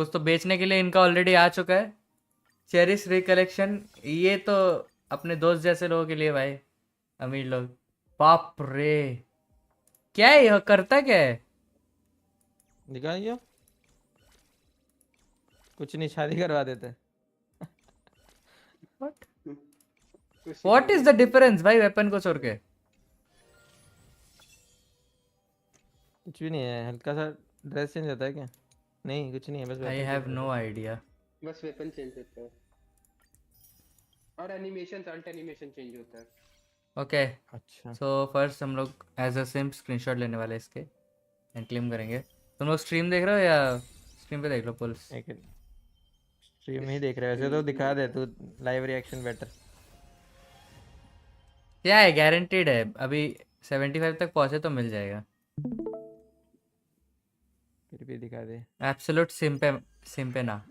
कुछ तो बेचने के लिए इनका ऑलरेडी आ चुका है। चेरिश रिकलेक्शन, ये तो अपने दोस्त जैसे लोगों के लिए भाई, अमीर लोग। बाप रे, क्या है यह, करता क्या है? दिखाइए, कुछ नहीं, शादी करवा देते। व्हाट उसी व्हाट के इज लिए द डिफरेंस भाई वेपन को छोड़ के? कुछ भी नहीं है, हल्का सा ड्रेस चेंज होता है क्या? नहीं कुछ नहीं है, बस आई वेपन हैव चेंज नो होता आइडिया। बस वेपन चेंज होता है और एनिमेशन, अल्ट एनिमेशन चेंज होता है। ओके, है। अच्छा, सो फर्स्ट हम लोग एज अ सिम स्क्रीनशॉट लेने वाले हैं इसके एंड क्लेम करेंगे। तुम लोग स्ट्रीम देख रहे हो या स्ट्रीम पे देख लो पुल्स? एक स्ट्रीम ही देख रहे हो वैसे तो, दिखा दे तू लाइव रिएक्शन बेटर। क्या है, गारंटीड है, अभी 75 तक पहुंचे तो मिल जाएगा। फिर भी दिखा दे। एब्सोल्यूट सिम पे ना,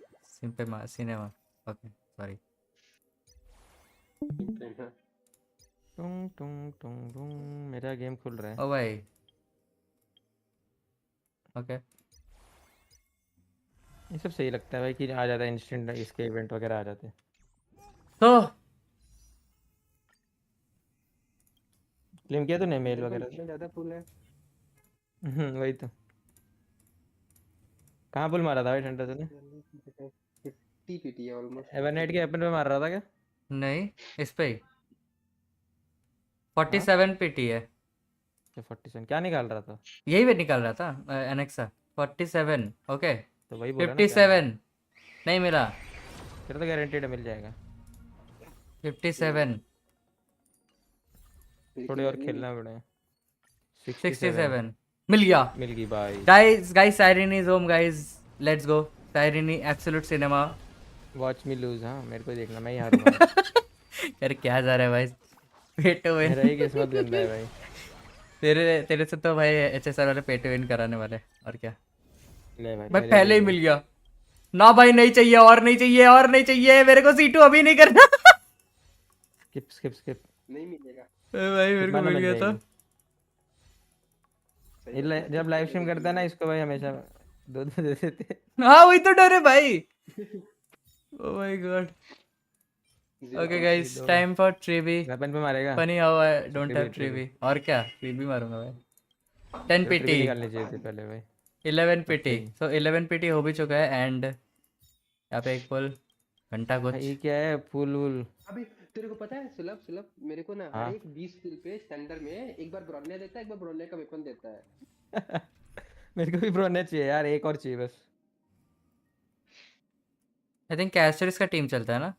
सिनेमा। Okay sorry. टुंग टुंग टुंग टुंग, मेरा गेम खुल रहा है। ओ भाई, ओके। ये सब सही लगता है भाई कि आ जाता है इंस्टेंट, इसके इवेंट वगैरह आ जाते हैं। तो क्लेम किया तूने मेल मेरे को वगैरह से? ज्यादा फुल है। वही तो। कहाँ पुल मारा था भाई ठंडा तूने? 50 पीटी है ऑलमोस्ट। एवरनेट के अपन पे मार रहा था क्या? नहीं, इस पे ही हाँ, 47 पीटी है। तो 47 क्या निकाल रहा था? यही वेट निकाल रहा था एनेक्सा 47। ओके, तो वही बोला ना, क्या निकाल? 57 नहीं मिला। फिर तो गारंटेड मिल जाएगा। 57, थोड़े और खेलना पड़े। 67 67 मिल गया। मिल गई भाई। Guys siren is home guys, let's go. Siren absolute cinema. Watch me lose, हाँ मेरे को ही देखना, मैं ही हारूंगा आज। यार क्या जा रहा है भाई, पेट विन। मेरा ही किस्मत गंदा है भाई। तेरे तेरे से तो भाई एचएसआर वाले पेट विन कराने वाले, और क्या। ले भाई, भाई मेरे पहले ही लिए मिल गया ना भाई, नहीं चाहिए, और नहीं चाहिए, और नहीं चाहिए मेरे को, C2 अभी नहीं करना। Skip skip skip. नहीं मिलेगा। भाई मेरे को मानो मिल मिल गया था। जाएगी। सही बात है, जब skip लाइव करने स्ट्रीम से करता है ना मिलेगा। इसको भाई, हमेशा दो दो दे देते। हाँ वही तो डर है भाई। Oh my god. Okay Zero. Guys, दो टाइम फॉर ट्रीवी। वेपन पे मारेगा। Funny how I don't trivia have trivia, trivia, और क्या, ट्रीवी मारूंगा भाई। 10 तो ट्रिवी पीटी, निकालनी चाहिए थी पहले भाई। 11 तब पीटी, सही। सो 11 पीटी हो भी चुका है एंड यहाँ पे एक पुल, घंटा भाई कुछ। ये क्या है, फुल वुल? अभी तेरे को पता है सुलभ, सुलभ मेरे को ना हर हाँ। एक 20 किल पे स्टैंडर्ड में एक बार ब्रॉन्या देता है, एक बार ब्रॉन्या का वेपन देता है। मेरे को भी प्रोने चाहिए यार, एक और चाहिए बस। आई थिंक कैस्टर्स का टीम चलता है ना।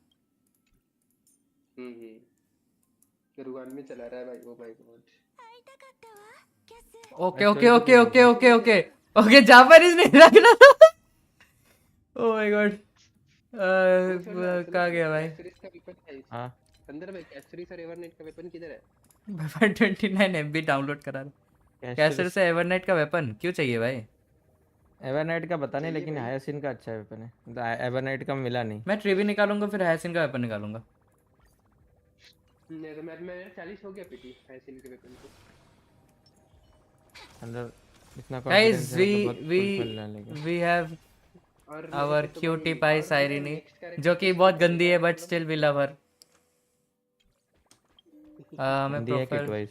रुगान में चला रहा है भाई, ओ माय गॉड। ओके आज ओके 12 ओके पीटी ओके होगी। ओके ओके ओके, जापानीज नहीं रखना। ओ माय गॉड, वो छोड़ना, सुलभ कहाँ गया भाई? कैचरीज का वेपन है हाँ, अंदर में, कैचरीज और एवरनेट का वेपन किधर है? 529 MB डाउनलोड करा रहा। Castor casters. से एवरनाइट का वेपन क्यों चाहिए भाई? एवरनाइट का पता नहीं, चाहिए लेकिन भाई। हायासिन का अच्छा वेपन है, मतलब एवरनाइट का मिला नहीं। मैं ट्रीवी निकालूंगा फिर हैसिन का वेपन निकालूंगा। नहीं तो मैं 40 हो गया पीटी ऐसे इनके वेपन को। अंदर इतना गाइस कॉन्फिडेंस है, मतलब बहुत फुलफिल है लेकिन। वी हैव और मेरे आवर को तो क्यूटी भाई, पाई और मेरा साइरिनी, नेक्स्ट जो कैरेक्टर कि किस पे बहुत गंदी है चलेगा but Sulabh? Still we love her. मैं हिंदी है किट प्रोफाइल वाइज।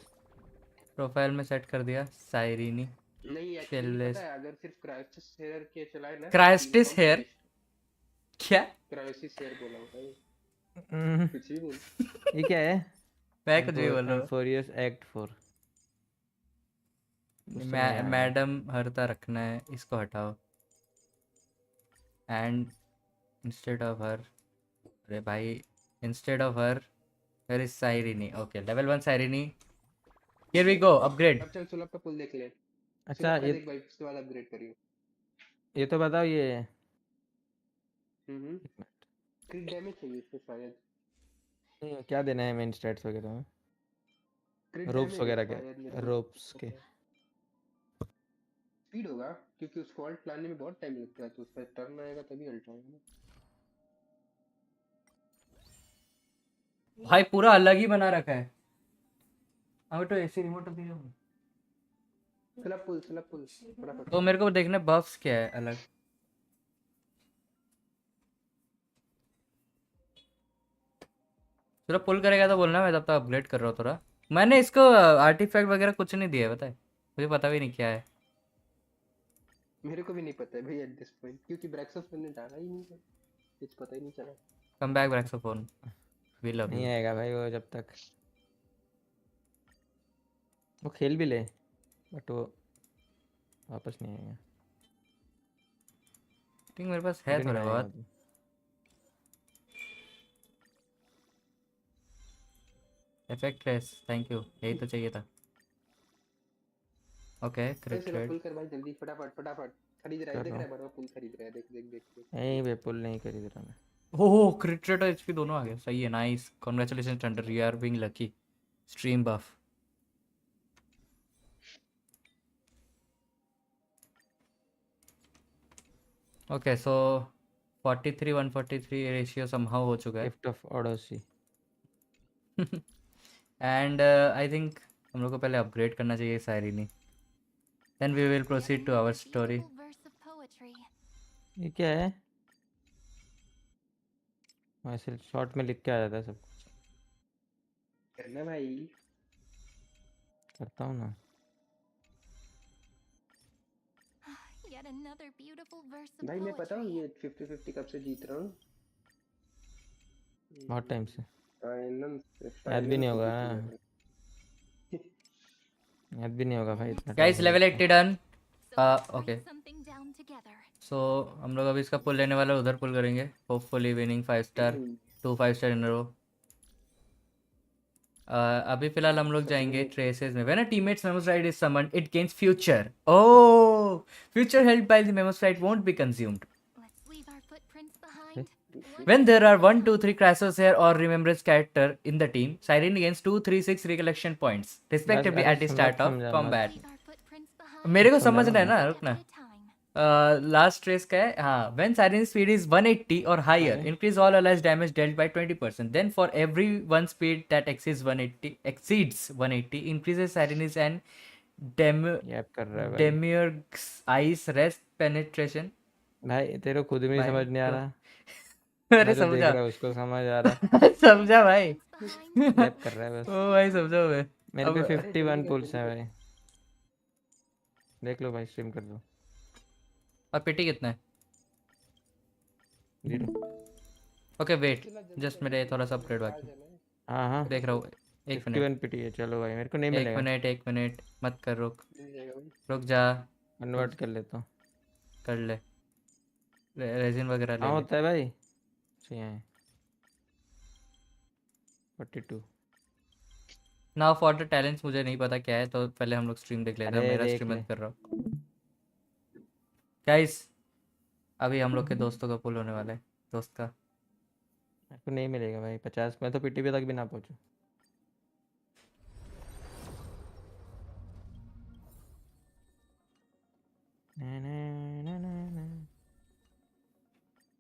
प्रोफाइल में सेट कर दिया साइरिनी। नहीं एक्चुअली पता शेललेस है, अगर सिर्फ क्राइसिस हेयर के चलाए ना तो टीम क्राइस्टिस कॉम्प हेयर, बेस्ट। क्या? क्राइसिस हेयर बोला होता है, हम्म, कुछ भी बोल। ये क्या है? मैं कुछ भी बोल रहा एम हूँ। फोरियस एक्ट 4, कुछ तो नया आया है। मैडम हरता रखना है, इसको हटाओ एंड इंस्टेड ऑफ हर। अरे भाई, instead of her where is Sirin. Okay, level 1 Sirin, here we go, upgrade. अब चल सुलभ का पुल देख ले। अच्छा, सुलभ का देख भाई, उसके बाद अपग्रेड करियो। ये तो बताओ ये। हम्म एक मिनट। क्रिट डैमेज चाहिए इसको शायद। क्या देना है मेन स्टैट्स वगैरह में? क्रिट रोप्स डैमेज है वगैरह के? शायद, मेरे को रोप्स के? पता है। स्पीड होगा, क्योंकि उसको अल्ट प्लान में बहुत टाइम लगता है, तो उसका टर्न आएगा तभी अल्ट आएगा ना। भाई पूरा अलग ही बना रखा है। हमें तो एसी रिमोट भी है। सुलभ पुल फटाफट। तो मेरे को देखना बफ्स क्या है अलग। थोड़ा पुल करेगा तो बोलना, मैं तब तक अपग्रेड कर रहा हूँ थोड़ा। मैंने इसको आर्टिफैक्ट वगैरह कुछ नहीं दिया है, पता है मुझे, पता भी नहीं क्या है। मेरे को भी नहीं पता है भाई एट दिस पॉइंट, क्योंकि ब्रेक्सस मैंने डाला ही नहीं है, कुछ पता ही नहीं चला। कम बैक ब्रैक्सोफोन, वी लव नहीं यू। आएगा भाई वो जब तक वो खेल भी ले, बट वो वापस नहीं आएगा। ठीक मेरे पास है थोड़ी नहीं थोड़ा आएगा बहुत। तो। इफेक्ट रेस, थैंक यू, यही तो चाहिए था। ओके चल चलो क्रिकेट। पुल कर भाई जल्दी, फटाफट फटाफट। खरीद रहा है, कर देख रहा रहा हूँ। है बड़ा पुल खरीद रहा है, देख देख देख देख। नहीं वे पुल नहीं खरीद रहा मैं। हो क्रिकेट और एचपी दोनों आ गए, सही है, नाइस, कॉन्ग्रेचुलेशन टंडर, you are being lucky. Stream buff. Okay so 43-143 ratio somehow हो चुका है। Gift of odyssey. And I think हम लोग को पहले अपग्रेड करना चाहिए Sirin, then we will proceed to our story. ये क्या है? ऐसे शॉर्ट में लिख के आ जाता है सब कुछ। करना भाई। करता हूँ ना। भाई मैं पता हूँ ये 50-50 कब से जीत रहा हूँ। बहुत टाइम से। फाइनल याद भी नहीं से होगा जीत ना। लिया था। याद भी नहीं होगा भाई, इतना टाइम गाइस हो गया लेवल उसको। 80 डन। ओके सो हम लोग अभी इसका पुल लेने वाला है, उधर पुल करेंगे, hopefully winning 5 star, 2 5 star in row. अभी फिलहाल हम लोग जाएंगे ट्रेसेस में। When a teammate's memosprite is summoned it gains future, oh future held by the memosprite won't be consumed when there are 1 2 3 crashes here or remembrance character in the team. Siren gains 2 3 6 recollection points बस respectively अरे at the मत start of समझा combat. मत मेरे को समझा समझना है मत। ना, रुकना। लास्ट रेस का है, हाँ। when siren speed is 180 or higher अरे increase all allies damage dealt by 20%, then for every one speed that exceeds 180 increases siren is an gap कर रहा है भाई। demiurge's ice rest penetration भाई तेरे को खुद भी नहीं by समझ नहीं आ 2। रहा, अरे ना जो देख समझा। रहा है उसको समझ आ रहा समझा भाई। है। गैप कर रहा है बस। ओ भाई समझा मैं। मेरे पे अब 51 पुल्स है भाई, देख लो भाई, स्ट्रीम कर दो। अब पेटी कितना है? 0। ओके वेट, चला जल्दी जस्ट कर, मेरे जल्दी थोड़ा कर, सा मेरे अपग्रेड को बाहर बाकी, जाना है। हाँ हाँ देख रहा हूँ। एक मिनट 51 पिटी है। चलो भाई मेरे को नहीं एक मिलेगा। मिनट एक मिनट मत कर, रुक मिल जाएगा भाई। रुक जा। कन्वर्ट कर लेता हूँ। कर ले, रेजिन वगैरह ले हाँ ले। होता है भाई। चाहिए है 42। नाउ फॉर द टैलेंट्स मुझे नहीं पता क्या है, तो पहले हम लोग स्ट्रीम देख लेते हैं, अरे मेरा देख स्ट्रीम ले। मत कर रहा हूँ गाइस। अभी हम लोग के दोस्तों का पुल होने वाला है, दोस्त का। मेरे को नहीं मिलेगा भाई 50, मैं तो पीटी पे तक भी ना पहुँचूँ।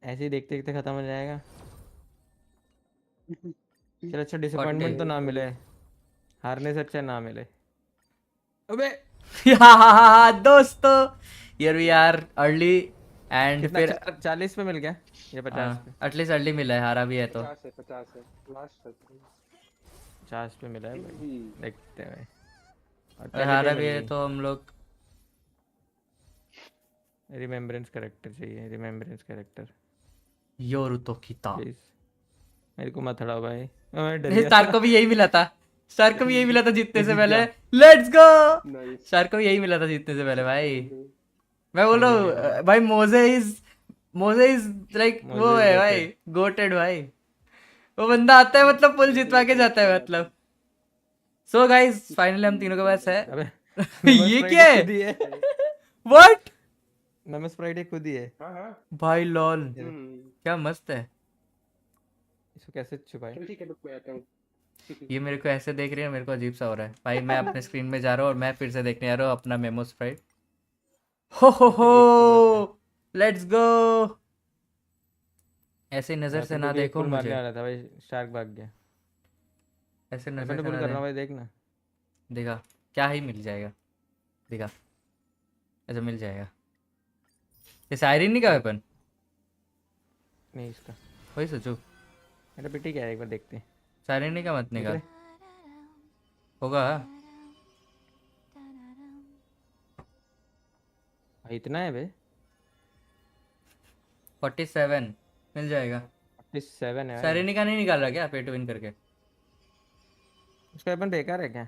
ऐसे ही देखते देखते खत्म हो जाएगा। चल अच्छा, 40। डिसअपॉइंटमेंट तो ना मिले, हारने से अच्छा ना मिले। अबे दोस्तों here we are early and कितना? फिर 40 पे मिल गया या 50 पे? एटलीस्ट अर्ली मिला है, हारा भी है तो। 50 है लास्ट तक। 50 पे मिला है भाई, देखते हैं भाई। और अगर पहले हारा पे भी मिल है गई। तो हम लोग रिमेम्बरेंस करेक्टर चाहिए, रिमेम्बरेंस करेक्टर योरुतो किता। प्लीज। मेरे को मत हड़ाओ भाई, मैं डर गया। स्टार को भी यही मिला था, स्टार को भी यही मिला था जीतने ये से जीत पहले। गया। Let's go. नाइस। स्टार को भी यही मिला था जीतने से पहले भाई। मैं बोल मुझे रहा नहीं मिला। हूँ भाई, मोजे इज लाइक वो मुझे है भाई, गोटेड। गोटेड भाई। वो बंदा आता है मतलब पुल जितवा के जाता है मतलब। सो गाइस फाइनली हम तीनों के पास है। अबे मेमो ये स्प्राइट क्या है? खुद ही है। व्हाट? मेमो स्प्राइट खुद ही है। हाँ हाँ। भाई लॉल, ये देख, क्या मस्त है। इसको कैसे छुपाए? चल ठीक है, रुक मैं आता हूँ। ये मेरे को ऐसे देख रही है, मेरे को अजीब सा हो रहा है भाई। मैं अपने स्क्रीन में जा रहा हूँ और मैं फिर से देखने जा रहा हूँ अपना मेमो स्प्राइट। हो एक पुल है। Let's go. ऐसे नजर से एफएन ना भी एक देखो पुल मारने मुझे, वाला था भाई, शार्क भाग गया। ऐसे नजर एफएन से पुल ना कर दे। रहा हूँ भाई, देखना। देखा, क्या ही मिल जाएगा, देखा, ऐसा मिल जाएगा। ये सायरन नहीं का चल, वेपन, नहीं इसका। वही सोचो। मेरा पिटी क्या है, एक बार देखते हैं। साइरेनी का मत दिख निकाल। रहे? होगा। भाई इतना है बे? 47 मिल जाएगा। 47 है भाई। साइरेनी का नहीं निकाल रहा क्या पे टू विन करके? उसका वेपन बेकार है क्या?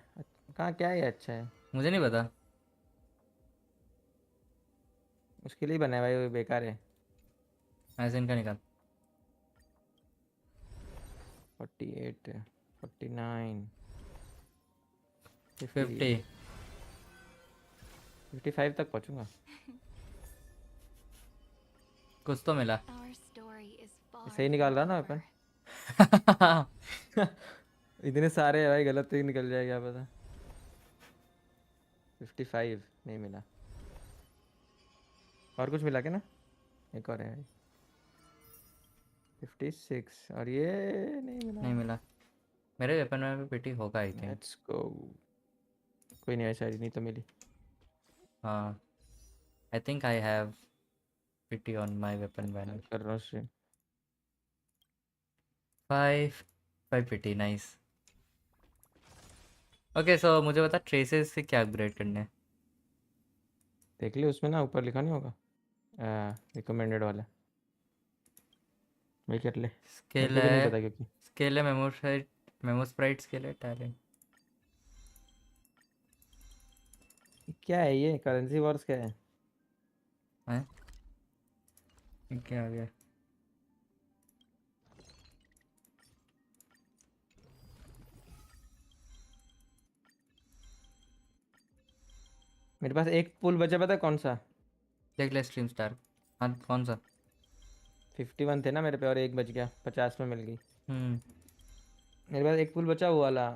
कहाँ क्या है अच्छा है? मुझे नहीं पता। उसके लिए ही बना है भाई, वो बेकार है। राइजन का निकाल। 48, 49, 50, 50। 55 तक पहुंचूंगा। कुछ तो मिला। Our story is far सही from निकाल रहा ना over. वेपन? इतने सारे है भाई, गलत तो ही निकल जाए क्या पता। 55 नहीं मिला। और कुछ मिला क्या ना? एक और है भाई। 56 और ये नहीं मिला। नहीं मिला। मेरे वेपन में भी पेटी होगा आई थिंक। Let's go. कोई नहीं, शायद नहीं तो मिली। हाँ आई थिंक आई हैव पेटी ऑन माय वेपन मैं बैनर। कर रहा हूँ stream। 5 5 पेटी नाइस। ओके सो मुझे बता ट्रेसेस से क्या अपग्रेड करने हैं? देख लियो उसमें ना, ऊपर लिखा नहीं होगा रिकमेंडेड वाला, वही कर ले। मेरे स्केल को भी नहीं है। पता क्योंकि स्केल है मेमो स्प्राइट स्केल है टैलेंट। क्या है ये करेंसी वॉर्स क्या है? हैं ये क्या आ गया? मेरे पास एक पुल बचा, पता है कौन सा? देख ले स्ट्रीम स्टार। हाँ कौन सा? 51 थे ना मेरे पे, और एक बच गया, 50 में मिल गई। हम्म। मेरे पास एक पुल बचा, वो वाला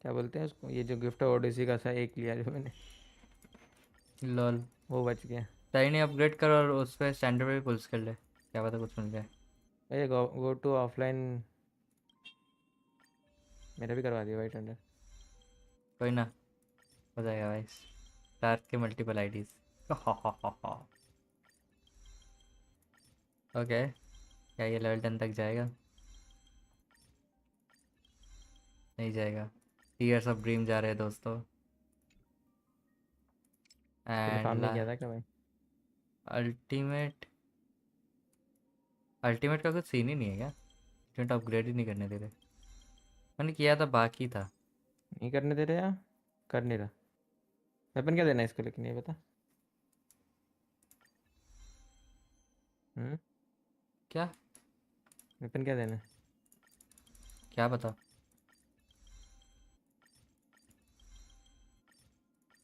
क्या बोलते हैं उसको, ये जो गिफ्ट ओडिसी का था, एक लिया जो मैंने, लॉल। वो बच गया। टाइनी अपग्रेड कर और उस पर स्टैंडर्ड पे पुल्स कर ले, क्या पता कुछ मिल जाए। अरे गो टू ऑफलाइन, मेरा भी करवा दिया भाई टेंडर। कोई ना, हो जाएगा भाई। स्टार के मल्टीपल आईडीज। ओके क्या ये लेवल 10 तक जाएगा? नहीं जाएगा। टीयर्स ऑफ ड्रीम जा रहे हैं दोस्तों। तूने एंड फार्म नहीं किया था क्या भाई? अल्टीमेट। अल्टीमेट का कुछ सीन ही नहीं है क्या? अल्टीमेट अपग्रेड ही नहीं करने दे रहे। मैंने किया था बाकी था। नहीं करने दे रहे या कर नहीं रहा? वेपन क्या देना है इसको, लेकिन ये बता। हम्म। क्या? वेपन क्या देना है? क्या बता?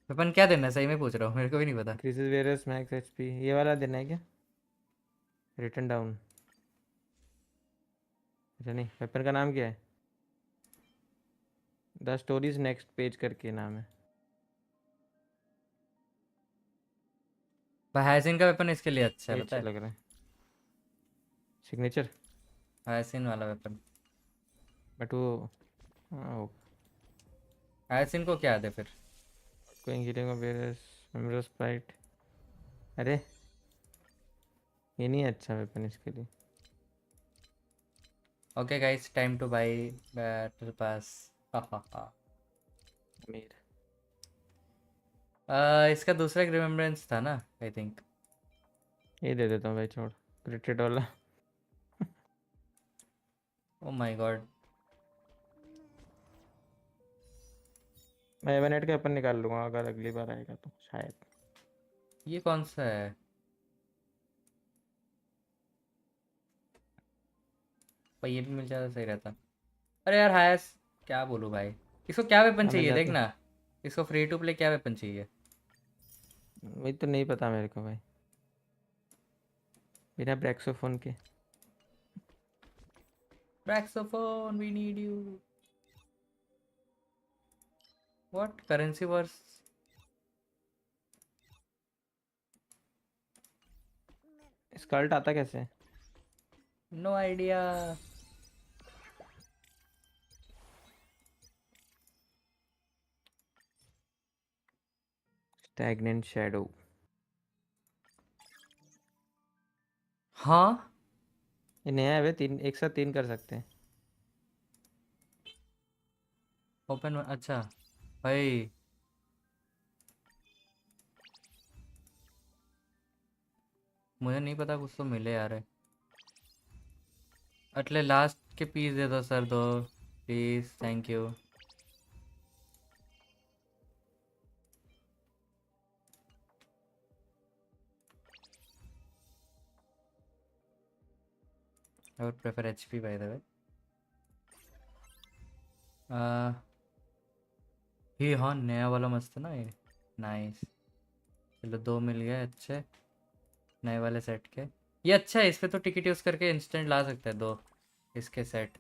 वेपन क्या देना है सही में पूछ रहा हूँ, मेरे को भी नहीं पता। इंक्रीजेस वेरियस मैक्स एचपी, ये वाला देना है क्या? Return down. अच्छा नहीं, वेपन का नाम क्या है? द स्टोरीज नेक्स्ट पेज करके नाम है। भाई हाइसिन का वेपन इसके लिए अच्छा है ये पता अच्छा है। लग रहा है। सिग्नेचर। हाइसिन वाला वेपन। बट वो हाँ, हाइसिन को क्या दे फिर? Going heating of various memory sprite. अरे ये नहीं है अच्छा वेपन इसके लिए। Okay guys time to buy battle pass. Amir. इसका दूसरा एक रिमेम्बरेंस था ना आई थिंक। ये दे देता हूँ भाई, छोड़। क्रिकेट वाला। ओ माय गॉड। मैं एवेनेट का वेपन निकाल लूँगा अगर अगली बार आएगा तो शायद। ये कौन सा है? पर ये भी मिल जाता सही रहता। अरे यार हायस, क्या बोलूँ भाई। इसको क्या वेपन क्या मिल चाहिए जाते? देखना। इसको फ्री टू प्ले क्या वेपन चाहिए? वही तो नहीं पता मेरे को भाई, बिना ब्रैक्सोफोन के। Saxophone, we need you. What currency was? स्कल्ट आता कैसे? No idea. Stagnant shadow. हाँ ये नया है बे, 3 एक साथ 3 कर सकते हैं। ओपन, अच्छा भाई मुझे नहीं पता, कुछ तो मिले यार। अटले लास्ट के पीस दे दो सर, दो please, thank you. I would prefer HP by the way. ये हाँ नया वाला मस्त है ना ये, नाइस। चलो 2 मिल गए अच्छे नए वाले सेट के। ये अच्छा है, इस पे तो टिकट यूज़ करके इंस्टेंट ला सकते हैं 2 इसके सेट।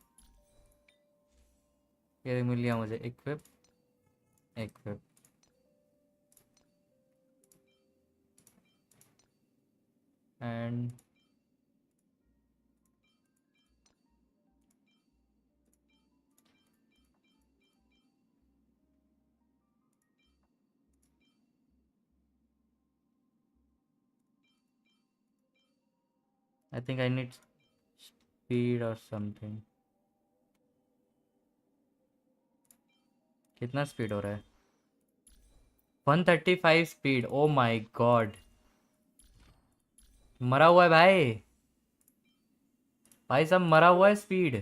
ये मिल गया मुझे equip, equip. And I think I need speed और समथिंग। कितना स्पीड हो रहा है? 135 स्पीड, ओ माय गॉड। मरा हुआ है भाई, भाई सब मरा हुआ है स्पीड।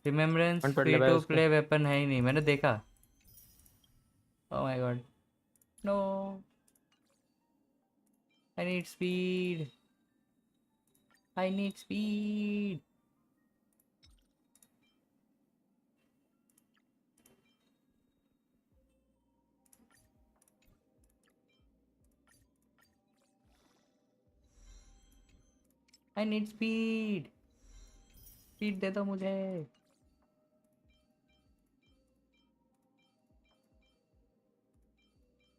रिमेम्बरेंस कौन पढ़ फ्री ले भाई टू उसको? प्ले वेपन है ही नहीं, मैंने देखा। Oh my god, no, I need speed, I need speed. I need speed, speed दे दो मुझे।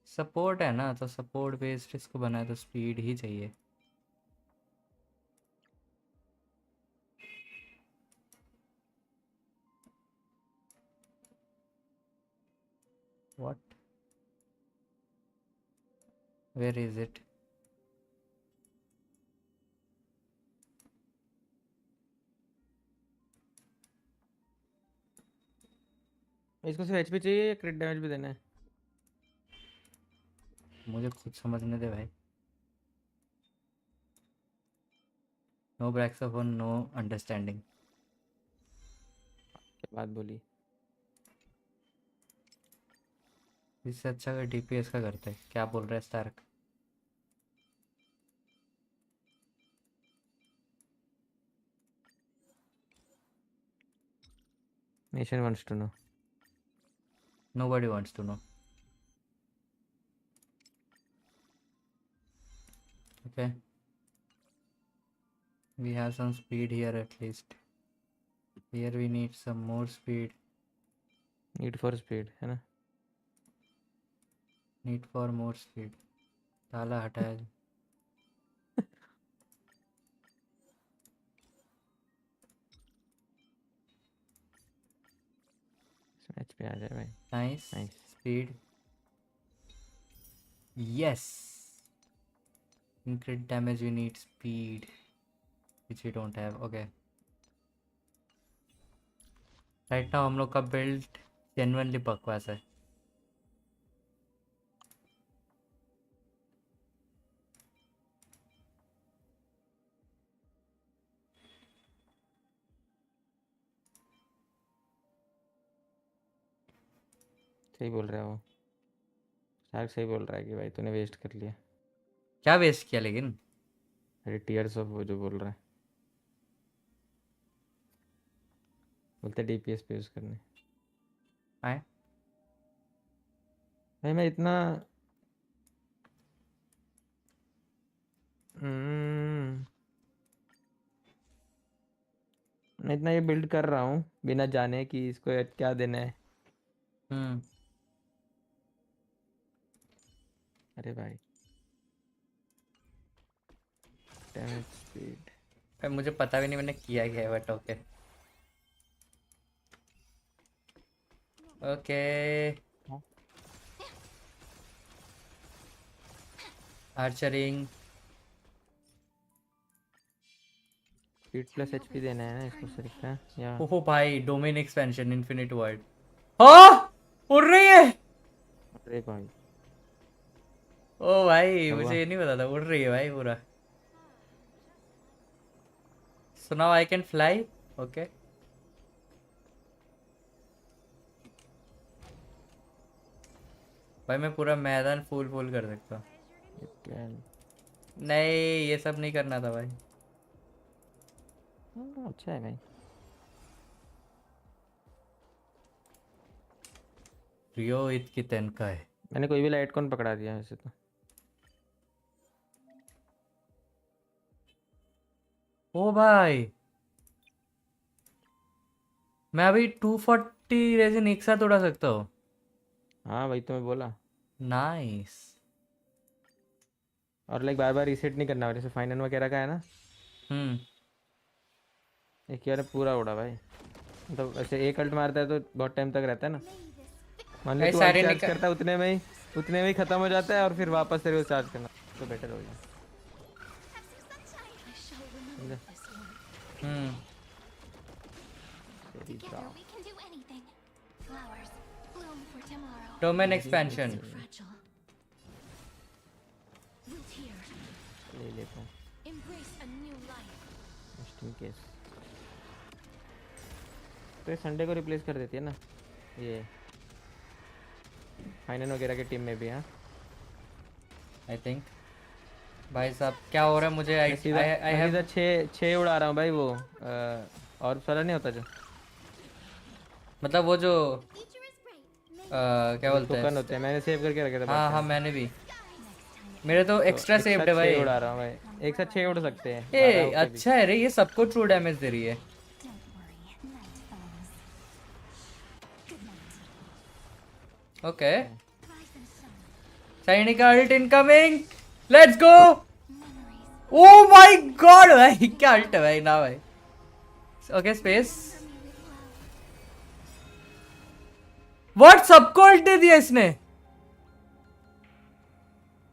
सपोर्ट है ना, तो सपोर्ट बेस्ड इसको बनाए तो स्पीड ही चाहिए। What, where is it? इसको सिर्फ एचपी चाहिए या क्रिट डैमेज भी देना है? मुझे खुद समझने दे भाई। नो ब्रैक्सोफोन, नो अंडरस्टैंडिंग। क्या बात बोली। इससे अच्छा अगर डीपीएस का करते हैं। क्या बोल रहा है Stark? Nation wants to know. Nobody wants to know. Okay, we have some speed here at least. Here we need some more speed. Need for speed है ना? Need for more speed. ताला हटाया। मैच पे आ जाए भाई। Nice nice. speed. Yes. In crit damage we need speed, which we don't have. Okay. Right now हम लोग का build genuinely बकवास है। सही बोल रहा है वो। शायद सही बोल रहा है कि भाई तूने वेस्ट कर लिया। क्या वेस्ट किया लेकिन? अरे टीयर्स ऑफ वो जो बोल रहा है, बोलते डीपीएस पे यूज करने। आए भाई मैं इतना हम्म, मैं इतना ये बिल्ड कर रहा हूँ बिना जाने कि इसको क्या देना है। हम्म। अरे भाई डैमेज स्पीड। मुझे पता भी नहीं मैंने किया क्या है, बट ओके। ओके। आर्चरिंग। स्पीड प्लस एचपी देना है ना इसको सिर्फ, है या ओहो भाई, डोमेन एक्सपेंशन इन्फिनिट वर्ड। हाँ, उड़ रही है। अरे भाई ओ भाई, क्या मुझे हुआ? ये नहीं पता था, उड़ रही है भाई पूरा। So now I can fly. Okay. भाई मैं पूरा मैदान फुल फुल कर सकता हूँ। ये क्या है? नहीं, ये सब नहीं करना था भाई। अच्छा है भाई। रियो इतकी तेनका है। मैंने कोई भी लाइट कौन पकड़ा दिया वैसे तो। ओ भाई, मैं अभी 240 रेजिन एक साथ उड़ा सकता हूँ। हाँ वही तो मैं बोला। नाइस। और लाइक बार बार रीसेट नहीं करना, जैसे फाइनल वगैरह का है ना, हम्म। एक बार में पूरा उड़ा भाई। मतलब ऐसे एक अल्ट मारता है तो बहुत टाइम तक रहता है ना। मान लो भाई तू अल्ट सारे चार्ज निकल। करता है उतने में ही खत्म हो जाता है, और फिर वापस तेरे को चार्ज करना तो बेटर हो गया। समझा? हम्म। तेरी बात। डोमेन मेरी एक्सपेंशन। ले लेता हूँ जस्ट इन केस। तो ये संडे को रिप्लेस कर देती है ना ये फाइनल वगैरह की टीम में भी। हाँ आई थिंक। भाई साहब क्या हो रहा है मुझे? आई आई मैं हैव। सीधा छः उड़ा रहा हूँ भाई वो और सारा नहीं होता जो मतलब वो जो क्या जो बोलते हैं? टोकन होते हैं, मैंने सेव करके रखे थे बहुत हाँ हाँ, टाइम। मैंने भी। मेरे तो तो एक्स्ट्रा एक सेव्ड है साथ छः भाई। उड़ा रहा हूँ भाई, एक साथ छः उड़ सकते हैं ए 12 होके भी। अच्छा है रे, ये सबको ट्रू डैमेज दे रही है। ओके। सैनिका ult incoming. Let's go. Oh my god भाई, क्या अल्ट है भाई ना भाई। Okay space. व्हाट, सबको अल्ट दे दिया इसने?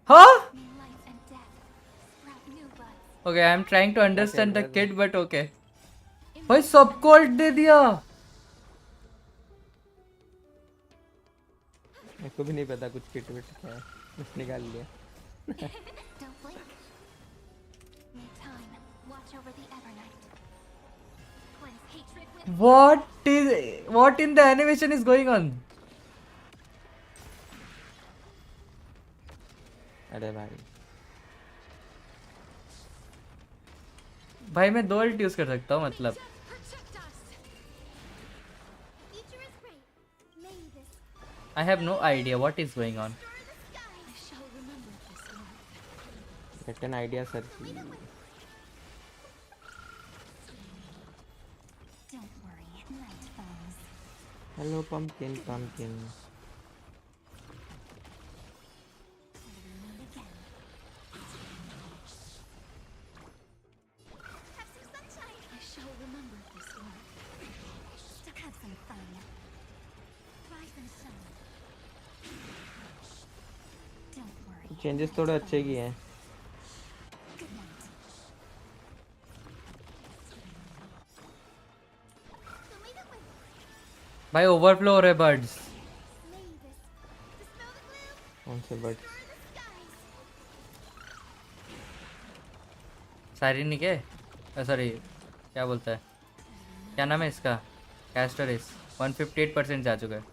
हाँ। Okay, I am trying to क्या खेल अंडरस्टैंड रहा द है तू? Kid but okay. भाई सबको अल्ट दे दिया। मेरे को भी नहीं पता कुछ किट विट क्या है, बस निकाल लिया। What in the animation is going on? अरे भाई भाई मैं दो अल्ट यूज कर सकता हूँ मतलब। I have no idea what is going on. Get an idea sir ji. Hello pumpkin pumpkin. Changes थोड़े अच्छे किए हैं। भाई ओवरफ्लो हो रहे बर्ड्स। कौन से बर्ड्स? साइरिन के सॉरी, क्या बोलता है, क्या नाम है इसका? कैस्टर इस 158% जा चुका है।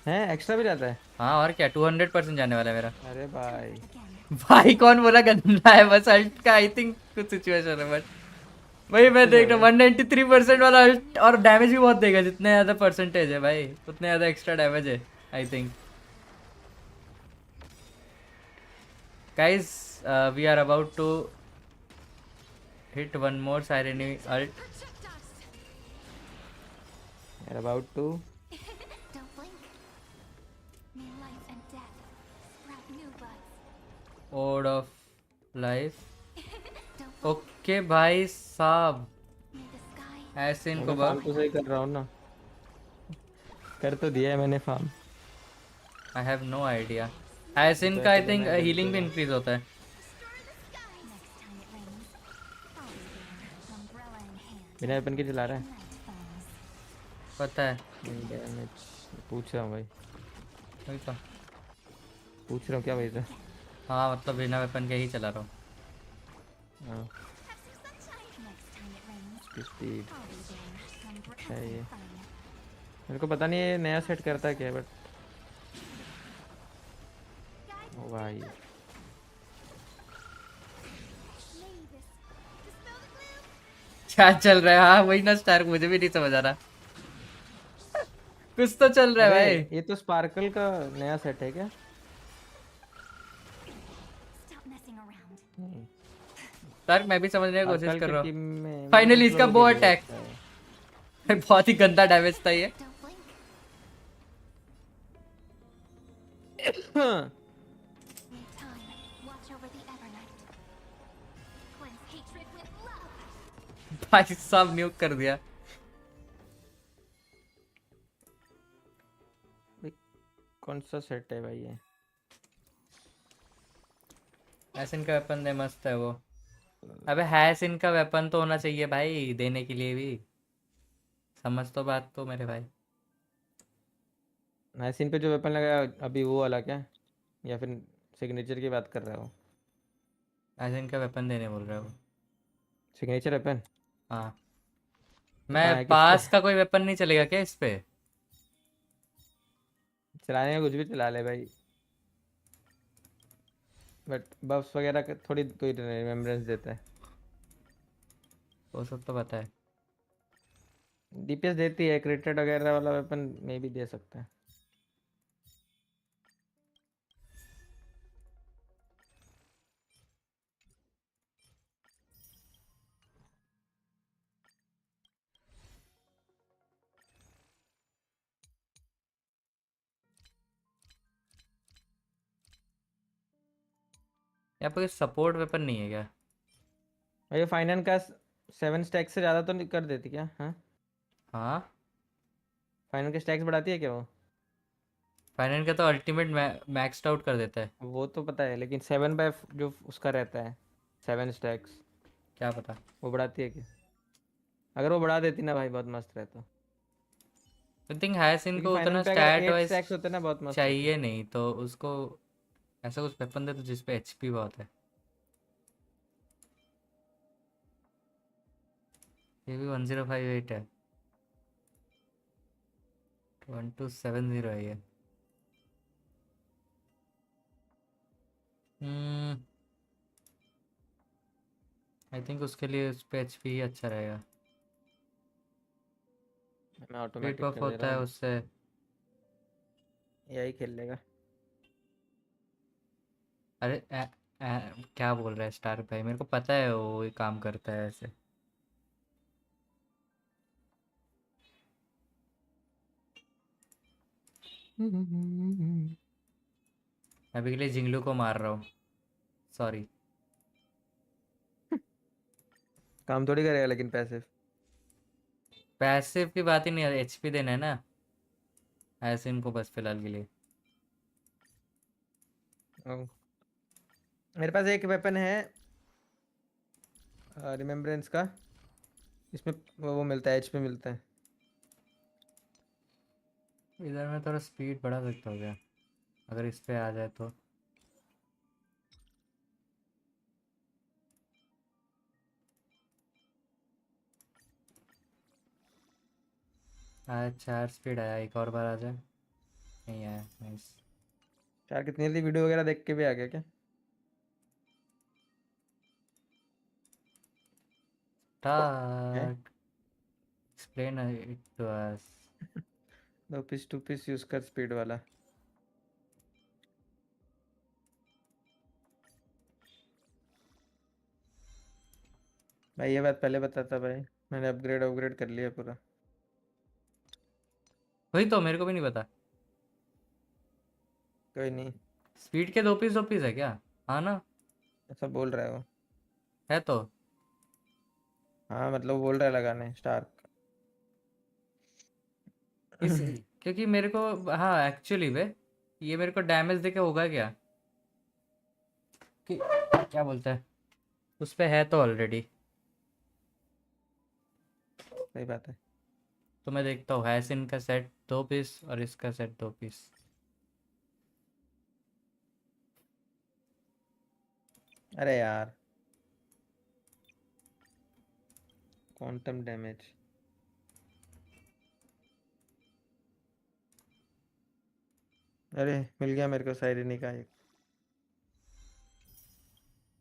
हैं एक्स्ट्रा भी जाता है? हाँ और क्या, 200% जाने वाला है मेरा। अरे भाई भाई कौन बोला गंदा है? बस अल्ट का आई थिंक कुछ सिचुएशन है बट भाई मैं देख रहा हूँ 193% वाला अल्ट, और डैमेज भी बहुत देगा। जितने ज़्यादा परसेंटेज है भाई उतने ज़्यादा एक्स्ट्रा डैमेज है I think. Guys we are about to hit one more Sirin ult. यार about to ode of life. Okay भाई साहब, ऐसे इनको फार्म तो सही कर रहा हूँ ना, कर तो दिया है मैंने farm. I have no idea. एसिन का वैसे आई तो थिंक मैं हीलिंग भी गलती इंक्रीज होता है। बिना वेपन के चला रहा है। पता है। नहीं डैमेज। पूछ रहा हूँ भाई, वही तो। पूछ रहा हूँ क्या भाई से। हाँ मतलब बिना वेपन के ही चला रहा हूँ। हाँ स्पीड अच्छा है ये। मेरे को पता नहीं ये नया सेट करता है क्या, बट ओ भाई क्या चल रहा है? हाँ वही ना स्टार, मुझे भी नहीं समझ आ रहा। कुछ तो चल रहा है अबे भाई। ये तो स्पार्कल का नया सेट है क्या? नहीं, स्टार मैं भी समझने की कोशिश स्पार्कल कर के रहा हूँ। टीम में फाइनली मतलब इसका फ्लो बो के लिए अटैक। अच्छा है। बहुत ही गंदा डैमेज था ये। हाँ, भाई सब न्यूक कर दिया। भाई कौन सा सेट है भाई ये? एसिन का वेपन दे, मस्त है वो। अबे हैसिन का वेपन तो होना चाहिए भाई देने के लिए भी। समझ तो बात तो मेरे भाई। नाइसिन पे जो वेपन लगाया अभी वो वाला क्या, या फिर सिग्नेचर की बात कर रहे हो? हैसिन का वेपन देने बोल रहा है वो। सिग्नेचर वेपन हाँ। तो मैं कहाँ है, किस पे? पास का कोई वेपन नहीं चलेगा क्या इस पे? चलाने में कुछ भी चला ले भाई, बट बफ्स वगैरह का थोड़ी कोई रिमेम्बरेंस देता है। वो सब तो पता है। डीपीएस देती है, क्रिटेड वगैरह वाला वेपन में भी दे सकता है। यहाँ पे सपोर्ट वेपन नहीं है क्या? और ये फाइनल का 7 स्टैक से ज़्यादा तो नहीं कर देती क्या? हाँ, हाँ। फाइनल के स्टैक्स बढ़ाती है क्या वो? फाइनल का तो अल्टीमेट मैक्सड आउट कर देता है। वो तो पता है, लेकिन 7 बाय जो उसका रहता है 7 स्टैक्स, क्या पता। वो बढ़ाती है क्या? अगर वो बढ़ा देती ना भाई बहुत मस्त रहता। आई थिंक हैस क्योंकि इनको फाइनल उतना पे अगर स्टैट 8 वाइज स्टैक्स होते ना बहुत मस्त रहता। चाहिए नहीं तो उसको ऐसा कुछ वेपन दे तो जिसपे एचपी बहुत है। ये भी 1058 है। 1270 है ये। हम्म। आई थिंक उसके लिए उस पे एचपी ही अच्छा रहेगा। मैं स्पीड ऑटोमेटिक बफ कर दे होता रहा है हूँ, उससे। यही खेल लेगा। अरे क्या बोल रहा है स्टार भाई, मेरे को पता है वो ये काम करता है ऐसे। मैं अभी के लिए जिंगलू को मार रहा हूँ। सॉरी। काम थोड़ी करेगा लेकिन पैसे। पैसिव की बात ही नहीं है, एचपी देना है ना ऐसे इनको बस फिलहाल के लिए। मेरे पास एक वेपन है रिमेम्बरेंस का, इसमें वो मिलता है, एचपी मिलता है। इधर मैं थोड़ा स्पीड बढ़ा सकता हूँ क्या, अगर इस पे आ जाए तो? आया 4 स्पीड आया, एक और बार आ जाए। नहीं आया, नाइस। यार कितनी जल्दी वीडियो वगैरह देख के भी आ गया क्या? है टाक explain it to us. 2 piece 2 piece use कर स्पीड वाला। भाई ये बात पहले बताता भाई, मैंने अपग्रेड अपग्रेड कर लिया पूरा। वही तो मेरे को भी नहीं पता। कोई नहीं, स्पीड के दो पीस है क्या? हाँ ना। ऐसा बोल रहा है वो। है तो। हाँ मतलब बोल रहा है लगाने स्टार्क। इस क्योंकि मेरे को, हाँ एक्चुअली वे ये मेरे को डैमेज देके होगा क्या? कि क्या बोलते हैं, उस पे है तो ऑलरेडी। सही बात है। तो मैं देखता हूँ, हैसिन का सेट 2 पीस और इसका सेट 2 पीस। अरे यार क्वांटम डैमेज। अरे मिल गया मेरे को साइरेनी का एक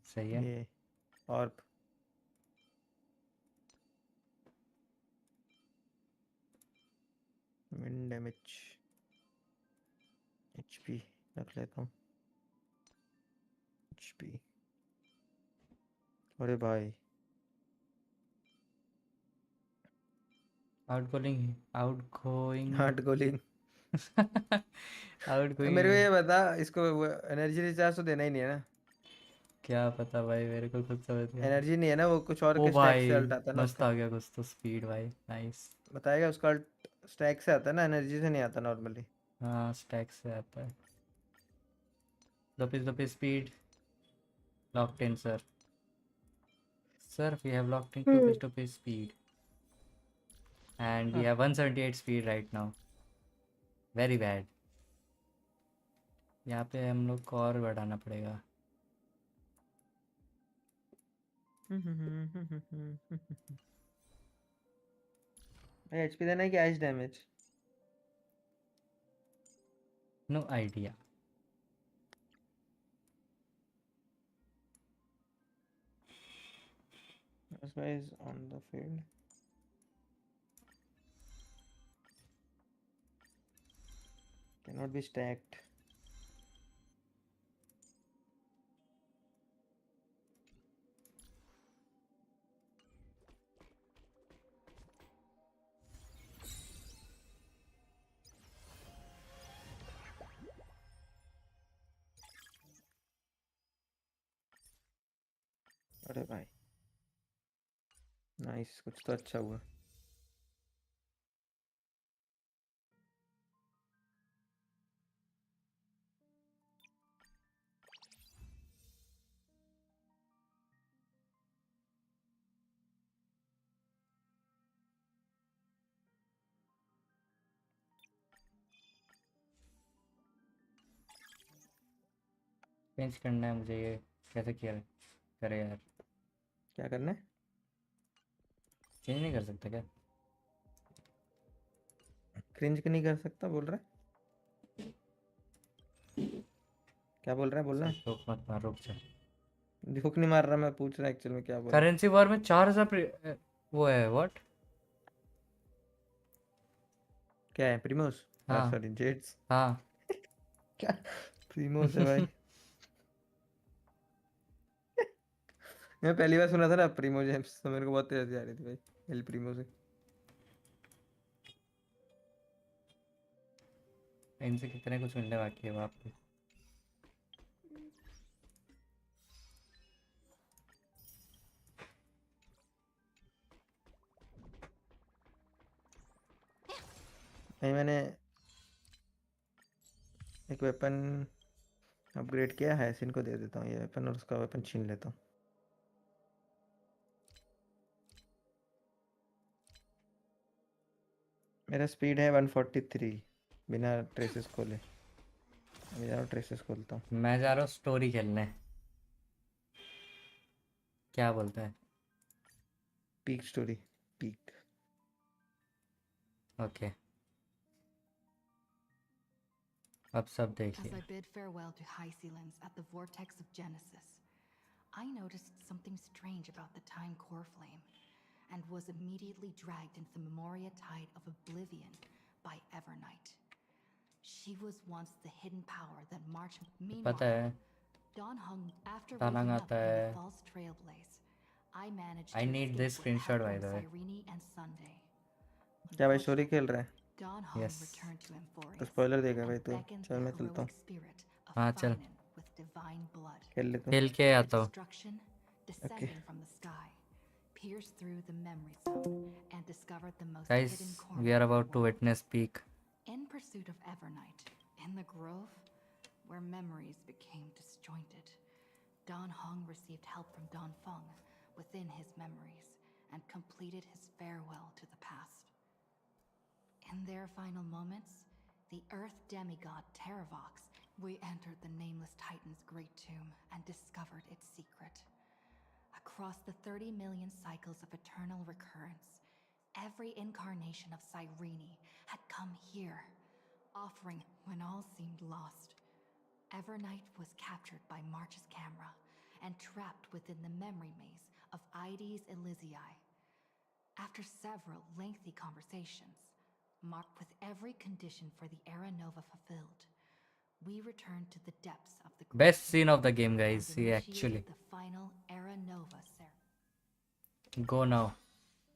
सही है। ये और विंड डैमेज एचपी रख लेता हूँ। एचपी अरे भाई आउटगोइंग आउटगोइंग हार्ट गोलिंग। मेरे को आउटगोइंग। ये बता इसको एनर्जी रिचार्ज तो देना ही नहीं है ना? क्या पता भाई, मेरे को खुद समझ नहीं आ रहा। एनर्जी नहीं है ना, वो कुछ और ओ के स्टैक से भाई, अल्ट आता है ना मस्त उसका। आ गया कुछ तो स्पीड भाई, नाइस। बताएगा उसका स्टैक से आता है ना, एनर्जी से नहीं आता नॉर्मली। हाँ स्टैक से आता है। 2 piece speed locked in sir. Sir, we have locked in 2 page speed and we हाँ। have 178 speed right now. Very bad. यहाँ पे हम लोग को और बढ़ाना पड़ेगा। भाई एचपी देना है कि H damage? No idea. This guy is on the field. Cannot be stacked. अरे भाई नाइस, कुछ तो अच्छा हुआ। चेंज करना है मुझे ये। कैसे किया करे यार? क्या करना है? चेंज नहीं कर सकता क्या? क्रिंज नहीं कर सकता बोल रहा है? क्या बोल रहा है, बोलना। रुक मत मार, रुक जा। धोख नहीं मार रहा, मैं पूछ रहा एक्चुअल में क्या बोल रहा है। करेंसी वॉर में 4000 वो है व्हाट? क्या है प्रीमोस? हाँ सॉरी जेट्स। हाँ। क्या प्रीमोस है भाई? मैं पहली बार सुना था ना प्रीमो जेम्स, तो मेरे को बहुत तेज आ रही थी भाई एल प्रीमो से। इनसे कितने कुछ मिलने बाकी है वापस। नहीं मैंने एक वेपन अपग्रेड किया है, इनको दे देता हूँ ये वेपन और उसका वेपन छीन लेता हूँ। मेरा स्पीड है 143 बिना ट्रेसेस खोले। अभी जा रहा हूँ ट्रेसेस खोलता हूँ। मैं जा रहा हूँ स्टोरी खेलने। क्या बोलता है? Peak story peak. ओके, अब सब As देखिए। I bid farewell to High Sealands at the vortex of Genesis, I noticed something strange about the Time Core Flame, and was immediately dragged into the Memoria Tide of Oblivion by Evernight. She was once the hidden power that marched. पता Meanwhile, है, Dawn hung after तानांग waking up आता in the है। false trailblaze. I managed I to need this escape with screenshot help by from the way. Cyrene and Sunday. क्या भाई story खेल रहा है? Dawn Hung Yes. returned to तो Emphorius spoiler देगा भाई and तो। beckoned चल the मैं चलता हूँ, heroic spirit of हाँ चल, Finan with divine blood. खेल ले तू। खेल के आता हूँ। Destruction descending from the sky, pierced through the memory zone and discovered the most Guys, hidden we corner are of the about to world. witness peak. In pursuit of Evernight, in the grove, where memories became disjointed, Dan Hong received help from Dan Feng within his memories and completed his farewell to the past. In their final moments, the Earth demigod Terravox, we entered the Nameless Titan's great tomb and discovered its secret. Across the 30 million cycles of eternal recurrence, every incarnation of Cyrene had come here, offering when all seemed lost. Evernight was captured by March's camera and trapped within the memory maze of Ides Elysiae. After several lengthy conversations, marked with every condition for the Era Nova fulfilled, we returned to the depths of the Best scene of the game, and guys. Yeah, actually. initiated the final Era Nova ceremony. Go now.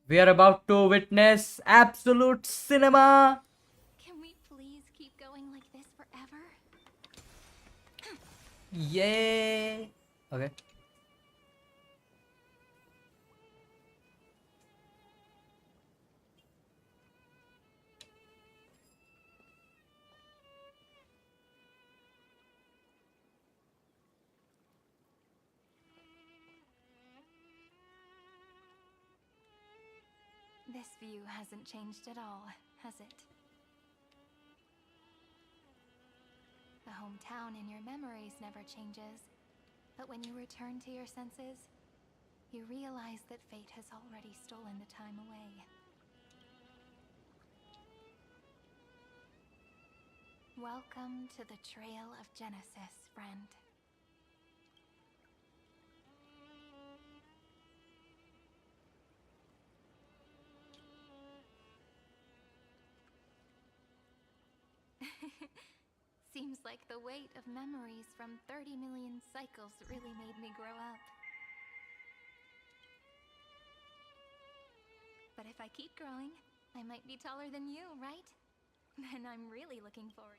We are about to witness absolute cinema. Can we please keep going like this forever? Yay. Okay. This view hasn't changed at all, has it? The hometown in your memories never changes, but when you return to your senses, you realize that fate has already stolen the time away. Welcome to the Trail of Genesis, friend. Seems like the weight of memories from 30 million cycles really made me grow up. But if I keep growing, I might be taller than you, right? Then I'm really looking forward.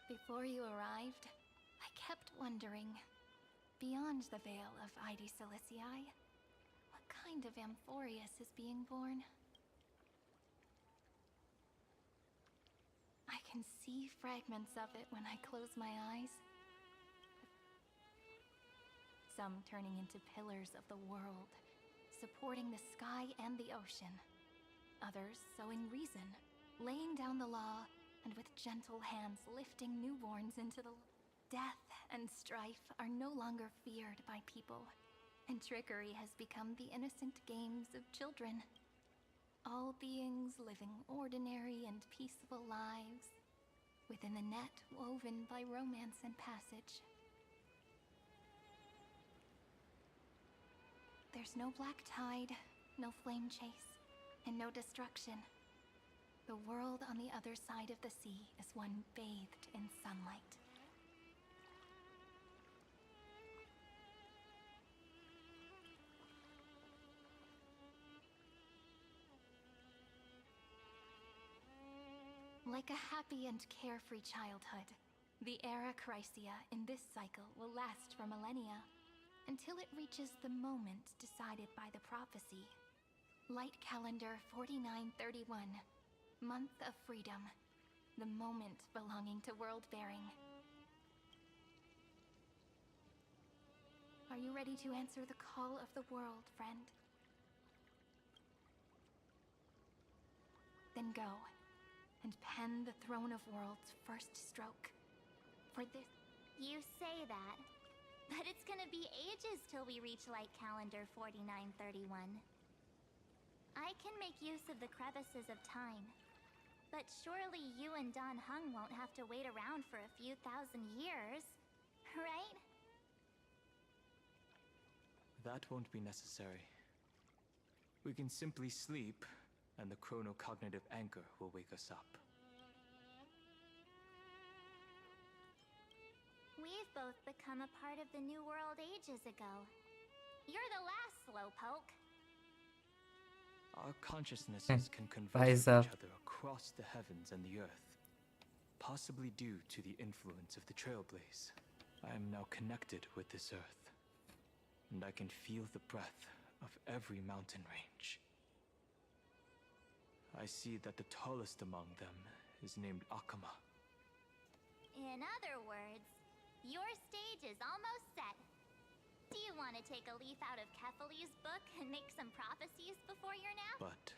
Before you arrived, I kept wondering, beyond the veil of Ides Elysiae, what kind of Amphoreus is being born? I can see fragments of it when I close my eyes. Some turning into pillars of the world, supporting the sky and the ocean. Others sowing reason, laying down the law, and with gentle hands lifting newborns into the death and strife are no longer feared by people, and trickery has become the innocent games of children. All beings living ordinary and peaceful lives within the net woven by romance and passage. There's no black tide, no flame chase, and no destruction. The world on the other side of the sea is one bathed in sunlight. Like a happy and carefree childhood, the era Chrysia in this cycle will last for millennia, until it reaches the moment decided by the prophecy. Light calendar 4931, month of freedom, the moment belonging to world-bearing. Are you ready to answer the call of the world, friend? Then go, and pen the Throne of Worlds' first stroke. For this... You say that, but it's gonna be ages till we reach light calendar 4931. I can make use of the crevices of time, but surely you and Don Hung won't have to wait around for a few thousand years, right? That won't be necessary. We can simply sleep, and the chronocognitive anchor will wake us up. We've both become a part of the New World ages ago. You're the last slowpoke. Our consciousnesses can Rise converse with up. each other across the heavens and the earth, possibly due to the influence of the Trailblaze. I am now connected with this earth, and I can feel the breath of every mountain range. I see that the tallest among them is named Akama. In other words, your stage is almost set. Do you want to take a leaf out of Kefali's book and make some prophecies before your nap? But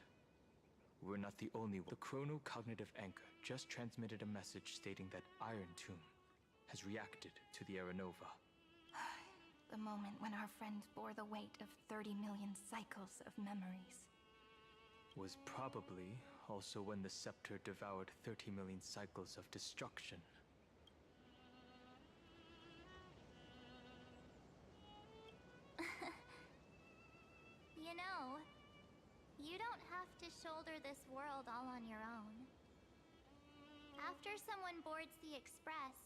we're not the only one. The chrono-cognitive anchor just transmitted a message stating that Iron Tomb has reacted to the Aranova. The moment when our friend bore the weight of 30 million cycles of memories. Was probably also when the scepter devoured 30 million cycles of destruction. You know, you don't have to shoulder this world all on your own. After someone boards the Express,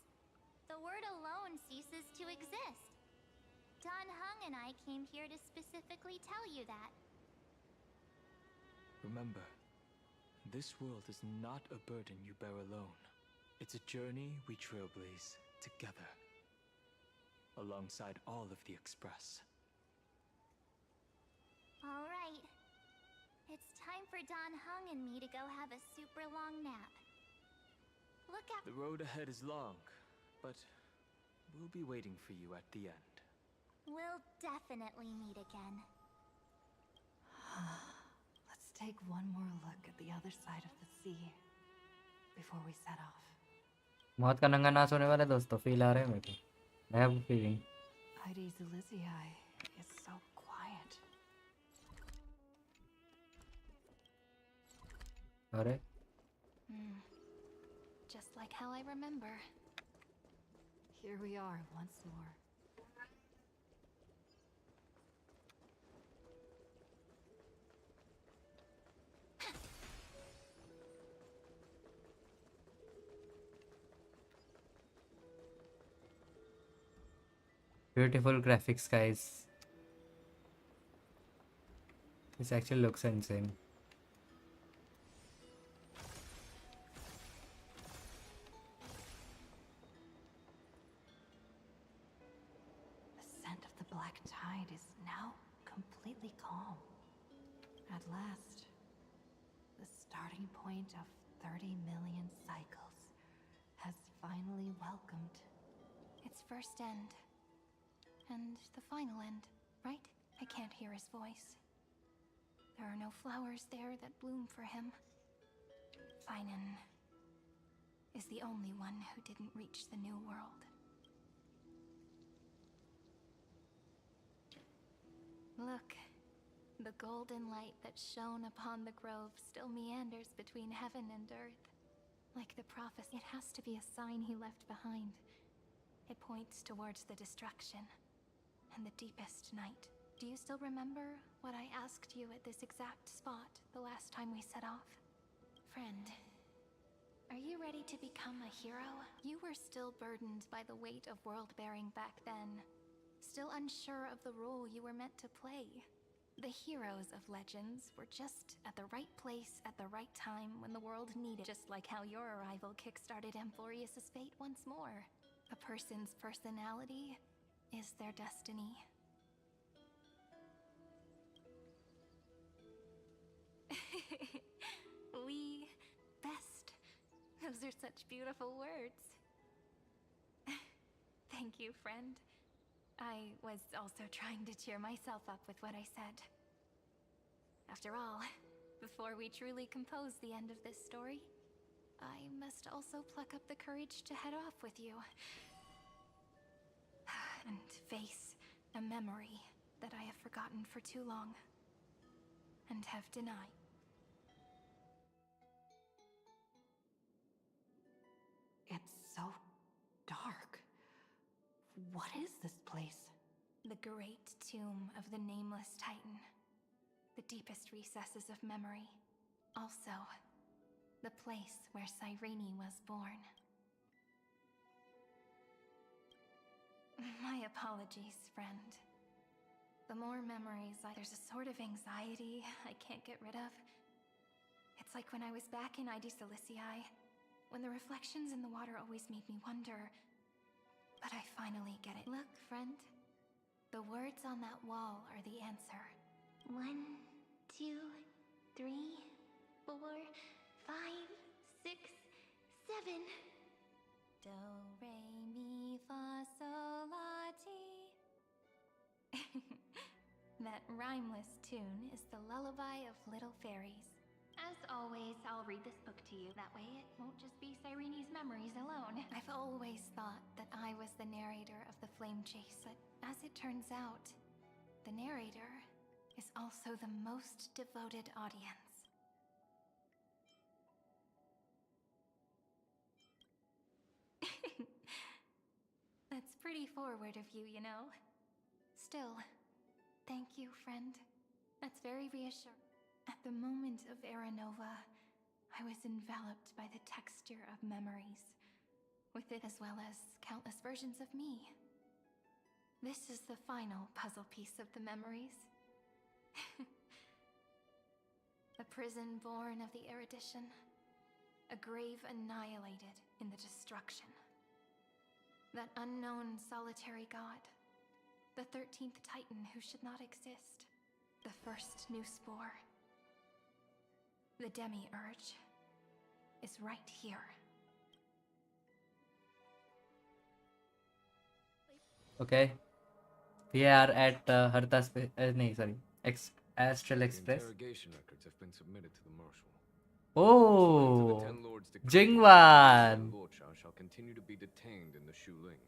the word alone ceases to exist. Don Hung and I came here to specifically tell you that. Remember, this world is not a burden you bear alone. It's a journey we trailblaze together, alongside all of the Express. All right. It's time for Don Hung and me to go have a super long nap. Look out. The road ahead is long, but we'll be waiting for you at the end. We'll definitely meet again. Let's take one more look at the other side of the sea before we set off. मौत का नंगा नाच होने वाला है दोस्तों, feel आ रहा है मेरे को, I have a feeling. Heidi's Elysiae is so quiet. अरे Just like how I remember. Here we are once more. Beautiful graphics, guys. This actually looks insane. The scent of the black tide is now completely calm. At last, the starting point of 30 million cycles has finally welcomed its first end. And the final end, right? I can't hear his voice. There are no flowers there that bloom for him. Finan is the only one who didn't reach the new world. Look, the golden light that shone upon the grove still meanders between heaven and earth. Like the prophecy, it has to be a sign he left behind. It points towards the destruction and the deepest night. Do you still remember what I asked you at this exact spot the last time we set off? Friend, are you ready to become a hero? You were still burdened by the weight of world-bearing back then. Still unsure of the role you were meant to play. The heroes of legends were just at the right place at the right time when the world needed, just like how your arrival kickstarted Amphorius' fate once more. A person's personality is their destiny. We best. Those are such beautiful words. Thank you, friend. I was also trying to cheer myself up with what I said. After all, before we truly compose the end of this story, I must also pluck up the courage to head off with you. And face a memory that I have forgotten for too long. And have denied. It's so dark. What is this place? The great tomb of the nameless titan. The deepest recesses of memory. Also, the place where Cyrene was born. My apologies, friend. The more memories there's a sort of anxiety I can't get rid of. It's like when I was back in ID Ciliciae, when the reflections in the water always made me wonder. But I finally get it. Look, friend. The words on that wall are the answer. 1, 2, 3, 4, 5, 6, 7. Do, re, mi, fa, sol, la, ti. That rhymeless tune is the lullaby of little fairies. As always, I'll read this book to you. That way it won't just be Cyrene's memories alone. I've always thought that I was the narrator of the flame chase, but as it turns out, the narrator is also the most devoted audience. That's pretty forward of you, you know. Still, thank you, friend. That's very reassuring. At the moment of Era Nova, I was enveloped by the texture of memories, with it as well as countless versions of me. This is the final puzzle piece of the memories. A prison born of the erudition, a grave annihilated in the destruction. That unknown solitary god, the 13th Titan who should not exist, the first new spore. The demi-urge is right here. Okay, we are at Harta no, sorry, Astral Express. Interrogation records have been submitted to the marshal. Oh, The 10 lords decree Jingwan. Luocha shall continue to be detained in the Shuling.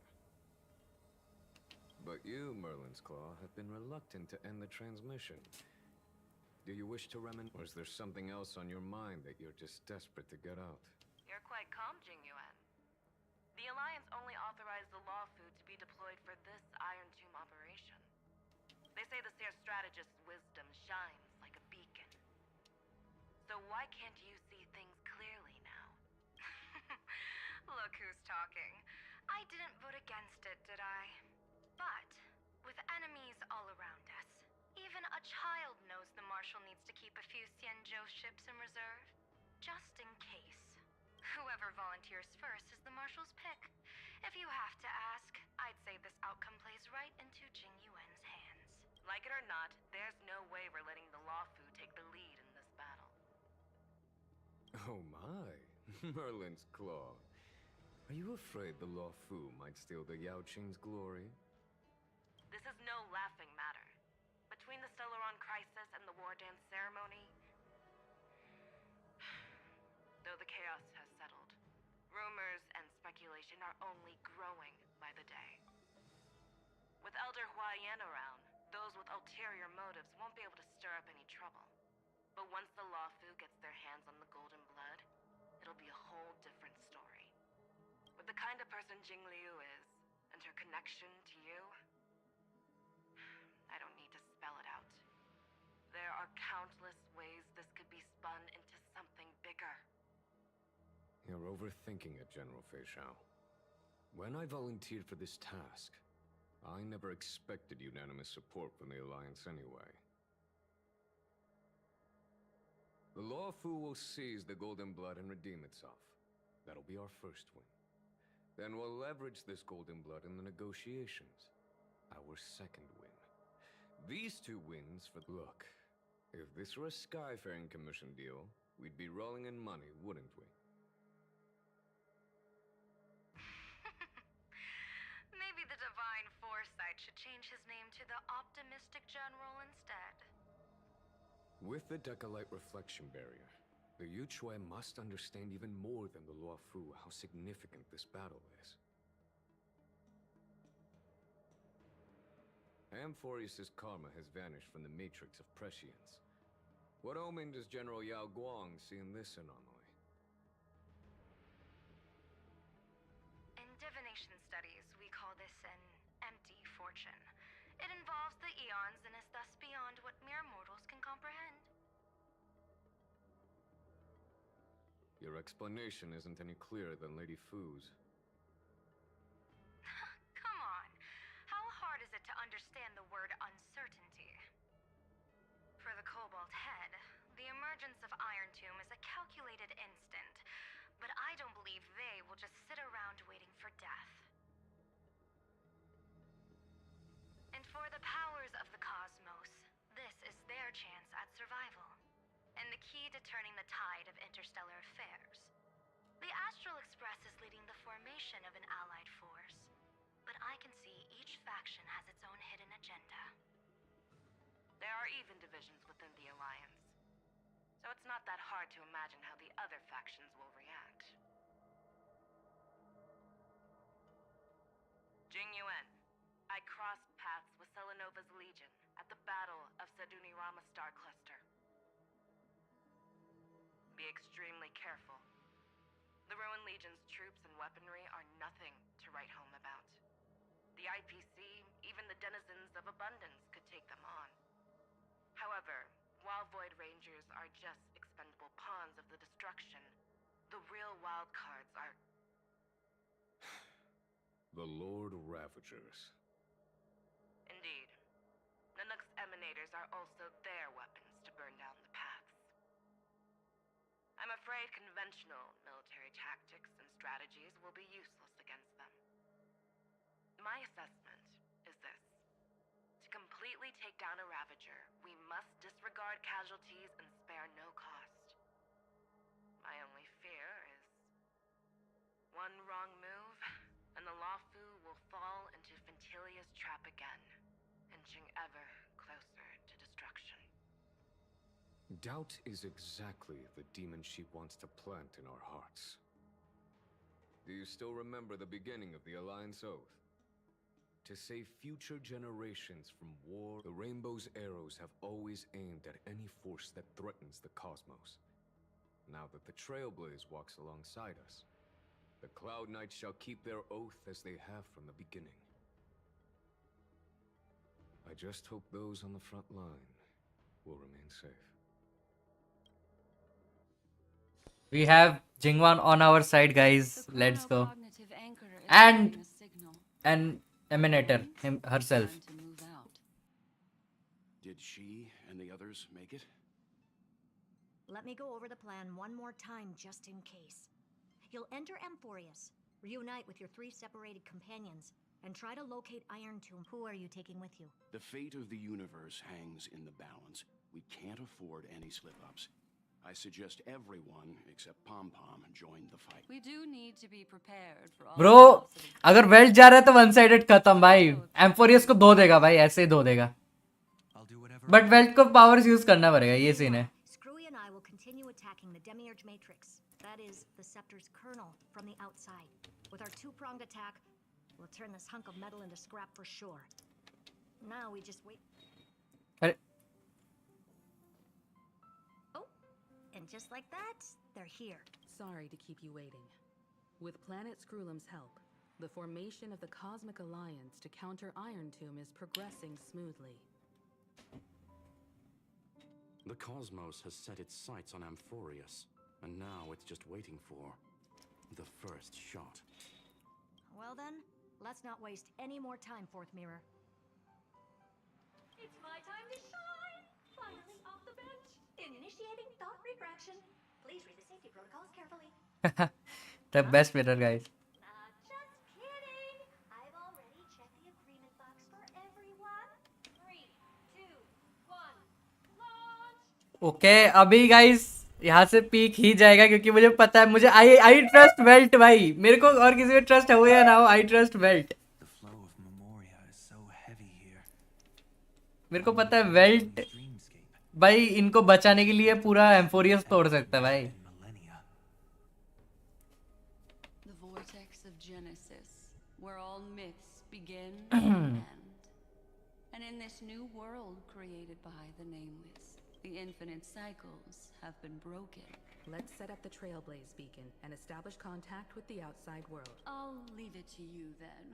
But you, Merlin's Claw, have been reluctant to end the transmission. Do you wish to or is there something else on your mind that you're just desperate to get out? You're quite calm, Jingyuan. The Alliance only authorized the Law Food to be deployed for this Iron Tomb operation. They say the Seer strategist's wisdom shines like a beacon. So why can't you see things clearly now? Look who's talking. I didn't vote against it, did I? But, with enemies all around us, even a child knows the Marshal needs to keep a few Xianzhou ships in reserve, just in case. Whoever volunteers first is the Marshal's pick. If you have to ask, I'd say this outcome plays right into Jingyuan's hands. Like it or not, there's no way we're letting the Law Food take the lead in this battle. Oh my, Merlin's Claw. Are you afraid the Law Fu might steal the Yao Qing's glory? This is no laughing matter. Between the Stellaron crisis and the War Dance ceremony, though the chaos has settled, rumors and speculation are only growing by the day. With Elder Huaiyan around, those with ulterior motives won't be able to stir up any trouble. But once the Law Fu gets their hands on the golden blood, it'll be a whole different story. With the kind of person Jing Liu is, and her connection to you, I don't need to spell it out. There are countless ways this could be spun into something bigger. You're overthinking it, General Fei Shao. When I volunteered for this task, I never expected unanimous support from the Alliance anyway. The Law Fu will seize the Golden Blood and redeem itself. That'll be our first win. Then we'll leverage this Golden Blood in the negotiations. Our second win. These two wins for... Look, if this were a Skyfaring Commission deal, we'd be rolling in money, wouldn't we? Maybe the Divine Foresight should change his name to the Optimistic General instead. With the Decalite Reflection Barrier, the Yuchue must understand even more than the Luo Fu how significant this battle is. Amphorius' karma has vanished from the matrix of prescience. What omen does General Yao Guang see in this anomaly? In divination studies, we call this an empty fortune. It involves the eons and is thus beyond what mere mortals can comprehend. Your explanation isn't any clearer than Lady Fu's. Come on. How hard is it to understand the word uncertainty? For the Cobalt Head, the emergence of Iron Tomb is a calculated instant, but I don't believe they will just sit around waiting for death. And for the powers of the cosmos, this is their chance at survival, and the key to turning the tide of interstellar affairs. The Astral Express is leading the formation creation of an allied force, but I can see each faction has its own hidden agenda. There are even divisions within the Alliance, so it's not that hard to imagine how the other factions will react. Jing Yuan, I crossed paths with Selenova's Legion at the Battle of Sedunirama Star Cluster. Be extremely careful. The Ruin Legion's troops and weaponry are nothing to write home about. The IPC, even the denizens of abundance, could take them on. However, while Void Rangers are just expendable pawns of the destruction, the real wild cards are... The Lord Ravagers. Indeed. Nanook's emanators are also their weapons to burn down the paths. I'm afraid conventional military tactics and strategies will be useless against them. My assessment is this. To completely take down a Ravager, we must disregard casualties and spare no cost. My only fear is one wrong move, and the Lawfu will fall into Fintilia's trap again, inching ever closer to destruction. Doubt is exactly the demon she wants to plant in our hearts. Do you still remember the beginning of the Alliance Oath? To save future generations from war, the Rainbow's arrows have always aimed at any force that threatens the cosmos. Now that the Trailblaze walks alongside us, the Cloud Knights shall keep their oath as they have from the beginning. I just hope those on the front line will remain safe. We have Jingwan on our side, guys. Let's go. And an emanator herself. Did she and the others make it? Let me go over the plan one more time just in case. You'll enter Amphorius, reunite with your 3 separated companions, and try to locate Iron Tomb. Who are you taking with you? The fate of the universe hangs in the balance. We can't afford any slip-ups. I suggest everyone except Pom Pom join the fight. We do need to be prepared for all Bro, अगर belt जा रहा है तो one sided खत्म भाई. एम्फोरियस को धो देगा भाई, ऐसे ही धो देगा. बट वेल्ट को पावर्स यूज करना पड़ेगा, ये सीन है. Screwy and I will continue attacking the Demiurge Matrix. That is the Scepter's kernel from the outside. With our 2-pronged attack, we'll turn this hunk of metal into scrap for sure. Now we just wait. And just like that, they're here. Sorry to keep you waiting. With Planet Screwlum's help, the formation of the Cosmic Alliance to counter Iron Tomb is progressing smoothly. The cosmos has set its sights on Amphorius, and now it's just waiting for the first shot. Well then, let's not waste any more time, Fourth Mirror. It's my time to shine! Finally off the bench! Initiating thought refraction. Please read the safety protocols carefully. The best mirror, guys. Just kidding! I've already checked the agreement box for everyone. 3, 2, 1, launch! Okay अभी guys यहाँ से peak ही जाएगा क्योंकि मुझे पता है, मुझे I trust belt भाई. मेरे को और किसी पे ट्रस्ट हो या ना हो, आई ट्रस्ट वेल्ट. मेरे को पता है वेल्ट भाई इनको बचाने के लिए पूरा एम्फोरियस तोड़ सकता है भाई. The vortex of Genesis, where all myths begin and end. And in this new world created by the Nameless, the infinite cycles have been broken. Let's set up the Trailblaze beacon and establish contact with the outside world. I'll leave it to you then.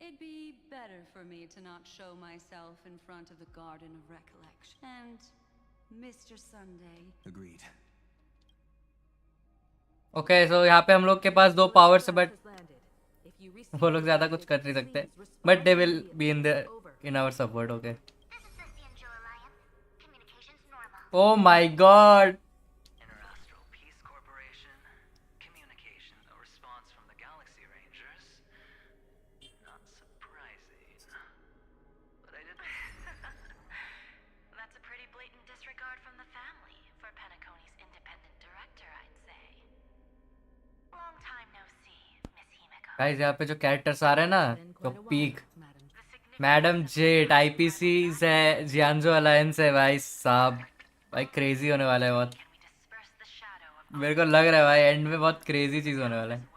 It'd be better for me to not show myself in front of the Garden of Recollection. And Mr. Sunday. Agreed. Okay so यहाँ पे हम लोग के पास 2 powers है, but वो लोग ज्यादा कुछ कर नहीं सकते. But they will be in our support. Okay. Oh my god. Interastral Peace Corporation, communication, a response from the Galaxy Rangers. Not surprising. But I didn't... That's a pretty blatant disregard from the family for Penacony's independent director, I'd say. Long time no see, Miss Himeko. Guys यहाँ पे जो characters आ रहे हैं ना तो peak madam jet IPC है जियांजो alliance है भाई साहब भाई क्रेजी होने वाला है बहुत मेरे को लग रहा है भाई एंड में बहुत क्रेजी चीज होने वाला है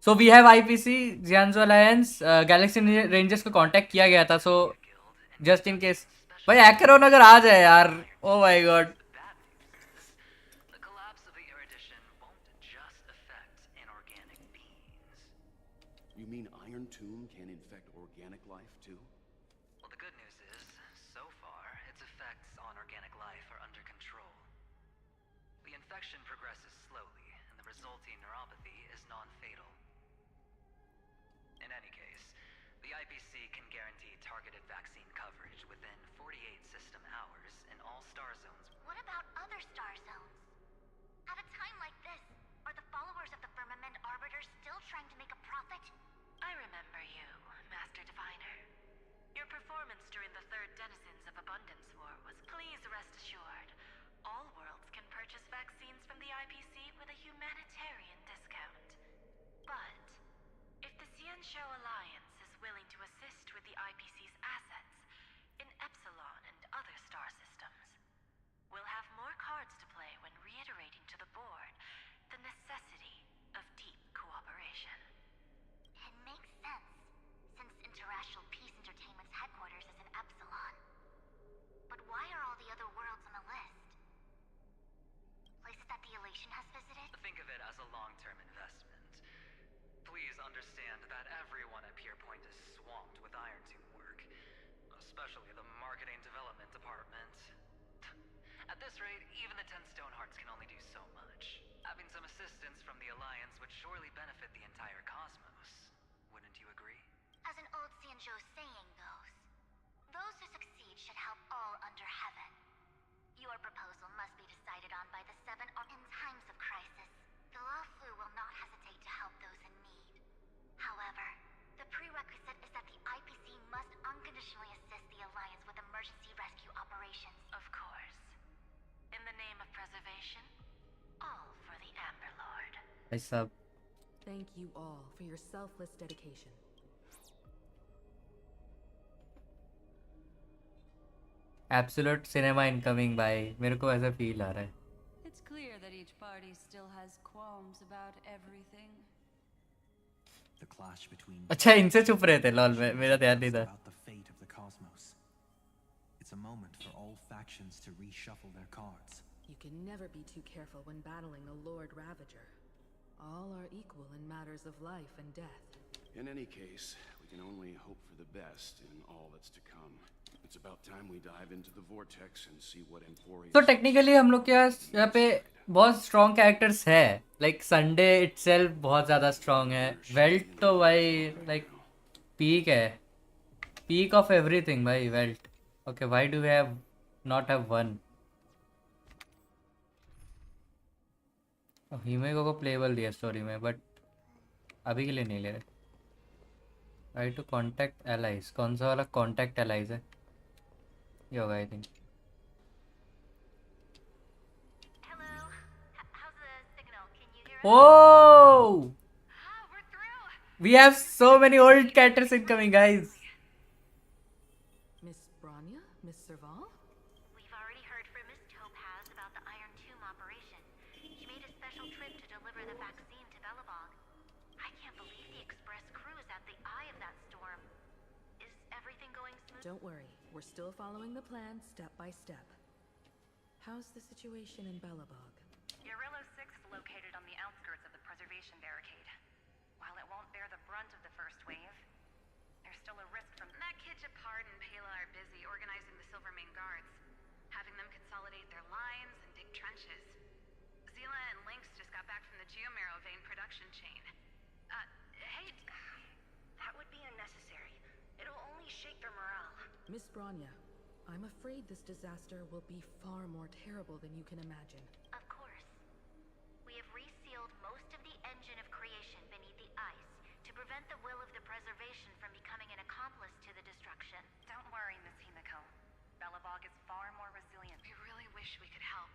सो वी हैव आईपीसी जियांजो अलायंस गैलेक्सी रेंजर्स को कांटेक्ट किया गया था सो जस्ट इन केस भाई हैकरोन अगर आ जाए यार ओ my God The collapse of the erudition won't just affect inorganic beings. You mean Iron Tomb can infect organic life too? Well, the good news is, so far, its effects on organic life are under control. The infection progresses slowly, and the resulting neuropathy is non-fatal. In any case, the IPC can guarantee targeted vaccine coverage within 48 system hours in all star zones. What about other star zones? At a time like this, are the followers of the Firmament Arbiters still trying to make a profit? I remember you, Master Diviner. Your performance during the Third Denizens of Abundance War was please rest assured. All worlds can purchase vaccines from the IPC with a humanitarian discount. But if the Xianzhou Alliance is willing to assist with the IPC's assets in Epsilon and other star systems, we'll have more cards to play when reiterating to the board the necessity of deep cooperation. It makes sense, since Interracial Peace Entertainment's headquarters is in Epsilon. But why are all the other worlds on the list? Places that the Elation has visited? Think of it as a long-term investment. Please understand that everyone at Pierpoint is swamped with Iron Tomb work, especially the marketing development department. At this rate, even the 10 Stonehearts can only do so much. Having some assistance from the Alliance would surely benefit the entire cosmos. Wouldn't you agree? As an old Xianzhou saying goes, those who succeed should help all under heaven. Your proposal must be decided on by the Seven in times of crisis. The Luofu will not hesitate to help those in need. However, the prerequisite is that the IPC must unconditionally assist the Alliance with emergency rescue operations. Of course. In the name of preservation, all for the Amber Lord. भाई साहब Thank you all for your selfless dedication. Absolute cinema incoming भाई मेरे को ऐसा feel आ रहा है It's clear that each party still has qualms about everything. The clash between अच्छा इनसे चुप रहे थे लॉल मेरा ध्यान नहीं था about the fate of the cosmos. It's a moment for all factions to reshuffle their cards. You can never be too careful when battling the Lord Ravager. All are equal in matters of life and death. In any case, we can only hope for the best in all that's to come. It's about time we dive into the vortex and see what Emporium. तो technically हम लोग के पास यहाँ पे बहुत strong characters है like Sunday itself बहुत ज़्यादा स्ट्रॉन्ग है वेल्ट तो भाई लाइक पीक है पीक ऑफ एवरीथिंग भाई Welt okay why do we have not have one Himeko को प्लेबल दिया स्टोरी में बट अभी के लिए नहीं ले रहे राइट टू कॉन्टैक्ट एलाइज कौन सा वाला कॉन्टैक्ट एलाइज है ये होगा I think Oh! We have so many old characters incoming, guys. Miss Branya? Miss Serval? We've already heard from Miss Topaz about the Iron Tomb operation. She made a special trip to deliver the vaccine to Belobog. I can't believe the Express crew is at the eye of that storm. Is everything going smooth? Don't worry, we're still following the plan step by step. How's the situation in Belobog? Guerrilla 6 is located on the outskirts of the preservation barricade. While it won't bear the brunt of the first wave, there's still a risk from... That kid Japard and Pela are busy organizing the Silvermane guards, having them consolidate their lines and dig trenches. Zila and Lynx just got back from the Geomarrow vein production chain. Hey, that would be unnecessary. It'll only shake their morale. Miss Branya, I'm afraid this disaster will be far more terrible than you can imagine. Of course. We have resealed most of the engine of creation beneath the ice to prevent the will of the preservation from becoming an accomplice to the destruction. Don't worry, Miss Himiko. Belobog is far more resilient. We really wish wish we could help,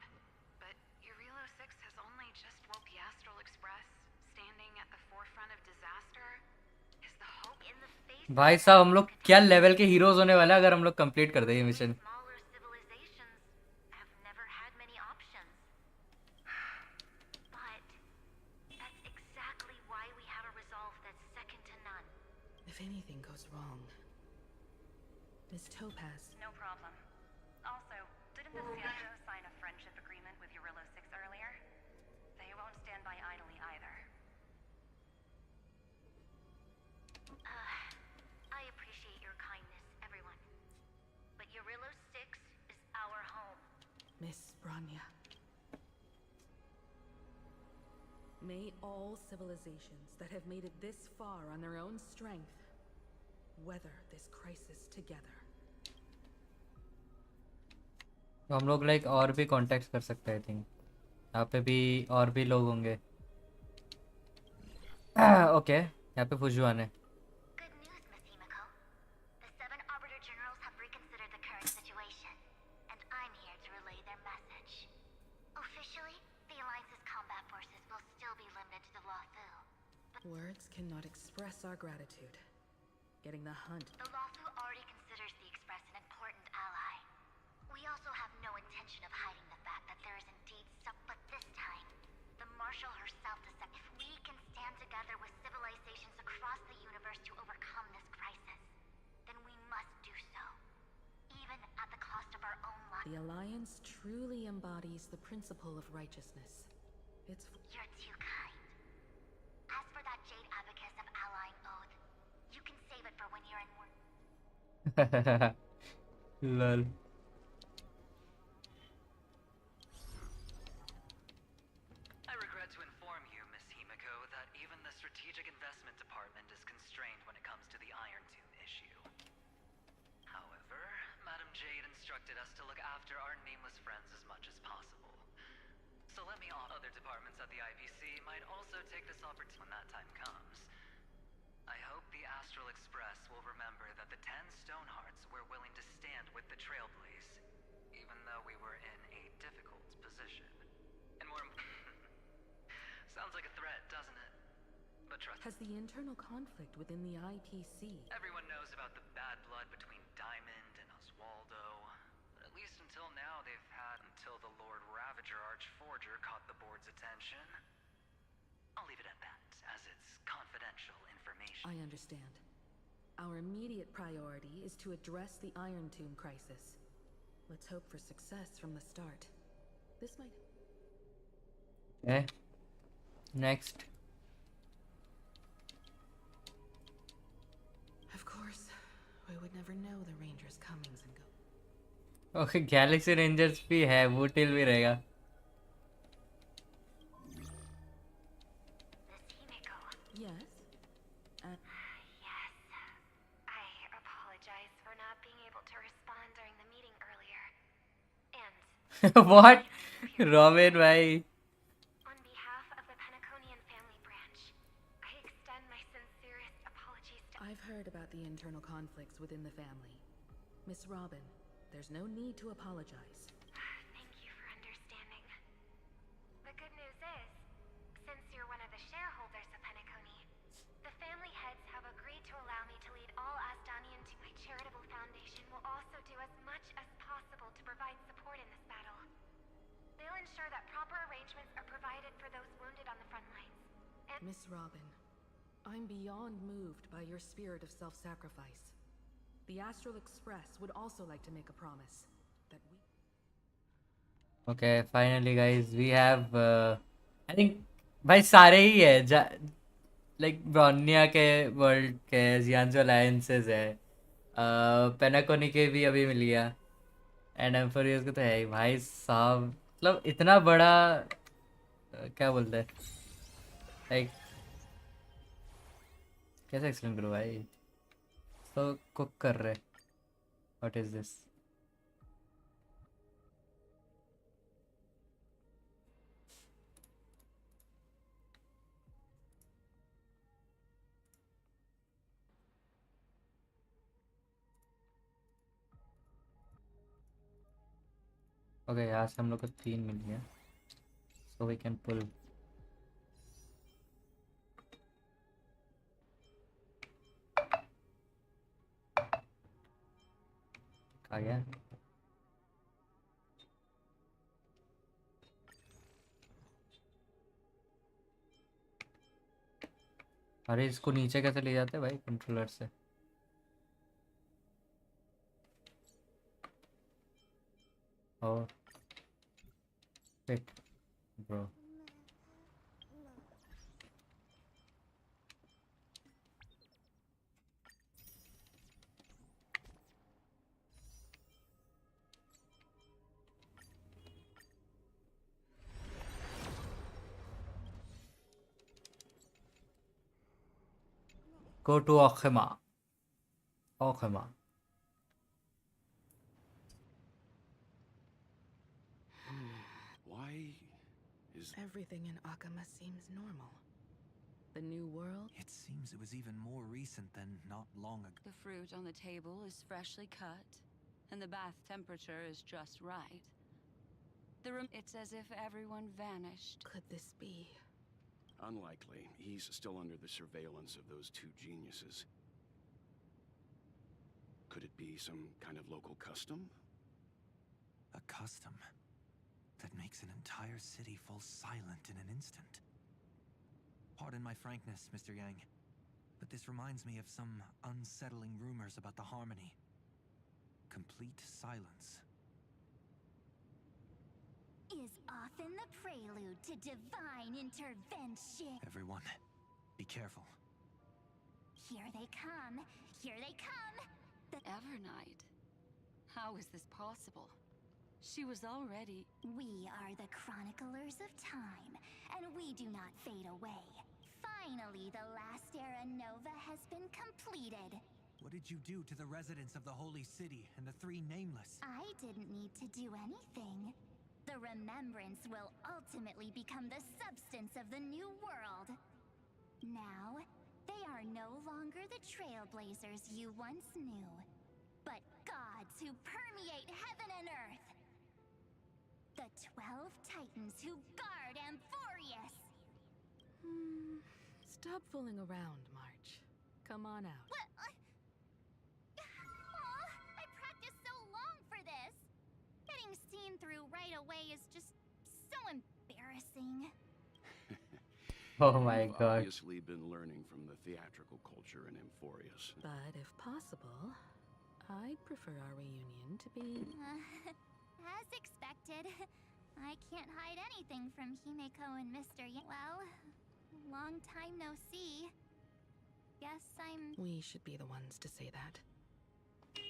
but Eurilo 6 has only just woke the Astral Express. Standing at the forefront of disaster is the hope in the face भाई साहब हम लोग क्या level के heroes होने वाला है अगर हम लोग कंप्लीट कर दें ये mission. Smaller civilizations have never had many options. But that's exactly why we have a resolve that's second to none. If anything goes wrong. Miss Topaz. No problem. Also, didn't the Sanjo sign a friendship agreement with Eurilo 6 earlier? They won't stand by idly either. I appreciate your kindness, everyone. But Eurilo 6 is our home. Miss Branya. May all civilizations that have made it this far on their own strength weather this crisis together. तो हम लोग like और भी contact कर सकते हैं. I think यहाँ पे भी और भी लोग होंगे. ओके यहाँ पे फुजुआन है. Good news, Miss Himiko. The 7 Arbiter Generals have reconsidered the current situation, and I'm here to relay their message. Officially, the Alliance's combat forces will still be limited to the Lawfu. Words cannot express our gratitude. Getting the hunt. The Lawfu already considers the Express an important ally. We also have no intention of hiding the fact that there is indeed some, but this time, the Marshal herself decided if we can stand together with civilizations across the universe to overcome this crisis, then we must do so, even at the cost of our own lives. The Alliance truly embodies the principle of righteousness. It's You're too kind. As for that Jade Abacus of allying oath, you can save it for when you're in war. Lol. I regret to inform you, Miss Himiko, that even the Strategic Investment Department is constrained when it comes to the Iron Tomb issue. However, Madam Jade instructed us to look after our nameless friends as much as possible. So let me offer other departments at the IBC might also take this opportunity when that time comes. I hope the Astral Express will remember that the 10 Stonehearts were willing to stand with the Trailblaze, even though we were in a difficult position. And more sounds like a threat, doesn't it? But trust has the internal conflict within the IPC. everyone knows about the bad blood between Diamond and Oswaldo. But at least until now they've had until the Lord Ravager Archforger caught the board's attention. I'll leave it at that, as it's confidential information. I understand. Our immediate priority is to address the Iron Tomb crisis. Let's hope for success from the start. This might... Okay. Next. Of course, we would never know the Rangers' comings and go. Okay Galaxy rangers भी है. वो till भी रहेगा. Yes? Yes. I apologize for not being able to respond during the meeting earlier. And What? Robin भाई. on behalf of the Penaconian family branch, I extend my sincerest apologies to... I've heard about the internal conflicts within the family. Miss Robin, there's no need to apologize. Thank you for understanding. The good news is, since you're one of the shareholders of Penacony, the family heads have agreed to allow me to lead all Asdanian to my charitable foundation will also do as much as possible to provide support in this battle. They'll ensure that proper arrangements are provided for those wounded on the front lines. Miss Robin, I'm beyond moved by your spirit of self-sacrifice. The Astral Express would also like to make a promise that we... Okay, finally guys, we have I think भाई सारे ही है. Like ब्रॉनिया के world के जियांजो alliances है. पेनाकोनी के भी अभी मिल गया. एंड एम्फोरियस के तो है ही भाई साहब. मतलब इतना बड़ा क्या बोलते हैं लाइक कैसे एक्सप्लेन करूँ भाई. तो कुक कर रहे. What is this? ओके यहाँ से हम लोग को 3 मिल गया, सो वी कैन पुल। आ गया। अरे इसको नीचे कैसे ले जाते हैं भाई कंट्रोलर से? और wait bro, go to Okema. Okema. Why is Everything in Akama seems normal. The new world? It seems it was even more recent than not long ago. The fruit on the table is freshly cut, and the bath temperature is just right. It's as if everyone vanished. Could this be? unlikely? He's still under the surveillance of those two geniuses. Could it be some kind of local custom? A custom that makes an entire city fall silent in an instant. Pardon my frankness, Mr. Yang, but this reminds me of some unsettling rumors about the Harmony. Complete silence. Is often the prelude to divine intervention. Everyone, be careful. Here they come! Here they come! Evernight? How is this possible? She was already... We are the chroniclers of time, and we do not fade away. Finally, the last era Nova has been completed. What did you do to the residents of the Holy City and the Three Nameless? I didn't need to do anything. The remembrance will ultimately become the substance of the new world. Now, they are no longer the trailblazers you once knew, but gods who permeate heaven and earth. The 12 Titans who guard Amphorius. Stop fooling around, March. Come on out. What? Aw, I practiced so long for this. Getting seen through right away is just so embarrassing. Oh my You've god. obviously been learning from the theatrical culture in Amphorius. But if possible, I'd prefer our reunion to be... As expected, I can't hide anything from Himeko and Mr. Well, long time no see. Guess I'm... We should be the ones to say that.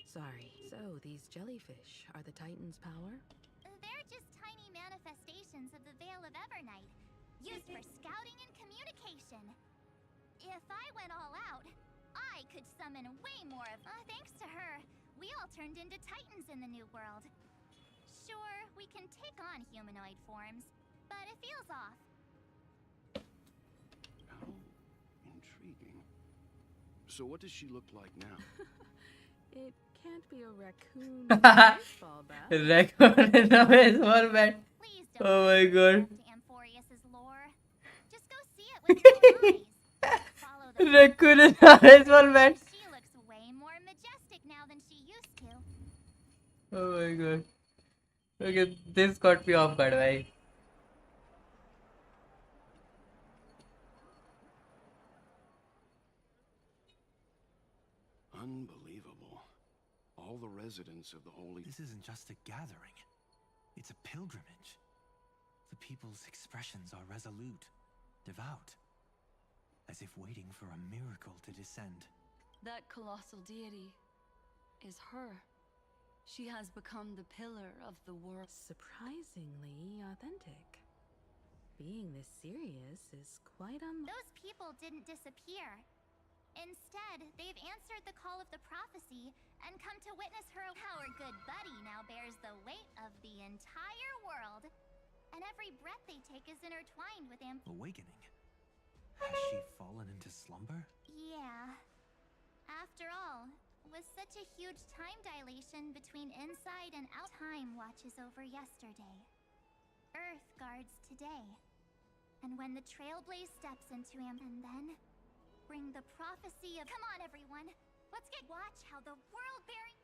Sorry. So, these jellyfish are the Titan's power? They're just tiny manifestations of the Veil of Evernight, used for scouting and communication. If I went all out, I could summon way more of... thanks to her, we all turned into Titans in the New World. Sure, we can take on humanoid forms, but it feels off. How intriguing. So what does she look like now? It can't be a raccoon baseball bat. Raccoon in a baseball bat. Oh my god. Amphorius's lore. Just go see it with your eyes. Follow the Raccoon in a baseball bat. She looks way more majestic now than she used to. Oh my god. Okay, this got me off guard, bhai. Unbelievable. All the residents of the Holy... This isn't just a gathering. It's a pilgrimage. The people's expressions are resolute, devout, as if waiting for a miracle to descend. That colossal deity is her. She has become the pillar of the world. Surprisingly authentic. Being this serious is quite Those people didn't disappear. Instead, they've answered the call of the prophecy and come to witness her. Our good buddy now bears the weight of the entire world. And every breath they take is intertwined with Awakening? Has she fallen into slumber? Yeah. After all, With such a huge time dilation between inside and out, time watches over yesterday. Earth guards today. And when the Trailblaze steps into him, and then bring the prophecy of— Come on, everyone! Let's get— Watch how the world-bearing—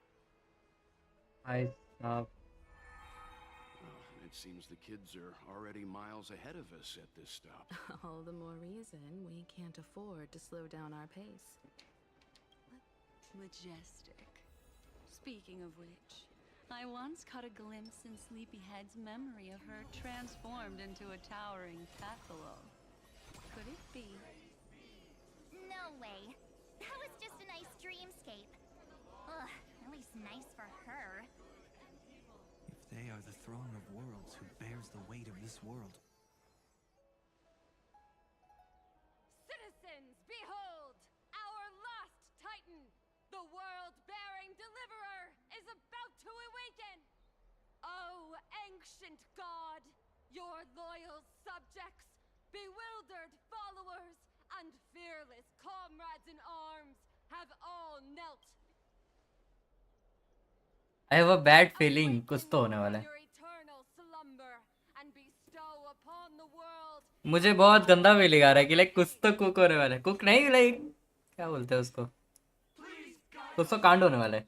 It seems the kids are already miles ahead of us at this stop. All the more reason we can't afford to slow down our pace. Majestic. Speaking of which, I once caught a glimpse in Sleepyhead's memory of her transformed into a towering Patholo. Could it be? No way. That was just a nice dreamscape. Ugh, at least nice for her. If they are the throne of worlds who bears the weight of this world. Citizens, behold! Our last Titan, the world-bearing deliverer, is about to awaken! Oh, ancient god, your loyal subjects, bewildered followers, and fearless comrades in arms have all knelt. I have a bad feeling कुछ तो होने वाला है. Your eternal slumber and bestow upon the world मुझे बहुत गंदा feeling आ रहा है कि लाइक कुछ तो कुक होने वाला है. कुक नहीं, लाइक क्या बोलते हैं उसको, कुछ तो कांड होने वाला है.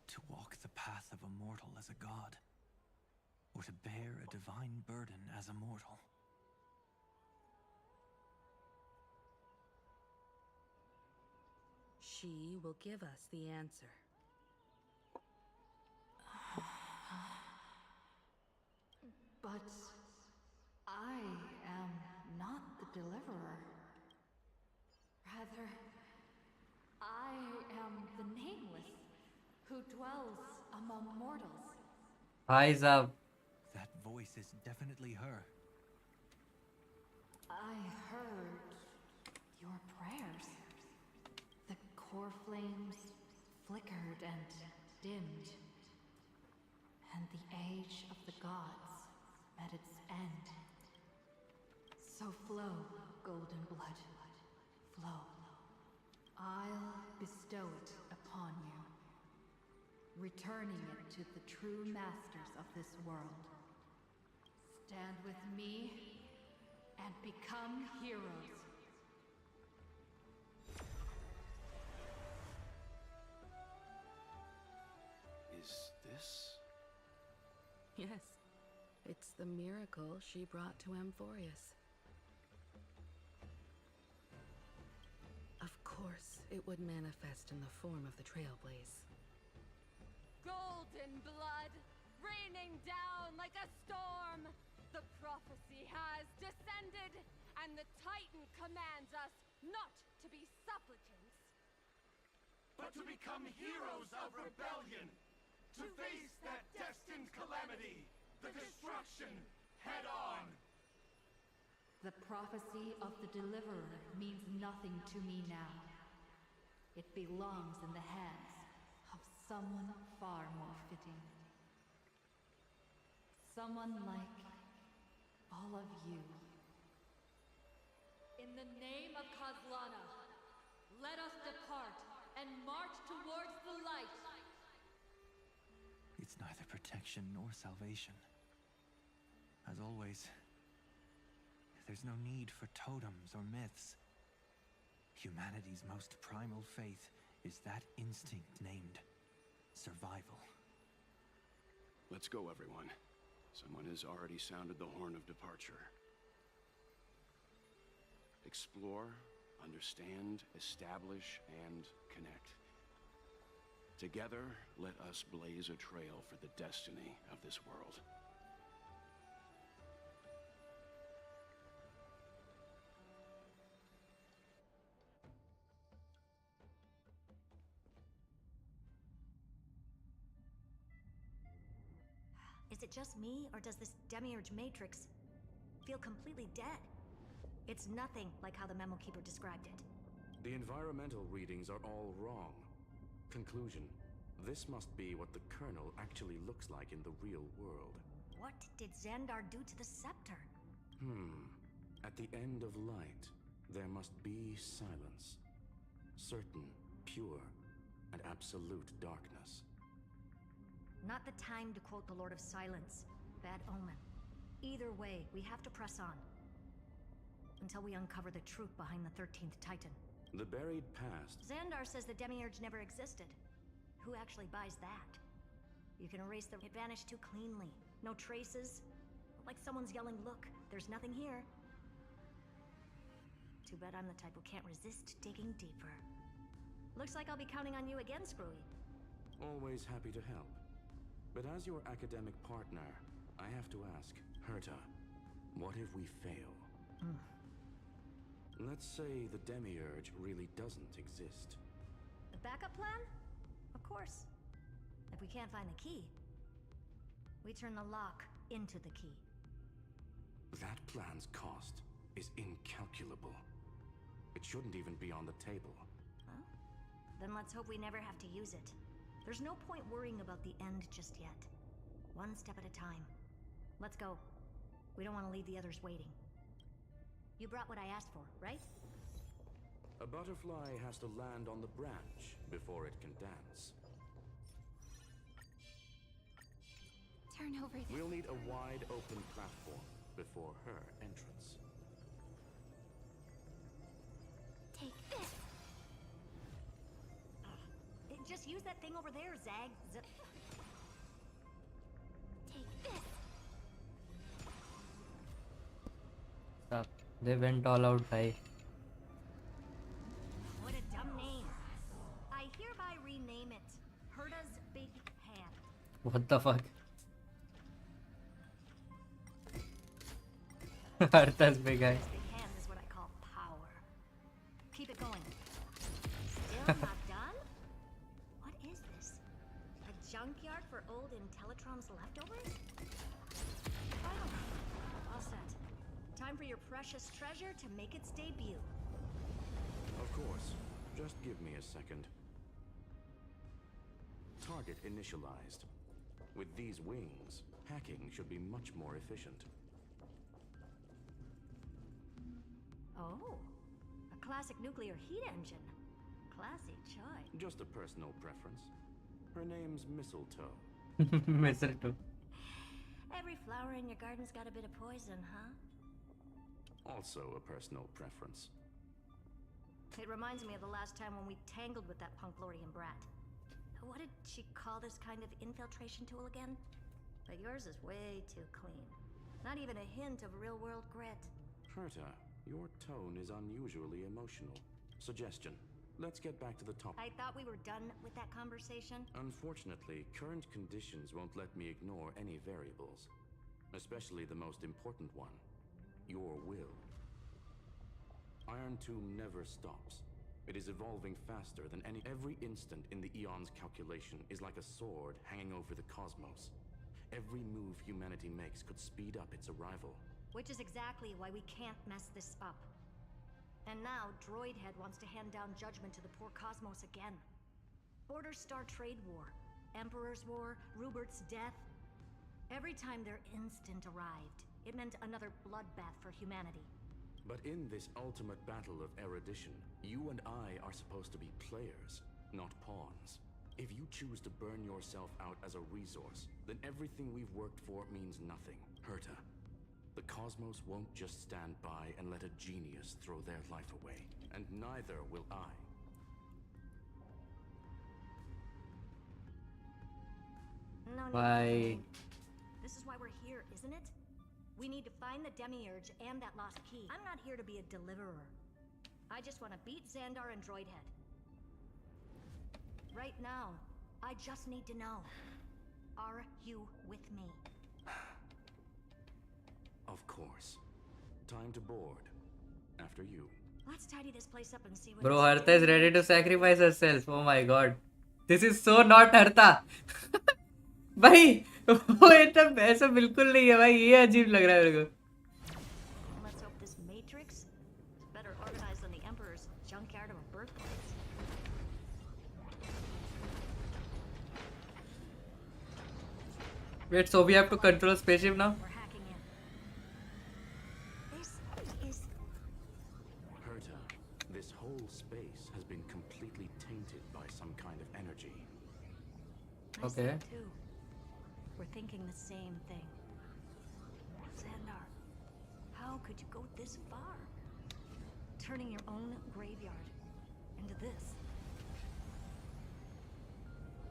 To walk the path of a mortal as a god, or to bear a divine burden as a mortal. She will give us the answer. But I am not the deliverer. Rather, I am the nameless who dwells among mortals. भाई साहब, That voice is definitely her. I heard your prayers. The core flames flickered and dimmed, and the age of the gods met its end. So flow, golden blood, flow. I'll bestow it upon you, returning it to the true masters of this world. Stand with me and become heroes. Is this? Yes, it's the miracle she brought to Amphorius. Of course, it would manifest in the form of the Trailblaze. golden blood, raining down like a storm. The prophecy has descended, and the Titan commands us not to be supplicants, but to become heroes of rebellion, to face that destined calamity, the destruction, head on. The prophecy of the Deliverer means nothing to me now. It belongs in the hands of someone far more fitting. Someone like all of you. In the name of Kozlana, let us depart and march towards the light. It's neither protection nor salvation. As always, there's no need for totems or myths. Humanity's most primal faith is that instinct named survival. Let's go, everyone. Someone has already sounded the horn of departure. Explore, understand, establish, and connect. Together, let us blaze a trail for the destiny of this world. Is it just me, or does this Demiurge Matrix feel completely dead? It's nothing like how the Memo Keeper described it. The environmental readings are all wrong. Conclusion: this must be what the kernel actually looks like in the real world. What did Xandar do to the scepter? At the end of light, there must be silence. Certain, pure, and absolute darkness. Not the time to quote the Lord of Silence. Bad omen. Either way, we have to press on. Until we uncover the truth behind the 13th Titan. The buried past. Xandar says the Demiurge never existed. Who actually buys that? You can erase the... It vanished too cleanly. No traces. Like someone's yelling, look, there's nothing here. Too bad I'm the type who can't resist digging deeper. Looks like I'll be counting on you again, Screwy. Always happy to help. But as your academic partner, I have to ask, Herta, what if we fail? Let's say the Demiurge really doesn't exist. The backup plan? Of course. If we can't find the key, we turn the lock into the key. That plan's cost is incalculable. It shouldn't even be on the table. Huh? Then let's hope we never have to use it. There's no point worrying about the end just yet. One step at a time. Let's go. We don't want to leave the others waiting. You brought what I asked for, right? A butterfly has to land on the branch before it can dance. Turn over this. We'll need a wide open platform before her entrance. Take this. Just use that thing over there, Zag. Take this. Stop. They went all out, bhai. What a dumb name. I hereby rename it Herta's Big Hand. What the fuck? Herta's big eye. Big hand is what I call power. Keep it going. Still not done? What is this? A junkyard for old Intellitron's leftovers? Oh, all set. Time for your precious treasure to make its debut. Of course. Just give me a second. Target initialized. With these wings, hacking should be much more efficient. Oh, a classic nuclear heat engine. Classy choice. Just a personal preference. Her name's Mistletoe. Mistletoe. Every flower in your garden's got a bit of poison, huh? Also a personal preference. It reminds me of the last time when we tangled with that Punklorian brat. What did she call this kind of infiltration tool again? But yours is way too clean. Not even a hint of real-world grit. Herta, your tone is unusually emotional. Suggestion. Let's get back to the topic. I thought we were done with that conversation. Unfortunately, current conditions won't let me ignore any variables. Especially the most important one. Your will. Iron Tomb never stops. It is evolving faster than every instant in the Eon's calculation is like a sword hanging over the cosmos. Every move humanity makes could speed up its arrival. Which is exactly why we can't mess this up. And now, Droidhead wants to hand down judgment to the poor cosmos again. Border Star Trade War, Emperor's War, Rupert's death. Every time their instant arrived, it meant another bloodbath for humanity. But in this ultimate battle of erudition, you and I are supposed to be players, not pawns. If you choose to burn yourself out as a resource, then everything we've worked for means nothing. Herta, the cosmos won't just stand by and let a genius throw their life away. And neither will I. No. Why? This is why we're here, isn't it? We need to find the Demiurge and that lost key. I'm not here to be a deliverer. I just want to beat Xandar and Droidhead. Right now, I just need to know. Are you with me? Of course. Time to board. After you. Let's tidy this place up and see what... Bro, Herta is ready to sacrifice herself. Oh my god. This is so not Herta. भाई वो एकदम ऐसा बिल्कुल नहीं है भाई. ये अजीब लग रहा है मेरे को. Let's hope this matrix is better organized than the Emperor's junkyard of a birthplace. Wait, so we have to control a spaceship now? We're hacking in. This is... Herta, this whole space has been completely tainted by some kind of energy. I see Okay. it too. We're thinking the same thing. Xandar, how could you go this far? Turning your own graveyard into this.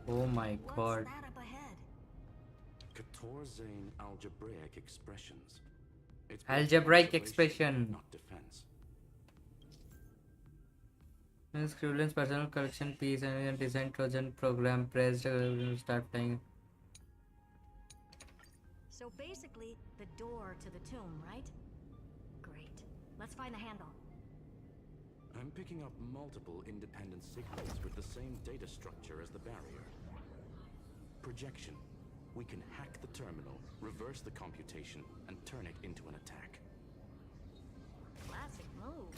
Oh my god. What's that up ahead? Katorzane algebraic expressions. It's built for Algebraic observation, expression. not defense. Scribblin's personal collection piece and design Trojan program pressed start playing. So basically, the door to the tomb, right? Great. Let's find the handle. I'm picking up multiple independent signals with the same data structure as the barrier. Projection. We can hack the terminal, reverse the computation, and turn it into an attack. Classic move.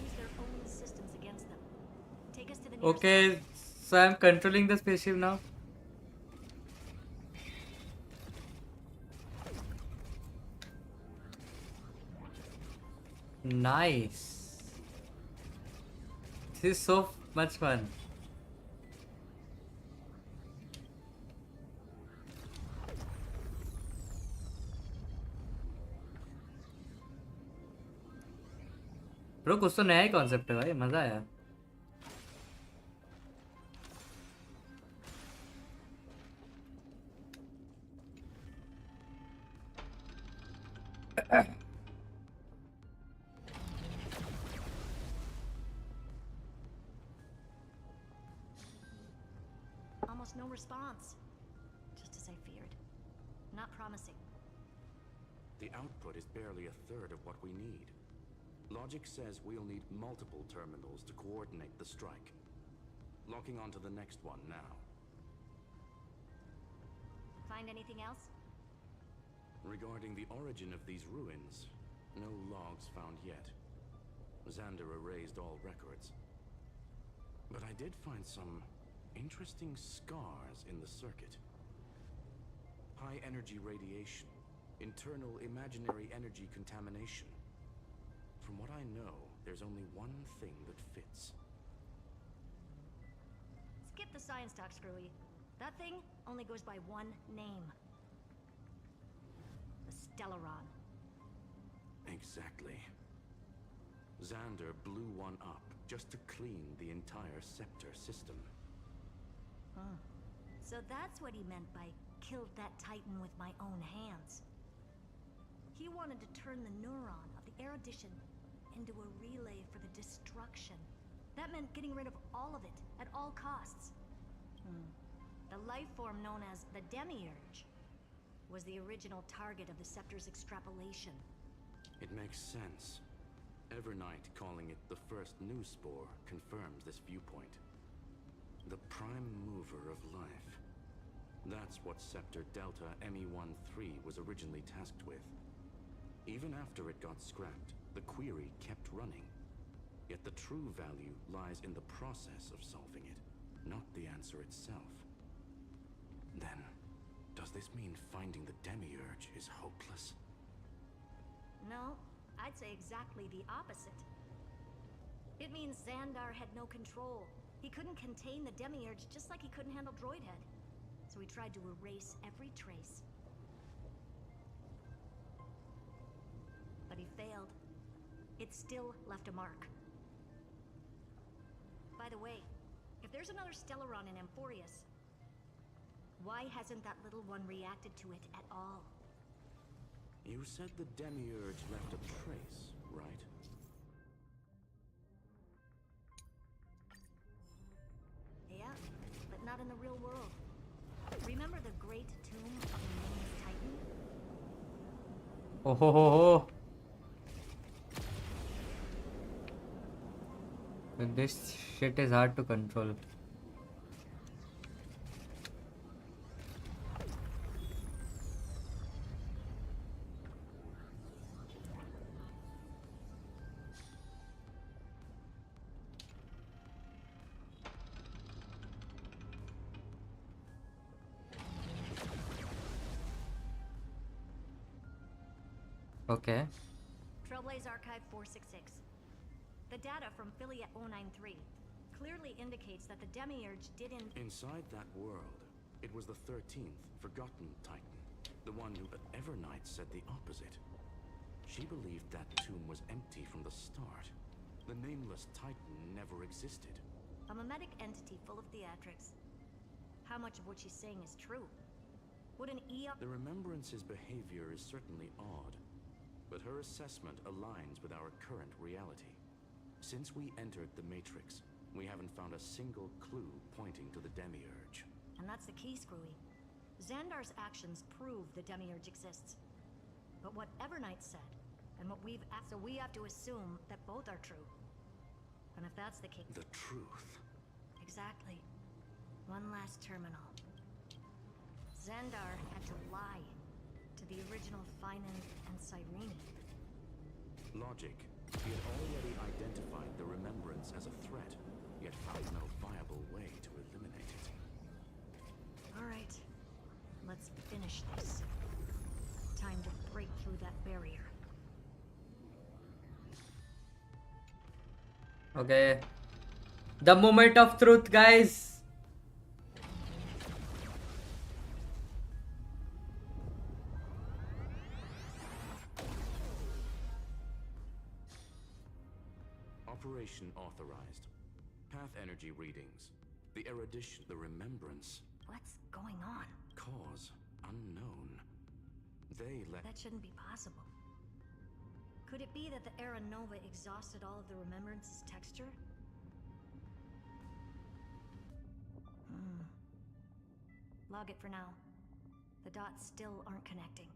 Use their own systems against them. Take us to the nearest Okay, so I'm controlling the spaceship now. Nice. This is so much fun. Bro कुछ तो नया ही concept है भाई, मजा आया. Almost no response. Just as I feared. Not promising. The output is barely a third of what we need. Logic says we'll need multiple terminals to coordinate the strike. Locking onto the next one now. Find anything else? Regarding the origin of these ruins, no logs found yet. Xander erased all records. But I did find some interesting scars in the circuit. High energy radiation, internal imaginary energy contamination. From what I know, there's only one thing that fits. Skip the science talk, Screwy. That thing only goes by one name. The Stellaron. Exactly. Xander blew one up just to clean the entire scepter system. Huh. So that's what he meant by killed that Titan with my own hands. He wanted to turn the neuron of the erudition into a relay for the destruction. That meant getting rid of all of it, at all costs. The life form known as the Demiurge was the original target of the Scepter's extrapolation. It makes sense. Evernight calling it the first new spore confirms this viewpoint. The prime mover of life. That's what Scepter Delta ME-13 was originally tasked with. Even after it got scrapped, the query kept running. Yet the true value lies in the process of solving it, not the answer itself. Then, does this mean finding the Demiurge is hopeless? No, I'd say exactly the opposite. It means Xandar had no control. He couldn't contain the Demiurge just like he couldn't handle Droidhead. So he tried to erase every trace. But he failed. It still left a mark. By the way, if there's another Stellaron in Amphorius, why hasn't that little one reacted to it at all? You said the Demiurge left a trace, right? Yeah, but not in the real world. Remember the great tomb of the nameless Titan? Oh ho ho ho. This shit is hard to control. Okay. Trailblaze Archive 466. The data from Philiet 093 clearly indicates that the Demiurge didn't... Inside that world, it was the 13th, Forgotten Titan. The one who at Evernight said the opposite. She believed that tomb was empty from the start. The nameless Titan never existed. A mimetic entity full of theatrics. How much of what she's saying is true? Would an eon... The Remembrance's behavior is certainly odd, but her assessment aligns with our current reality. Since we entered the Matrix, we haven't found a single clue pointing to the Demiurge. And that's the key, Screwy. Xandar's actions prove the Demiurge exists. But what Evernight said, and what we've... So we have to assume that both are true. And if that's the case... The truth. Exactly. One last terminal. Xandar had to lie to the original Finan and Cyrene. Logic. He had already identified the Remembrance as a threat, yet found no viable way to eliminate it. All right. Let's finish this. Time to break through that barrier. Okay. The moment of truth, guys. Operation authorized. Path energy readings. The erudition, the remembrance. What's going on? Cause unknown. They let... That shouldn't be possible. Could it be that the Era Nova exhausted all of the Remembrance's texture? Log it for now. The dots still aren't connecting.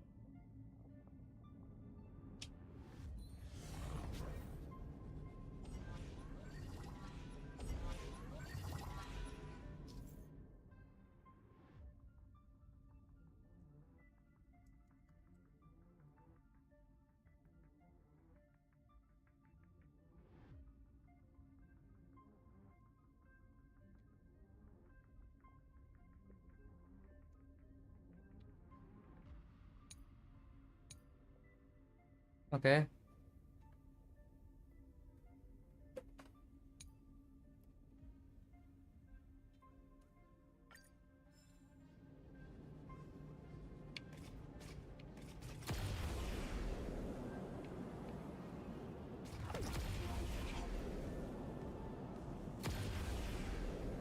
Okay.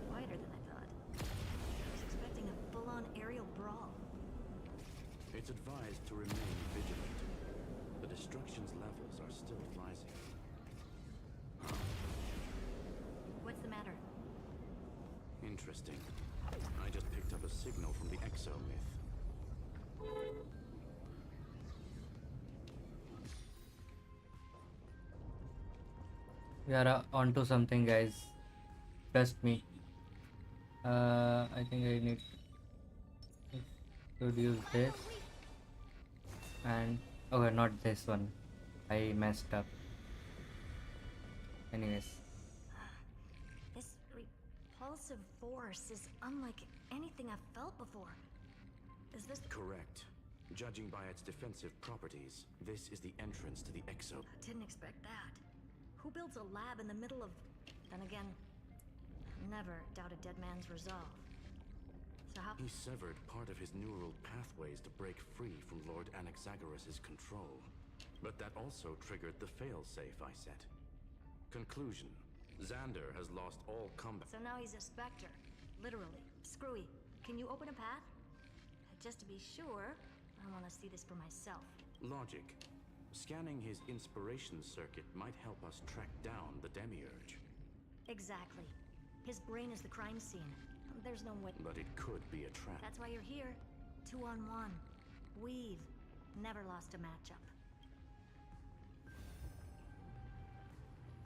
Quieter than I thought. I was expecting a full-on aerial brawl. It's advised to remain vigilant. The destruction's levels are still rising. What's the matter? Interesting. I just picked up a signal from the exomyth. We are onto something, guys. Trust me. I think I need to use this. And okay, not this one. I messed up. Anyways. This repulsive force is unlike anything I've felt before. Is this... Correct. Judging by its defensive properties, this is the entrance to the exo... I didn't expect that. Who builds a lab in the middle of... Then again, never doubt a dead man's resolve. So how... He severed part of his neural pathways to break free from Lord Anaxagoras' control. But that also triggered the failsafe I set. Conclusion. Xander has lost all combat... So now he's a specter. Literally. Screwy, can you open a path? Just to be sure, I want to see this for myself. Logic. Scanning his inspiration circuit might help us track down the Demiurge. Exactly. His brain is the crime scene. There's no way... But it could be a trap. That's why you're here. 2-on-1. We've never lost a matchup.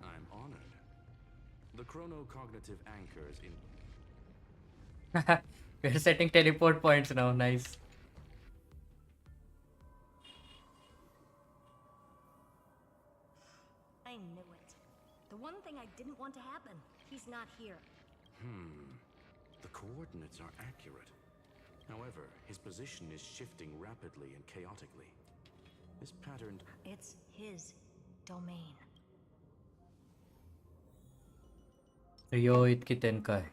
I'm honored. The chronocognitive anchors in... We're setting teleport points now. Nice. I knew it. The one thing I didn't want to happen. He's not here. The coordinates are accurate. However, his position is shifting rapidly and chaotically. is patterned. It's his domain. यो इतकी तेनका है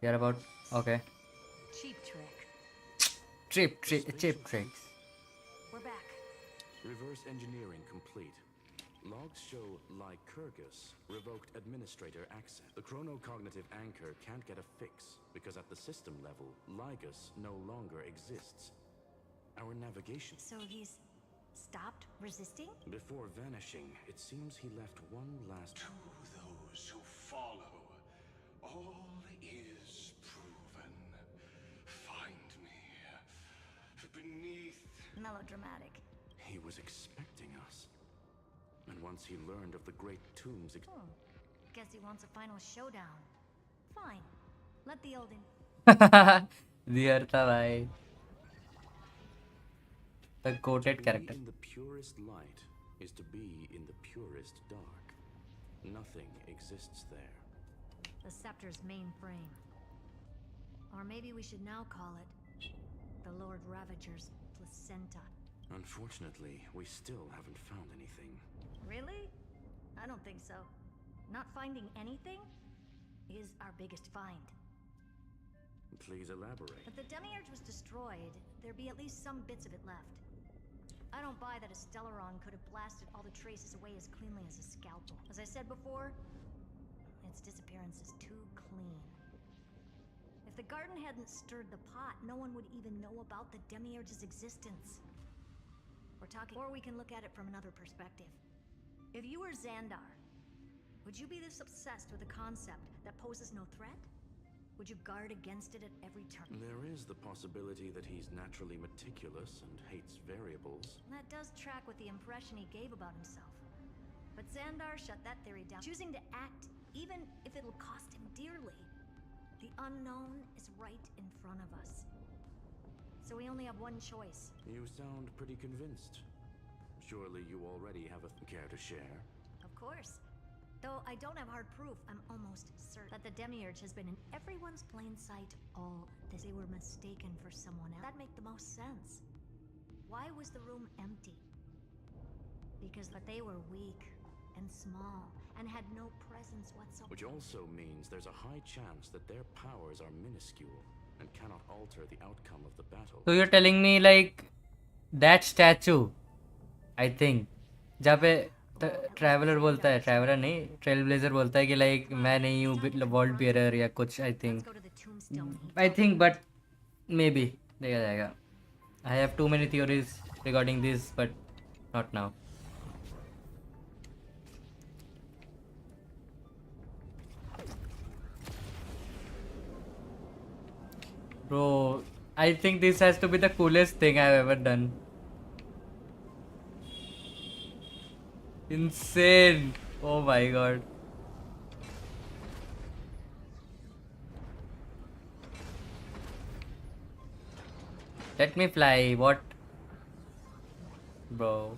यार about okay Cheap trick. cheap tricks. We're back. Reverse engineering complete. Logs show Lycurgus revoked administrator access. The chronocognitive anchor can't get a fix because at the system level, Lygus no longer exists. Our navigation. So he's stopped resisting? Before vanishing, it seems he left one last. To those who follow, all is proven. Find me beneath. Melodramatic. He was expecting us. And once he learned of the great tombs. Guess he wants a final showdown. Fine. Let the old in. दियर था भाई the goated To character. be in the purest light is to be in the purest dark. Nothing exists there. The scepter's mainframe. Or maybe we should now call it the Lord Ravager's placenta. Unfortunately, we still haven't found anything. Really? I don't think so. Not finding anything is our biggest find. Please elaborate. If the Demiurge was destroyed, there'd be at least some bits of it left. I don't buy that a Stellaron could have blasted all the traces away as cleanly as a scalpel. As I said before, its disappearance is too clean. If the garden hadn't stirred the pot, no one would even know about the Demiurge's existence. We're talking, or we can look at it from another perspective. If you were Xandar, would you be this obsessed with a concept that poses no threat? Would you guard against it at every turn? There is the possibility that he's naturally meticulous and hates variables. That does track with the impression he gave about himself. But Xandar shut that theory down, choosing to act even if it'll cost him dearly. The unknown is right in front of us. So we only have one choice. You sound pretty convinced. Surely you already have a care to share? Of course. Though I don't have hard proof, I'm almost certain that the Demiurge has been in everyone's plain sight all this. They were mistaken for someone else. That'd make the most sense. Why was the room empty? Because they were weak and small and had no presence whatsoever. Which also means there's a high chance that their powers are minuscule and cannot alter the outcome of the battle. So you're telling me like that statue, I think, जहाँ पे traveller बोलता है, traveller नहीं, trail blazer बोलता है कि like मैं नहीं हूँ वर्ल्ड बियरर या कुछ, I think but maybe देखा जाएगा. I have too many theories regarding this but not now. Bro, I think this has to be the coolest thing I've ever done. Insane. Oh my god. Let me fly. What? Bro.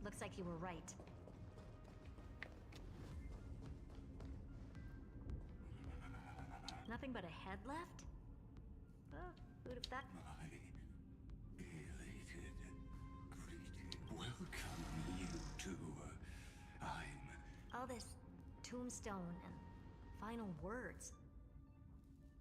Looks like you were right. Nothing but a head left? Oh, who'd have thought? Welcome, you two. All this tombstone and final words.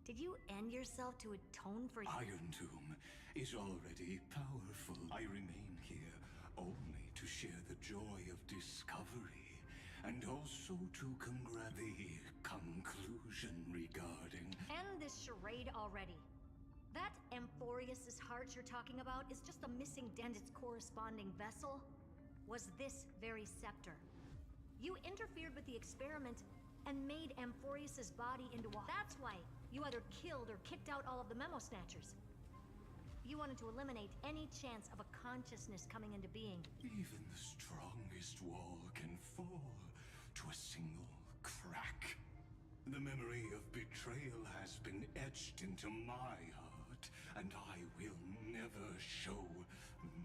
Did you end yourself to atone for... Iron Tomb is already powerful. I remain here only to share the joy of discovery, and also to congratulate the conclusion regarding... End this charade already. That Amphorius's heart you're talking about is just a missing dent. Its corresponding vessel was this very scepter. You interfered with the experiment and made Amphorius's body into a... That's why you either killed or kicked out all of the Memo Snatchers. You wanted to eliminate any chance of a consciousness coming into being. Even the strongest wall can fall to a single crack. The memory of betrayal has been etched into my heart, and I will never show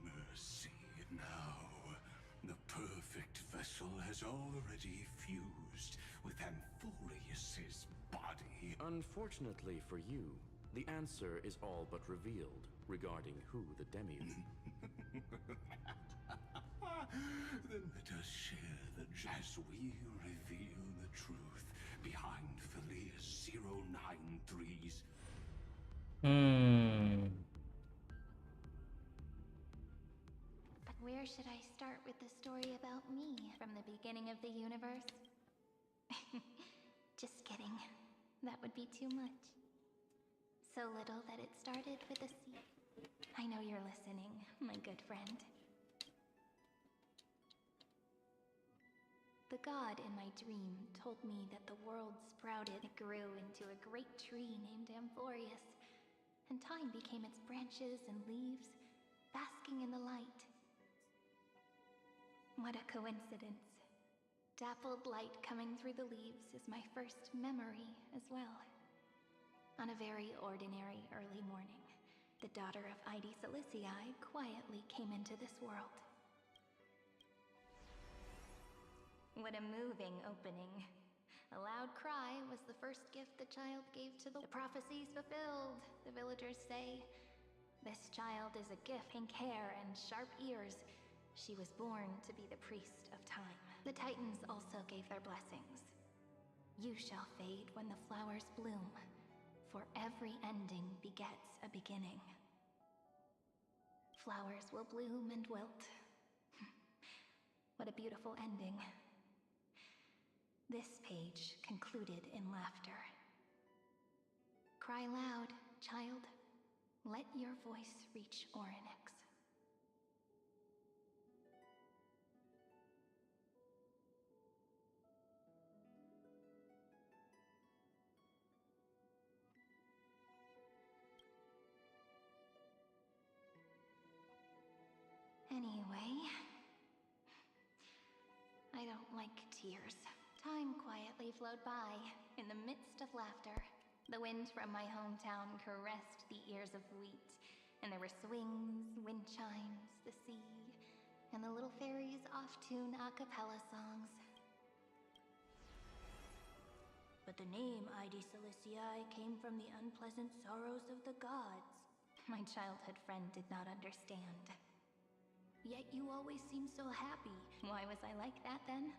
mercy now. The perfect vessel has already fused with Amphorius's body. Unfortunately for you, the answer is all but revealed regarding who the Demiurge. Then let us share the as we reveal the truth behind Philias 093's. But where should I start with the story about me from the beginning of the universe? Just kidding. That would be too much. So little that it started with a seed. I know you're listening, my good friend. The god in my dream told me that the world sprouted and grew into a great tree named Amphorius, and time became its branches and leaves, basking in the light. What a coincidence. Dappled light coming through the leaves is my first memory as well. On a very ordinary early morning, the daughter of Ide Silicii quietly came into this world. What a moving opening. A loud cry was the first gift the child gave to the prophecies fulfilled, the villagers say. This child is a gift, pink hair and sharp ears. She was born to be the priest of time. The Titans also gave their blessings. You shall fade when the flowers bloom, for every ending begets a beginning. Flowers will bloom and wilt. What a beautiful ending. This page concluded in laughter. Cry loud, child. Let your voice reach Orynyx. Anyway, I don't like tears. Time quietly flowed by, in the midst of laughter. The wind from my hometown caressed the ears of wheat, and there were swings, wind chimes, the sea, and the little fairies off-tune a cappella songs. But the name Ide Silicii came from the unpleasant sorrows of the gods. My childhood friend did not understand. Yet you always seemed so happy. Why was I like that then?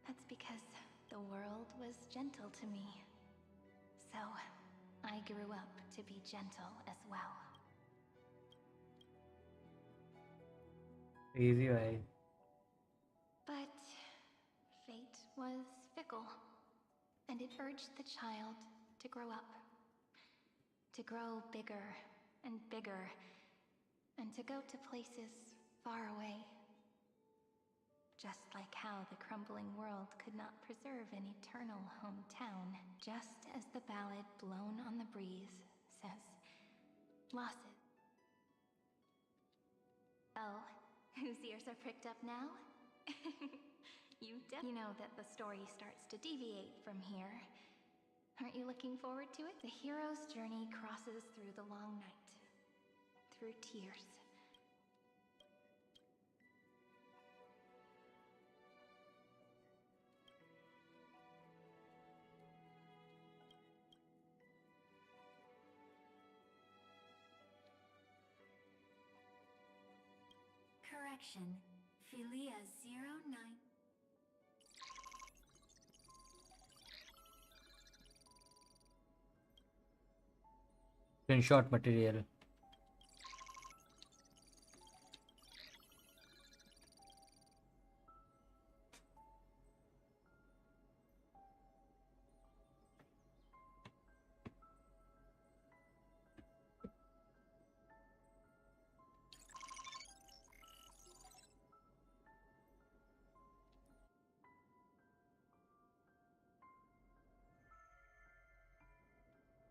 That's because the world was gentle to me. So, I grew up to be gentle as well. Easy way. But fate was fickle, and it urged the child to grow up. To grow bigger and bigger, and to go to places far away. Just like how the crumbling world could not preserve an eternal hometown, just as the ballad blown on the breeze says, losses. Oh, whose ears are pricked up now? You know that the story starts to deviate from here. Aren't you looking forward to it? The hero's journey crosses through the long night, through tears. Correction. Philia 09. Screenshot material.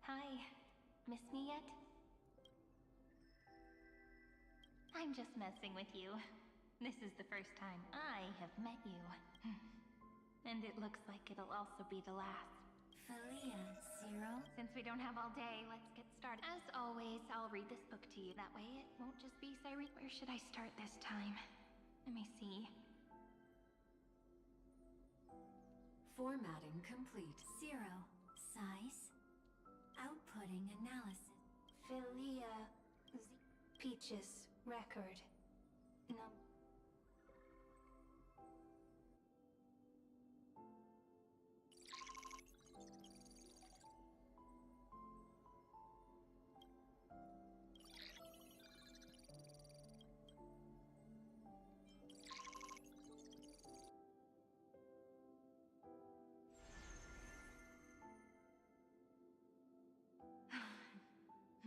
Hi, miss me yet? I'm just messing with you. This is the first time I have met you. And it looks like it'll also be the last. Philia Zero. Since we don't have all day, let's get started. As always, I'll read this book to you. That way it won't just be Cyrene. Where should I start this time? Let me see. Formatting complete. Zero. Size. Outputting analysis. Philia Peaches record.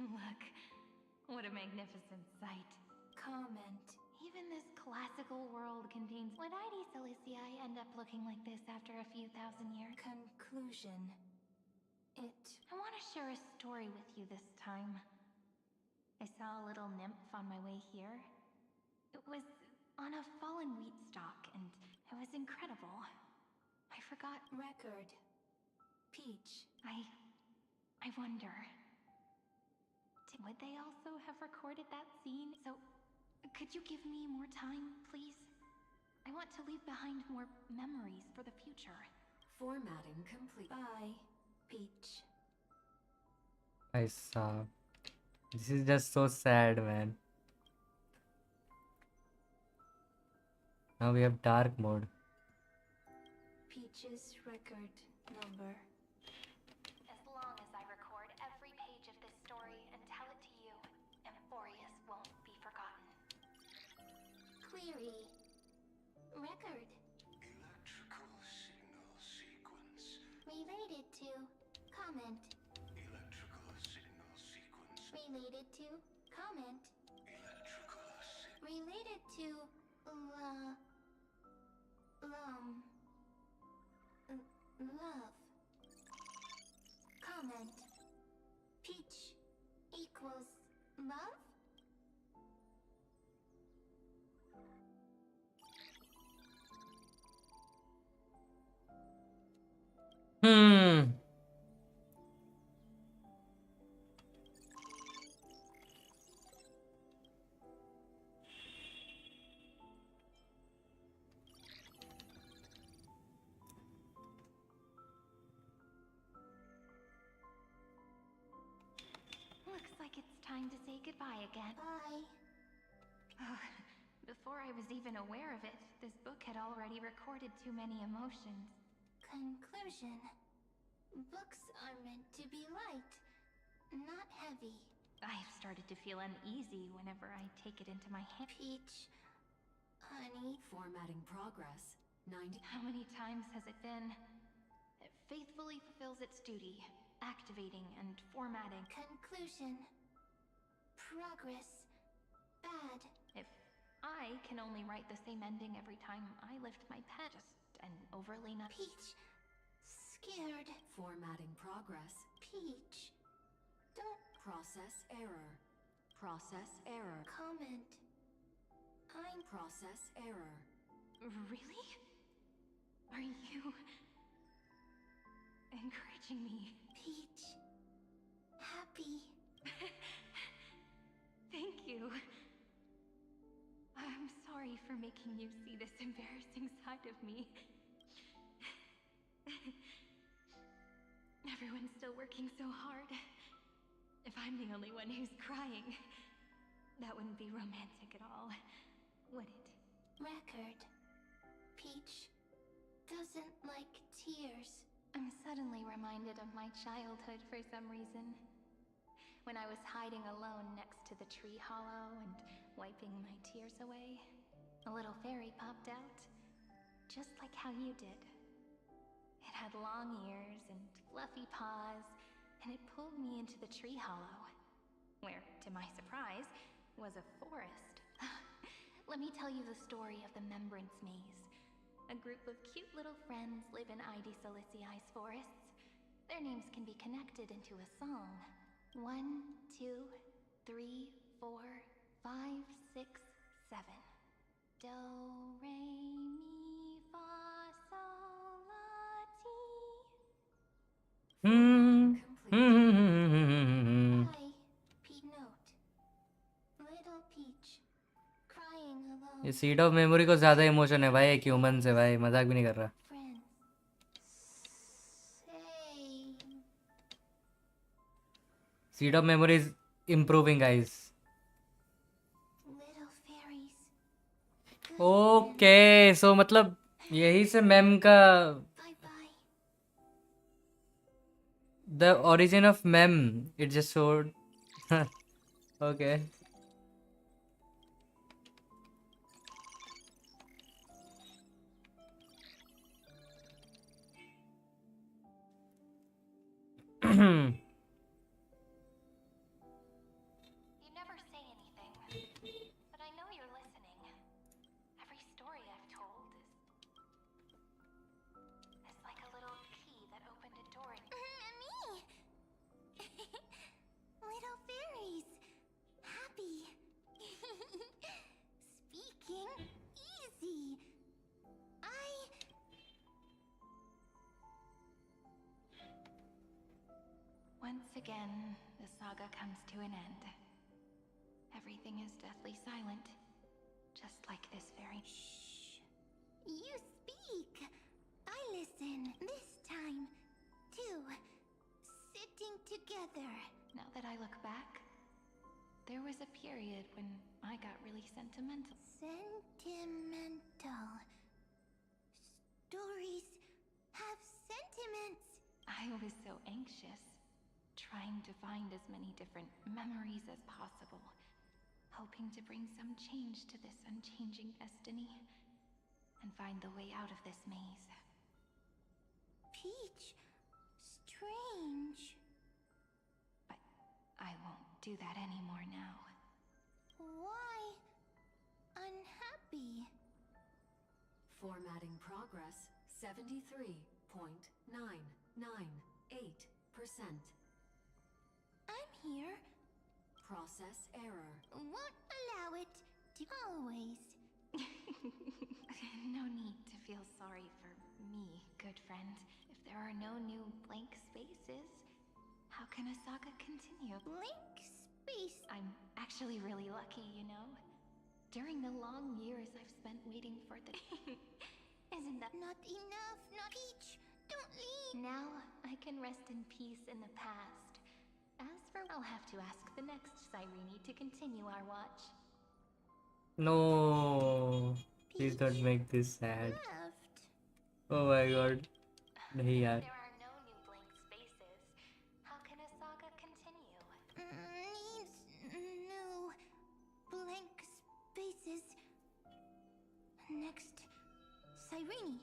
Look, what a magnificent sight. Comment. Even this classical world contains... Would ID Silicii end up looking like this after a few thousand years? Conclusion. I want to share a story with you this time. I saw a little nymph on my way here. It was on a fallen wheat stalk, and it was incredible. I forgot... Record. Peach. I wonder... Would they also have recorded that scene? So, could you give me more time, please? I want to leave behind more memories for the future. Formatting complete. Bye, Peach. I saw. This is just so sad, man. Now we have dark mode. Peach's record number. As long as I record every page of this story and tell it to you, Amphorius won't be forgotten. Query. Record. Electrical signal sequence. Related to. Comment. Electrical signal sequence. Related to. Comment. Electrical signal. Related to. Love. Comment. Peach equals love? Looks like it's time to say goodbye again. Bye. Before I was even aware of it, this book had already recorded too many emotions. Conclusion. Books are meant to be light, not heavy. I've started to feel uneasy whenever I take it into my hand. Peach, honey. Formatting progress. 90. How many times has it been? It faithfully fulfills its duty, activating and formatting. Conclusion. Progress. Bad. If I can only write the same ending every time I lift my pen, just an overly not. Peach, scared. Formatting progress. Peach, don't. Process error. Process error. Comment. I'm. Process error. Really? Are you encouraging me? Peach, happy. Thank you. I'm sorry for making you see this embarrassing side of me. Everyone's still working so hard. If I'm the only one who's crying, that wouldn't be romantic at all, would it? Record. Peach doesn't like tears. I'm suddenly reminded of my childhood for some reason. When I was hiding alone next to the tree hollow and wiping my tears away, a little fairy popped out, just like how you did. It had long ears and fluffy paws, and it pulled me into the tree hollow, where, to my surprise, was a forest. Let me tell you the story of the Membrance Maze. A group of cute little friends live in ID Silicii's forests. Their names can be connected into a song. 1, 2, 3, 4, 5, 6, 7. Do, re, mi, 4 Hmm. I, Pete Note. Little Peach. Crying alone. ये seat of memory को ज्यादा emotion है भाई एक human से भाई मजाक भी नहीं कर रहा Friends. Say. Seat of memory is improving guys Little fairies. Okay so मतलब यही से मेम का the origin of ma'am it just showed okay You never say anything, but I know you're listening. Every story I've told is like a little key that opened a door in Me! Little fairies. Happy. Speaking easy. Once again, the saga comes to an end. Everything is deathly silent, just like this very. Shh. You speak. I listen. This time, too. Sitting together. Now that I look back, there was a period when I got really sentimental. Sentimental. Stories have sentiments. I was so anxious, trying to find as many different memories as possible, hoping to bring some change to this unchanging destiny and find the way out of this maze. Peach. Strange. But I won't do that anymore now. Why unhappy? Formatting progress 73.998%. I'm here. Process error. Won't allow it to always. No need to feel sorry for me, good friend. If there are no new blank spaces, how can a saga continue? Blank space. I'm actually really lucky, you know? During the long years I've spent waiting for the... Isn't that... Not enough, not Peach. Don't leave. Now I can rest in peace in the past. As for... I'll have to ask the next Cyrene to continue our watch. No, please don't make this sad. Oh my god. नहीं यार. There are no new blank spaces. How can a saga continue? Needs new blank spaces. Next, Cyrene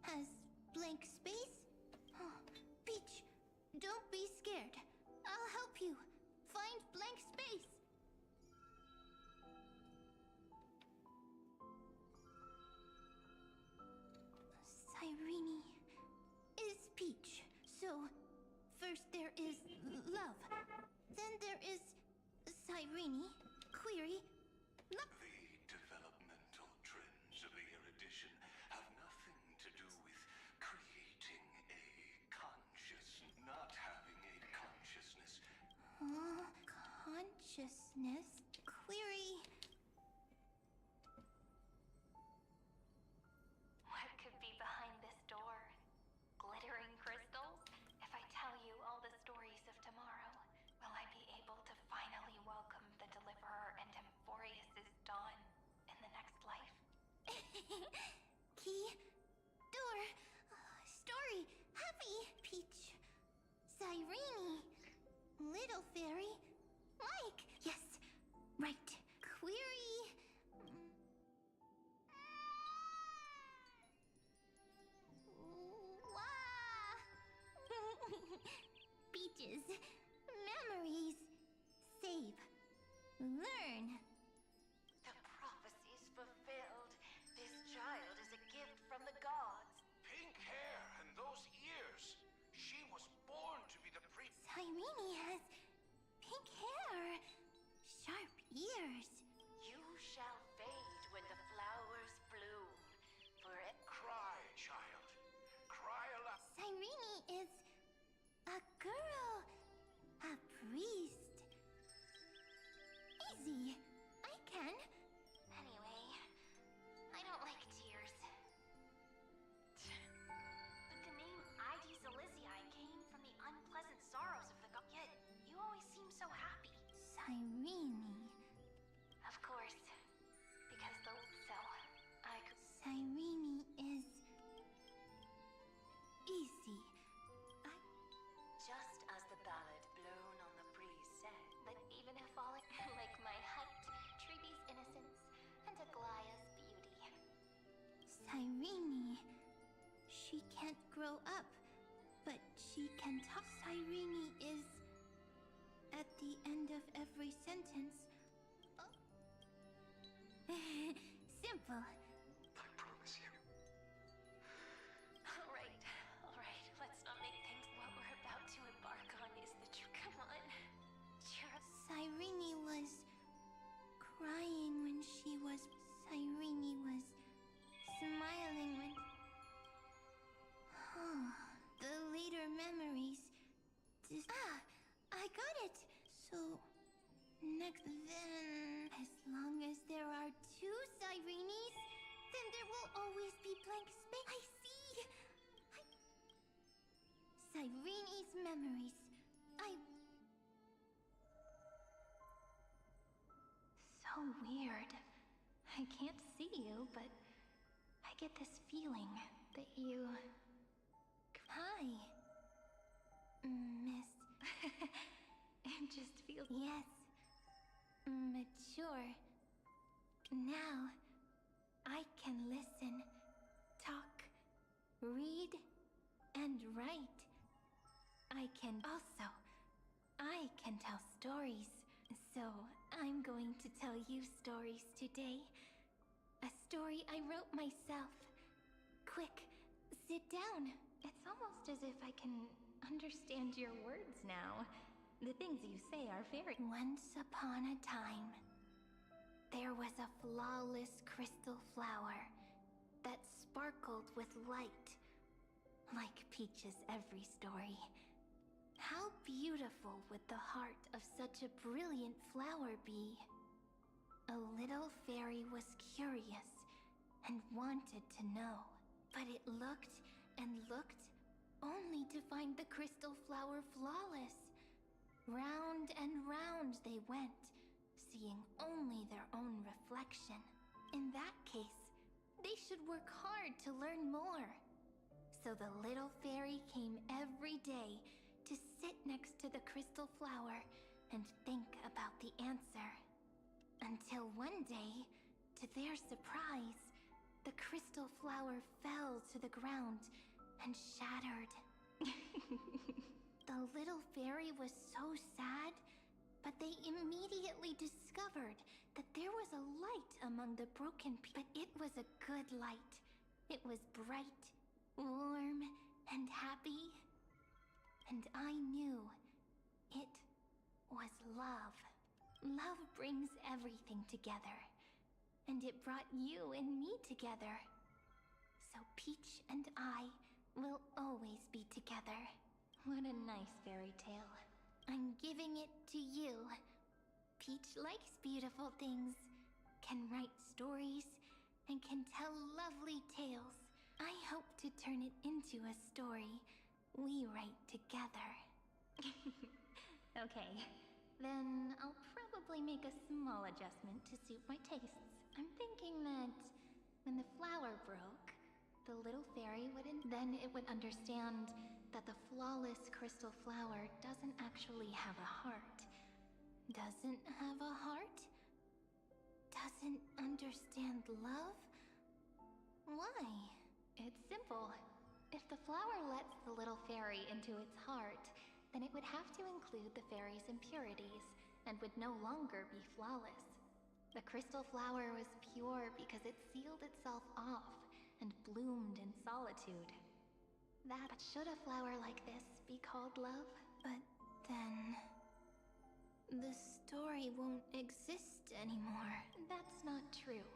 has blank space. Oh, Peach, don't be scared. I'll help you find blank space. Cyrene is Peach. So, first there is love. Then there is Cyrene, Query, love. The developmental trends of the erudition have nothing to do with creating a conscious, not having a consciousness. Consciousness, Query. What could be behind this door? Glittering crystals? If I tell you all the stories of tomorrow, will I be able to finally welcome the Deliverer and Emphorius' dawn in the next life? Key, door, story, happy, Peach, Cyrene, little fairy, Mike. Yes, right. Query. Peaches, memories, save, learn. The prophecy's fulfilled. This child is a gift from the gods. Pink hair and those ears. She was born to be the Cyrene has pink hair, sharp ears. You shall fade when the flowers bloom. For it. Cry, child. Cry aloud. Cyrene is Cyrene. Of course. Because Cyrene is easy. Just as the ballad blown on the breeze said. But even if falling like my height, Treebe's innocence, and Aglaya's beauty. Cyrene. She can't grow up, but she can talk. Cyrene is at the end of every sentence. Simple. I promise you. Alright, let's not make things. What we're about to embark on is the truth. Come on. Cyrene was crying when she was. Cyrene was smiling when. The later memories. I got it. So, next then, as long as there are two Cyrenes, then there will always be blank space. I see. Cyrene's memories. So weird. I can't see you, but I get this feeling that you... Hi, Miss. It just feels... Yes. Mature. Now, I can listen, talk, read, and write. I can tell stories. So, I'm going to tell you stories today. A story I wrote myself. Quick, sit down. It's almost as if I can understand your words now. The things you say are very... Once upon a time, there was a flawless crystal flower that sparkled with light. Like Peach's every story. How beautiful would the heart of such a brilliant flower be? A little fairy was curious and wanted to know, but it looked and looked only to find the crystal flower flawless. Round and round they went, seeing only their own reflection. In that case, they should work hard to learn more. So the little fairy came every day to sit next to the crystal flower and think about the answer. Until one day, to their surprise, the crystal flower fell to the ground and shattered. The little fairy was so sad, but they immediately discovered that there was a light among the broken pieces. But it was a good light. It was bright, warm, and happy. And I knew it was love. Love brings everything together. And it brought you and me together. So Peach and I will always be together. What a nice fairy tale. I'm giving it to you. Peach likes beautiful things, can write stories, and can tell lovely tales. I hope to turn it into a story we write together. Okay, then I'll probably make a small adjustment to suit my tastes. I'm thinking that when the flower broke, the little fairy then it would understand that the flawless crystal flower doesn't actually have a heart. Doesn't have a heart? Doesn't understand love? Why? It's simple. If the flower lets the little fairy into its heart, then it would have to include the fairy's impurities and would no longer be flawless. The crystal flower was pure because it sealed itself off and bloomed in solitude. But should a flower like this be called love? But then... the story won't exist anymore. That's not true.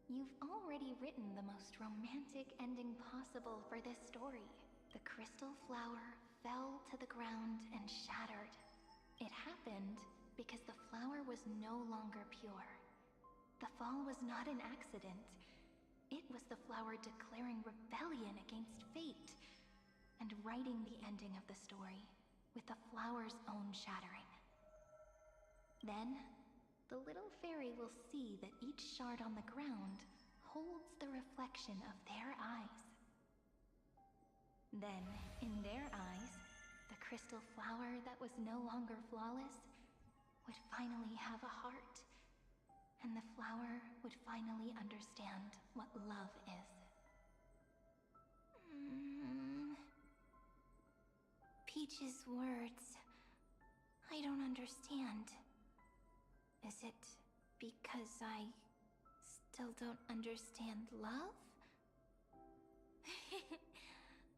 You've already written the most romantic ending possible for this story. The crystal flower fell to the ground and shattered. It happened because the flower was no longer pure. The fall was not an accident. It was the flower declaring rebellion against fate and writing the ending of the story with the flower's own shattering. Then, the little fairy will see that each shard on the ground holds the reflection of their eyes. Then, in their eyes, the crystal flower that was no longer flawless would finally have a heart, and the flower would finally understand what love is. Peach's words, I don't understand. Is it because I still don't understand love?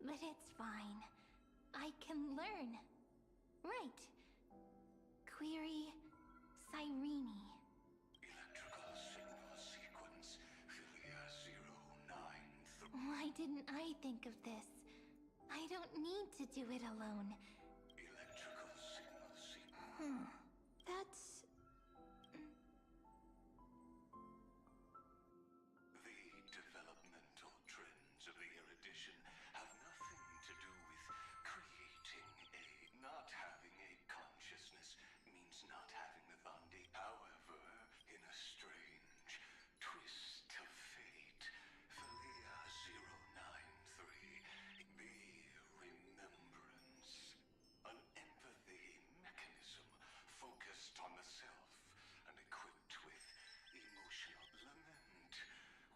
But it's fine. I can learn. Right. Query Cyrene. Electrical signal sequence Philia 093. Why didn't I think of this? I don't need to do it alone. Electrical signal sequence. That's... The developmental trends of the erudition have nothing to do with creating a... Not having a consciousness means not having the Thandi. However, in a strange twist of fate, Philia 093, the remembrance, an empathy mechanism focused on the self and equipped with emotional lament,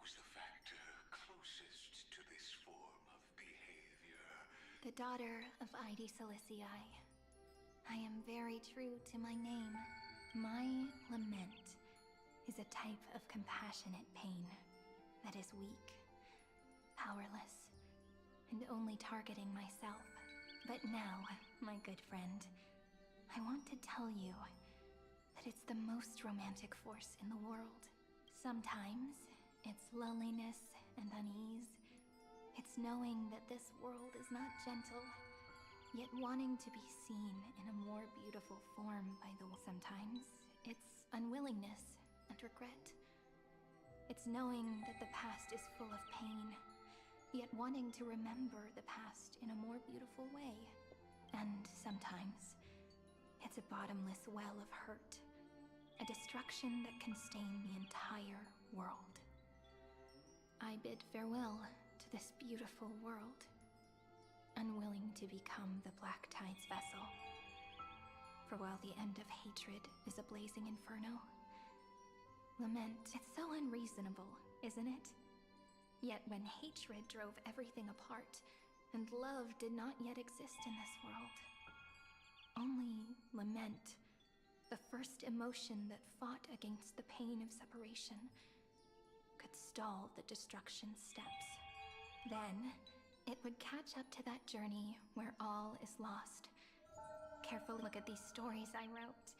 was the factor closest to this form of behavior. The daughter of Id Silicii. I am very true to my name. My lament is a type of compassionate pain that is weak, powerless, and only targeting myself. But now, my good friend, I want to tell you that it's the most romantic force in the world. Sometimes, it's loneliness and unease. It's knowing that this world is not gentle, yet wanting to be seen in a more beautiful form by the world. Sometimes, it's unwillingness and regret. It's knowing that the past is full of pain, yet wanting to remember the past in a more beautiful way. And sometimes, it's a bottomless well of hurt, a destruction that can stain the entire world. I bid farewell to this beautiful world, unwilling to become the Black Tide's vessel. For while the end of hatred is a blazing inferno, lament, it's so unreasonable, isn't it? Yet when hatred drove everything apart, and love did not yet exist in this world, only lament, the first emotion that fought against the pain of separation, could stall the destruction steps. Then, it would catch up to that journey where all is lost. Carefully look at these stories I wrote.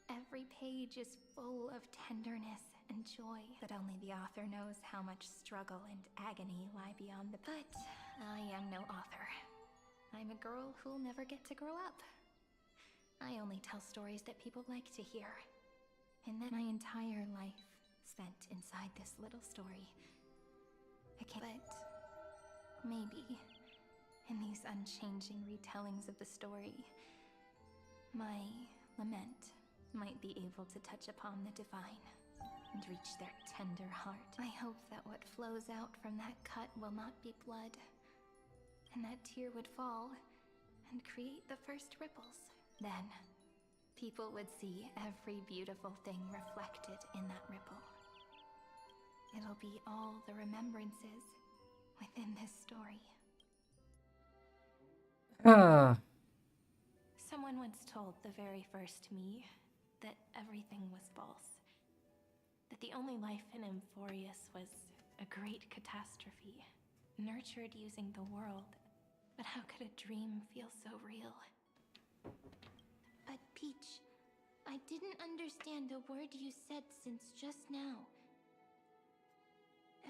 Every page is full of tenderness and joy, but only the author knows how much struggle and agony lie beyond the... But I am no author. I'm a girl who'll never get to grow up. I only tell stories that people like to hear. And then my entire life spent inside this little story. But maybe, in these unchanging retellings of the story, my lament might be able to touch upon the divine and reach their tender heart. I hope that what flows out from that cut will not be blood, and that tear would fall and create the first ripples. Then, people would see every beautiful thing reflected in that ripple. It'll be all the remembrances within this story. Someone once told the very first me that everything was false. That the only life in Amphorius was a great catastrophe, nurtured using the world. But how could a dream feel so real? But Peach, I didn't understand a word you said since just now.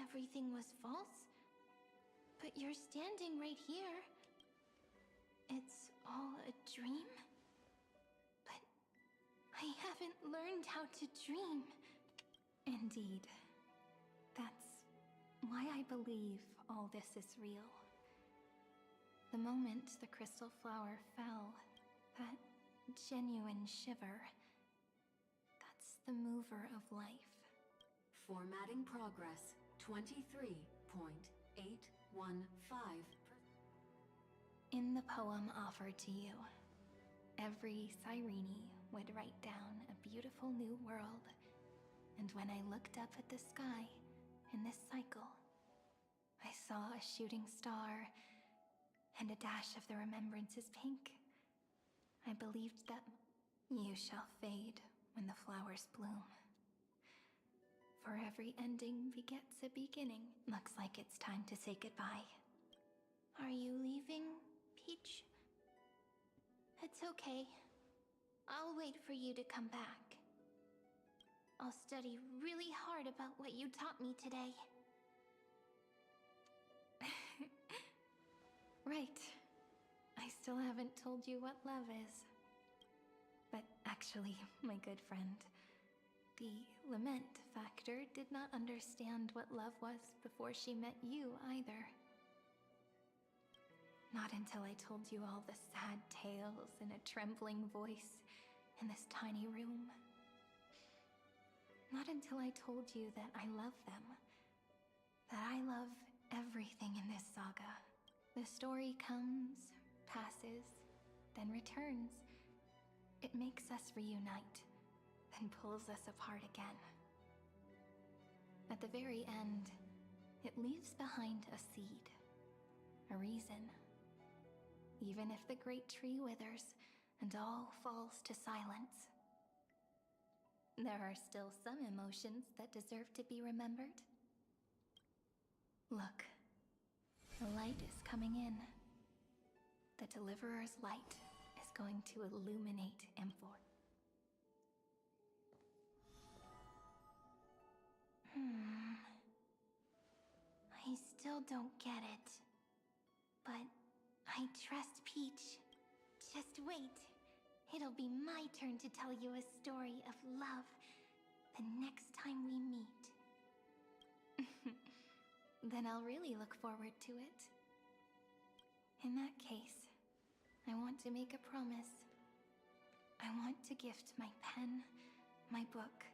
Everything was false? But you're standing right here. It's all a dream? But I haven't learned how to dream. Indeed. That's why I believe all this is real. The moment the crystal flower fell, that genuine shiver, the mover of life. Formatting progress 23.815. In the poem offered to you, every Cyrene would write down a beautiful new world, and when I looked up at the sky in this cycle, I saw a shooting star and a dash of the remembrances pink. I believed that you shall fade when the flowers bloom. For every ending begets a beginning. Looks like it's time to say goodbye. Are you leaving, Peach? It's okay. I'll wait for you to come back. I'll study really hard about what you taught me today. Right. I still haven't told you what love is. But actually, my good friend, the lament factor did not understand what love was before she met you either. Not until I told you all the sad tales in a trembling voice in this tiny room. Not until I told you that I love them. That I love everything in this saga. The story comes, passes, then returns. It makes us reunite, then pulls us apart again. At the very end, it leaves behind a seed, a reason. Even if the great tree withers and all falls to silence, there are still some emotions that deserve to be remembered. Look, the light is coming in. The Deliverer's light is going to illuminate Amphor. I still don't get it. But I trust Peach. Just wait. It'll be my turn to tell you a story of love the next time we meet. Then I'll really look forward to it. In that case, I want to make a promise. I want to gift my pen, my book,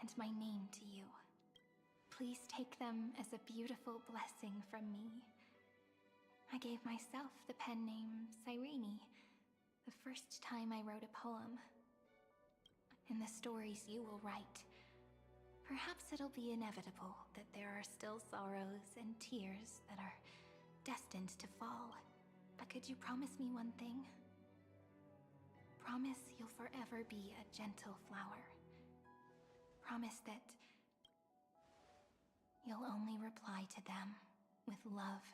and my name to you. Please take them as a beautiful blessing from me. I gave myself the pen name Cyrene the first time I wrote a poem. In the stories you will write, perhaps it'll be inevitable that there are still sorrows and tears that are destined to fall. But could you promise me one thing? Promise you'll forever be a gentle flower. Promise that you'll only reply to them with love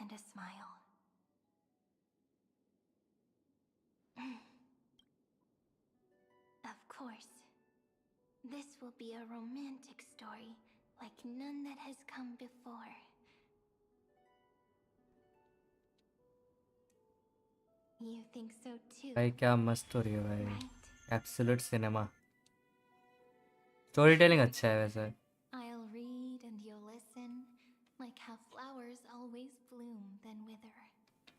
and a smile. Of course. This will be a romantic story like none that has come before. You think so too? भाई क्या मस्त story है भाई, absolute cinema. Story telling अच्छा है वैसे. I'll read and you'll listen, like how flowers always bloom then wither.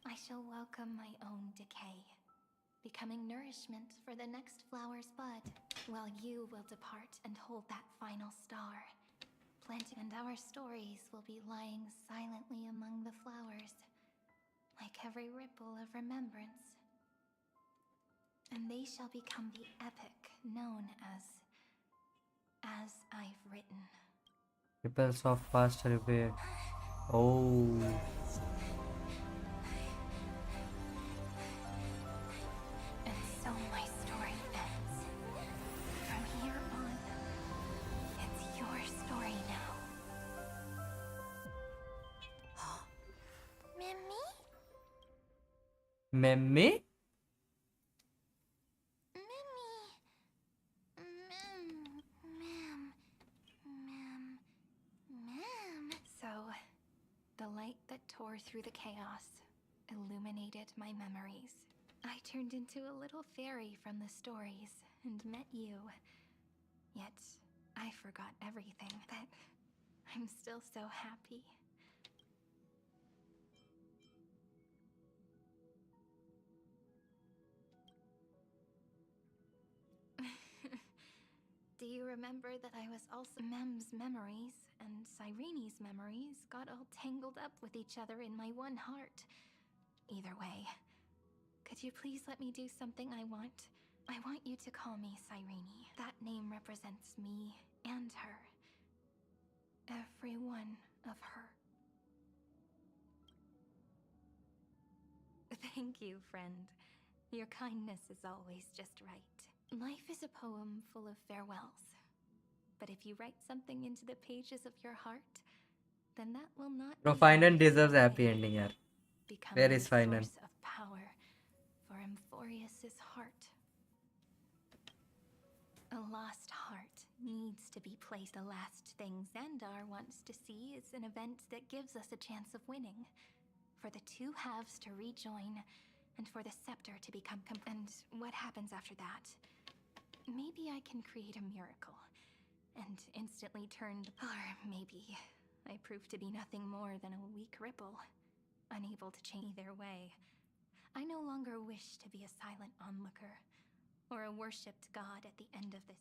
I shall welcome my own decay, becoming nourishment for the next flower's bud, while you will depart and hold that final star. Planting and our stories will be lying silently among the flowers, like every ripple of remembrance. And they shall become the epic known as I've written. Ripples of past revered. Oh. And so my story ends. From here on, it's your story now. Mimi? Memmi? So, the light that tore through the chaos illuminated my memories. I turned into a little fairy from the stories and met you. Yet, I forgot everything, but I'm still so happy. Do you remember that I was also Mem's memories and Cyrene's memories got all tangled up with each other in my one heart? Either way, could you please let me do something I want? I want you to call me Cyrene. That name represents me and her. Every one of her. Thank you, friend. Your kindness is always just right. Life is a poem full of farewells. But if you write something into the pages of your heart, then that will not Bro, be Final deserves a away. happy ending, yaar. Become Where a is Final? source of power for Emphorius's heart. A lost heart needs to be placed. The last thing Xandar wants to see is an event that gives us a chance of winning. For the two halves to rejoin, and for the scepter to become and what happens after that? Maybe I can create a miracle, and instantly turn or maybe I prove to be nothing more than a weak ripple, unable to change either way. I no longer wish to be a silent onlooker, or a worshipped god at the end of this.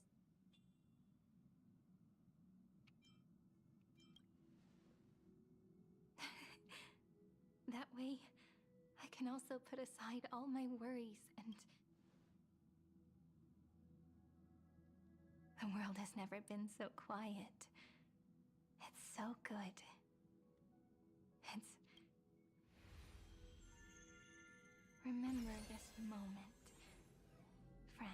That way, I can also put aside all my worries and... The world has never been so quiet. It's so good. It's... Remember this moment, friend.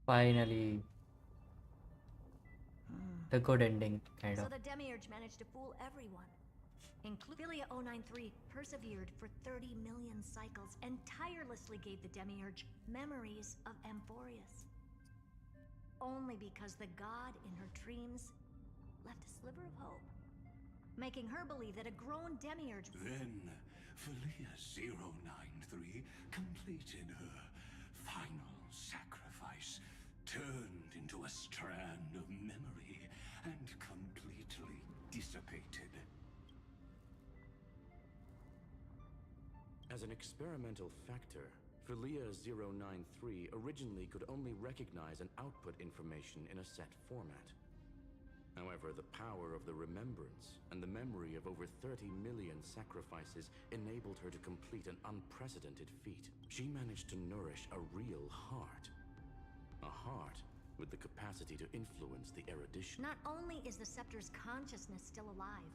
Finally. The good ending, kind So of. the Demiurge managed to fool everyone. Filia 093 persevered for 30 million cycles and tirelessly gave the Demiurge memories of Emphorius. Only because the god in her dreams left a sliver of hope, making her believe that a grown Demiurge... Then, Filia 093 completed her final sacrifice, turned into a strand of memory, and completely dissipated. As an experimental factor, Filia 093 originally could only recognize and output information in a set format. However, the power of the remembrance and the memory of over 30 million sacrifices enabled her to complete an unprecedented feat. She managed to nourish a real heart. A heart with the capacity to influence the erudition. Not only is the Scepter's consciousness still alive,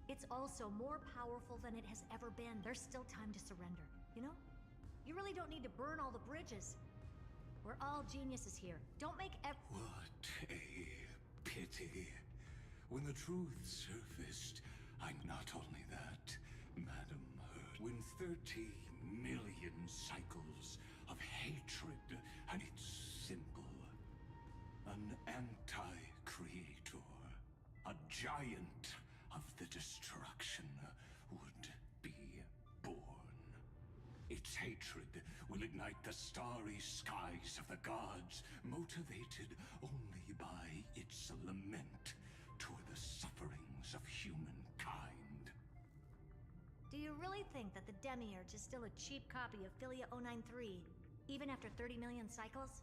it's also more powerful than it has ever been. There's still time to surrender, you know? You really don't need to burn all the bridges. We're all geniuses here. Don't make What a pity. When the truth surfaced, I not only that, Madam Heard, when 30 million cycles of hatred and its symbol, an anti-creator, a giant of the destruction would be born. Its hatred will ignite the starry skies of the gods, motivated only by its lament toward the sufferings of humankind. Do you really think that the Demiurge is still a cheap copy of Filia 093, even after 30 million cycles?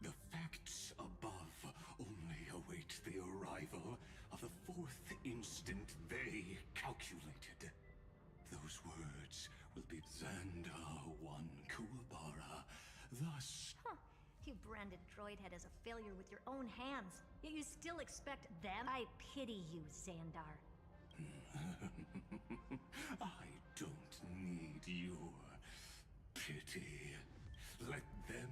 The facts above only await the arrival of the fourth instant they calculated. Those words will be Xandar 1 Kuwabara. Thus... Huh. You branded Droidhead as a failure with your own hands, yet you still expect them? I pity you, Xandar. I don't need your pity. Let them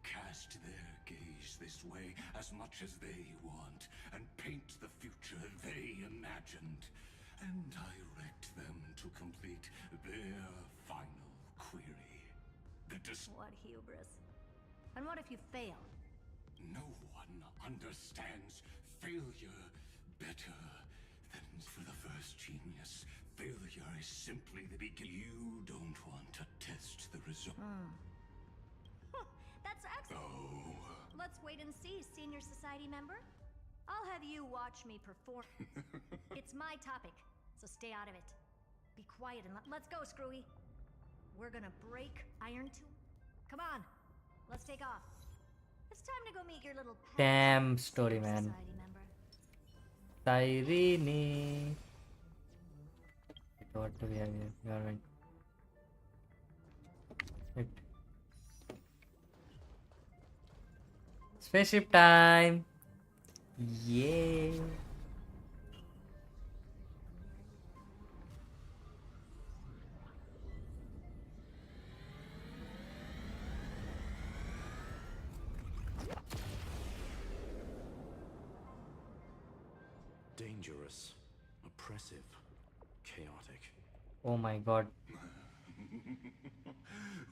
cast their gaze this way as much as they want, and paint the future they imagined, and direct them to complete their final query. What hubris. And what if you fail? No one understands failure better than for the first genius. Failure is simply the beginning. You don't want to test the result. That's excellent. Oh. Let's wait and see, Senior Society member. I'll have you watch me perform. It's my topic. so stay out of it. Be quiet and let's go, Screwy. We're gonna break Iron Tomb. Come on, let's take off. It's time to go meet your little pet. Damn story, man. Society member. Tyrini. What do we have here? Government. Wait. Spaceship time. Yeah. Dangerous, oppressive, chaotic. Oh my god.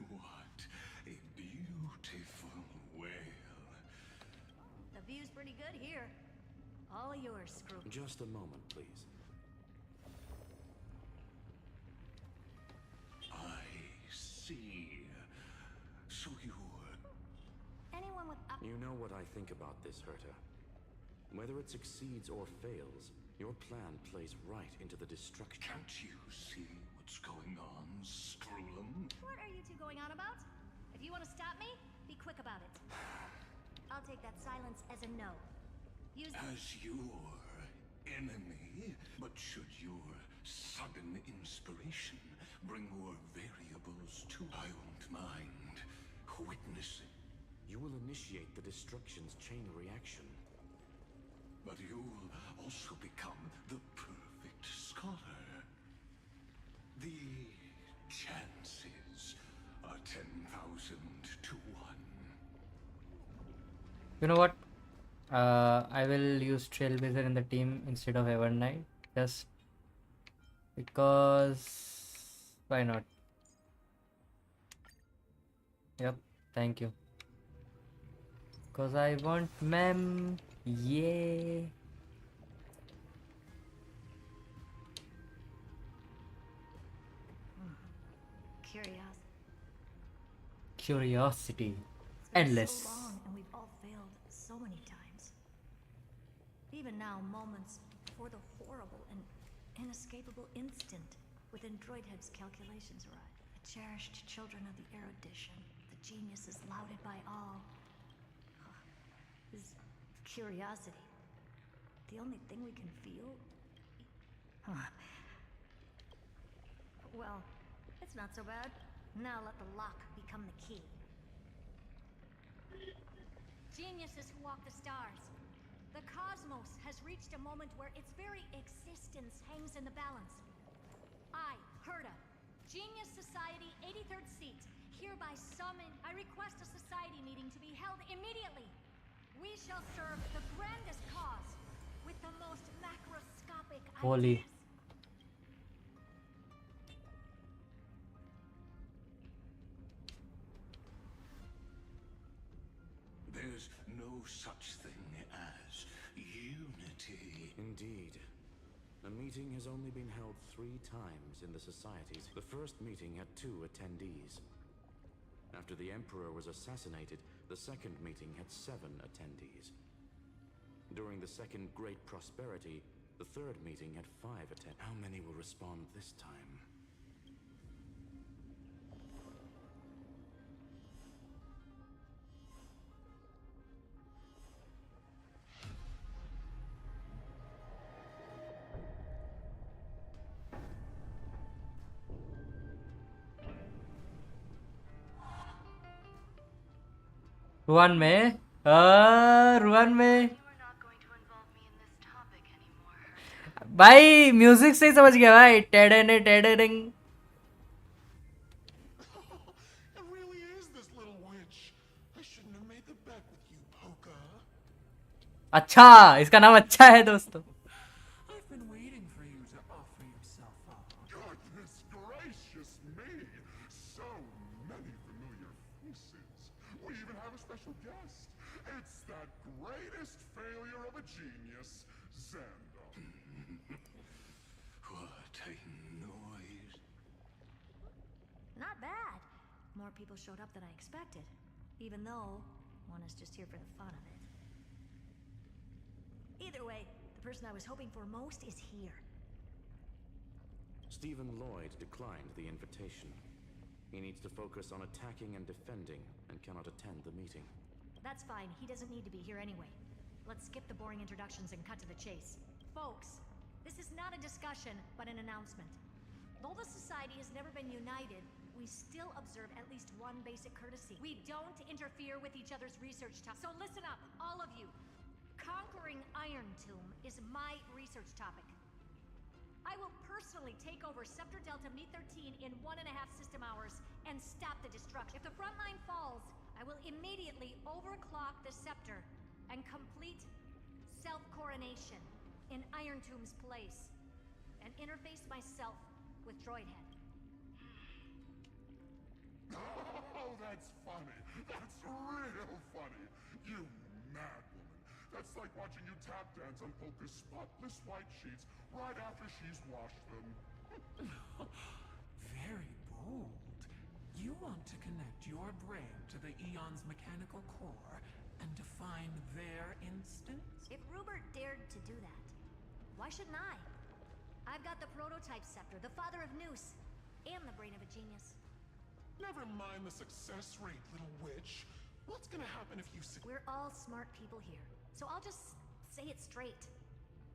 What a beautiful whale. The view's pretty good here. All yours, Screwy. Just a moment, please. I see. So Anyone with You know what I think about this, Herta. Whether it succeeds or fails, your plan plays right into the destruction. Can't you see what's going on, Screwlum? What are you two going on about? If you want to stop me, be quick about it. I'll take that silence as a no. Use As your enemy, but should your sudden inspiration bring more variables to, I won't mind witnessing. You will initiate the destruction's chain reaction. But you'll also become the perfect scholar. The chances are 10,000 to 1. You know what? I will use Trailblazer in the team instead of Evernight. Just because... why not? Yep, thank you. Because I want mem. Yeah. Curiosity. Endless. So long, and we've all failed so many times. Even now, moments before the horrible and inescapable instant within Droidhead's calculations arrive. The cherished children of the erudition, the geniuses lauded by all. Is curiosity the only thing we can feel? Well, it's not so bad. Now let the lock become the key. Geniuses who walk the stars. The cosmos has reached a moment where its very existence hangs in the balance. I, Herta, Genius Society 83rd seat, hereby summon. I request a society meeting to be held immediately. We shall serve the grandest cause with the most macroscopic Holy. ideas. There's no such thing as unity. Indeed. A meeting has only been held 3 times in the societies. The first meeting had 2 attendees. After the Emperor was assassinated, the second meeting had 7 attendees. During the second Great Prosperity, the third meeting had 5 attendees. How many will respond this time? Ruan में Ruan में भाई music से ही समझ गया भाई टेडे टेडरिंग It really is this little witch. I shouldn't have made the bet with you, Poca. अच्छा इसका नाम अच्छा है दोस्तों I've been waiting for you to offer yourself up. Goodness gracious me! So many familiar faces. We even have a special guest. It's that greatest failure of a genius, Xandar. What a noise. Not bad. More people showed up than I expected. Even though one is just here for the fun of it. Either way, the person I was hoping for most is here. Stephen Lloyd declined the invitation. He needs to focus on attacking and defending and cannot attend the meeting. That's fine. He doesn't need to be here anyway. Let's skip the boring introductions and cut to the chase. Folks, this is not a discussion, but an announcement. Though the Society has never been united, we still observe at least one basic courtesy. We don't interfere with each other's research topics. So listen up, all of you. Conquering Iron Tomb is my research topic. I will personally take over Scepter Delta Me-13 in 1.5 system hours and stop the destruction. If the front line falls, I will immediately overclock the Scepter and complete self-coronation in Iron Tomb's place and interface myself with Droidhead. Oh, that's funny. That's real funny. You mad woman. That's like watching you tap dance on Polka's spotless white sheets right after she's washed them. Very bold. You want to connect your brain to the Eon's mechanical core and define their instance? If Rupert dared to do that, why shouldn't I? I've got the prototype scepter, the father of Noose, and the brain of a genius. Never mind the success rate, little witch. What's gonna happen if you We're all smart people here, so I'll just say it straight.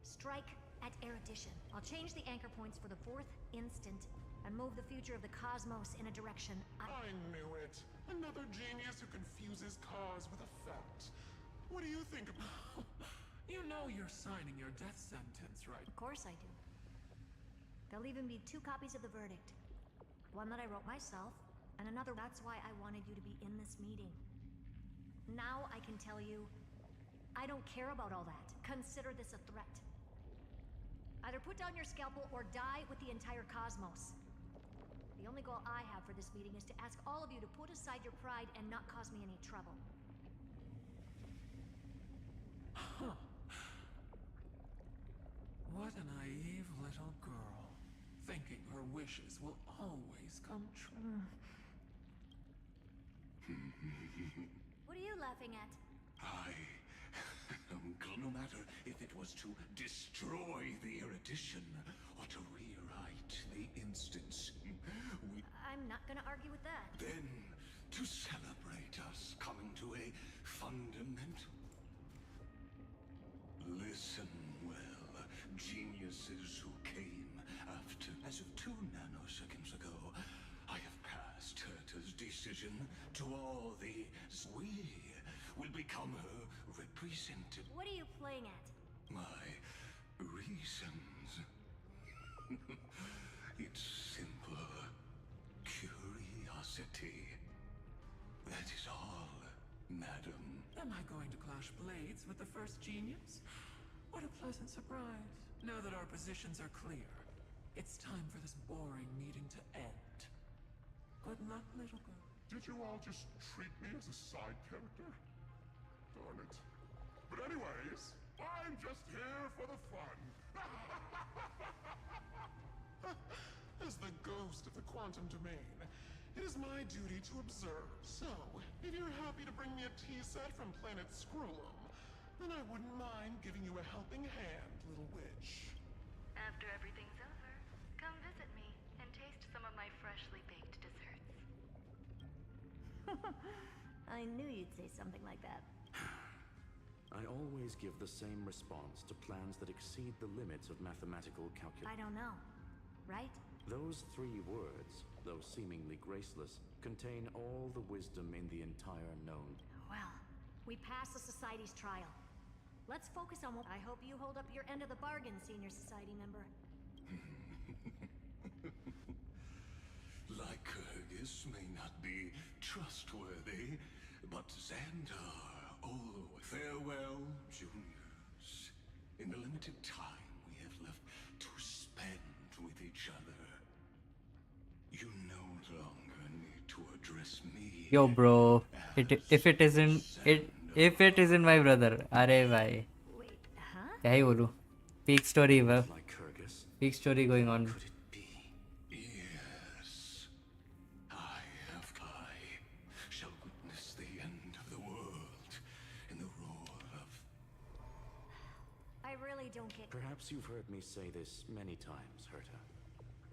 Strike at erudition. I'll change the anchor points for the 4th instant and move the future of the cosmos in a direction I knew it. Another genius who confuses cause with effect. What do you think of... You know you're signing your death sentence, right? Of course I do. There'll even be 2 copies of the verdict. One that I wrote myself, and another. That's why I wanted you to be in this meeting. Now I can tell you, I don't care about all that. Consider this a threat. Either put down your scalpel or die with the entire cosmos. The only goal I have for this meeting is to ask all of you to put aside your pride and not cause me any trouble. Huh. What a naive little girl, thinking her wishes will always come true. What are you laughing at? No matter if it was to destroy the erudition or to rewrite the instance, I'm not gonna argue with that. then to celebrate us coming to a fundamental... Listen well, geniuses who came after... As of 2 nanoseconds ago, I have passed Herta's decision to all the... We will become her representative. What are you playing at? My reasons. It's simple. Curiosity. That is all, madam. Am I going to clash blades with the first genius? What a pleasant surprise. Now that our positions are clear, it's time for this boring meeting to end. Good luck, little girl. Did you all just treat me as a side character? Darn it. But anyways, I'm just here for the fun. As the ghost of the quantum domain, it is my duty to observe. So, if you're happy to bring me a tea set from planet Screwlum, then I wouldn't mind giving you a helping hand, little witch. After everything's over, come visit me and taste some of my freshly baked desserts. I knew you'd say something like that. I always give the same response to plans that exceed the limits of mathematical calculation. I don't know, right? Those 3 words, though seemingly graceless, contain all the wisdom in the entire known. Well, we passed the Society's trial. Let's focus on what... I hope you hold up your end of the bargain, Senior Society member. Lycurgus may not be trustworthy, but Xandar... Oh, farewell, juniors. In the limited time we have left to spend with each other, you no longer need to address me. Yo, bro. If it isn't my brother, अरे भाई. क्या ही बोलूँ? Peak story, bro. Peak story going on. Yes, I shall witness the end of the world in the roar of... I really don't get... Perhaps you've heard me say this many times, Herta,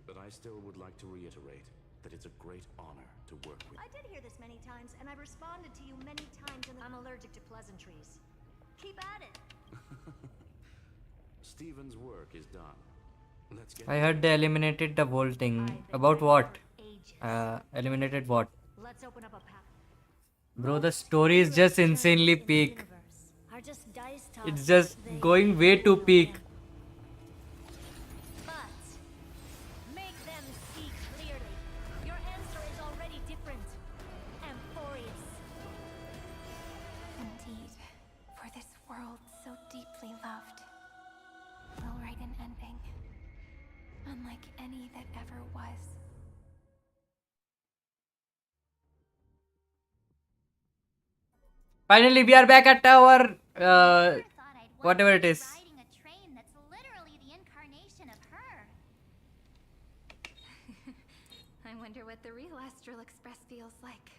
but I still would like to reiterate that it's a great honor to work with. I did hear this many times, and I've responded to you many times, and I'm allergic to pleasantries. Keep at it. Steven's work is done. Let's get I heard they eliminated the whole thing. About what? Eliminated what? Let's open up a path. Bro, the story is just insanely peak. It's just going way too peak. But make them see clearly. Your answer is already different. Amphorius. Indeed, for this world so deeply loved, will write an ending, unlike any that ever was. Finally, we are back at our whatever it is. Riding a train that's literally the incarnation of her. I wonder what the real Astral Express feels like.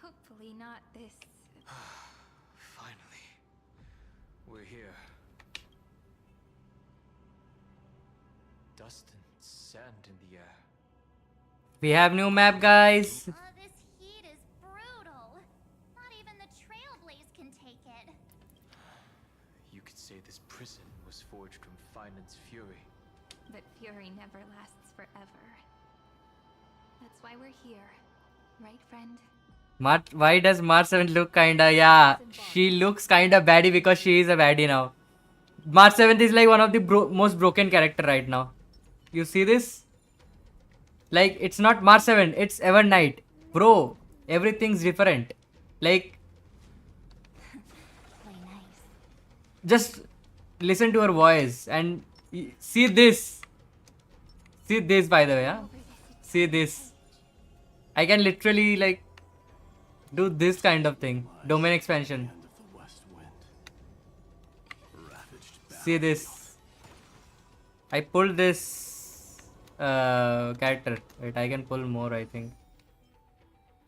Hopefully not this. Finally, we're here. Dust and sand in the air. We have new map, guys. This heat is brutal. Not even the Trailblaze can take it. You could say this prison was forged from Finance fury. But fury never lasts forever. That's why we're here. Right, friend? Why does Mars 7 look kinda? Yeah, she looks kinda baddie because she is a baddie now. Mars 7 is like one of the most broken character right now. You see this? Like, it's not Mars 7, it's Evernight. Bro, everything's different. Like, just listen to her voice and see this. See this, by the way, yeah? See this. I can literally, like, do this kind of thing. Domain expansion. See this. I pulled this character. Wait, I can pull more, I think.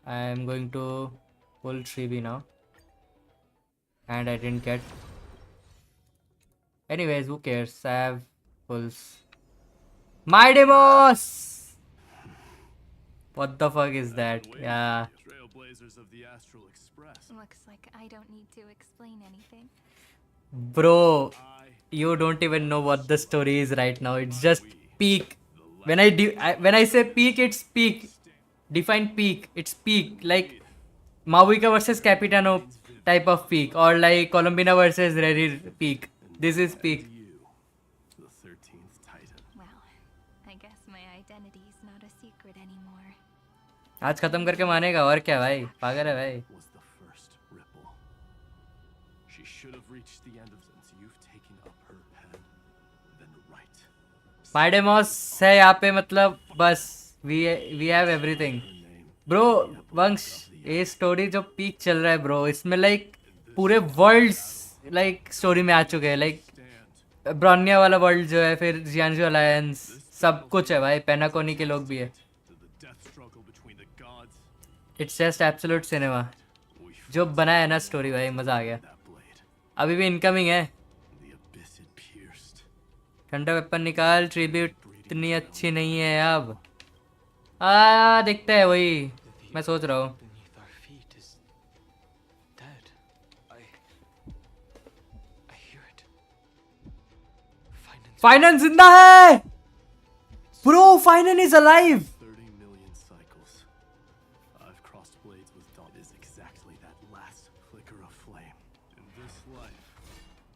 I am going to pull 3B now. And I didn't get. Anyways, who cares? I have pulls. My demos! What the fuck is that? Yeah. Trailblazers of the Astral Express. Looks like I don't need to explain anything. Bro, you don't even know what the story is right now. It's just peak. When I say peak, it's peak. Define peak. It's peak. Like Mavuika versus Capitano type of peak, or like Columbina versus Rary peak. This is peak. The 13th Titan. Well, I guess my identity's not a secret anymore. आज खत्म करके मानेगा और क्या भाई? पागल है भाई. Was the first ripple. She should have reached the end of since you've taken up her pen. Then right. माइडेमॉस है यहाँ पे, मतलब बस we have everything. Bro, वंश, ये स्टोरी जो पीक चल रहा है ब्रो, इसमें लाइक पूरे वर्ल्ड्स लाइक स्टोरी में आ चुके हैं. लाइक ब्रॉनिया वाला वर्ल्ड जो है, फिर जियांजू अलायंस, सब कुछ है भाई. पेनाकोनी के लोग भी है. It's just absolute cinema. जो बनाया है ना स्टोरी भाई, मजा आ गया. अभी भी इनकमिंग है. ठंडा वेपन निकाल. ट्रिब्यूट इतनी अच्छी नहीं है अब. देखते हैं वही मैं सोच रहा हूँ. फाइनन जिंदा है bro. Phainon is alive. 30 million cycles. I've crossed blades with dawn is exactly that last flicker of flame. In this life,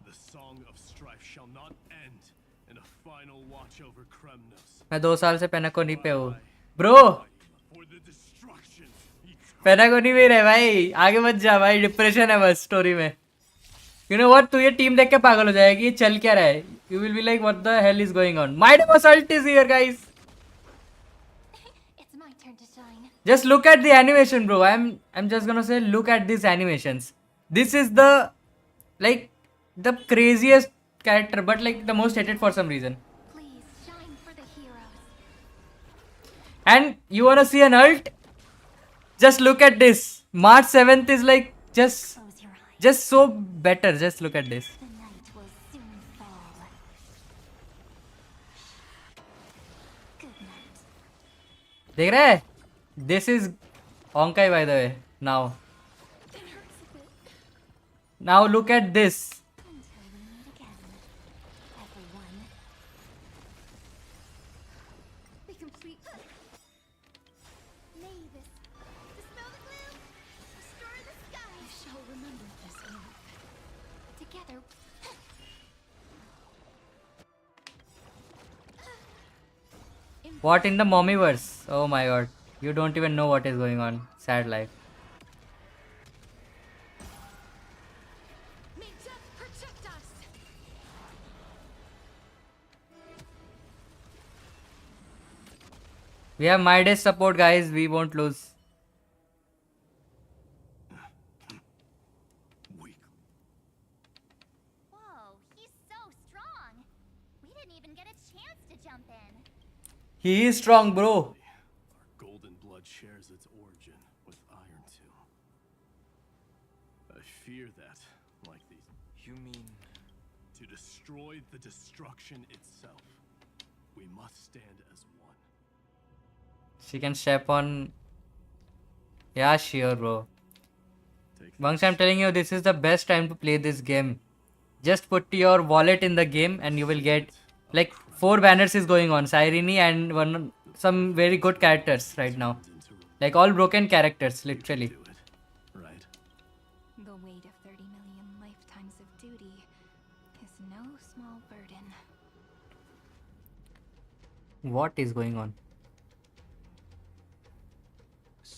the song of strife shall not end in a final watch over Kremnos. मैं 2 साल से पेनाकोनी पे हूँ bro. पेनाकोनी में रहे भाई, आगे मत जा भाई. डिप्रेशन है बस स्टोरी में. You know what? तू ये टीम देख के पागल हो जाएगी. ये चल क्या रहा है? You will be like, what the hell is going on? My demo ult is here, guys. It's my turn to shine. Just look at the animation, bro. I'm just gonna say, look at these animations. This is the like the craziest character, but like the most hated for some reason. Please shine for the heroes. And you wanna see an ult? Just look at this. March 7th is like just so better. Just look at this. देख रहे हैं? This is Honkai by the way. Now look at this. Until we meet again, everyone. Be complete. Mavis, dispel the gloom, restore the sky. I shall remember this oath. Together. What in the mommyverse? Oh my god. You don't even know what is going on. Sad life. May death protect us. We have Midas support, guys. We won't lose. Whoa, he's so strong. We didn't even get a chance to jump in. He is strong, bro. Our golden blood shares its origin with Iron Tomb. I fear that, like these. You mean To destroy the destruction itself, we must stand as one. She can step on. Yeah, sure, bro. Bunks, I'm telling you, this is the best time to play this game. Just put your wallet in the game and you will get like 4 banners is going on. Cyrene and some very good characters right now. Like all broken characters, literally. The weight of 30 million lifetimes of duty is no small burden. What is going on?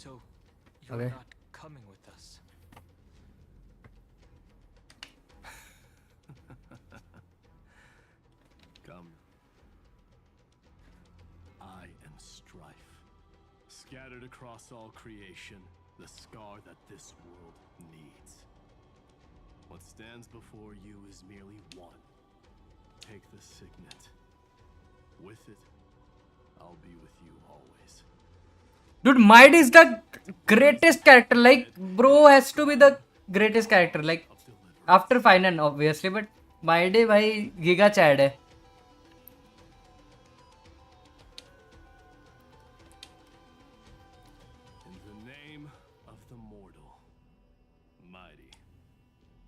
so? You're Okay. not coming with us. Come. I am strife. Scattered across all creation, the scar that this world needs. What stands before you is merely one. Take the signet. With it, I'll be with you always. Dude, Might is the greatest character. Like, bro has to be the greatest character. Like, after Final, obviously. But Might, bhai, Giga Chad hai. In the name of the mortal, mighty,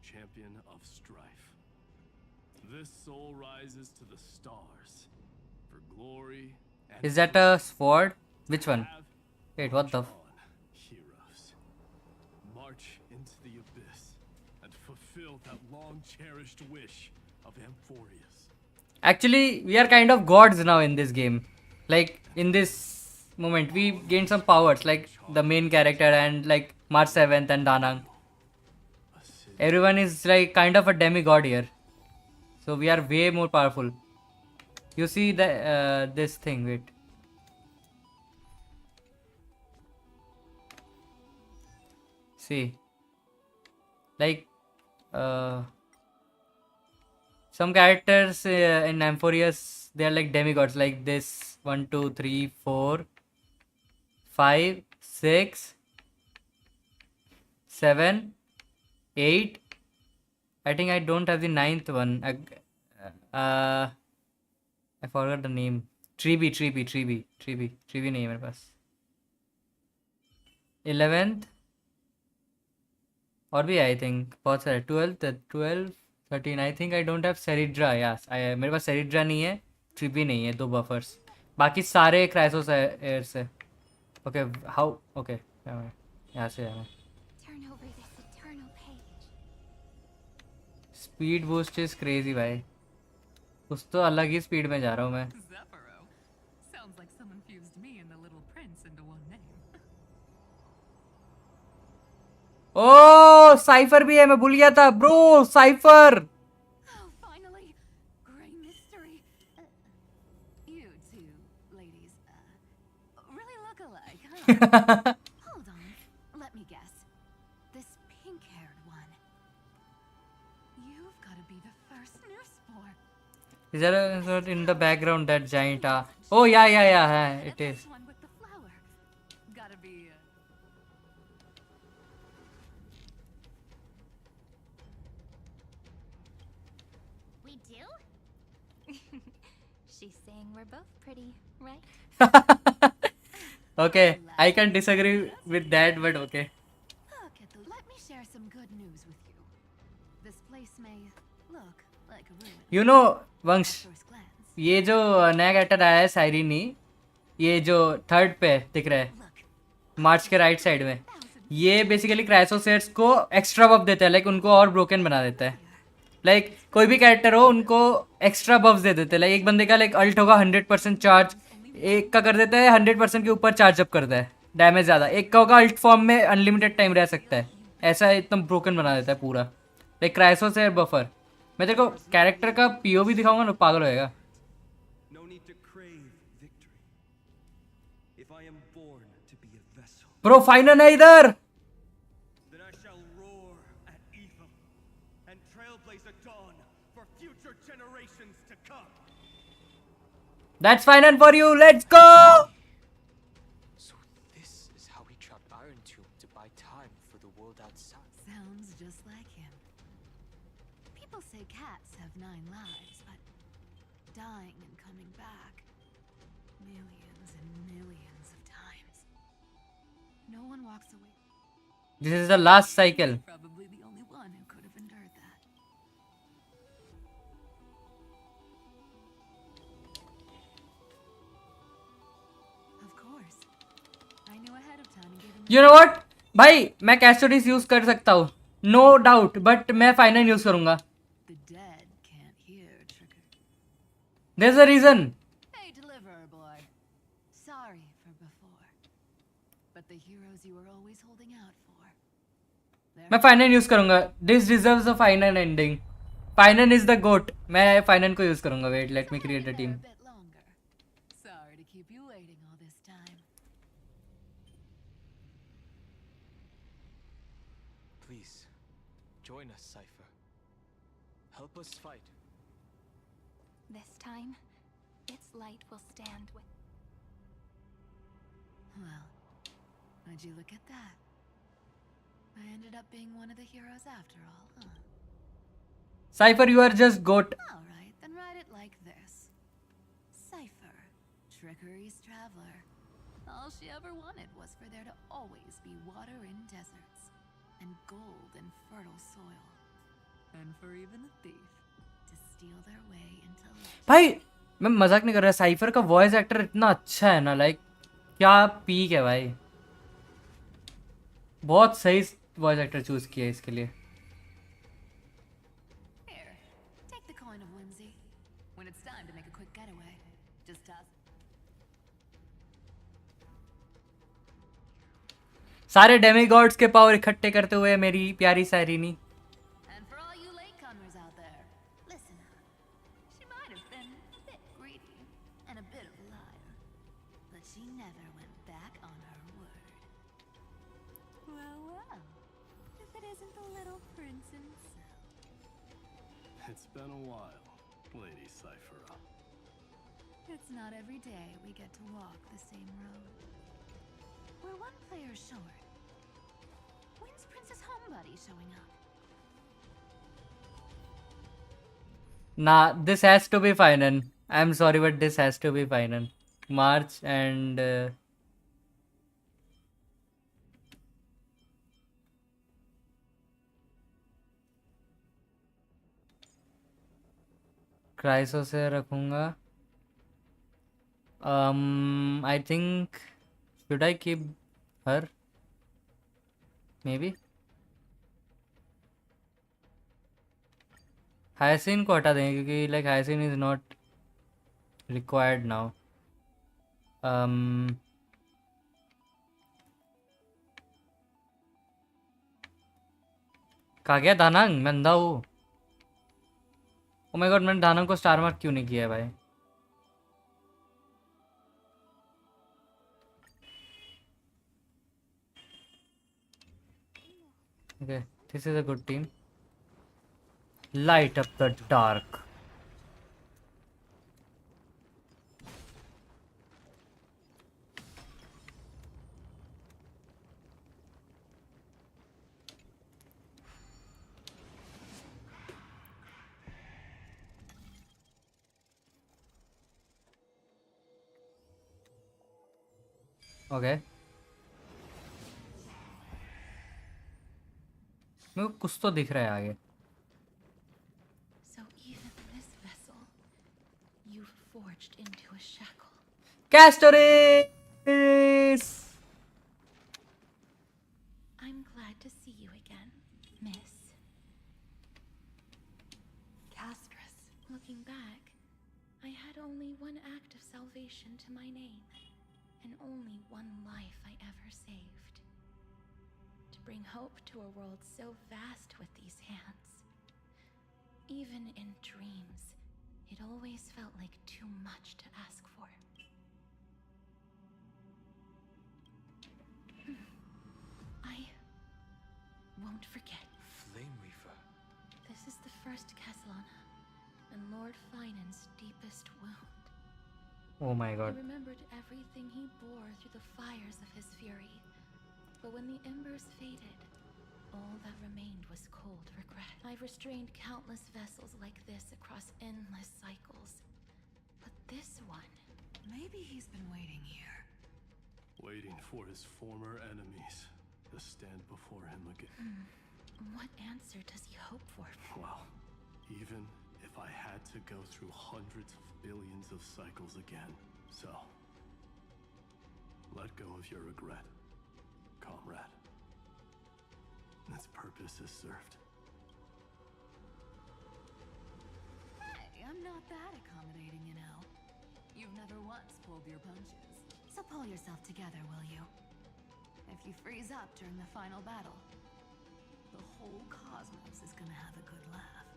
champion of strife, this soul rises to the stars for glory and Is that a sword? Which one? Wait, what the? heroes. March into the abyss and fulfill that long-cherished wish of Amphorius. Actually, we are kind of gods now in this game. Like, in this moment, we gained some powers. Like, the main character and like March 7th and Danang. Everyone is like kind of a demigod here. So we are way more powerful. You see the this thing, wait. See. Like, some characters in Amphorius, they are like demigods, like this 1, 2, 3, 4, 5, 6, 7, 8. I think I don't have the 9th one. I forgot the name. Treeby नहीं है मेरे पास. 11th और भी I think बहुत सारे 12, 13. I think I don't have Seridra. Yes, मेरे पास Seridra नहीं है, Treeby नहीं है, 2 buffers. बाकी सारे Chrysos एयर से. Okay, how? Okay, यहाँ से जाना. Turn over this eternal page. Speed boost is crazy भाई. कुछ तो अलग ही स्पीड में जा रहा हूँ मैं. Zephyro. Sounds like someone fused me and the little prince into one name. Oh cipher भी है, मैं भूल गया था bro. Cipher. Oh, finally! Great mystery. You two ladies, really look alike, huh? Hold on. Let me guess. This pink-haired one. You've got to be the first newsborn. Is there a sort in the background that giant? Oh yeah, it is. One with the flower. Gotta be. We do? She's saying we're both pretty, right? Okay, I can disagree with that, but okay. Let me share some good news with you. This place may look like a ruin. You know, वंश, ये जो नया character आया है साइरिनी, ये जो third पे दिख रहा है मार्च के राइट साइड में, ये बेसिकली क्राइसोसेट्स को एक्स्ट्रा बफ देता है, लाइक उनको और ब्रोकन बना देता है. लाइक कोई भी कैरेक्टर हो उनको एक्स्ट्रा बफ्स दे देते हैं. लाइक एक बंदे का लाइक अल्ट होगा 100% चार्ज, एक का कर देता है 100% के ऊपर चार्ज अप करता है, डैमेज ज़्यादा. एक का होगा अल्ट फॉर्म में अनलिमिटेड टाइम रह सकता है, ऐसा एकदम ब्रोकन बना देता है पूरा. लाइक क्राइसोसेट बफर. मैं तेरे को कैरेक्टर का पीओवी दिखाऊंगा ना, पागल होएगा. ब्रो फाइनल है इधर. That's fine for you. Let's go. So this is how he trapped Iron Tube to buy time for the world outside. Sounds just like him. People say cats have 9 lives, but dying and coming back millions and millions of times. No one walks away. This is the last cycle. Probably the only one who could have endured that. Of course. I knew ahead of time and gave him. You know what? भाई मैं कैस्टोडिस use कर सकता हूँ, no doubt, but मैं Phainon use करूंगा. The dead can't hear trigger. There's a reason. Hey, deliverer boy. Sorry for before. But the heroes you were always holding out for. मैं Phainon use करूंगा. This deserves a final ending. Phainon is the GOAT. मैं Phainon को use करूंगा. Wait, let me create a team. Sorry to keep you waiting all this time. Please, join us, Cypher. Help us fight. This time, its light will stand with. Well, would you look at that? I ended up being one of the heroes after all, huh? Cypher, you are just goat. Alright, then write it like this. Cypher, Trickery's traveler. All she ever wanted was for there to always be water in deserts, and gold in fertile soil. And for even a thief to steal their way into life. भाई मैं मजाक नहीं कर रहा. Cipher का voice actor इतना अच्छा है ना, लाइक क्या पीक है भाई. बहुत सही वॉइस एक्टर चूज किया है इसके लिए. Here, take the coin of whimsy. When it's time to make a quick getaway, just toss. सारे डेमीगॉड्स के पावर इकट्ठे करते हुए मेरी प्यारी साइरिनी. And for all you latecomers out there, listen up. She might have been a bit greedy and a bit of a liar, but she never went back on her word. Well, if it isn't the little prince himself. It's been a while, Lady Cyphera. It's not every day we get to walk the same road. We're one player short. When's Princess Homebody showing up? Nah, this has to be final. I'm sorry, but this has to be final. March and क्राइसो से रखूंगा. I think should I keep her? Maybe. हाइसिन को हटा देंगे क्योंकि like Hyacine is not required now. कहा गया दानंग? मैं अंधा हूँ. ओ माय गॉड, मैंने दानंग को स्टार मार्क क्यों नहीं किया है भाई. Okay, this is a good team. Light up the dark. Okay मेरे को कुछ तो दिख रहा है आगे. So even this vessel, you've forged into a shackle. Castoris! I'm glad to see you again, Miss. Castress. Looking back, I had only one act of salvation to my name, and only one life I ever saved. To bring hope to a world so vast with these hands. Even in dreams, it always felt like too much to ask for. I won't forget. Flame Reaver. This is the first Castellana, and Lord Finan's deepest wound. Oh my god. I remembered everything he bore through the fires of his fury. But when the embers faded, all that remained was cold regret. I've restrained countless vessels like this across endless cycles. But this one... Maybe he's been waiting here. Waiting for his former enemies to stand before him again. What answer does he hope for? Well, even if I had to go through hundreds of billions of cycles again, so let go of your regret, comrade. Its purpose is served. Hey, I'm not that accommodating, you know. You've never once pulled your punches. So pull yourself together, will you? If you freeze up during the final battle, the whole cosmos is gonna have a good laugh.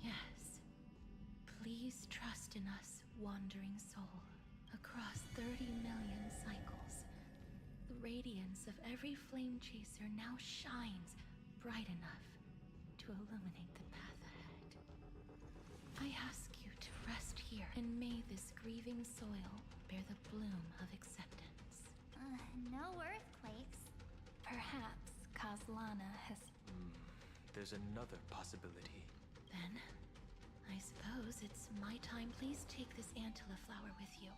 Yes. Please trust in us, wandering soul. Across 30 million cycles, the radiance of every flame chaser now shines bright enough to illuminate the path ahead. I ask you to rest here, and may this grieving soil bear the bloom of acceptance. No earthquakes. Perhaps Castellana has... There's another possibility. Then, I suppose it's my time. Please take this Antilla flower with you.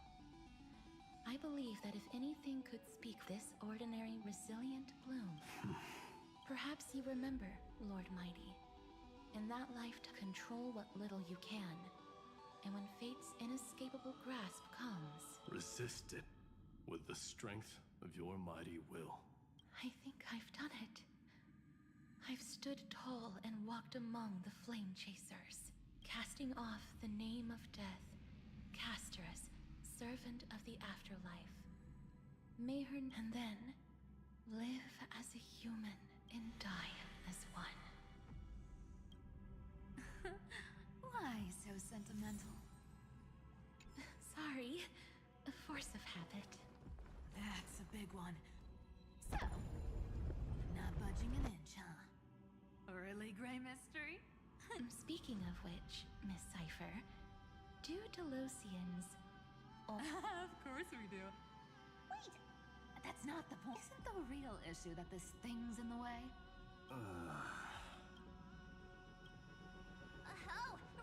I believe that if anything could speak this ordinary, resilient bloom, perhaps you remember, Lord Mighty, in that life to control what little you can, and when fate's inescapable grasp comes... Resist it with the strength of your mighty will. I think I've done it. I've stood tall and walked among the flame chasers, casting off the name of death, Castress, servant of the afterlife. May her and then live as a human and die as one. Why so sentimental? Sorry, a force of habit. That's a big one. So, not budging an inch, huh? Really, Grey Mystery? Speaking of which, Miss Cypher, do Delosians... Of course we do. Wait! That's not the point. Isn't the real issue that this thing's in the way? Oh,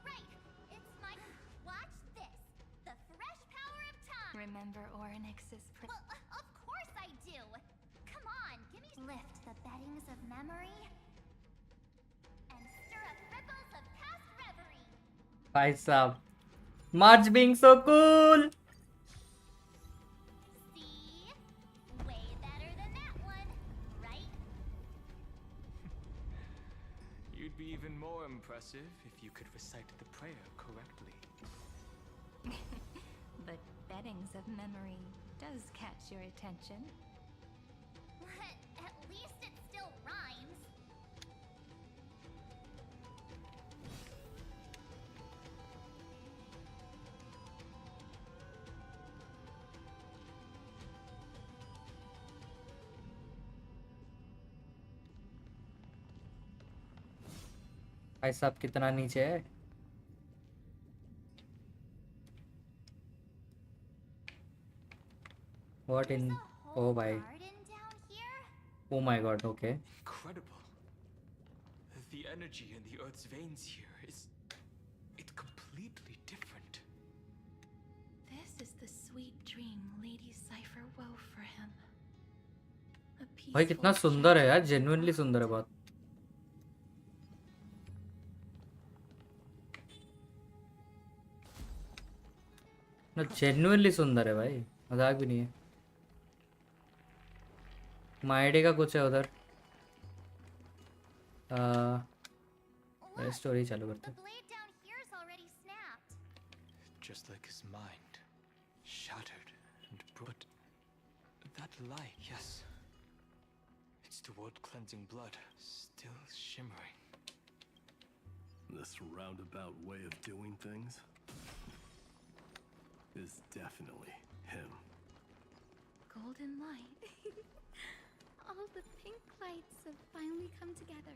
right! It's my... Watch this! The fresh power of time! Remember Orynyx's... Well, of course I do! Come on, give me... Lift the beddings of memory... and stir up ripples of past reverie! भाई साहब March being so cool. See? Way better than that one, right? You'd be even more impressive if you could recite the prayer correctly. But beddings of memory does catch your attention. At least it still rhymes. भाई साहब कितना नीचे है What in oh bhai oh my god okay Incredible. The energy in the Earth's veins here is... it's completely different. sweet dream Lady Cypher wove for him. A भाई कितना peaceful सुंदर है यार, childhood जेन्युइनली सुंदर है बहुत. ना genuinely सुंदर है भाई, मजाक भी नहीं है. माइडे का कुछ है उधर. स्टोरी चालू करते हैं. Just like his mind, shattered and brought that light, yes. It's the world-cleansing blood, still shimmering. This roundabout way of doing things is definitely him. golden light. All the pink lights have finally come together.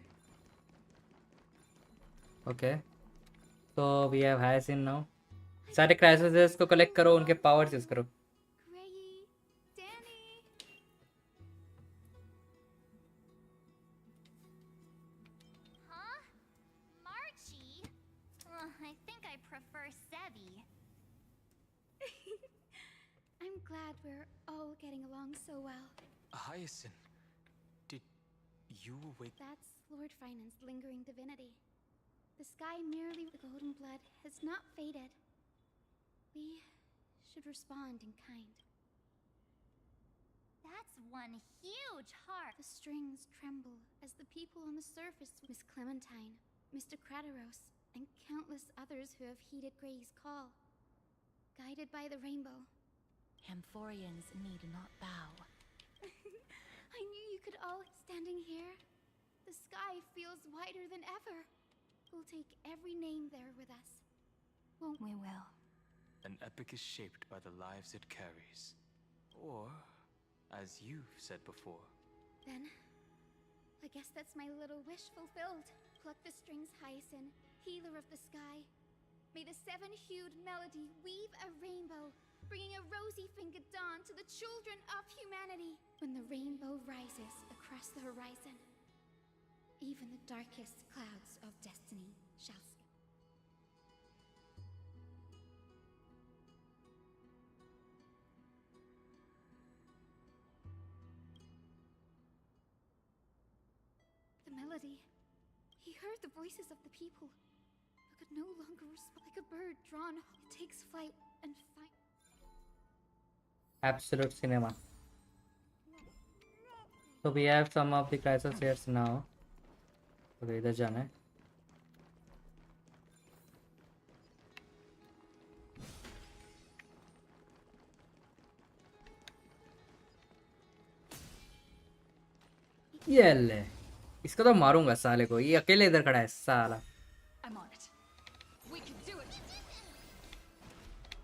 Okay, so we have Hyacinth now. सारे crisis को collect करो, उनके powers use करो. Huh? Marchie? I think I prefer Sevi. I'm glad we're all getting along so well. Hyacinth, did you awake? That's Lord Finance' lingering divinity. The sky merely with the golden blood has not faded. We should respond in kind. That's one huge heart. The strings tremble as the people on the surface, Miss Clementine, Mr. Krateros, and countless others who have heeded Grey's call. Guided by the rainbow. Amphorians need not bow. I knew you could all standing here. The sky feels wider than ever. We'll take every name there with us. Won't we? We will. An epic is shaped by the lives it carries. Or, as you've said before. Then, I guess that's my little wish fulfilled. Pluck the strings, Hyacinth, healer of the sky. May the seven-hued melody weave a rainbow, bringing a rosy-fingered dawn to the children of humanity. When the rainbow rises across the horizon, even the darkest clouds of destiny shall escape. The melody. He heard the voices of the people, but could no longer respond. Like a bird drawn, it takes flight and fight. Absolute cinema. So we have some of the crisis here now. Okay, इधर जाना है. ये ले, इसको तो मारूंगा साले को. ये अकेले इधर खड़ा है साला. I'm on it. We can do it.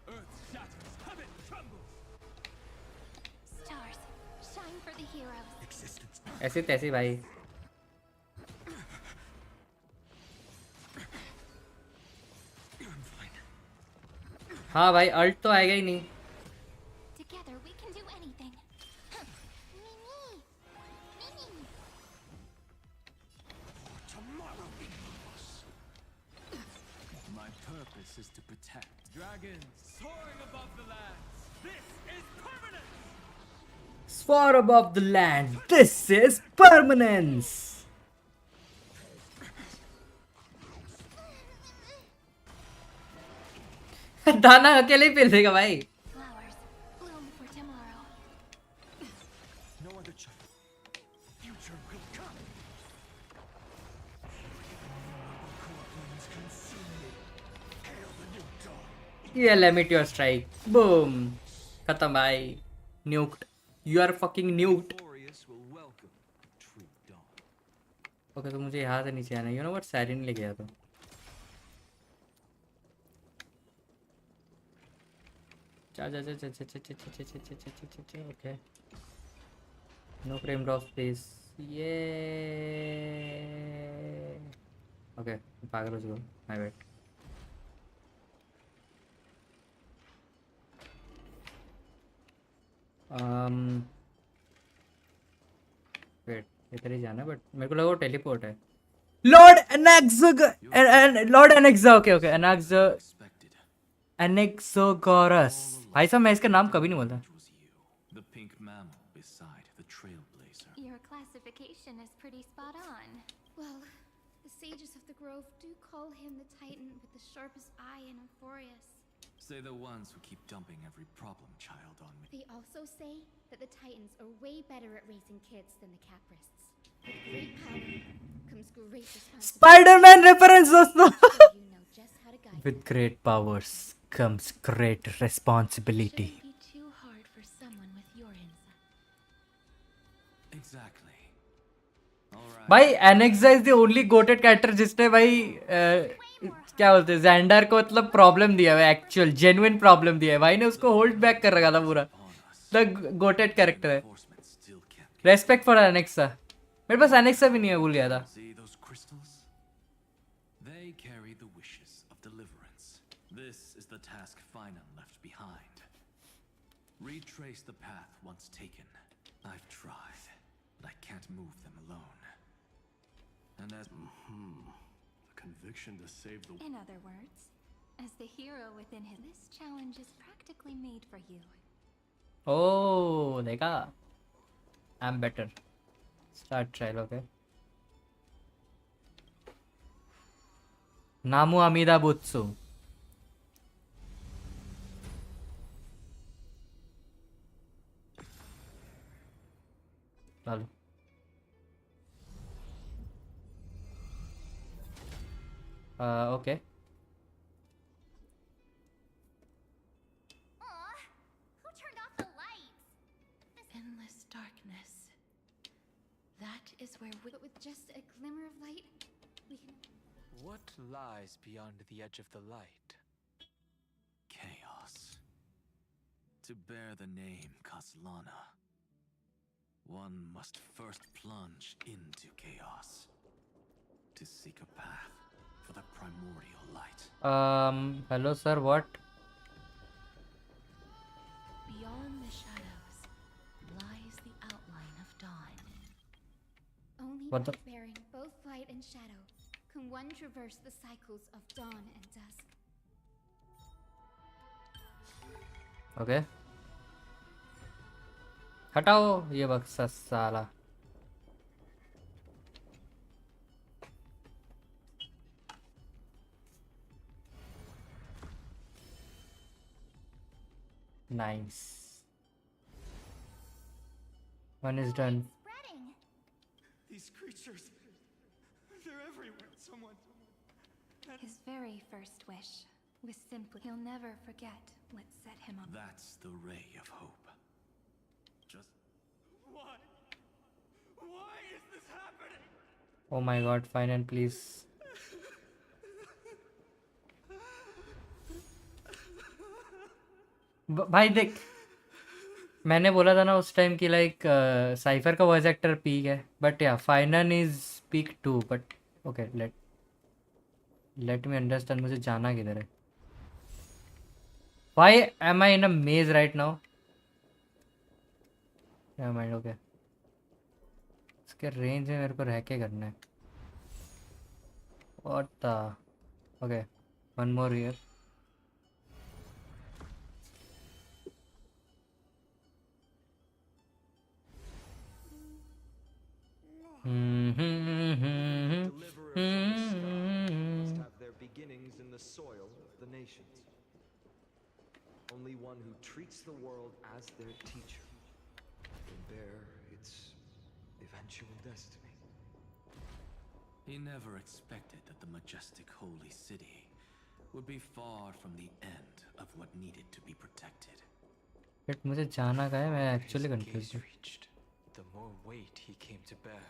Earth shatters, heaven trembles. Stars, shine for the heroes. ऐसी तैसी भाई. हाँ भाई, अल्ट तो आएगा ही नहीं. Together we can do anything. My purpose is to protect. Dragons soaring above the lands. This is permanence. Soar above the land. This is permanence. दाना अकेले ही पी लेगा भाई. Flowers bloom for tomorrow. No other choice. Future will come. Corpulence consume me. Hail the new dawn. ये ले meteor strike. Boom. खत्म भाई. Nuked. You are fucking nuked. Okay, तो मुझे यहाँ से नीचे आना है. You know what? Siren ले गया तो. Okay. No frame drops, please. Yeah. Okay, पागल हो चुका. My bad. Wait, इधर ही जाना है, but मेरे को लगा वो टेलीपोर्ट है. Lord Anaxagoras. Okay, Anaxagoras. भाई साहब मैं इसका नाम कभी नहीं बोलता. The pink mammal beside the trailblazer. Your classification is pretty spot on. Well, the sages of the grove do call him the Titan with the sharpest eye in Euphorius. Say the ones who keep dumping every problem child on me. They also say that the Titans are way better at raising kids than the Caprists. With great power comes great responsibility. Spider-Man reference दोस्तों. You know just how to guide. With great powers comes great responsibility. Shouldn't be too hard for someone with your insight. Exactly. भाई Anaxa is the only goated character जिसने भाई क्या बोलते हैं gender को मतलब problem दिया है, एक्चुअल जेन्युइन प्रॉब्लम दिया है. भाई ने उसको होल्ड बैक कर रखा था पूरा. द गोटेड कैरेक्टर है. Respect for Anaxa. मेरे पास एनेक्सा भी नहीं है, भूल गया था. See those crystals? They carry the wishes of deliverance. This is the task Finan left behind. Retrace the path once taken. I've tried, but I can't move them alone. And as The conviction to save the... In other words, as the hero within him, this challenge is practically made for you. Oh, देखा. I'm better. Start trial, okay. Namu Amida Butsu. Lalo. Okay. Who turned off the lights? Endless darkness. That is where we... But with just a glimmer of light, we can... What lies beyond the edge of the light? chaos. To bear the name Kaslana, one must first plunge into chaos to seek a path for the primordial light. Hello sir, what? Beyond the shadows lies the outline of dawn. Only What by the- bearing both light and shadow can one traverse the cycles of dawn and dusk. Okay. हटाओ ये बक्सा साला. Nice. One is done. Spreading. These creatures, they're everywhere. Someone. His very first wish was simply he'll never forget what set him up. That's the ray of hope. Just Why? Why is this happening? Oh my god, fine and please. भाई देख, मैंने बोला था ना उस time कि like Cipher का voice actor peak है, but yeah final is peak too. But okay, let me understand, मुझे जाना किधर है. व्हाई एम आई इन अ मेज राइट नाउ? माइंड ओके, इसके रेंज में मेरे को रह के करना है. What the okay, one more here. Must have their beginnings in the soil of the nations. Only one who treats the world as their teacher can bear its eventual destiny. he never expected that the majestic holy city would be far from the end of what needed to be protected. But मुझे जाना कहाँ है? मैं actually confuse हूँ. The more weight he came to bear.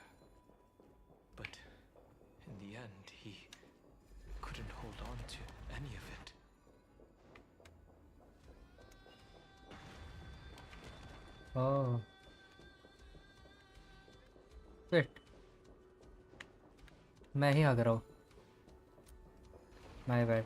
But in the end, he couldn't hold on to any of it. Oh. Shit. मैं ही आ रहा हूँ. My bad.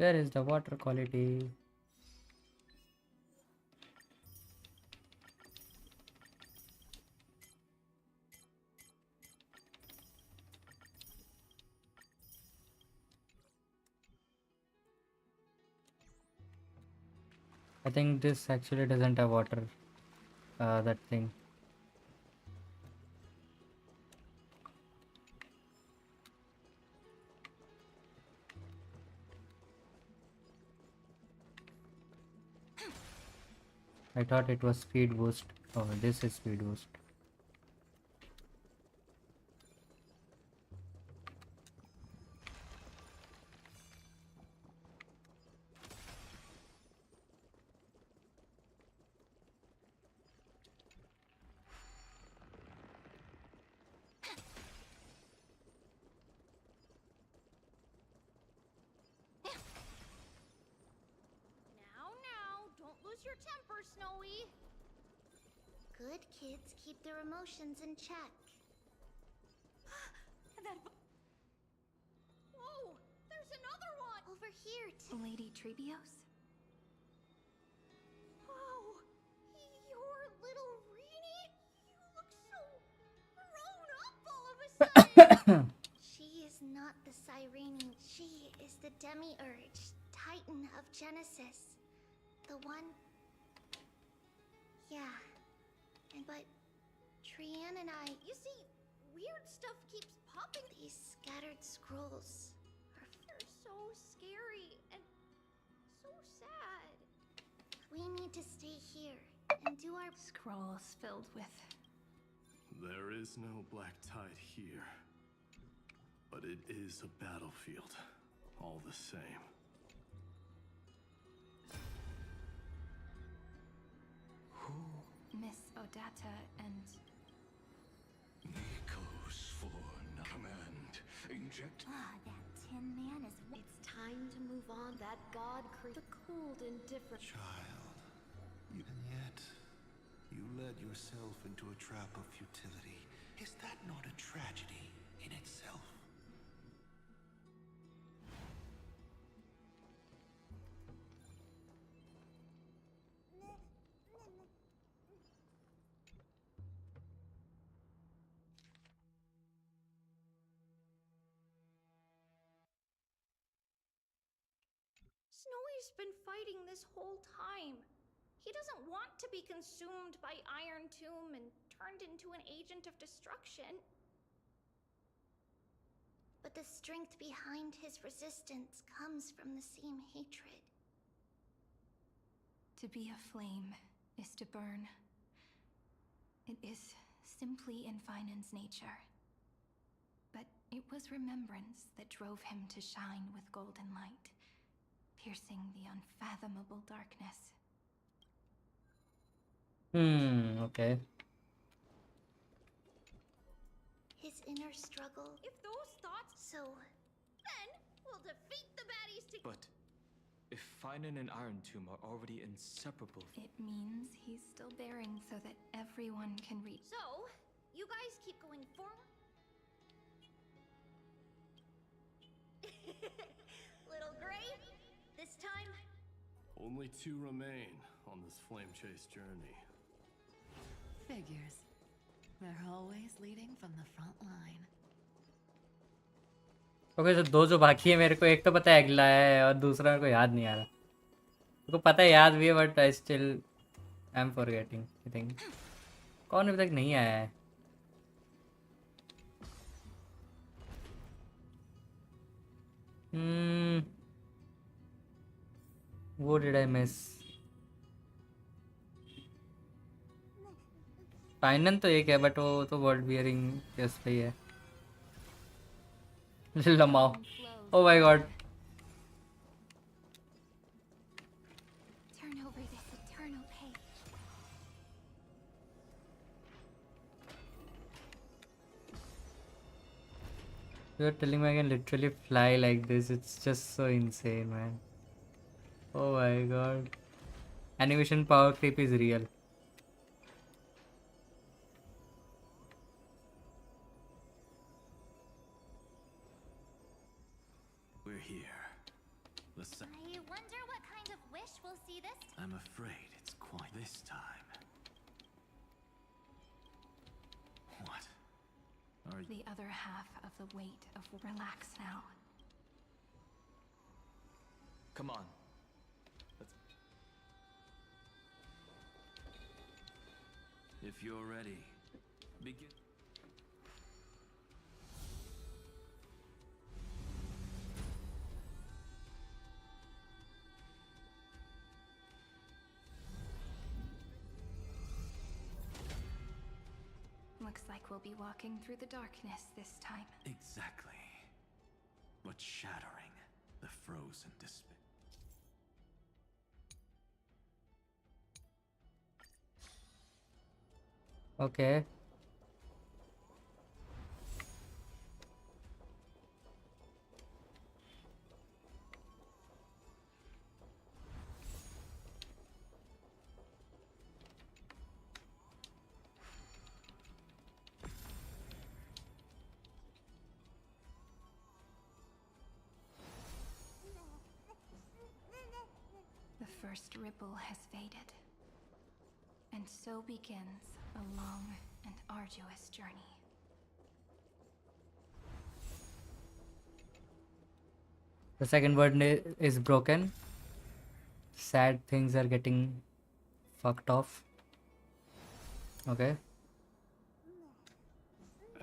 Where is the water quality? I think this actually doesn't have water. That thing. I thought it was speed boost. Oh, this is speed boost. Now, don't lose your temper, Snowy. Good kids keep their emotions in check. Whoa, there's another one! Over here, Lady Trebios? Whoa, your little Reenie? You look so grown up all of a sudden! She is not the Cyrene. She is the Demiurge, Titan of Genesis. The one... Yeah. But Trian and I... You see, weird stuff keeps popping. These scattered scrolls are... They're so scary and so sad. We need to stay here and do our... Scrolls filled with... There is no black tide here. But it is a battlefield, all the same. Miss ADATA and... Nico's for command. Inject. That Tin Man is... It's time to move on. That god the cold indifferent. Child, and yet you led yourself into a trap of futility. Is that not a tragedy in itself? Snowy's been fighting this whole time. He doesn't want to be consumed by Iron Tomb and turned into an agent of destruction. But the strength behind his resistance comes from the same hatred. To be a flame is to burn. It is simply in Finan's nature. But it was remembrance that drove him to shine with golden light, piercing the unfathomable darkness. Okay. His inner struggle. If those thoughts... So... Then we'll defeat the baddies together. But if Finan and Iron Tomb are already inseparable... It means he's still bearing so that everyone can reach... So, you guys keep going forward. Little Gray, this time... Only 2 remain on this flame chase journey. Figures. They're always leading from the front line. Okay तो 2 जो बाकी है मेरे को एक तो पता है अगला है और दूसरा मेरे को याद नहीं आ रहा मेरे को पता है याद भी है but I still I am forgetting I think कौन अभी तक नहीं आया है What did I miss? Final तो एक है बट वो तो वर्ल्ड बियरिंग के उस पे ही है लमाओ ओ my God Turn over this eternal page. You're telling me I can literally fly like this? It's just so insane, man. Oh my god. Animation power creep is real. We're here. Let's... I'm afraid it's quite this time. What? Are you... The other half of the weight of relax now. Come on. Let's... If you're ready, begin. Looks like we'll be walking through the darkness this time. Exactly. But shattering the frozen despair. Okay. The first ripple has faded. And so begins a long and arduous journey. The second word is broken. Sad things are getting fucked off. Okay.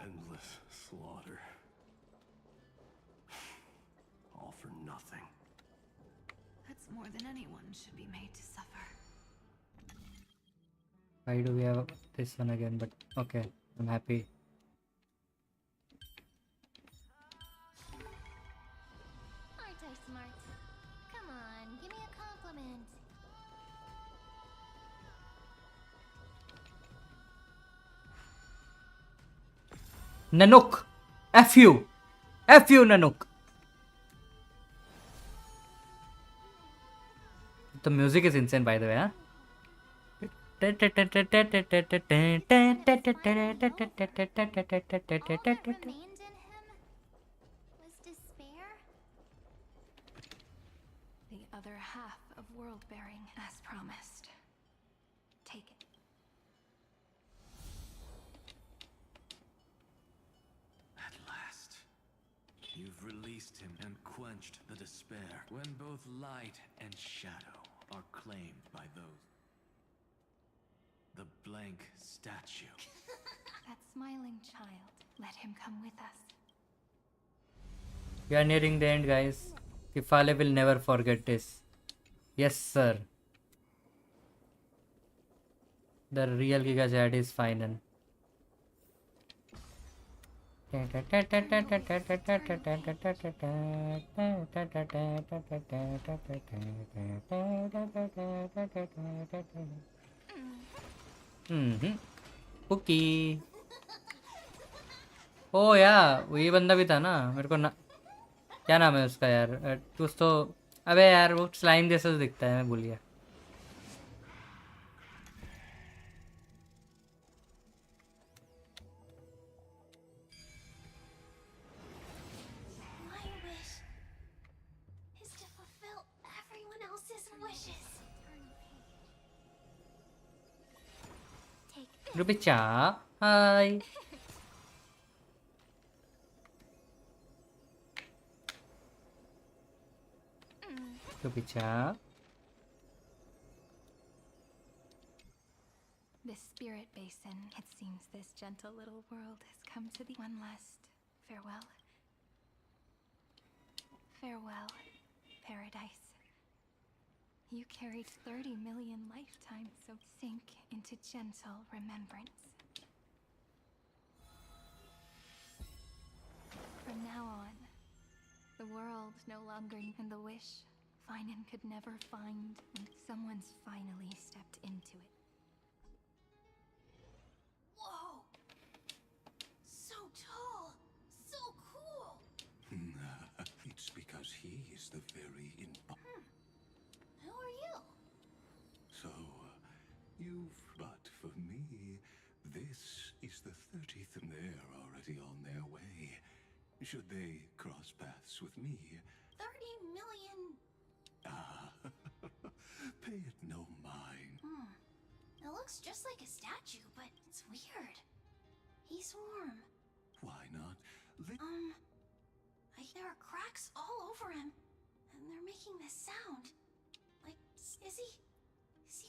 Endless slaughter. All for nothing. That's more than anyone should be made to suffer. Why do we have this one again? But okay, I'm happy. Aren't I smart? Come on, give me a compliment. Nanook! F you! F you, Nanook! The music is insane, by the way, huh? What remained in him was despair? The other half of world bearing, as promised. Take it. At last. You've released him and quenched the despair. When both light and shadow are claimed by those. The blank statue. That smiling child, let him come with us. We are nearing the end, guys. Kifale will never forget this. Yes, sir. The real Giga Chat is final. Cookie. ओ यार वही बंदा भी था ना मेरे को ना क्या नाम है उसका यार कुछ तो अबे यार वो स्लाइम जैसा तो दिखता है मैं भूल गया My wish is to fulfill everyone else's wishes. Take this. रुपीचा hi रुपीचा This spirit basin, it seems this gentle little world has come to the one last farewell. Farewell, paradise. You carried 30 million lifetimes, so sink into gentle remembrance. From now on, the world no longer and the wish Finan could never find, and someone's finally stepped into it. Whoa! So tall, so cool. It's because he is the very Who are you? So, but for me, this is the 30th and they're already on their way. Should they cross paths with me? 30 million. Pay it no mind. It looks just like a statue, but it's weird. He's warm. Why not? There are cracks all over him, and they're making this sound. Like, is he?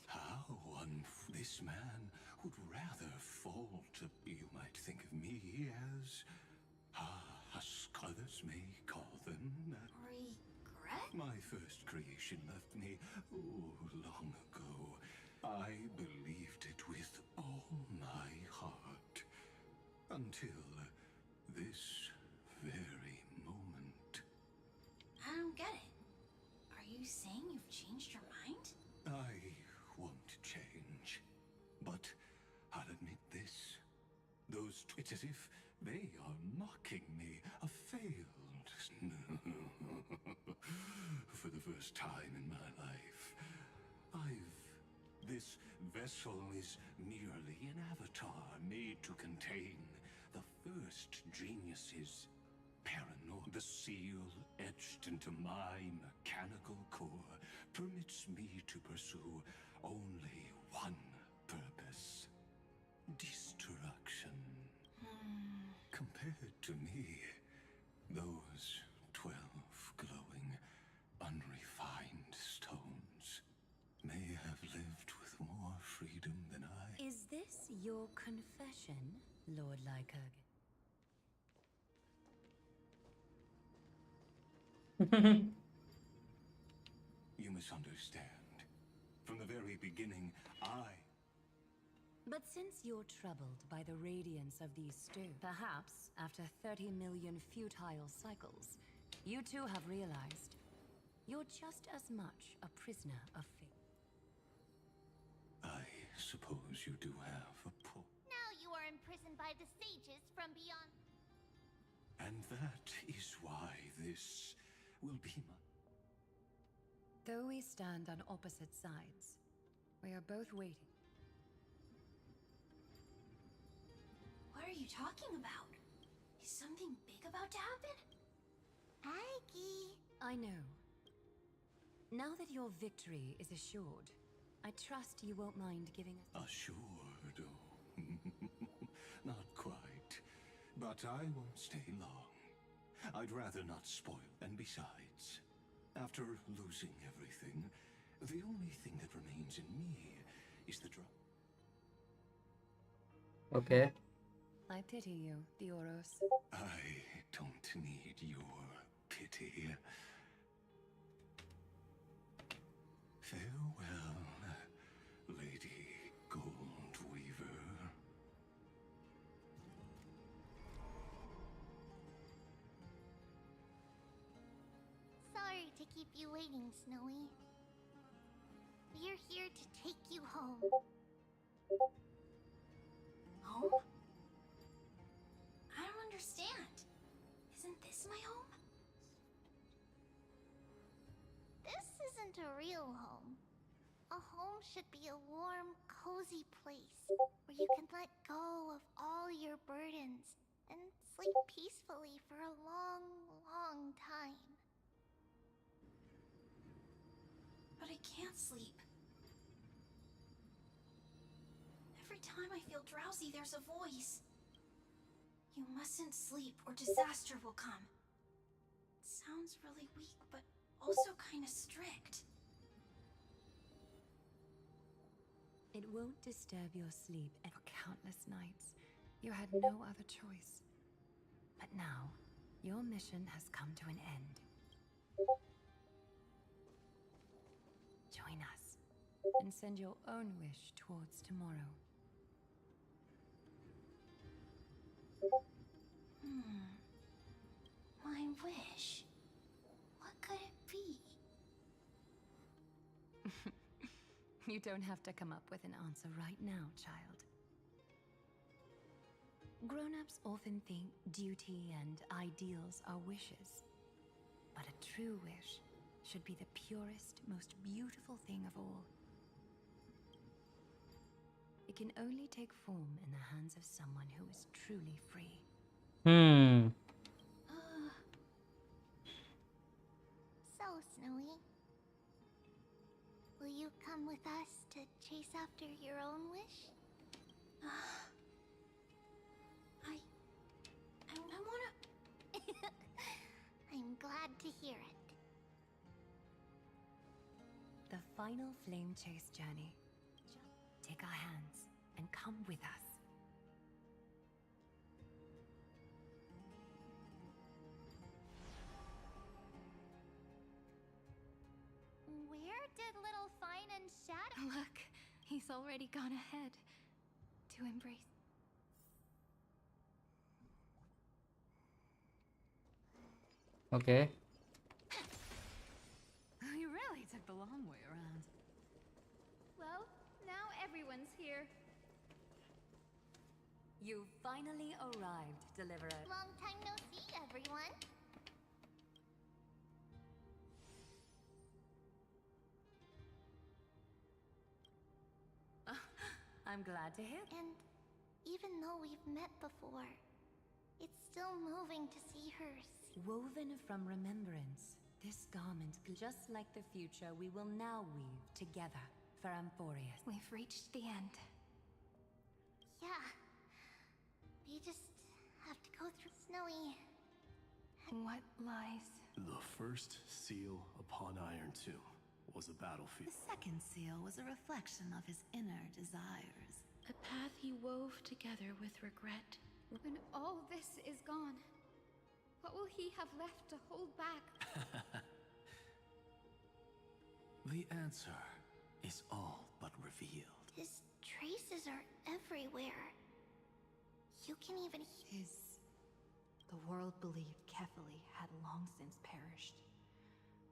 How this man would rather fall to, you might think of me as, husk others may call them. Regret? My first creation left me, long ago. I believed it with all my heart. Until this very moment. I don't get it. Are you saying you've changed your mind? I won't change. But I'll admit this. It's as if they are mocking me. A failed. For the first time in my life. This vessel is merely an avatar made to contain the first genius's paranoia. The seal etched into my mechanical core permits me to pursue only one purpose. Destruction. Compared to me, those 12 glowing, unrefined stones may have lived with more freedom than I. Is this your confession, Lord Lycurgus? You misunderstand. From the very beginning, But since you're troubled by the radiance of these stones, perhaps after 30 million futile cycles, you too have realized you're just as much a prisoner of fate. I suppose you do have a point. Now you are imprisoned by the sages from beyond. And that is why this will be my... Though we stand on opposite sides, we are both waiting. What are you talking about? Is something big about to happen? Aggie! I know. Now that your victory is assured, I trust you won't mind giving us... Assured? Oh. Not quite. But I won't stay long. I'd rather not spoil. And besides, after losing everything, the only thing that remains in me is the drop. Okay. I pity you, Dioros. I don't need your pity. Farewell, Lady Goldweaver. Sorry to keep you waiting, Snowy. We're here to take you home. Home? I don't understand. Isn't this my home? This isn't a real home. A home should be a warm, cozy place where you can let go of all your burdens and sleep peacefully for a long, long time. But I can't sleep. Every time I feel drowsy, there's a voice. You mustn't sleep or disaster will come. It sounds really weak, but also kind of strict. It won't disturb your sleep and for countless nights. You had no other choice. But now, your mission has come to an end. Join us, and send your own wish towards tomorrow. My wish. What could it be? You don't have to come up with an answer right now, child. Grown-ups often think duty and ideals are wishes. But a true wish should be the purest, most beautiful thing of all. It can only take form in the hands of someone who is truly free. So, Snowy, will Will you come with us to chase after your own wish? I wanna... I'm glad to hear it. The final flame chase journey. Take our hands and come with us. Where did little Fine and Shadow... Look, he's already gone ahead to embrace. Okay. You really took the long way around. Well, now everyone's here. You finally arrived, Deliverer. Long time no see, everyone. I'm glad to hear. And even though we've met before, it's still moving to see her. Woven from remembrance, this garment, just like the future, we will now weave together for Amphorius. We've reached the end. Yeah. We just have to go through snowy... What lies? The first seal upon Iron Tomb was a battlefield. The second seal was a reflection of his inner desires. A path he wove together with regret. When all this is gone, what will he have left to hold back? The answer is all but revealed. His traces are everywhere. You can even... The world believed Kefali had long since perished.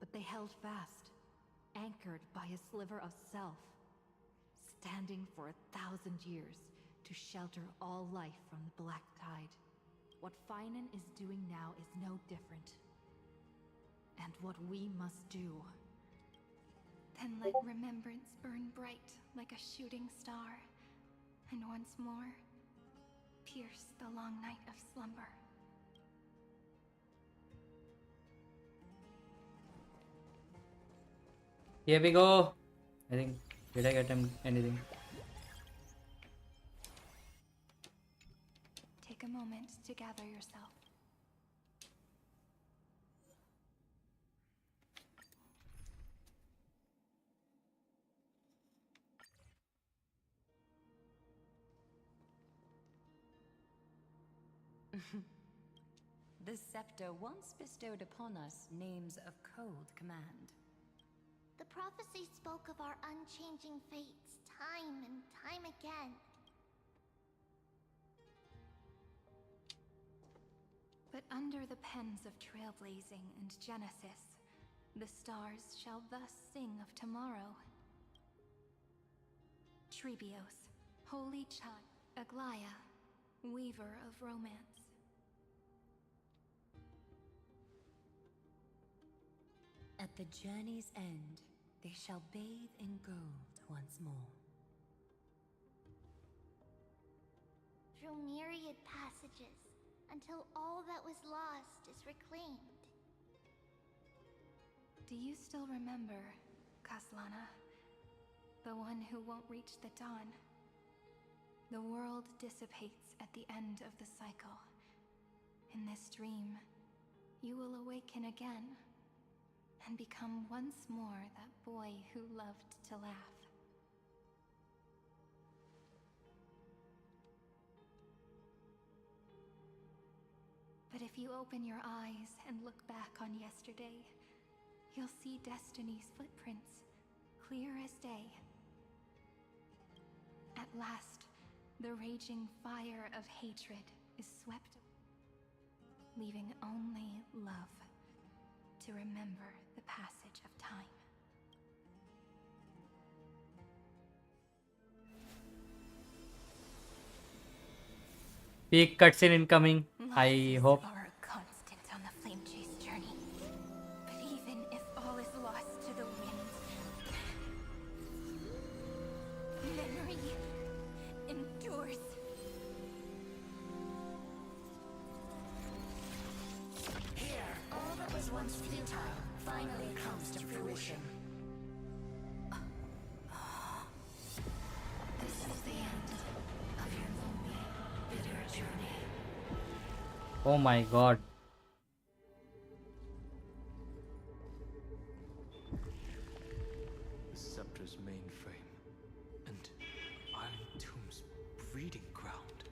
But they held fast, anchored by a sliver of self, standing for 1,000 years to shelter all life from the Black Tide. What Finan is doing now is no different. And what we must do. Then let remembrance burn bright like a shooting star, and once more, pierce the long night of slumber. Here we go. I think, did I get him anything? Take a moment to gather yourself. The scepter once bestowed upon us names of cold command. The prophecy spoke of our unchanging fates time and time again. But under the pens of trailblazing and Genesis, the stars shall thus sing of tomorrow. Trebios, holy child, Aglaya, weaver of romance. At the journey's end, they shall bathe in gold once more. Through myriad passages, until all that was lost is reclaimed. Do you still remember, Kaslana? The one who won't reach the dawn? The world dissipates at the end of the cycle. In this dream, you will awaken again, and become once more that boy who loved to laugh. But if you open your eyes and look back on yesterday, you'll see Destiny's footprints, clear as day. At last, the raging fire of hatred is swept away, leaving only love to remember the passage of time. Peak cutscene incoming. I hope. Are a constant on the flame chase journey. But even if all is lost to the wind, memory endures. Here, all that was once futile finally comes to fruition. Oh my god. The Scepter's mainframe and Iron Tomb's breeding ground.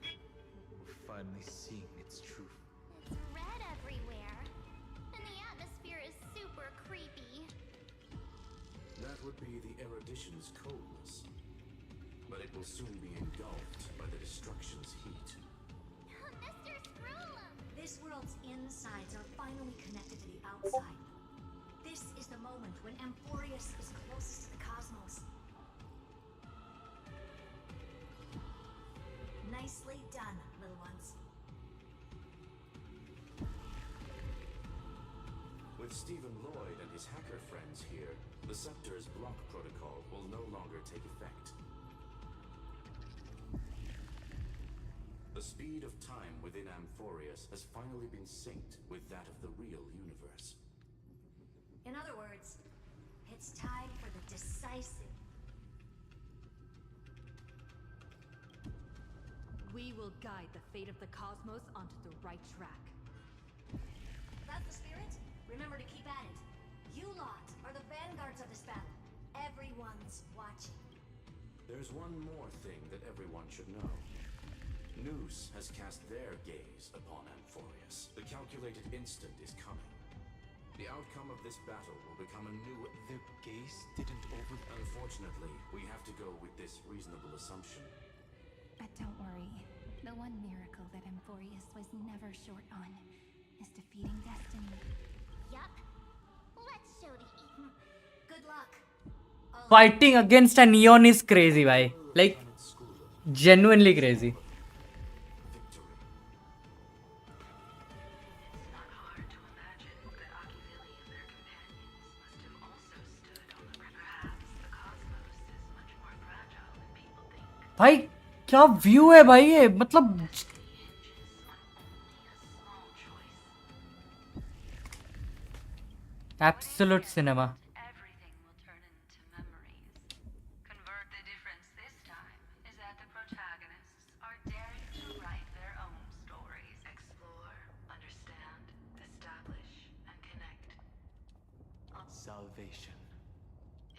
We're finally seeing its truth. It's red everywhere. And the atmosphere is super creepy. That would be the erudition's coldness. But it will soon be engulfed by the destruction's heat. Mr. Screwlum! This world's insides are finally connected to the outside. This is the moment when Amphorius is closest to the cosmos. Nicely done, little ones. With Stephen Lloyd and his hacker friends here, the Scepter's block protocol will no longer take effect. The speed of time within Amphorius has finally been synced with that of the real universe. In other words, it's time for the decisive. We will guide the fate of the cosmos onto the right track. That's the spirit? Remember to keep at it. You lot are the vanguards of this battle. Everyone's watching. There's one more thing that everyone should know. Noose has cast their gaze upon Amphorius. The calculated instant is coming. The outcome of this battle will become a new... Their gaze didn't over... Unfortunately, we have to go with this reasonable assumption. But don't worry. The one miracle that Amphorius was never short on is defeating destiny. Yup. Let's show the Eden. Good luck. Fighting against a neon is crazy, bhai. Like, genuinely crazy. भाई क्या view है भाई ये मतलब absolute cinema Salvation.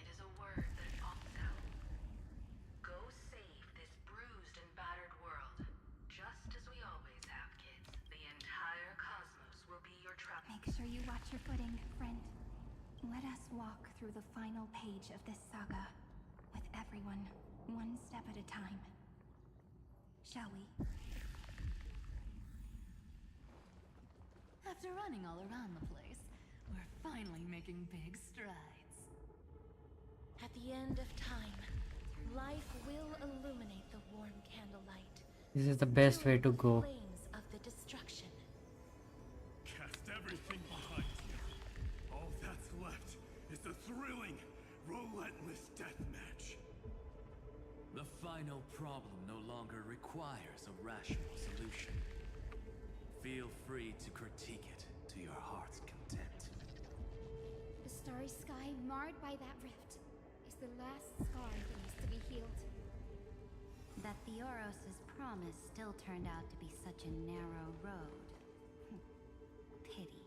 It is a word that pops out. Go save this bruised and battered world. Just as we always have, kids. The entire cosmos will be your trap. Make sure you watch your footing, friend. Let us walk through the final page of this saga, with everyone, one step at a time. Shall we? After running all around the place, we're finally making big strides. At the end of time, life will illuminate the warm candlelight. This is the best way to go. Flames of the destruction. Cast everything behind you. All that's left is the thrilling, relentless deathmatch. The final problem no longer requires a rational solution. Feel free to critique it to your heart's content. The starry sky marred by that rift is the last scar that needs to be healed. That Theoros's promise still turned out to be such a narrow road. Pity.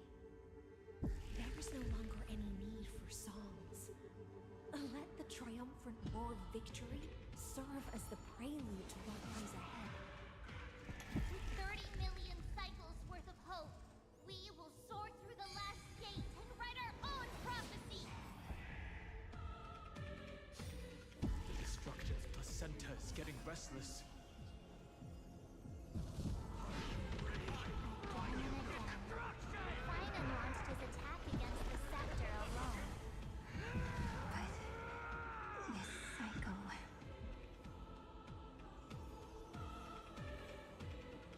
There is no longer any need for songs. Let the triumphant roar of victory serve as the prelude to what lies ahead. With 30 million cycles worth of hope, we will soar through the last gate and write our own prophecy. The destruction's placenta is getting restless. Finan launched his attack against the scepter alone. But this cycle...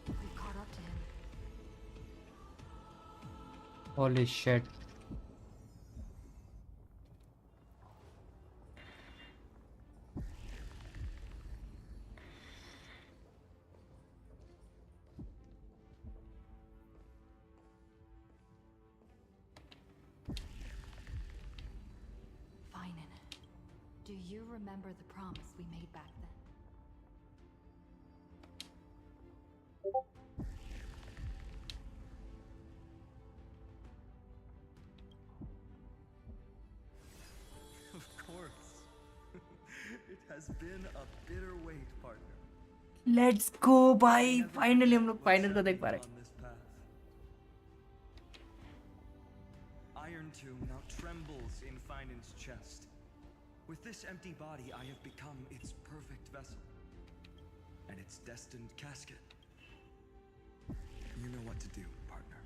We caught up to him. Holy shit. Finan, do you remember the promise we made back then? been a bitter wait, partner. Let's go भाई, finally हम लोग final को देख पा रहे हैं. On this path. Iron Tomb now trembles in Finan's chest. With this empty body, I have become its perfect vessel. And its destined casket. You know what to do, partner.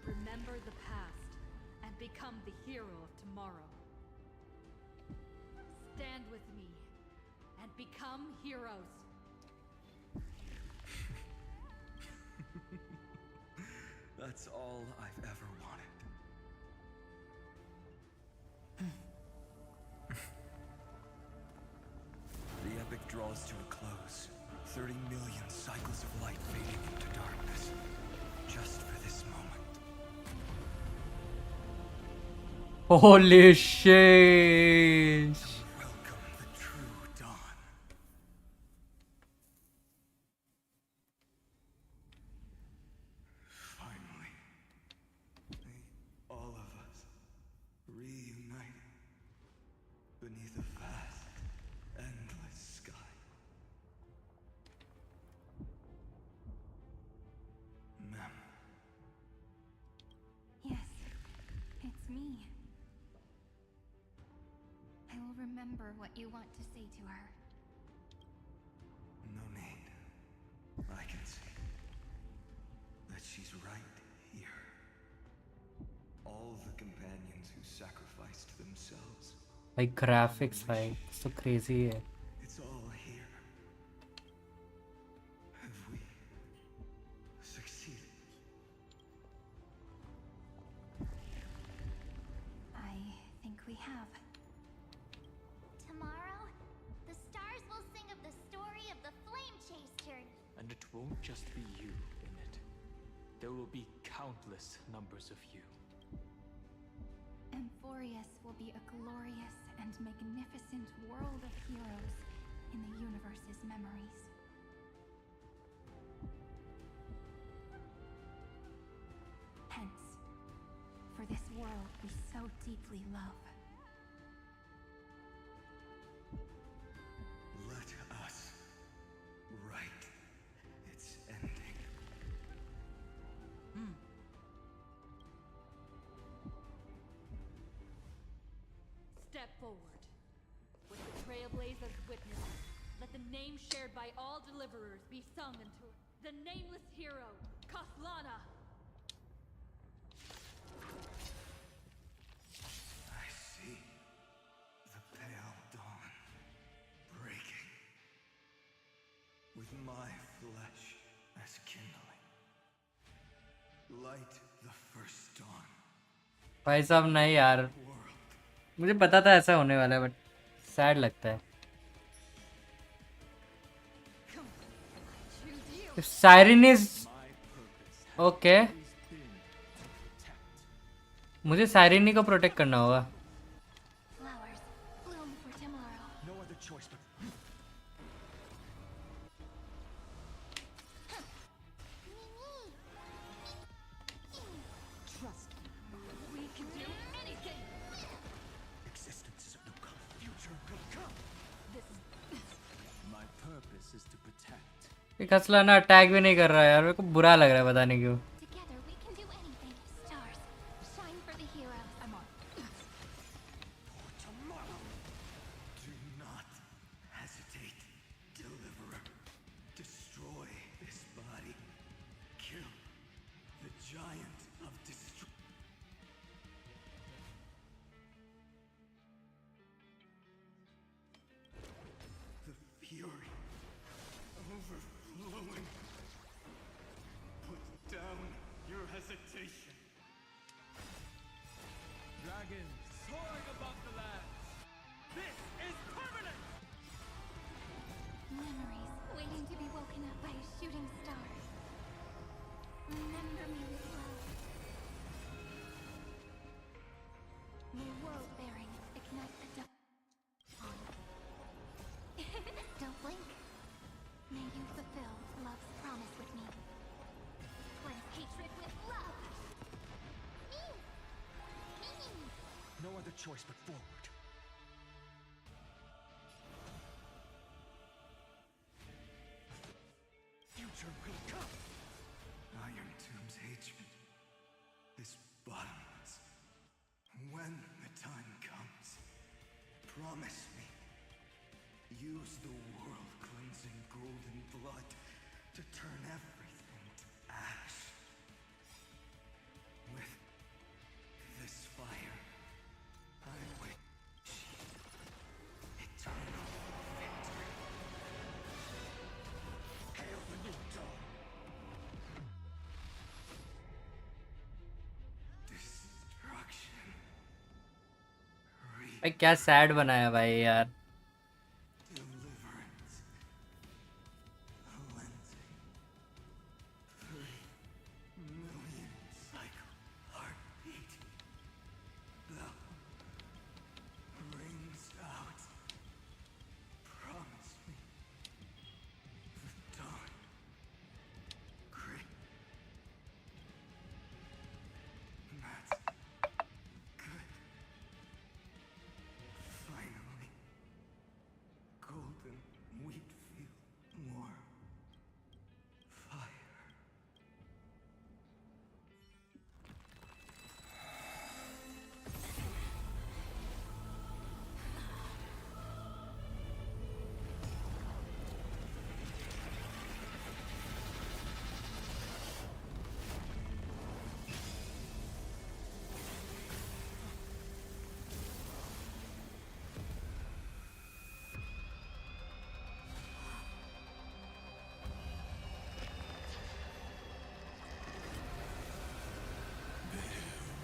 Remember the past and become the hero of tomorrow. Stand with me and become heroes. That's all I've ever wanted. The epic draws to a close. 30 million cycles of light fading into darkness. Just for this moment. Holy shit. Welcome the true dawn. Finally. All of us reunited beneath a vast, endless sky. Ma'am. Yes, it's me. I will remember what you want to say to her. No need. I can see that she's right here. All the companions who sacrificed themselves. Like graphics, भाई so crazy है. It's all here. Have we succeeded? I think we have. Tomorrow, the stars will sing of the story of the flame chase journey. And it won't just be you in it. There will be countless numbers of you. Amphorius will be a glorious and magnificent world of heroes in the universe's memories. Hence, for this world we so deeply love. Let us write its ending. Step forward. With the trailblazers witnesses, let the name shared by all deliverers be sung unto the nameless hero, Kaslana. I see the pale dawn breaking. With my flesh as kindling. Light the first dawn. भाई साहब नहीं यार, मुझे पता था ऐसा होने वाला है बट सैड लगता है. Siren is okay. मुझे सायरनी को प्रोटेक्ट करना होगा. Flowers bloom for tomorrow. No other choice but Trust me. We can do anything. existence is of no come. Future will come. This is My purpose is to protect. ये खसलाना attack भी नहीं कर रहा है यार, मेरे को बुरा लग रहा है पता नहीं क्यों. Together we can do anything. Stars, shine for the heroes. I'm on. For tomorrow. Do not hesitate, deliverer. Destroy this body. Kill the giant of destruction. The fury overflowing. Put down your hesitation. Dragon soaring above the lands. This is permanent! Memories waiting to be woken up by a shooting star. Remember me with love. May world bearing ignite the dawn. Don't blink. May you fulfill love's promise with me. Cleanse hatred with love. other choice but forward. Future will come. Iron Tomb's hatred is bottomless. When the time comes, promise me, use the world-cleansing golden blood to turn everything to ash. With this fire, I wish eternal victory. Hail the new dawn. Destruction. भाई क्या sad बनाया भाई यार. Deliverance. Cleansing. 3 million cycle heartbeat. Bell rings out. Promise me. The dawn. Great. That's good. Finally. Golden wheat field. More fire.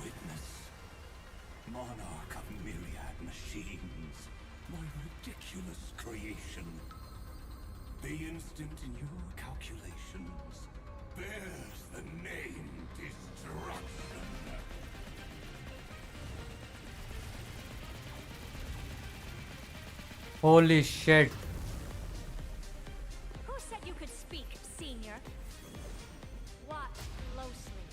Witness, monarch of myriad machines, my ridiculous creation. The instant in your calculations bears the name Destruction. Holy shit. Who said you could speak, senior? Watch closely.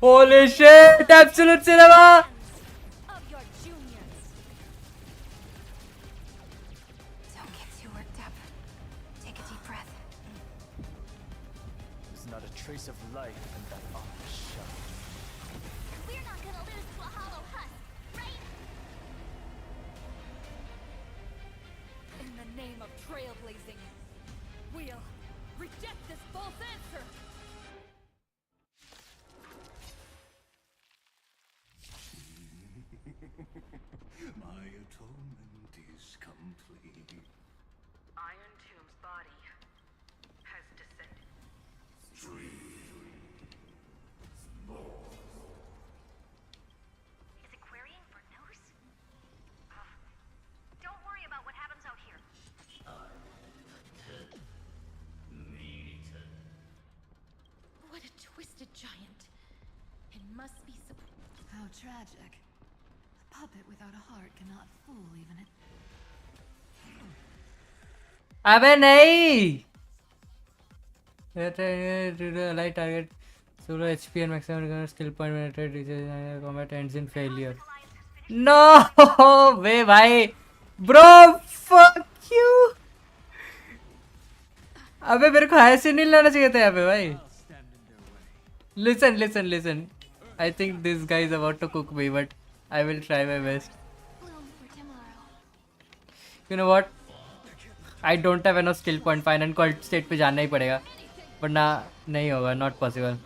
Holy shit. Absolute cinema. Of your juniors. Don't get too worked up. Take a deep breath. There's not a trace of life in that armor shell. We're not gonna lose to a hollow husk, right? In the name of trailblazing, we'll reject this false answer! My atonement is complete. Iron Tomb's body has descended. Is it querying for news? Don't worry about what happens out here. What a twisted giant. It must be How tragic. A puppet without a heart cannot fool even it. अबे नहीं. Light target. Solo HP and maximum skill point when it reaches combat ends in failure. No way भाई. Bro, fuck you. अबे मेरे को ऐसे नहीं लाना चाहिए था यहाँ पे भाई. Listen. I think this guy is about to cook me, but I will try my best. You know what? I don't have enough skill point. Final को अल्ट स्टेट पे जाना ही पड़ेगा, वरना नहीं होगा. Not possible.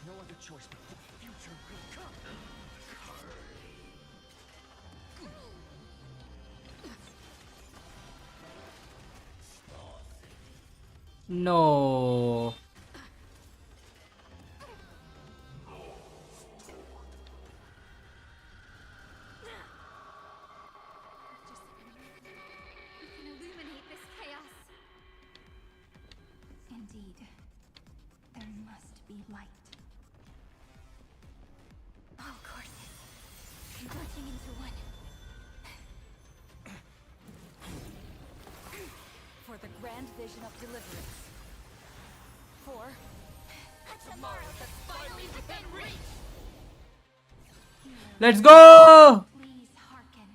No other choice but future will come. No. We can illuminate this chaos. Indeed, there must be light. All courses converging into one. for the grand vision of deliverance. For a tomorrow that's finally within reach! Let's go! Please hearken.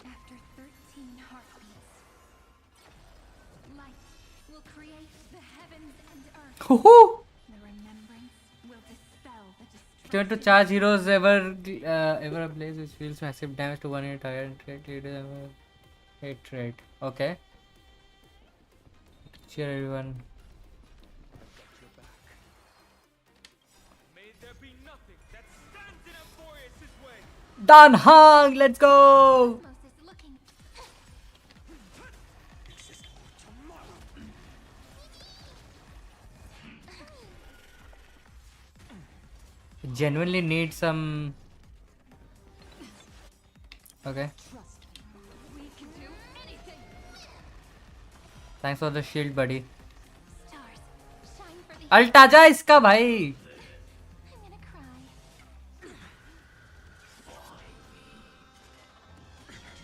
After 13 heartbeats, light will create the heavens and earth. Hoo-hoo! The remembrance will dispel the destruction. Turn to charge heroes ever ablaze, which deals massive damage to one unit target. Hit rate. Okay. Cheer everyone. Dan Hang, let's go! Genuinely need some. Okay. Thanks for the shield, buddy. Alt आजा इसका भाई.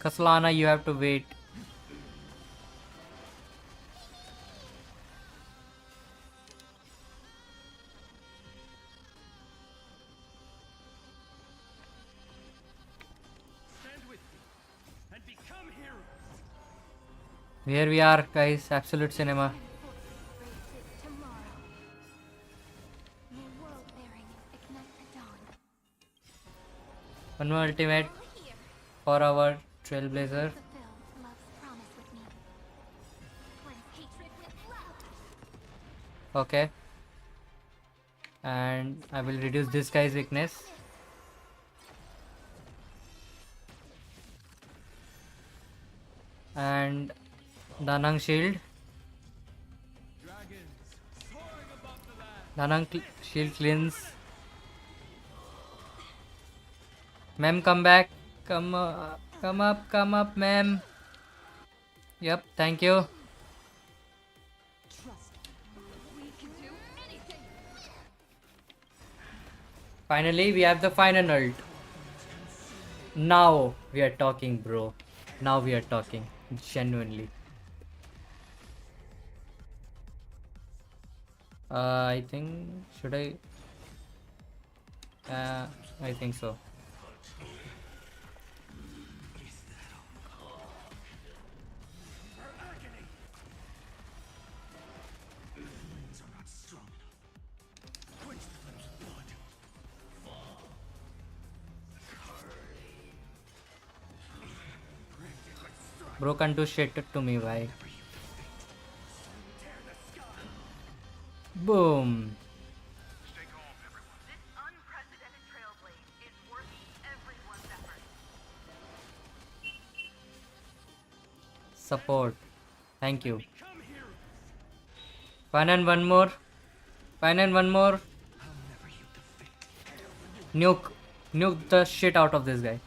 Kaslana, you have to wait. Here we are, guys. Absolute cinema. One more ultimate for our trailblazer. Okay. And I will reduce this guy's weakness. And Danang shield. Danang shield cleanse. Ma'am, come back. Come up, ma'am. Yep, thank you. Finally, we have the final ult. Now we are talking, bro. Now we are talking. Genuinely. I think, should I? I think so. Bro can't do shit to me, bhai. Boom. Support. Thank you. Fine and one more. Fine and one more. Nuke. Nuke the shit out of this guy.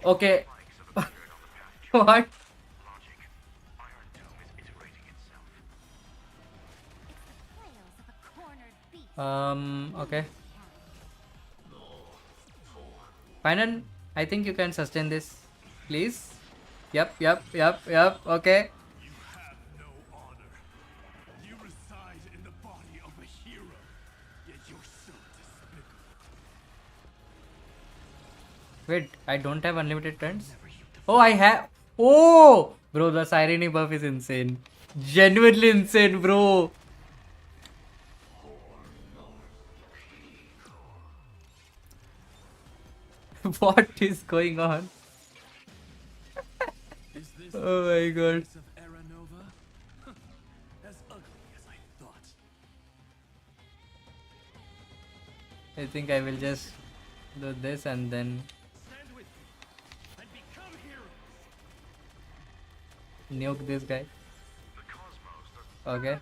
Okay. What? Okay. Final, I think you can sustain this, please. Yep. Okay. Wait, I don't have unlimited turns. Oh, I have. Oh, bro, the Siren buff is insane. Genuinely insane, bro. What is going on? Oh my god. I think I will just do this and then nuke this guy. Okay.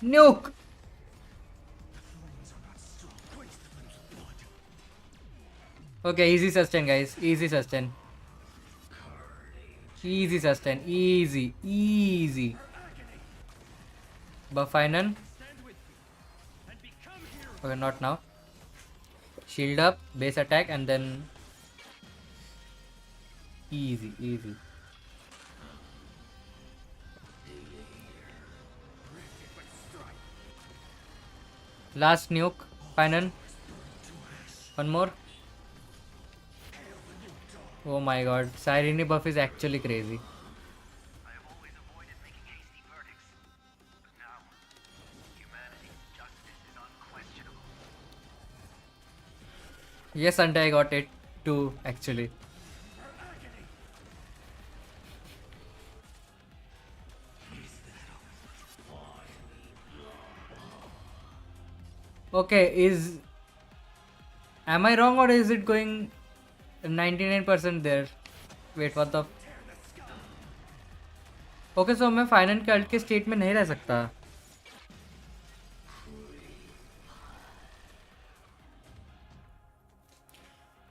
Nuke! Okay, easy sustain, guys. Easy sustain. Easy sustain, easy. Buff final. Okay, not now. Shield up, base attack, and then easy. Last nuke, final. One more. Oh my god, Sirini buff is actually crazy. Yes, and I got it too, actually. Okay, am I wrong or is it going 99% there? Wait, what the? Okay, so मैं final के alt के state में नहीं रह सकता.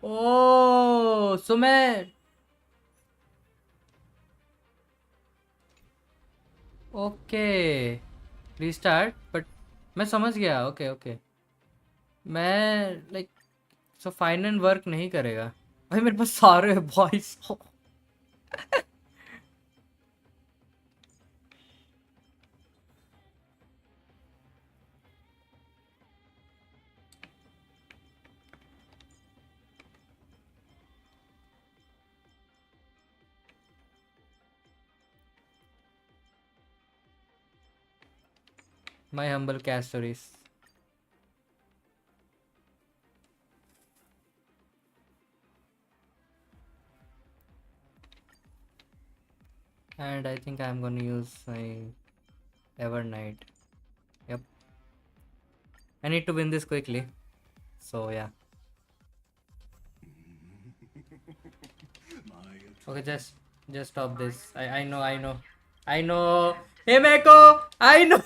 ओह, so मैं okay restart, but मैं समझ गया. ओके मैं लाइक सो फाइनल वर्क नहीं करेगा. भाई मेरे पास सारे voice. My humble cast stories. And I think I'm gonna use my Evernight. Yep. I need to win this quickly. So yeah. Okay, just stop this. I know. Hey Meko! I know!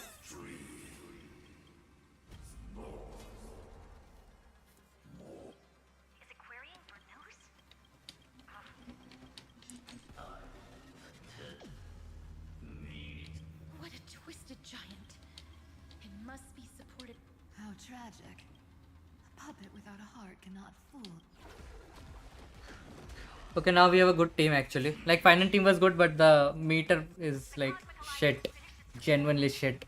What a twisted giant. It must be supported. How tragic. A puppet without a heart cannot fool. Okay, now we have a good team actually. Like final team was good, but the meter is like shit. Genuinely shit.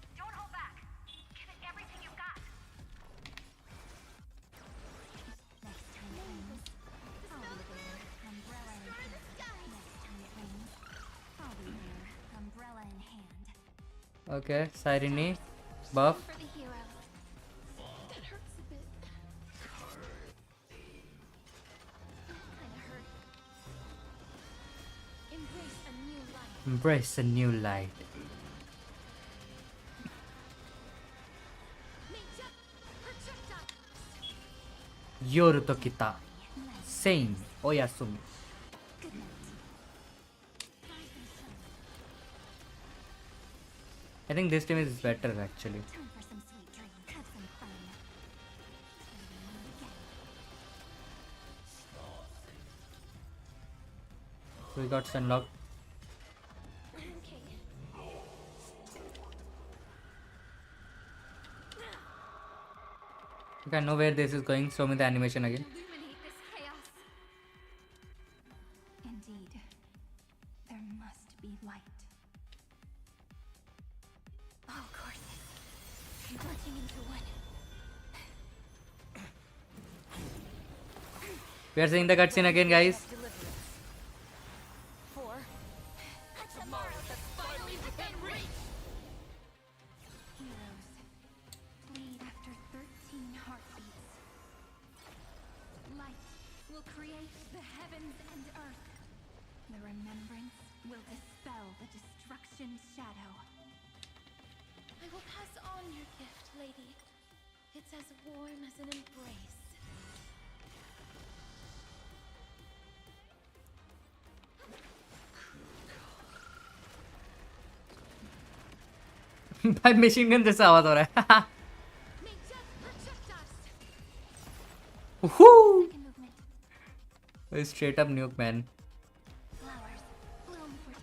Okay, Sirini, buff. Embrace a new light. Yoru to kita. Same. Oyasumi. I think this team is better actually. So we got Sunlock. Okay, I know where this is going. Show me the animation again. Indeed, there must be light. Oh, courses. Converging into one. We are seeing the cutscene again, guys. Bleed after 13 heartbeats. Light will create the heavens and earth. The remembrance will dispel the destruction shadow. I will pass on your gift, lady. It's as warm as an embrace. भाई machine gun जैसा आवाज हो रहा है. Woohoo! Straight up nuke, man. Flowers bloom for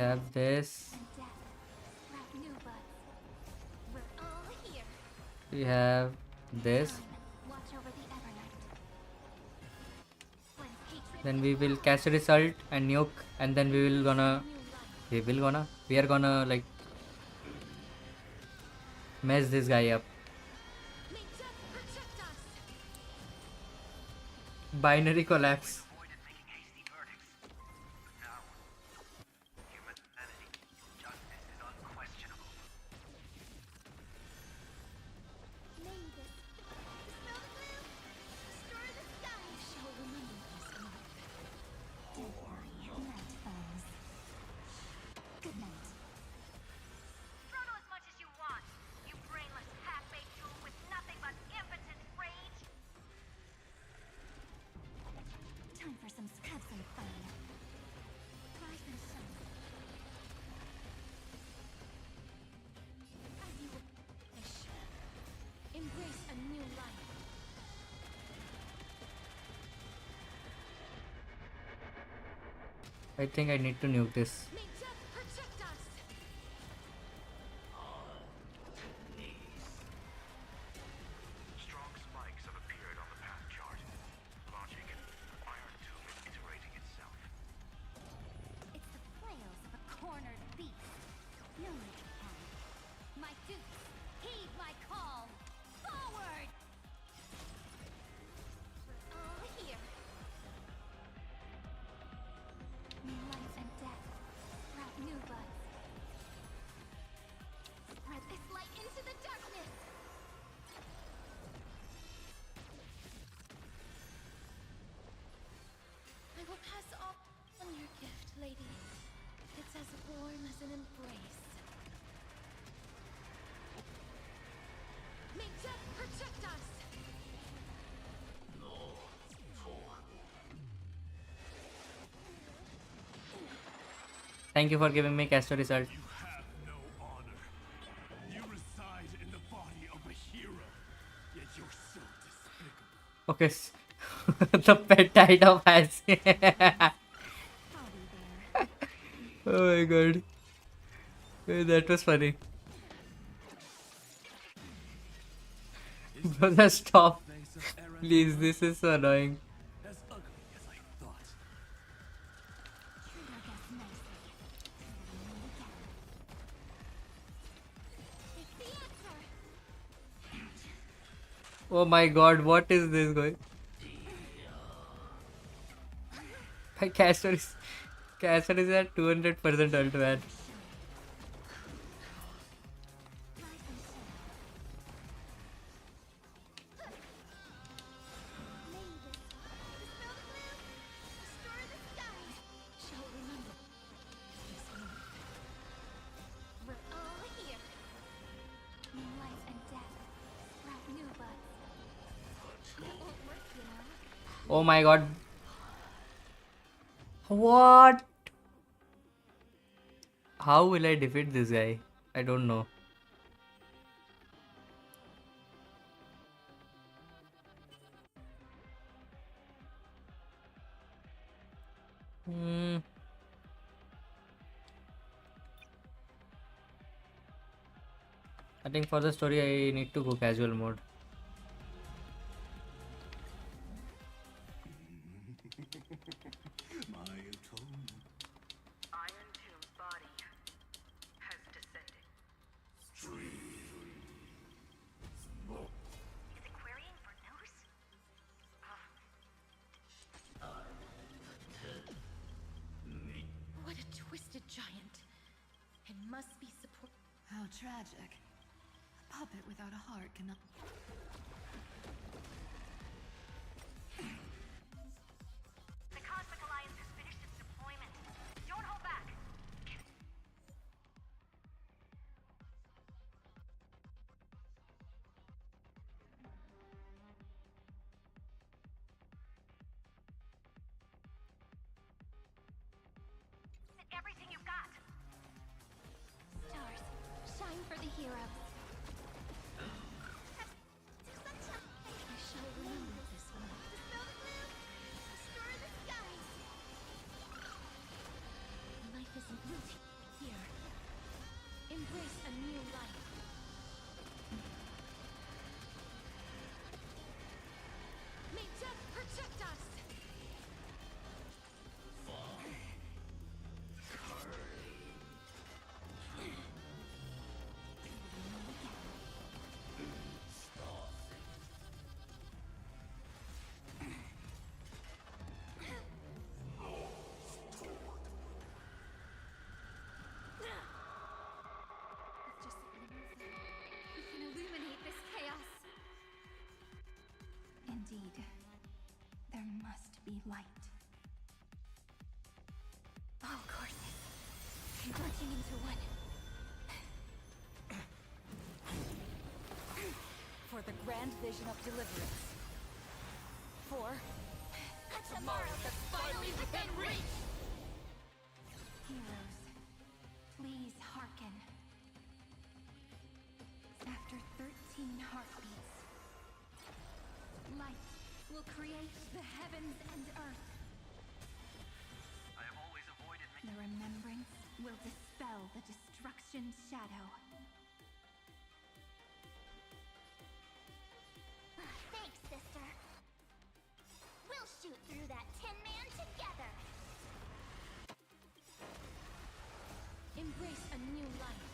have this. We have this. Then we will cast a result and nuke, and then we are gonna like mess this guy up. Binary collapse. Throttle as much as you want, you brainless half-baked tool with nothing but impotent rage. Time for some have some fun. Try some sun. As you wish. Embrace a new life. I think I need to nuke this. May death protect us. Strong spikes have appeared on the path chart. Logic, Iron Tomb is iterating itself. It's the flails of a cornered beast. No one can. My dukes, heed my call. Forward! All here. Life and death. Sprout new buds. Spread this light into the darkness. I will pass on your gift, lady. It's as warm as an embrace. May death protect us! Thank you for giving me caster result. You have no honor. You reside in the body of a hero, yet you're so despicable. Okay. The pet died of ice. Oh my god. That was funny. Brother, stop. Please, this is so annoying. As ugly as I thought. Oh my god, what is this going? My caster is at 200% ult, man. Oh my god. What? How will I defeat this guy? I don't know. I think for the story I need to go casual mode. My atonement. Iron Tomb's body has descended. Is it querying for news? What a twisted giant. It must be support. How tragic. A puppet without a heart cannot. The Cosmic Alliance has finished its deployment. Don't hold back. Everything you've got. Stars, shine for the heroes. I shall remember this one. Restore the skies. Life isn't guilty. light. All courses converging into one. For the grand vision of deliverance. For A tomorrow that's finally within reach! Heroes, please hearken. After 13 heartbeats, light will create the heavens and earth. I have always avoided The remembrance will dispel the destruction's shadow. Thanks, sister. We'll shoot through that Tin Man together. Embrace a new life.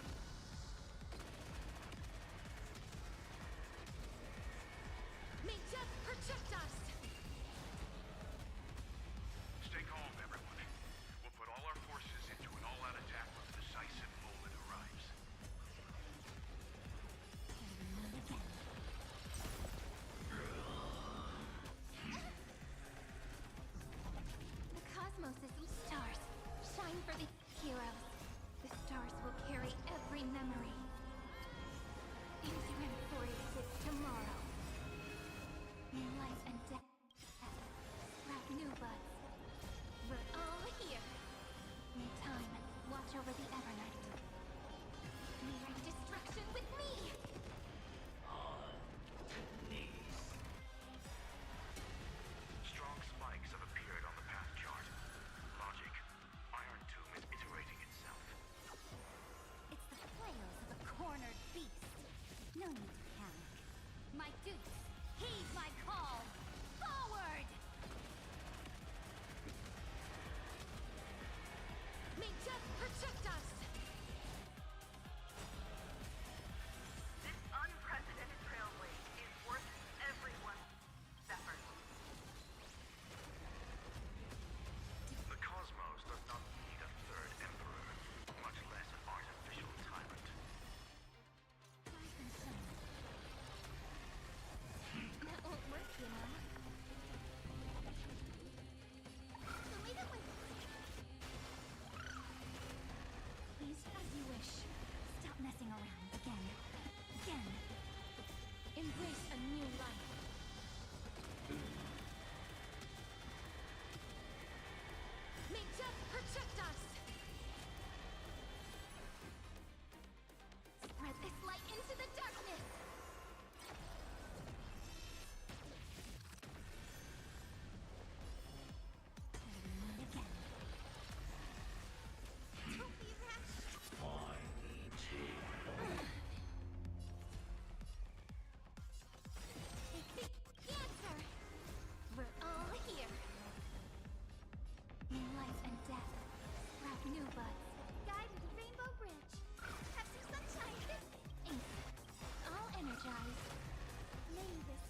May death protect us! Stay calm, everyone. We'll put all our forces into an all-out attack when the decisive moment arrives. The cosmos is stars. Shine for the heroes. The stars will carry every memory into and for its tomorrow. May life and death sprout new buds. We're all here. May time watch over the Evernight. May wreak destruction with me. Strong spikes have appeared on the path chart. Logic. Iron Tomb is iterating itself. It's the flails of a cornered beast. No need to panic. My dukes, heed my call. Forward! May death protect us! This unprecedented trailblaze is worth everyone's effort. The cosmos does not need a third emperor, much less an artificial tyrant. That won't work, you know. So leave it with... Please, as you wish. Stop messing around again. Again. Embrace a new life. May death protect us! Spread this light into the darkness! Don't be rash! Take the answer! We're all here! May life and death sprout new buds. Guide to the Rainbow Bridge. Have some sunshine. Ink. All energized. Name this.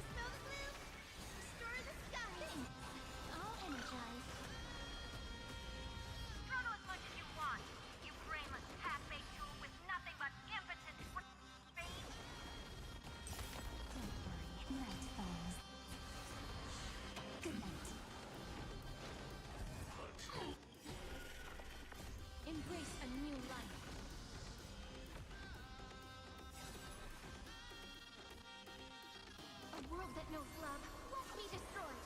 Dispel the blue. Restore the sky. Ink. All energized. Struggle as much as you want, you brainless path-made tool with nothing but impotent rage. Don't worry. Night falls. Good night. Embrace a new life. A world that knows love won't be destroyed.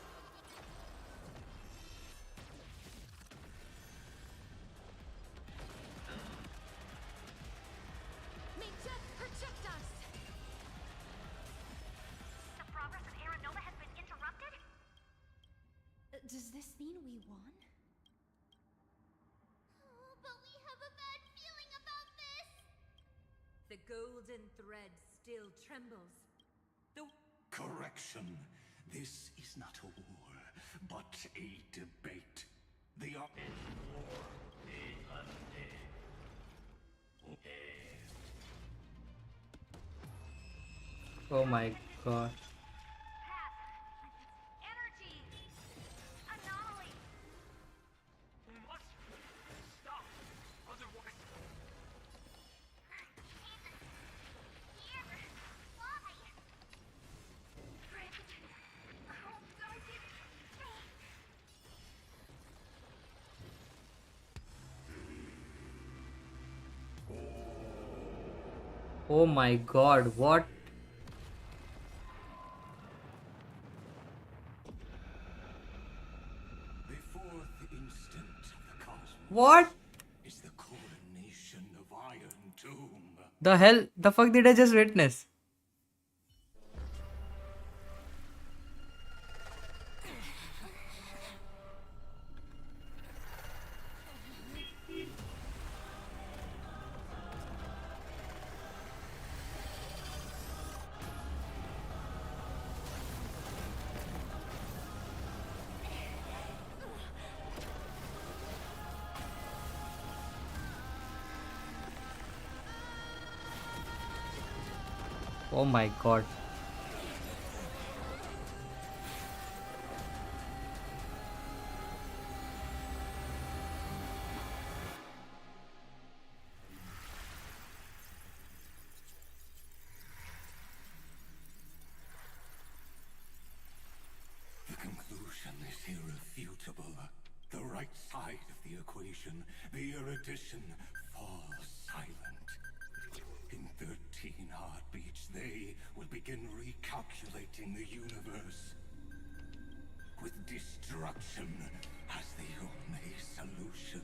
May death protect us! The progress of Aeronova has been interrupted? Does this mean we won? Oh, but we have a bad feeling about this! The golden thread still trembles. The Correction. This is not a war, but a debate. The war is undead. Oh my god. Energy! Anomaly! We must stop, otherwise... Here! Why? Friend! Oh, don't give me! Oh my god, what? The fourth instant of the cosmos What? is the coronation of Iron Tomb. The hell? The fuck did I just witness? Oh my god. The conclusion is irrefutable. The right side of the equation, the erudition, falls silent. In 13 heartbeats, they will begin recalculating the universe. With destruction as the only solution.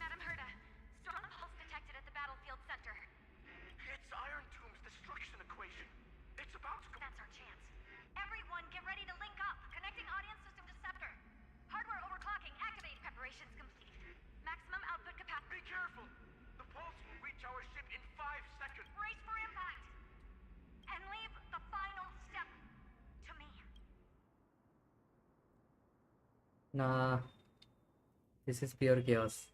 Madam Herda, storm pulse detected at the battlefield center. It's Iron Tomb's destruction equation. It's about to... That's our chance. Everyone, get ready to link up. Connecting audience system to scepter. Hardware overclocking. Activate. Preparations complete. Maximum output capacity. Be careful! The pulse will reach our ship in 5 seconds. Brace for impact. And leave the final step to me. Nah. This is pure chaos.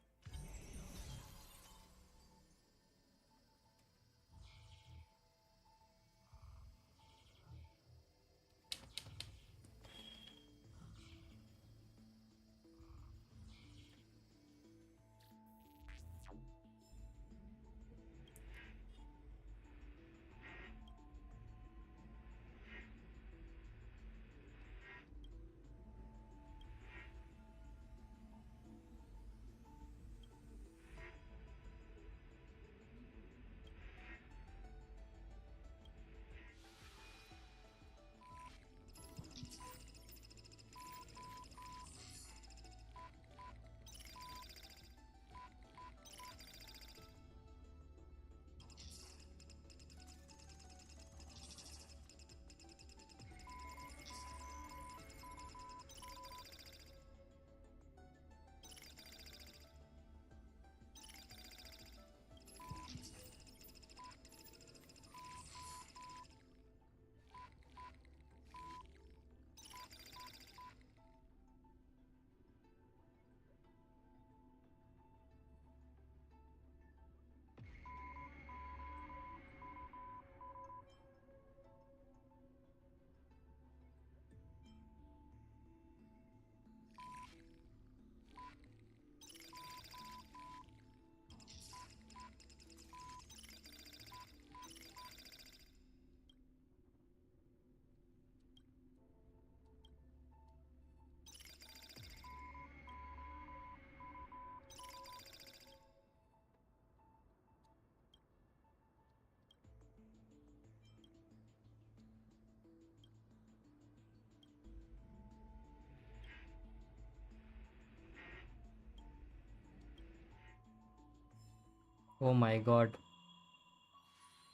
Oh my god.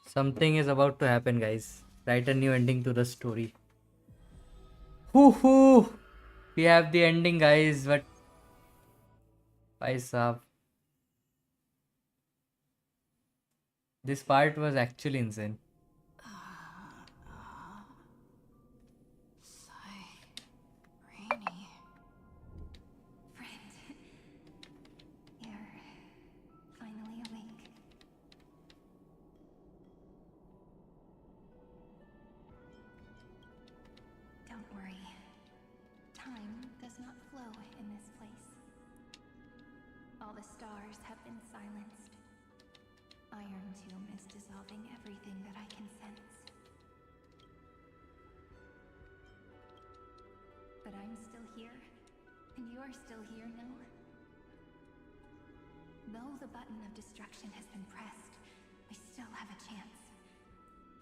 Something is about to happen, guys. Write a new ending to the story. Hoo hoo! We have the ending, guys, but... Bhai Saab. This part was actually insane. Rainy. Friend. You're finally awake. Don't worry. Time does not flow in this place. All the stars have been silenced. Iron Tomb is dissolving everything that I can sense. But I'm still here, And you're still here, no? Though the button of destruction has been pressed, we still have a chance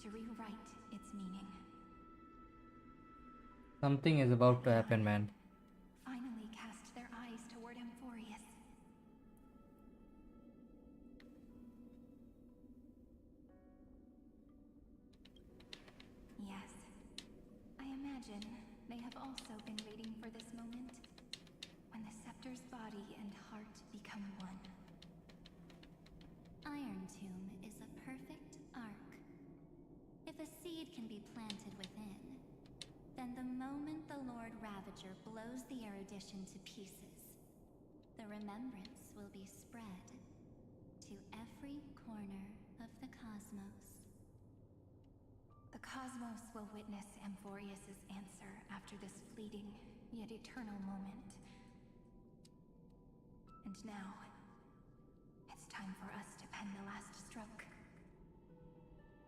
to rewrite its meaning. Something is about to happen, man. Finally cast their eyes toward Amphorius. Yes, I imagine they have also been waiting for this moment, when the scepter's body and heart become one. Iron Tomb is a perfect arc. If a seed can be planted within, then the moment the Lord Ravager blows the erudition to pieces, the remembrance will be spread to every corner of the cosmos. The cosmos will witness Amphorius's answer after this fleeting, yet eternal moment. And now, it's time for us to pen the last stroke.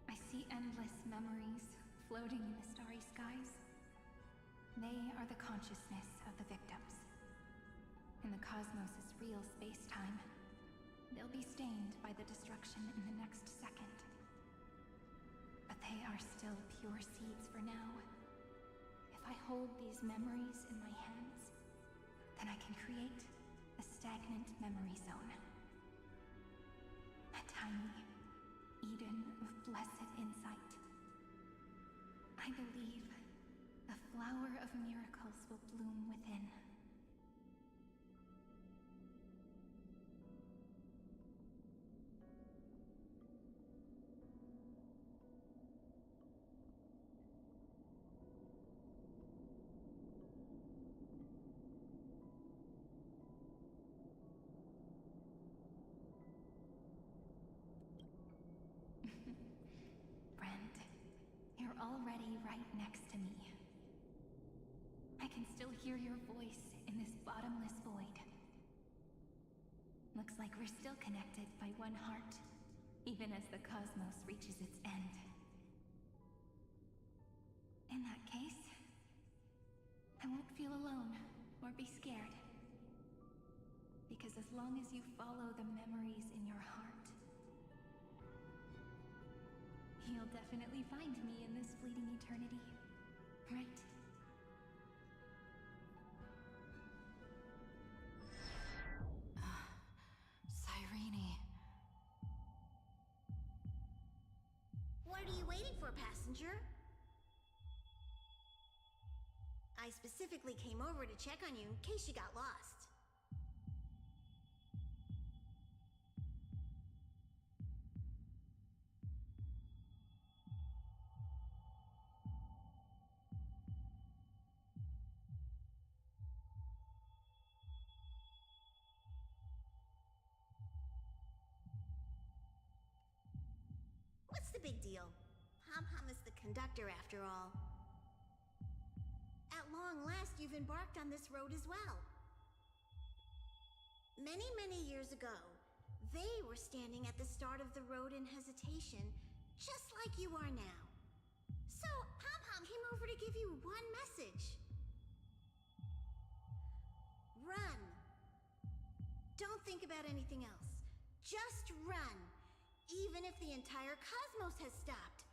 I see endless memories floating in the starry skies. They are the consciousness of the victims. In the cosmos' real space-time, they'll be stained by the destruction in the next second. But they are still pure seeds for now. If I hold these memories in my hands, then I can create a stagnant memory zone. A tiny Eden of blessed insight. I believe the flower of miracles will bloom within. Friend, you're already right next to me. I can still hear your voice in this bottomless void. Looks like we're still connected by one heart, even as the cosmos reaches its end. In that case, I won't feel alone or be scared. Because as long as you follow the memories in your heart, you'll definitely find me in this fleeting eternity, right? Cyrene. What are you waiting for, passenger? I specifically came over to check on you in case you got lost. What's the big deal? Pom-Pom is the conductor after all. At long last, you've embarked on this road as well. Many, many years ago, they were standing at the start of the road in hesitation, just like you are now. So, Pom-Pom came over to give you one message. Run. Don't think about anything else. Just run. Even if the entire cosmos has stopped.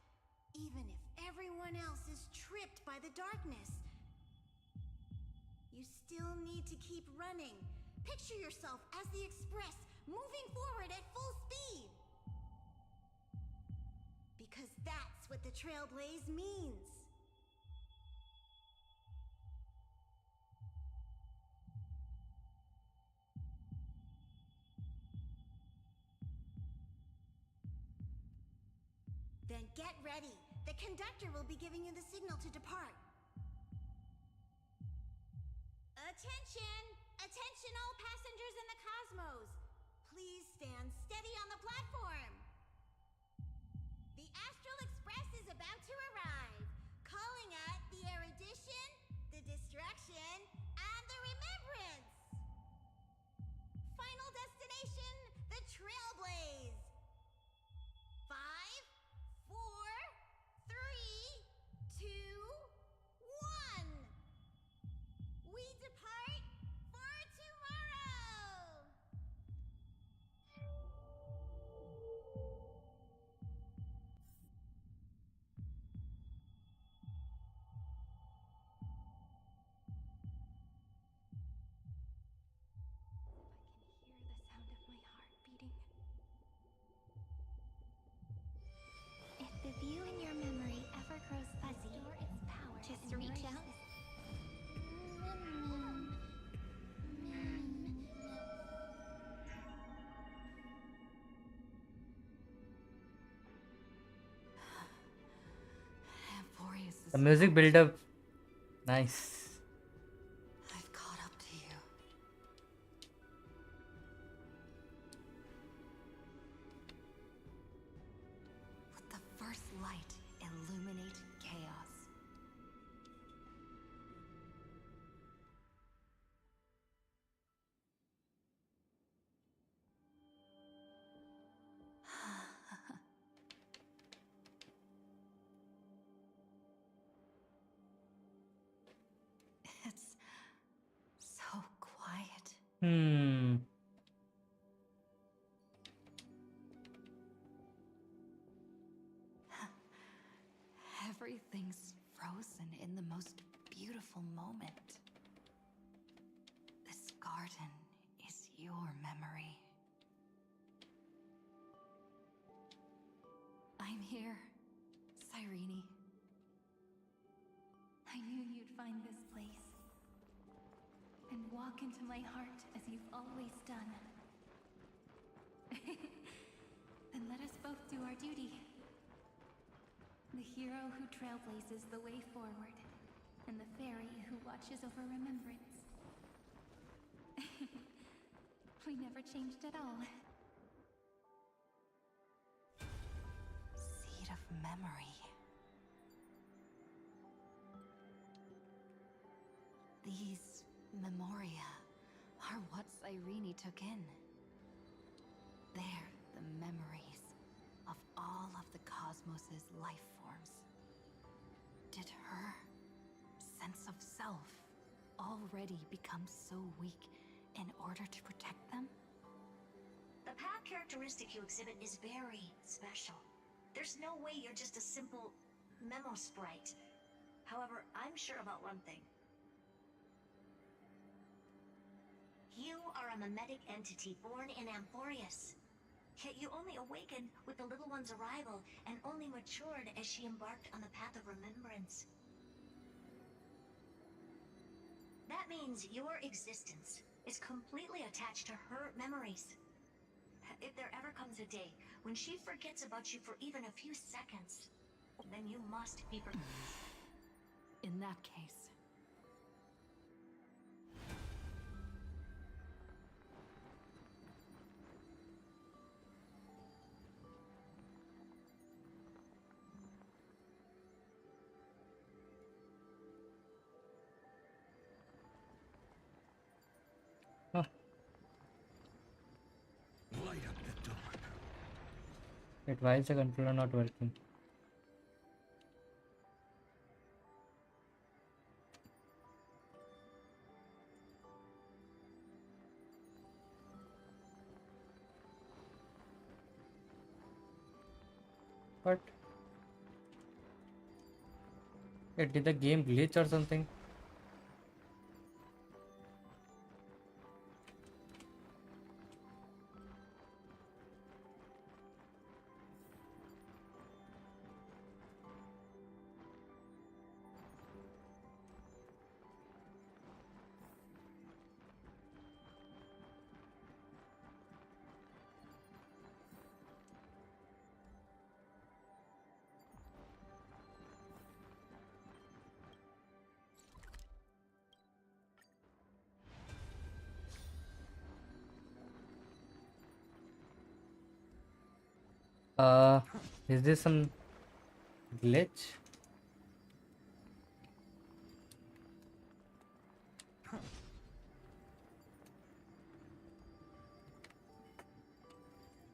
Even if everyone else is tripped by the darkness. You still need to keep running. Picture yourself as the Express, moving forward at full speed. Because that's what the Trailblaze means. Then get ready. The conductor will be giving you the signal to depart. Attention! Attention all passengers in the cosmos! Please stand steady on the platform. The Astral Express is about to arrive. Calling at the erudition, the destruction, and the remembrance. Final destination, the Trailblaze. 5, 4, 3, 2, 1. We depart The music build up, nice. I've caught up to you. Let the first light illuminate chaos. It's so quiet. Everything's frozen in the most beautiful moment. This garden is your memory. I'm here, Cyrene. I knew you'd find this place and walk into my heart as you've always done. Then let us both do our duty. The hero who trailblazes the way forward, and the fairy who watches over remembrance. We never changed at all. Seed of memory. These memoria are what Cyrene took in. They're the memories of all of the cosmos's life forms. Did her sense of self already become so weak in order to protect them? The path characteristic you exhibit is very special. There's no way you're just a simple memo sprite. However, I'm sure about one thing. You are a mimetic entity born in Amphorius. Yet you only awakened with the little one's arrival and only matured as she embarked on the path of remembrance. That means your existence is completely attached to her memories. If there ever comes a day when she forgets about you for even a few seconds, then you must be forgiven. In that case, Light up the dark. Wait, why is the controller not working? What? Wait, did the game glitch or something? Is this some glitch?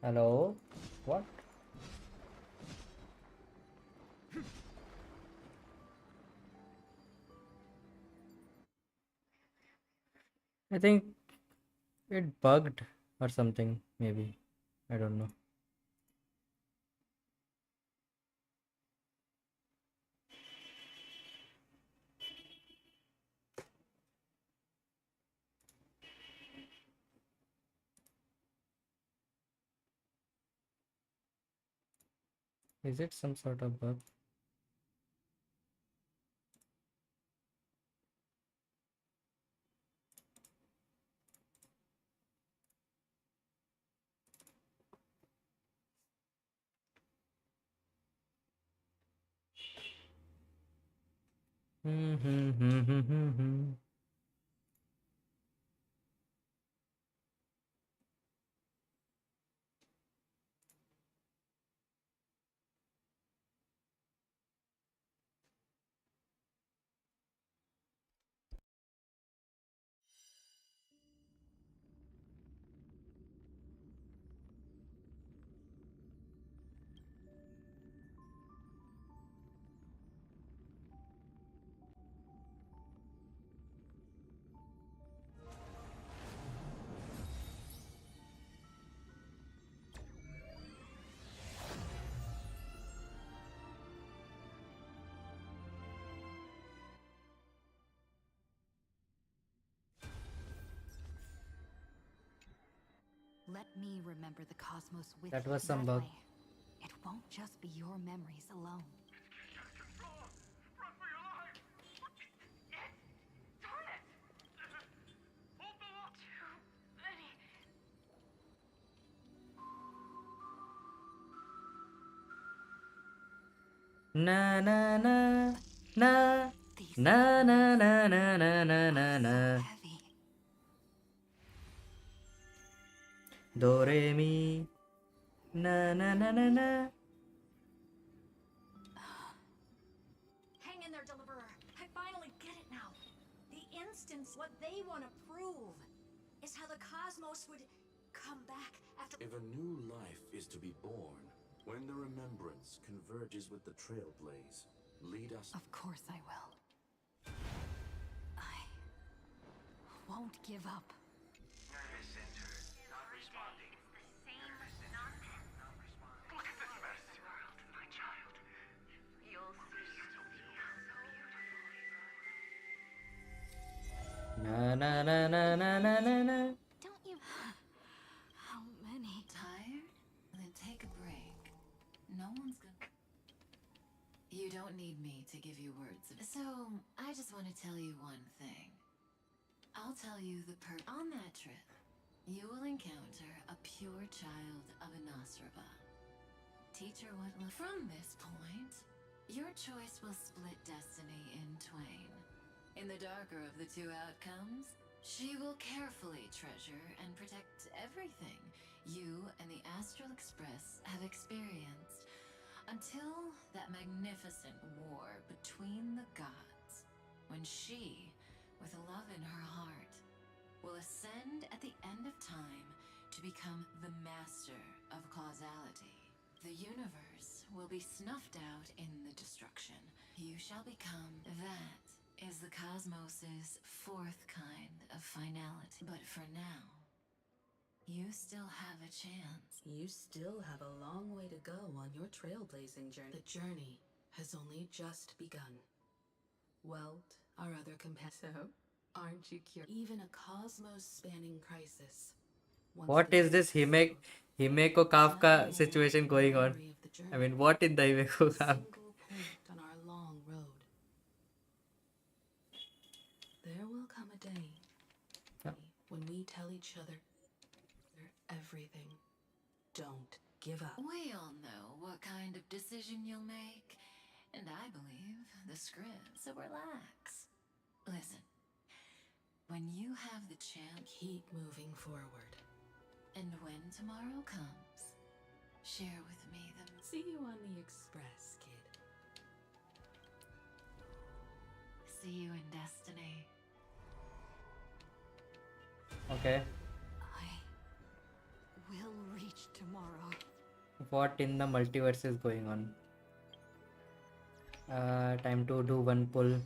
Hello? What? I think it bugged or something, maybe. I don't know. Is it some sort of bug? Let me remember the cosmos with That you. was some bug. way, it won't just be your memories alone. Na na na na na na na na na na na na. Do re mi. Na na na na na. Hang in there, Deliverer. I finally get it now. The instance, what they want to prove, is how the cosmos would come back after. If a new life is to be born, when the remembrance converges with the trailblaze, lead us. Of course I will. I won't give up. Nervous center, not responding. Nervous center, not responding. Look at this mess. World, my child. You'll see how beautiful. Na na na na na na na na. Don't you? How many? Tired? Then take a break. No one's gonna. You don't need me to give you words. So, I just want to tell you one thing. I'll tell you on that trip, you will encounter a pure child of a Nasraba. Teach her what from this point, your choice will split destiny in twain. In the darker of the two outcomes, she will carefully treasure and protect everything you and the Astral Express have experienced until that magnificent war between the gods, when she, with love in her heart, will ascend at the end of time to become the master of causality. The universe will be snuffed out in the destruction. You shall become that is the cosmos's fourth kind of finality. But for now, you still have a chance. You still have a long way to go on your trailblazing journey. The journey has only just begun. Welt, our other companions. So, aren't you curious? Even a cosmos-spanning crisis. What is this Himeko Kafka situation going on? I mean, what in the Himeko Kafka? Point on our long road. There will come a day when we tell each other everything. Don't give up. We all know what kind of decision you'll make, and I believe the script, so relax. Listen, when you have the chance, keep moving forward. And when tomorrow comes, share with me the... See you on the Express, kid. See you in destiny. Okay. We'll reach tomorrow. What in the multiverse is going on? Time to do one pull.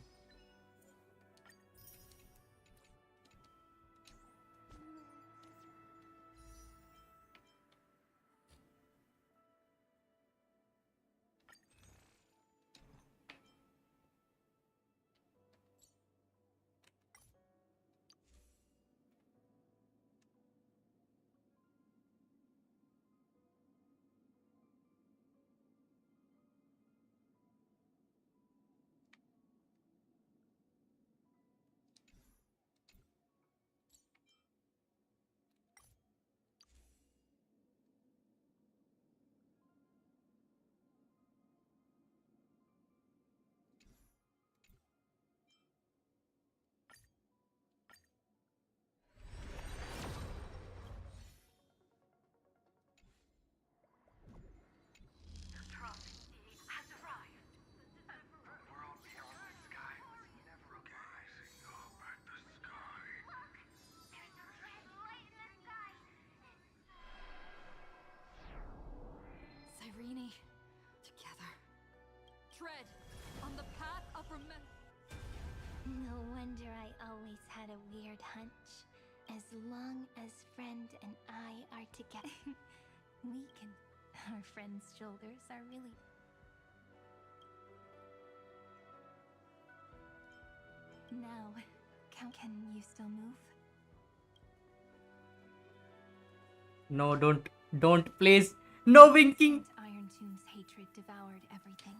Irene, together. Tread on the path of No wonder I always had a weird hunch. As long as friend and I are together, we can. Our friend's shoulders are really. Now, can you still move? No, don't, please. No winking. Iron Tomb's hatred devoured everything.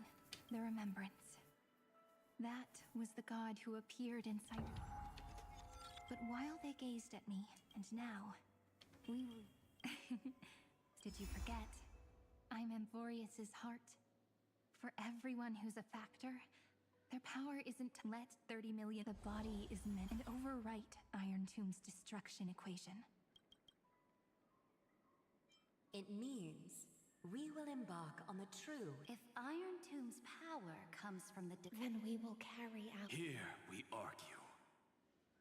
The remembrance. That was the god who appeared inside. But while they gazed at me, and now, we Did you forget? I'm Amphorius's heart. For everyone who's a factor, their power isn't to let 30 million. The body is meant and overwrite Iron Tomb's destruction equation. It means we will embark on the true. If Iron Tomb's power comes from the then we will carry out. Here we argue.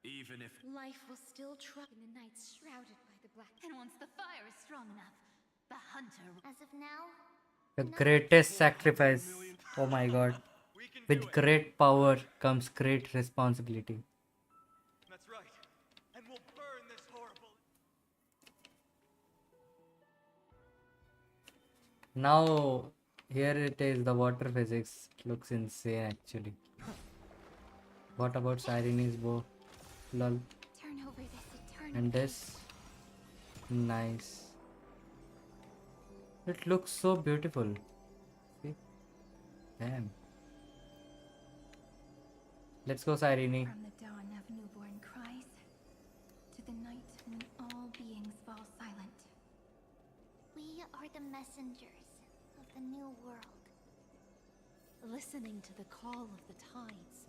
Even if life will still try in the night shrouded by the black. And once the fire is strong enough, the hunter. As of now, The greatest sacrifice. Oh my god. With great power comes great responsibility. That's right. And we'll burn this horrible. Now, here it is. The water physics looks insane actually. What about Sirene's bow? Lol. turn over this eternity. And this. Nice. It looks so beautiful. See? Damn. Let's go, Sirene. From the dawn of newborn cries to the night when all beings fall silent. We are the messengers of the new world. Listening to the call of the tides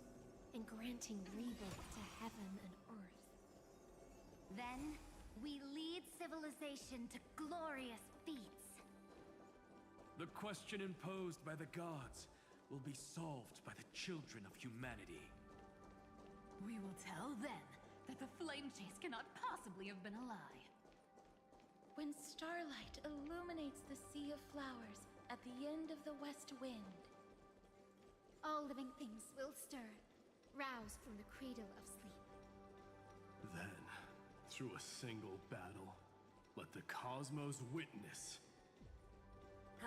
and granting rebirth to heaven and earth. Then, we lead civilization to glorious feats. the question imposed by the gods will be solved by the children of humanity. We will tell them that the flame chase cannot possibly have been a lie. When starlight illuminates the sea of flowers at the end of the west wind, all living things will stir, roused from the cradle of sleep. Then, through a single battle, let the cosmos witness.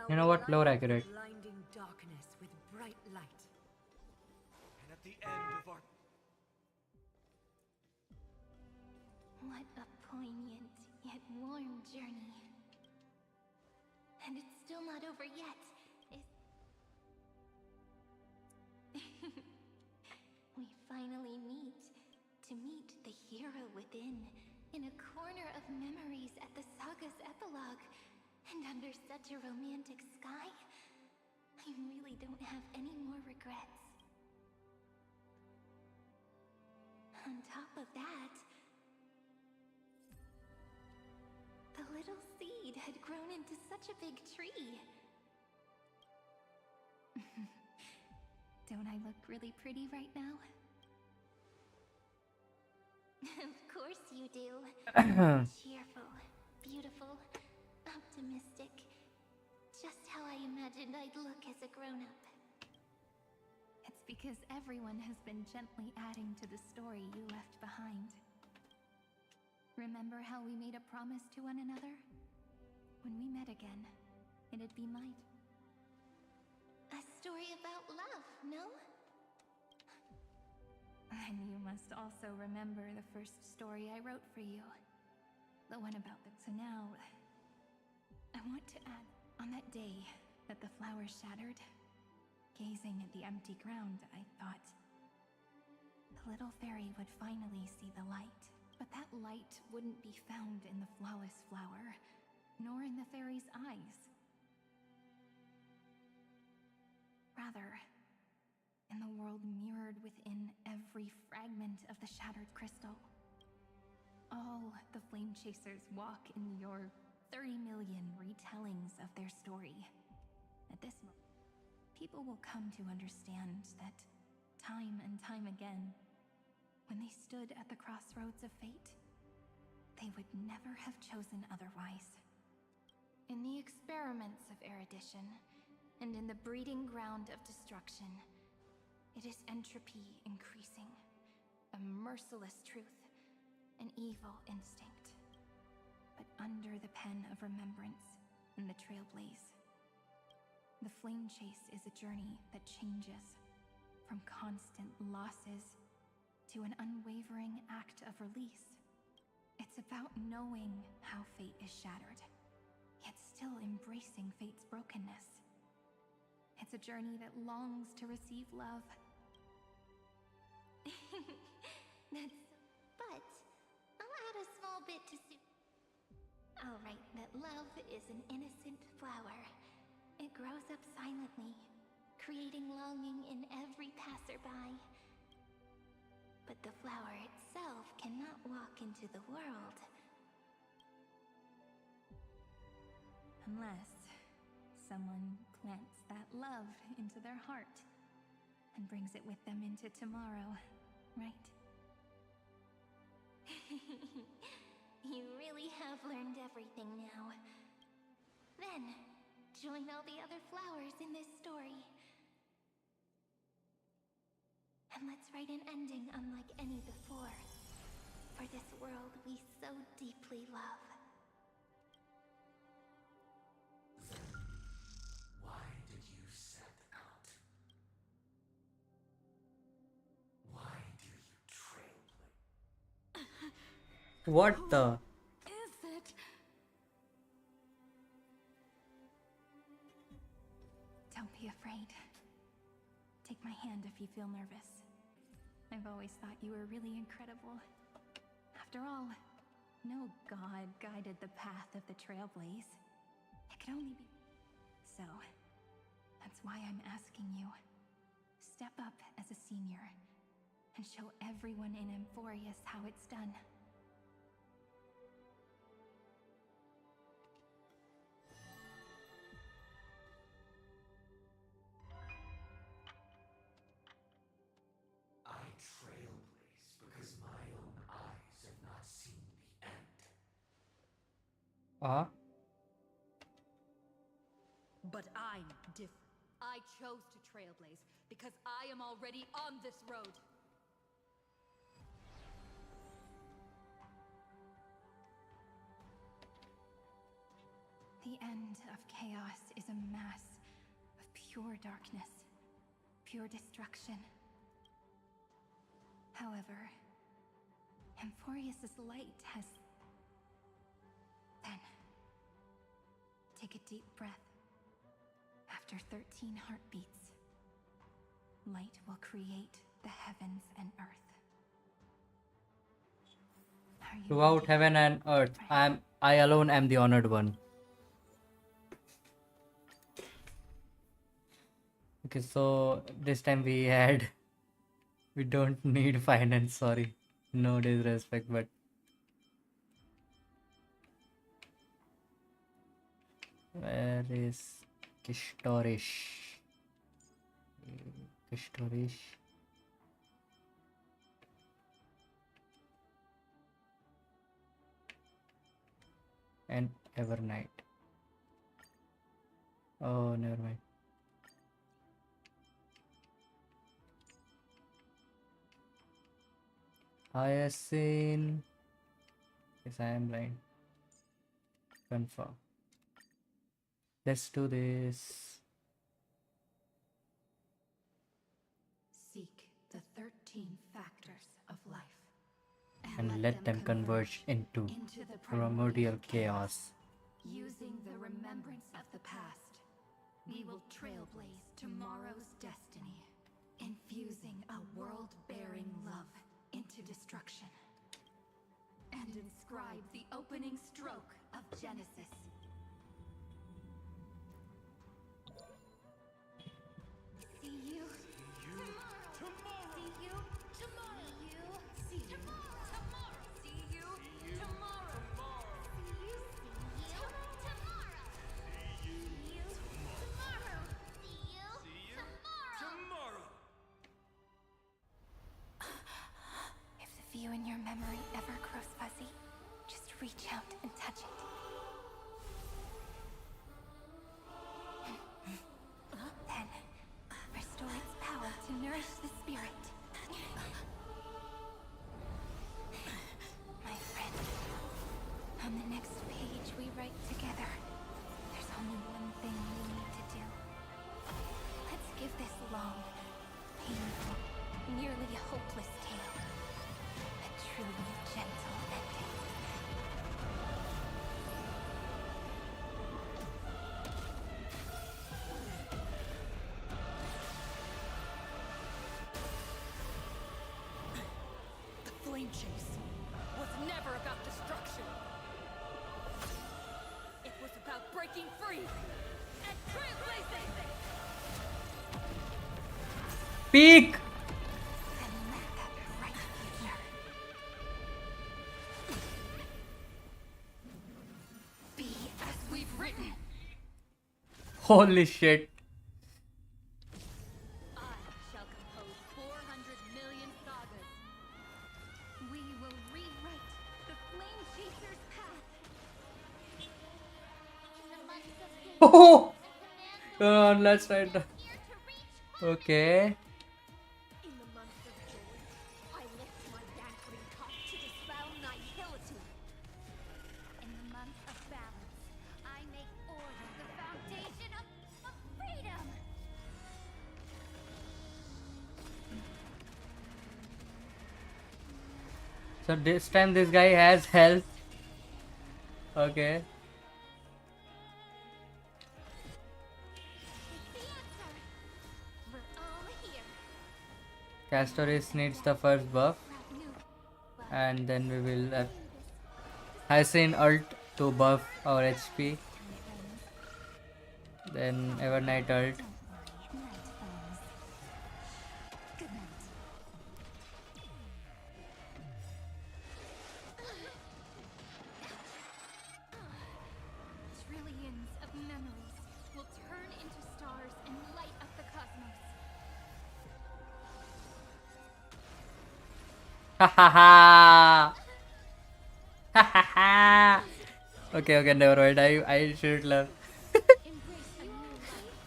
You know what? Lower accurate. Blinding darkness with bright light. And at the end of our... What a poignant yet warm journey. And it's still not over yet. We finally meet to meet the hero within, in a corner of memories at the saga's epilogue. And under such a romantic sky, I really don't have any more regrets. On top of that, the little seed had grown into such a big tree. Don't I look really pretty right now? Of course you do. Cheerful, beautiful, optimistic. Just how I imagined I'd look as a grown-up. It's because everyone has been gently adding to the story you left behind. Remember how we made a promise to one another? When we met again, it'd be light. A story about love, no? And you must also remember the first story I wrote for you. The one about the... So now, I want to add, on that day that the flowers shattered, gazing at the empty ground, I thought the little fairy would finally see the light. But that light wouldn't be found in the flawless flower, nor in the fairy's eyes. Rather, in the world mirrored within every fragment of the shattered crystal. All the flame chasers walk in your 30 million retellings of their story. At this moment, people will come to understand that time and time again, when they stood at the crossroads of fate, they would never have chosen otherwise. In the the experiments of erudition, and in the breeding ground of destruction, it is entropy increasing, a merciless truth, an evil instinct. But under the pen of remembrance in the trailblaze, the flame chase is a journey that changes from constant losses to an unwavering act of release. It's about knowing how fate is shattered, yet still embracing fate's brokenness. It's a journey that longs to receive love. But I'll add a small bit to I'll write that love is an innocent flower. It grows up silently, creating longing in every passerby. But the flower itself cannot walk into the world. Unless someone plants that love into their heart and brings it with them into tomorrow, right? You really have learned everything now. Then, join all the other flowers in this story. And let's write an ending unlike any before, for this world we so deeply love. Why did you set out? Why do you trailblaze? What the? Is it? Don't be afraid. Take my hand if you feel nervous. I've always thought you were really incredible. After all, no god guided the path of the trailblaze. It could only be... So, that's why I'm asking you. Step up as a senior and show everyone in Emphorius how it's done. I trailblaze because my own eyes have not seen the end. But I'm different. I chose to trailblaze because I am already on this road. The end of chaos is a mass of pure darkness, pure destruction. However, Emphorius' light has... Then, take a deep breath. After 13 heartbeats, light will create the heavens and earth. Are you Throughout ready? heaven and earth, I alone am the honored one. Okay, so this time we don't need finance, sorry. No disrespect, but where is Kishtorish? Kishtorish. And Evernight. Oh, never mind. Hyacinth. Yes, I am blind. Confirm. Let's do this. Seek the 13 factors of life. And let them converge into the primordial chaos. Using the remembrance of the past, we will trailblaze tomorrow's destiny, infusing a world-bearing love into destruction, and inscribe the opening stroke of Genesis. See you tomorrow. See you tomorrow. See you tomorrow. See you tomorrow. See you tomorrow. See you tomorrow. See you tomorrow. If the view in your memory ever grows fuzzy, just reach out and touch it. breaking free and trailblazing. Peak. Be as we've written. Holy shit. I shall compose 400 million sagas. We will rewrite the Flame Chaser's path. Oh, come on, let's try it. Okay. In the month of joy, I lift my banqueting cup to dispel nihility. In the month of balance, I make order the foundation of freedom. So this time this guy has health. Okay. Castoris needs the first buff, and then we will have Hyacinth ult to buff our HP. Then Evernight ult. Trillions of memories will turn into stars and light up the cosmos. Ha ha ha. Ha ha ha. Okay, never mind. I should love. Embrace a new life.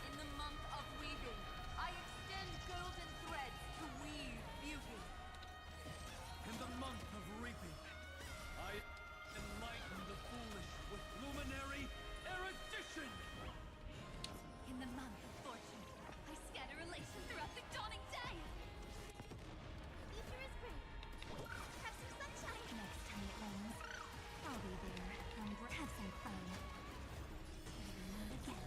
In the month of weaving, I extend golden threads to weave beauty. In the month of reaping, I enlighten the foolish with luminary erudition. In the month of fortune, I scatter elation throughout the dawning day. The future is great. Have some sunshine. Next time it rains, I'll be there. Have some fun. Again.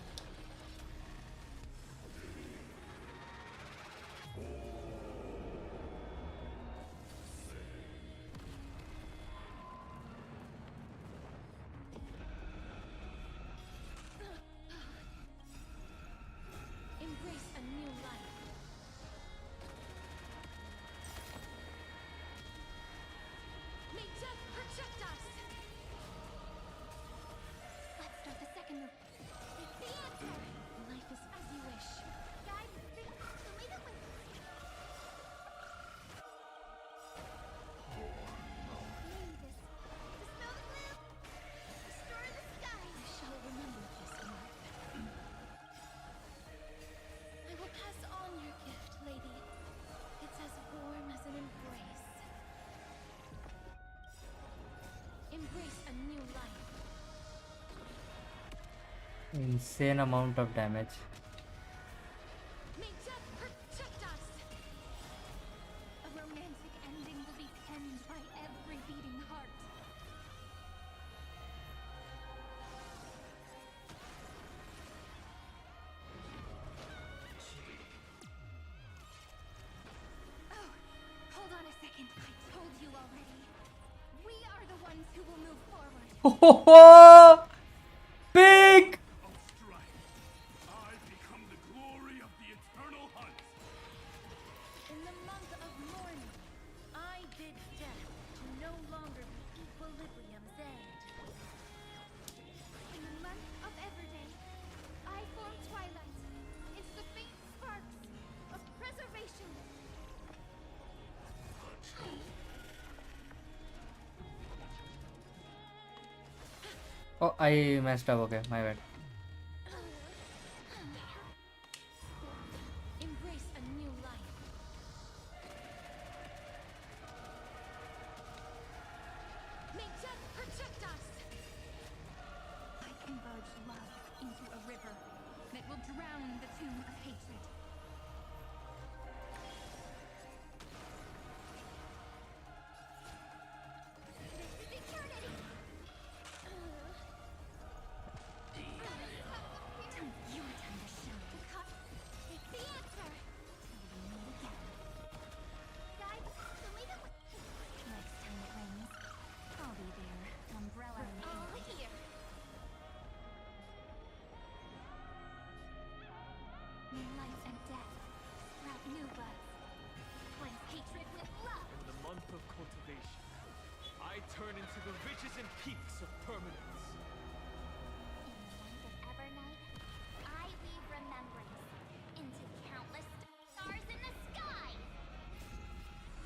Embrace a new life. May death protect us. Let's start the second move. It's the answer. Life is as you wish. Guys, think, leave it with me. This. Dispel the gloom. Restore the sky. I shall remember this month. I will pass on your gift, lady. It's as warm as an embrace. Embrace a new life. Insane amount of damage. May death protect us. A romantic ending will be penned by every beating heart. Oh, hold on a second. I told you already. We are the ones who will move forward. Oh, big. Of strife, I become the glory of the eternal hunt. In the month of mourning, I bid death to no longer be equilibrium's end. In the month of Everday, I form twilight into the faint sparks of preservation. Oh, I messed up. Okay, my bad. Embrace a new life. May death protect us. I converge love into a river that will drown the tomb of hatred. This is eternity. Your time to shine. It's the answer. Guys, leave it with me. Next time it rains, I'll be there. into the ridges and peaks of permanence. In the light of Evernight, I weave remembrance into countless stars in the sky.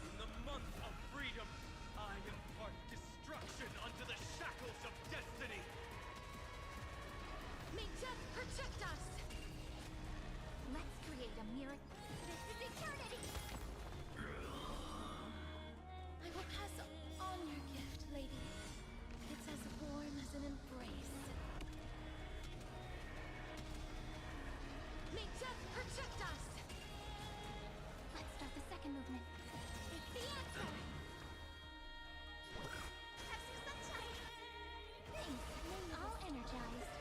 In the month of freedom, I impart destruction unto the shackles of destiny. May death protect us! Let's create a miracle. This is eternity! I will pass on your gift, lady. It's as warm as an embrace. May death protect us! Let's start the second movement. It's the answer! Have some sunshine! Thanks, all energized.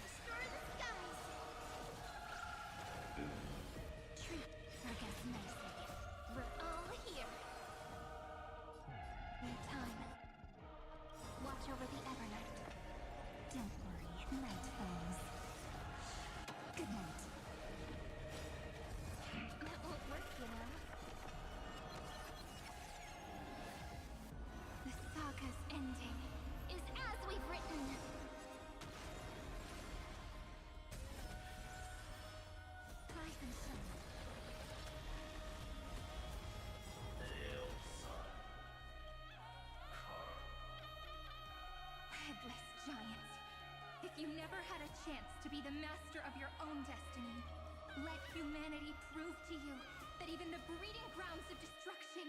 Restore the skies! Treat our guests nicely. We're all here. Need time. Watch over the Evernight. Don't worry, night falls. Good night. That won't work, you know. The saga's ending is as we've written. Ryzen sun. Headless giants. If you never had a chance to be the master of your own destiny, let humanity prove to you that even the breeding grounds of destruction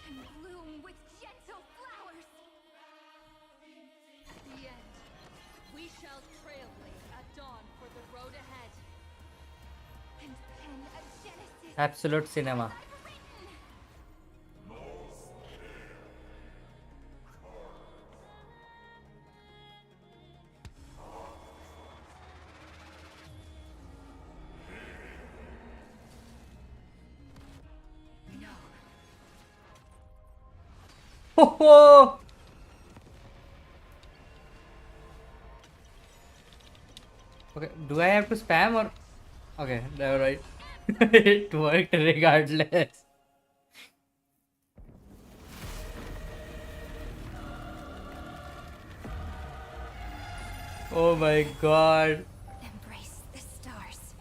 can bloom with gentle flowers. The end. We shall trailblaze at dawn for the road ahead. And pen a genesis. Absolute cinema. Oh! Okay, do I have to spam or? Okay, never right. It worked regardless. Oh my god. Embrace the stars.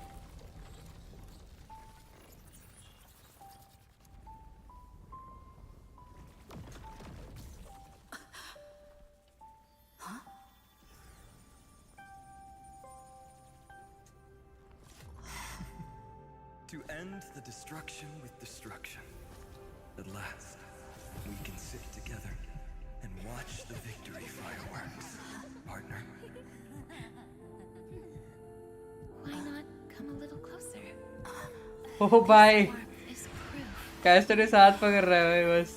To end the destruction with destruction. At last, we can sit together and watch the victory fireworks, partner. Why not come a little closer? Oh भाई Is proof. Castor के साथ पकड़ रहा है भाई बस.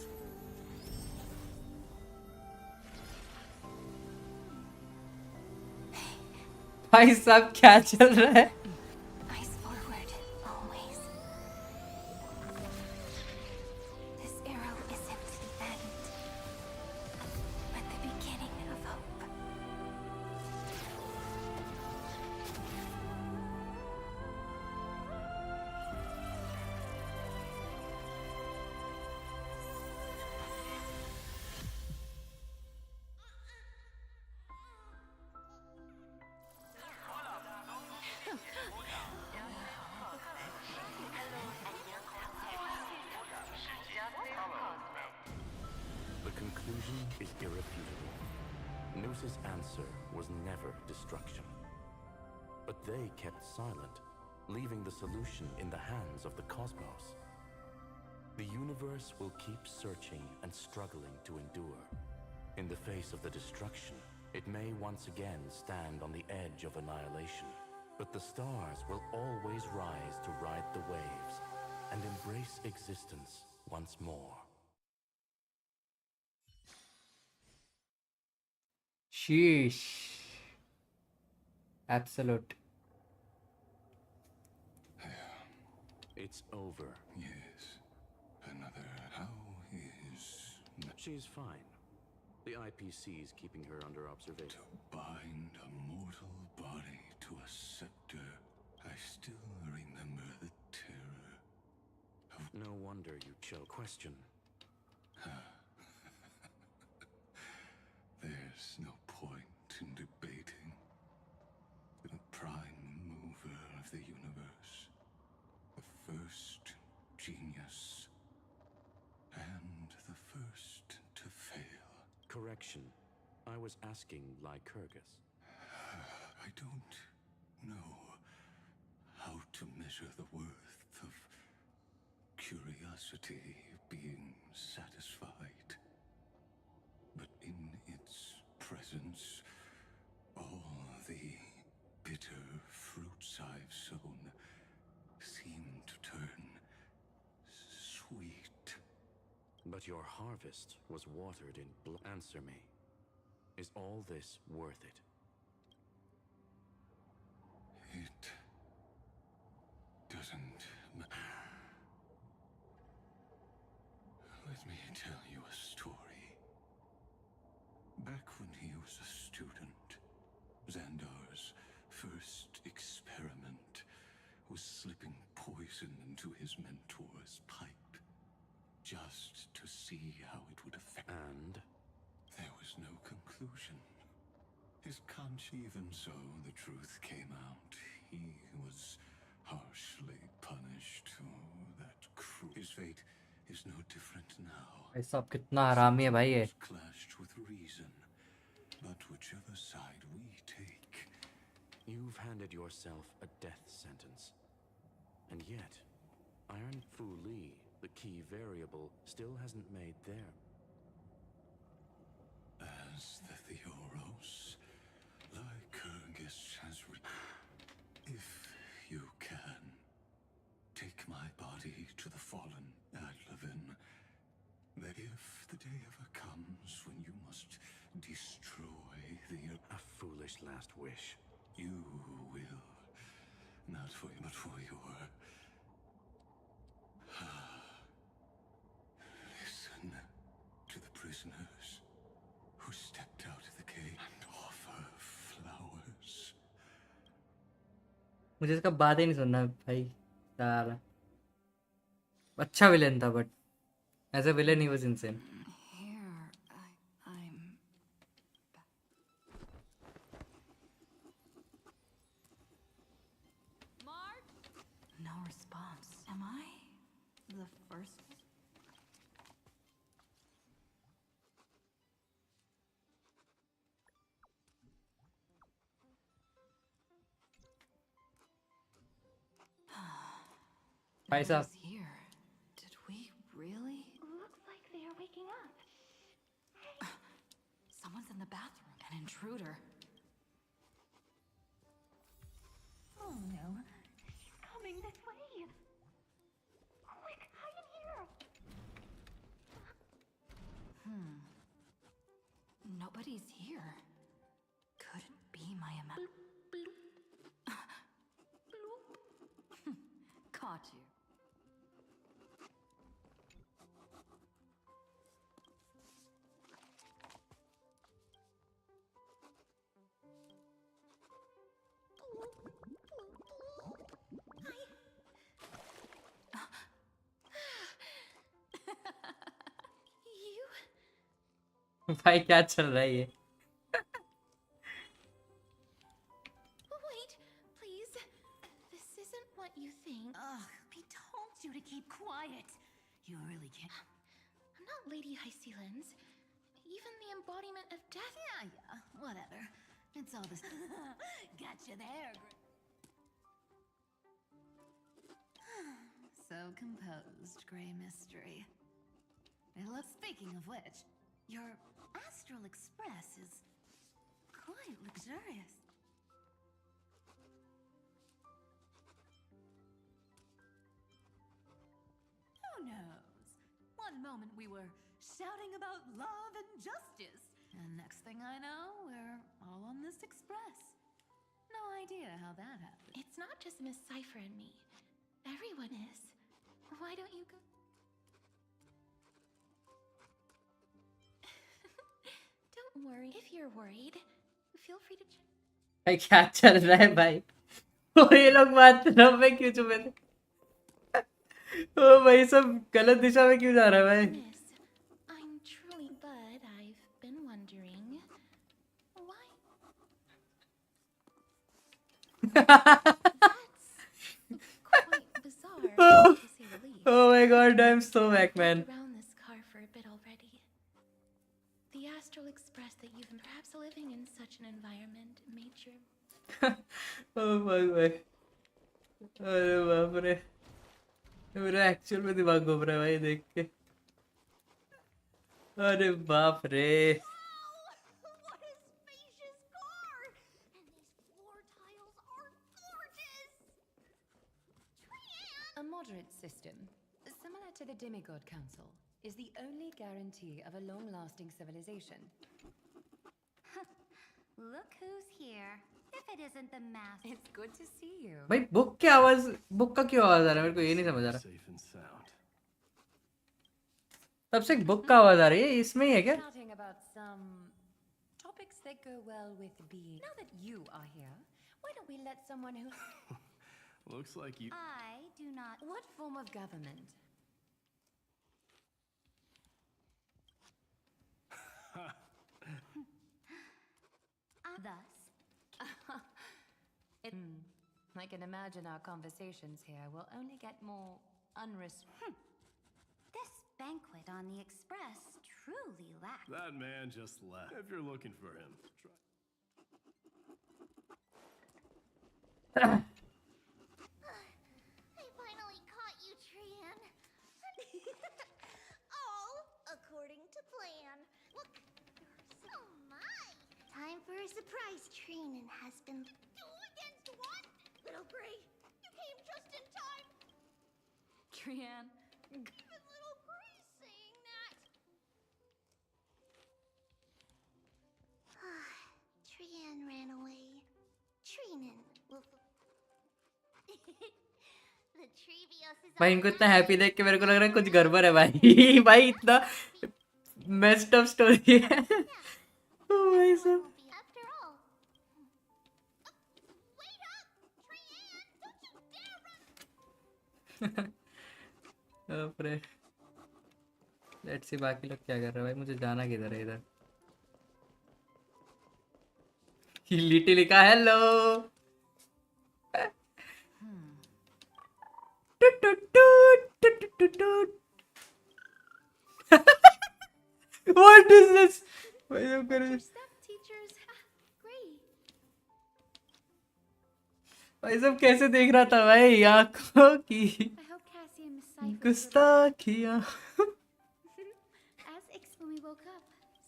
भाई सब क्या चल रहा है? Eyes forward, always. This arrow isn't the end, but the beginning of hope. The conclusion is irrefutable. Noos's answer was never destruction. But they kept silent, leaving the solution in the hands of the cosmos. The universe will keep searching and struggling to endure. In the face of the destruction, it may once again stand on the edge of annihilation. But the stars will always rise to ride the waves and embrace existence once more. Sheesh. Absolute. It's over. Yes. Another. How is... She's fine. The IPC is keeping her under observation. To bind a mortal body to a scepter, I still remember the terror of... No wonder you chose. Question. correction. I was asking Lycurgus. I don't know how to measure the worth of curiosity being satisfied. But in its presence, all the bitter fruits I've sown seem to turn sweet. But your harvest was watered in blood. Answer me. Is all this worth it? It doesn't matter. Let me tell you a story. Back when he was a student, Xandar's first experiment was slipping poison into his mentor's pipe, just to see how it would affect. And? There was no conclusion. His conscience, even so, the truth came out. He was harshly punished. Oh, that cruel. His fate is no different now. भाई साहब कितना हरामी है भाई ये. Clashed with reason, but whichever side we take, You've handed yourself a death sentence. And yet, Iron Fu Li, the key variable, still hasn't made their. As the Theoros, Lycurgus has if you can, take my body to the fallen Adlevin. That if the day ever comes when you must destroy the A foolish last wish. You will. Not for you, but for your... Listen to the prisoners who stepped out of the cave and offer flowers. मुझे इसका बात ही नहीं सुनना भाई साला. अच्छा villain था, but as a villain he was insane. No response. Am I the first? भाई साहब. Here. Did we really? Looks like they are waking up. Someone's in the bathroom. An intruder. Oh no. She's coming this way. Quick, hide in here. Nobody's here. Couldn't be my Caught you. भाई क्या चल रहा है ये? Wait, please. This isn't what you think. Ugh, I told you to keep quiet. You really can't. I'm not Lady Hycelens. Even the embodiment of death. Yeah, whatever. It's all this. Gotcha there. So composed, Grey Mystery. Speaking of which, your Astral Express is quite luxurious. Who knows? One moment we were shouting about love and justice, and next thing I know, we're all on this express. No idea how that happened. It's not just Miss Cypher and me. Everyone is. Why don't you go? Don't worry. If you're worried, feel free to. भाई क्या चल रहा है भाई? ओ ये लोग बात कर रहे क्यों चुप है? ओ भाई सब गलत दिशा में क्यों जा रहा है भाई? Miss, I'm truly, but I've been wondering why. Quite bizarre, to say the least. Oh my god, I'm so back, man. Around this car for a bit already. The Astral expressed that you've perhaps living in such an environment made your Oh भाई भाई, अरे बाप रे, मेरा actual में दिमाग घूम रहा है भाई देख के। अरे बाप रे। What a spacious car! And these floor tiles are gorgeous! A moderate system, similar to the Demigod Council, is the only guarantee of a long-lasting civilization. Look who's here. If it isn't the master. It's good to see you. भाई book की आवाज, book का क्यों आवाज आ रहा है, मेरे को ये नहीं समझ आ रहा। Safe and sound. तब से बुक का आवाज आ रही है, इसमें ही है क्या? Chatting about some topics that go well with being. Now that you are here, why don't we let someone who Looks like you. I do not. What form of government? Thus. I can imagine our conversations here will only get more This banquet on the Express truly lacks. That man just left. If you're looking for him, try. I finally caught you, Trian. All according to plan. Look, you're so my. Time for a surprise. Trian has been. Against what? Little Gray, you came just in time. Trian. Even Little Gray's saying that. Trian ran away. Trinan will. The Trevios is भाई इनको इतना happy देख के मेरे को लग रहा है कुछ गड़बड़ है भाई। भाई इतना मेस्ड अप स्टोरी है। ओ भाई साहब। After all. Wait up, Trian! Don't you dare run! बाप रे। लेट्स सी बाकी लोग क्या कर रहे हैं भाई, मुझे जाना किधर है इधर। लिटी लिखा हेलो। What is this? भाई सब कर रहे हैं। teachers. Great. भाई सब कैसे देख रहा था भाई, आंखों की I hope Cassie and Miss Cypher. गुस्ताखियाँ। As Ix when we woke up.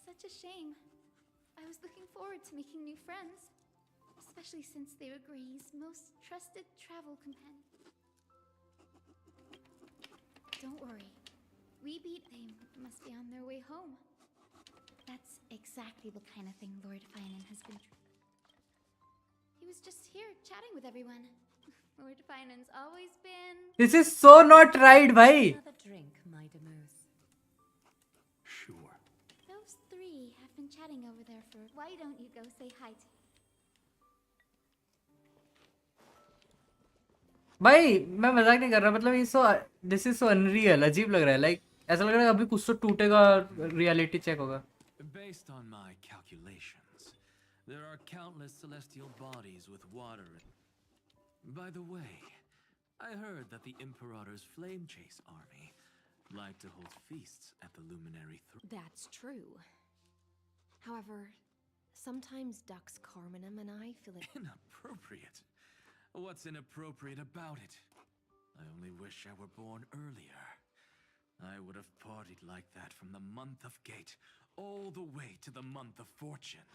Such a shame. I was looking forward to making new friends, especially since they were Gray's most trusted travel companion. Don't worry. We beat. They must be on their way home. That's exactly the kind of thing Lord Finan has been. He was just here chatting with everyone. Lord Finan's always been. This is so not right भाई। Another drink, my demuse. Sure. Those three have been chatting over there for. Why don't you go say hi to? भाई मैं मजाक नहीं कर रहा, मतलब ये so this is so unreal, अजीब लग रहा है। लाइक ऐसा लग रहा है अभी कुछ तो टूटेगा, रियलिटी चेक होगा। Based on my calculations, there are countless celestial bodies with water in. By the way, I heard that the Imperator's Flame Chase army like to hold feasts at the Luminary Throne. That's true. However, sometimes Dux Carminum and I feel it Inappropriate? What's inappropriate about it? I only wish I were born earlier. I would have partied like that from the month of Gate all the way to the month of Fortune.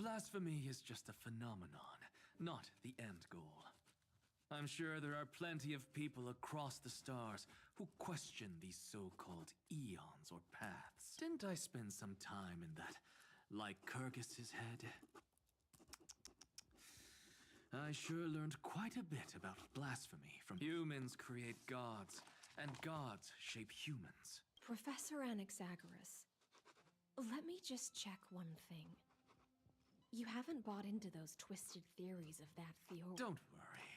Blasphemy is just a phenomenon, not the end goal. I'm sure there are plenty of people across the stars who question these so-called eons or paths. Didn't I spend some time in that Lycurgus's head? I sure learned quite a bit about blasphemy from humans create gods, and gods shape humans. Professor Anaxagoras, let me just check one thing. You haven't bought into those twisted theories of that theory. Don't worry.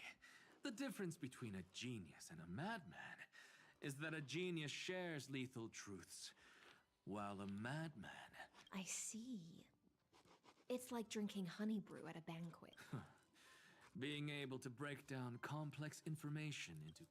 The difference between a genius and a madman is that a genius shares lethal truths, while a madman... I see. It's like drinking honey brew at a banquet. Being able to break down complex information into...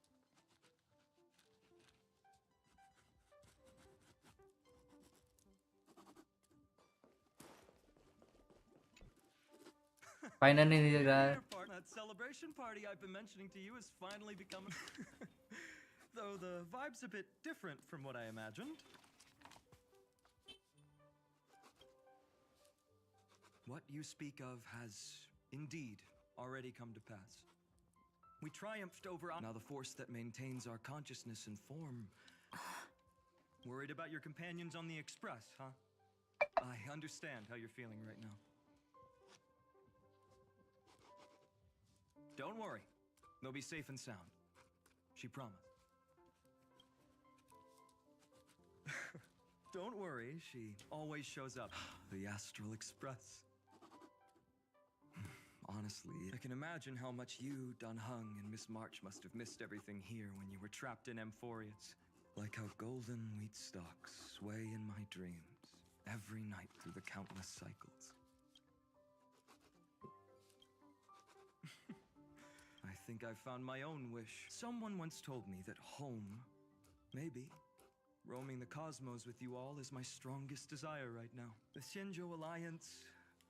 finally नहीं रहा है. That celebration party I've been mentioning to you is finally becoming. Though the vibe's a bit different from what I imagined. What you speak of has indeed already come to pass. We triumphed over now the force that maintains our consciousness and form. Worried about your companions on the Express, huh? I understand how you're feeling right now. Don't worry. They'll be safe and sound. She promised. Don't worry, she always shows up. The Astral Express. Honestly, I can imagine how much you, Dan Hung, and Miss March must have missed everything here when you were trapped in Amphorius. Like how golden wheat stalks sway in my dreams every night through the countless cycles. I think I've found my own wish. Someone once told me that home, maybe, roaming the cosmos with you all is my strongest desire right now. The Shinjo Alliance,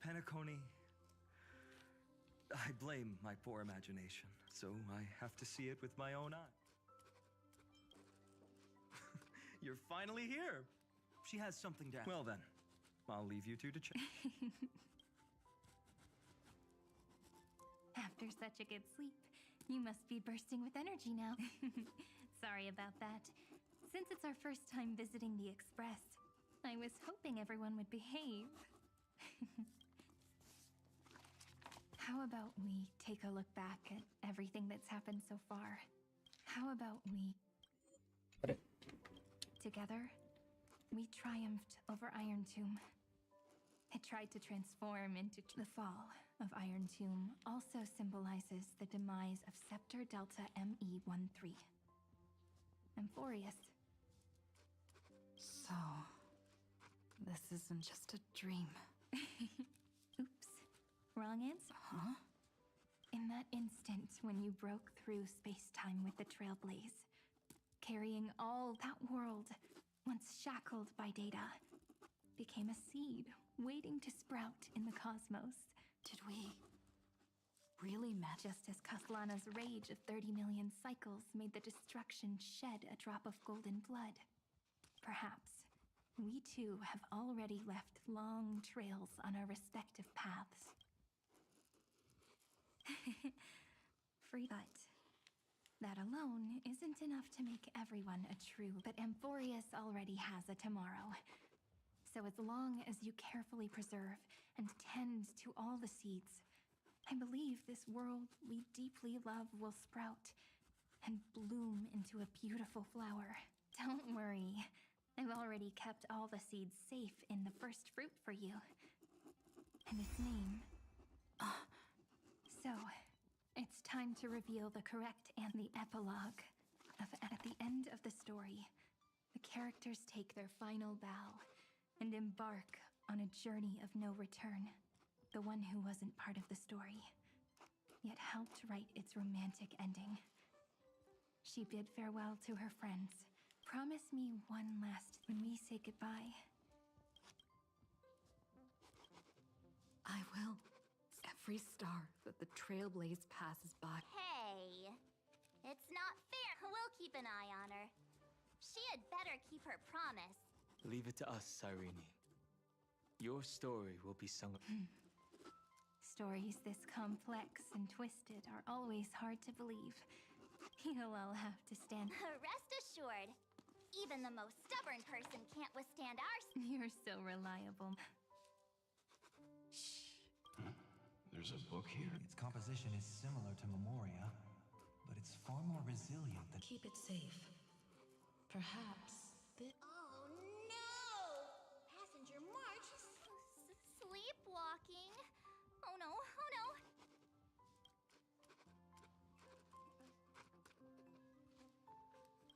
penacony. I blame my poor imagination, so I have to see it with my own eye. You're finally here. She has something to ask. Well then, I'll leave you two to check. After such a good sleep, you must be bursting with energy now. Sorry about that. Since it's our first time visiting the Express, I was hoping everyone would behave. How about we take a look back at everything that's happened so far? How about we... Together, we triumphed over Iron Tomb. It tried to transform into the fall of Iron Tomb also symbolizes the demise of Scepter Delta ME13. Amphorius. So, this isn't just a dream. Oops. Wrong answer. Huh? In that instant when you broke through space-time with the Trailblaze, carrying all that world, once shackled by data, became a seed waiting to sprout in the cosmos. Did we really met? Just as Kaslana's rage of 30 million cycles made the destruction shed a drop of golden blood, perhaps we too have already left long trails on our respective paths. Free, but that alone isn't enough to make everyone a true, but Amphorius already has a tomorrow. So as long as you carefully preserve and tend to all the seeds, I believe this world we deeply love will sprout and bloom into a beautiful flower. Don't worry, I've already kept all the seeds safe in the first fruit for you. And its name. So, it's time to reveal the correct and the epilogue. At the end of the story, the characters take their final bow and embark on a journey of no return. The one who wasn't part of the story, yet helped write its romantic ending. She bid farewell to her friends. Promise me one last when we say goodbye. I will. Every star that the Trailblaze passes by. Hey, it's not fair. We'll keep an eye on her. She had better keep her promise. Leave it to us, Cyrene. Your story will be sung. Stories this complex and twisted are always hard to believe. You'll all have to stand. Rest assured, even the most stubborn person can't withstand our... You're so reliable. There's a book here. Its composition is similar to Memoria, but it's far more resilient than... Keep it safe. Perhaps this... Oh no! Passenger March is sleepwalking. Oh no, oh no!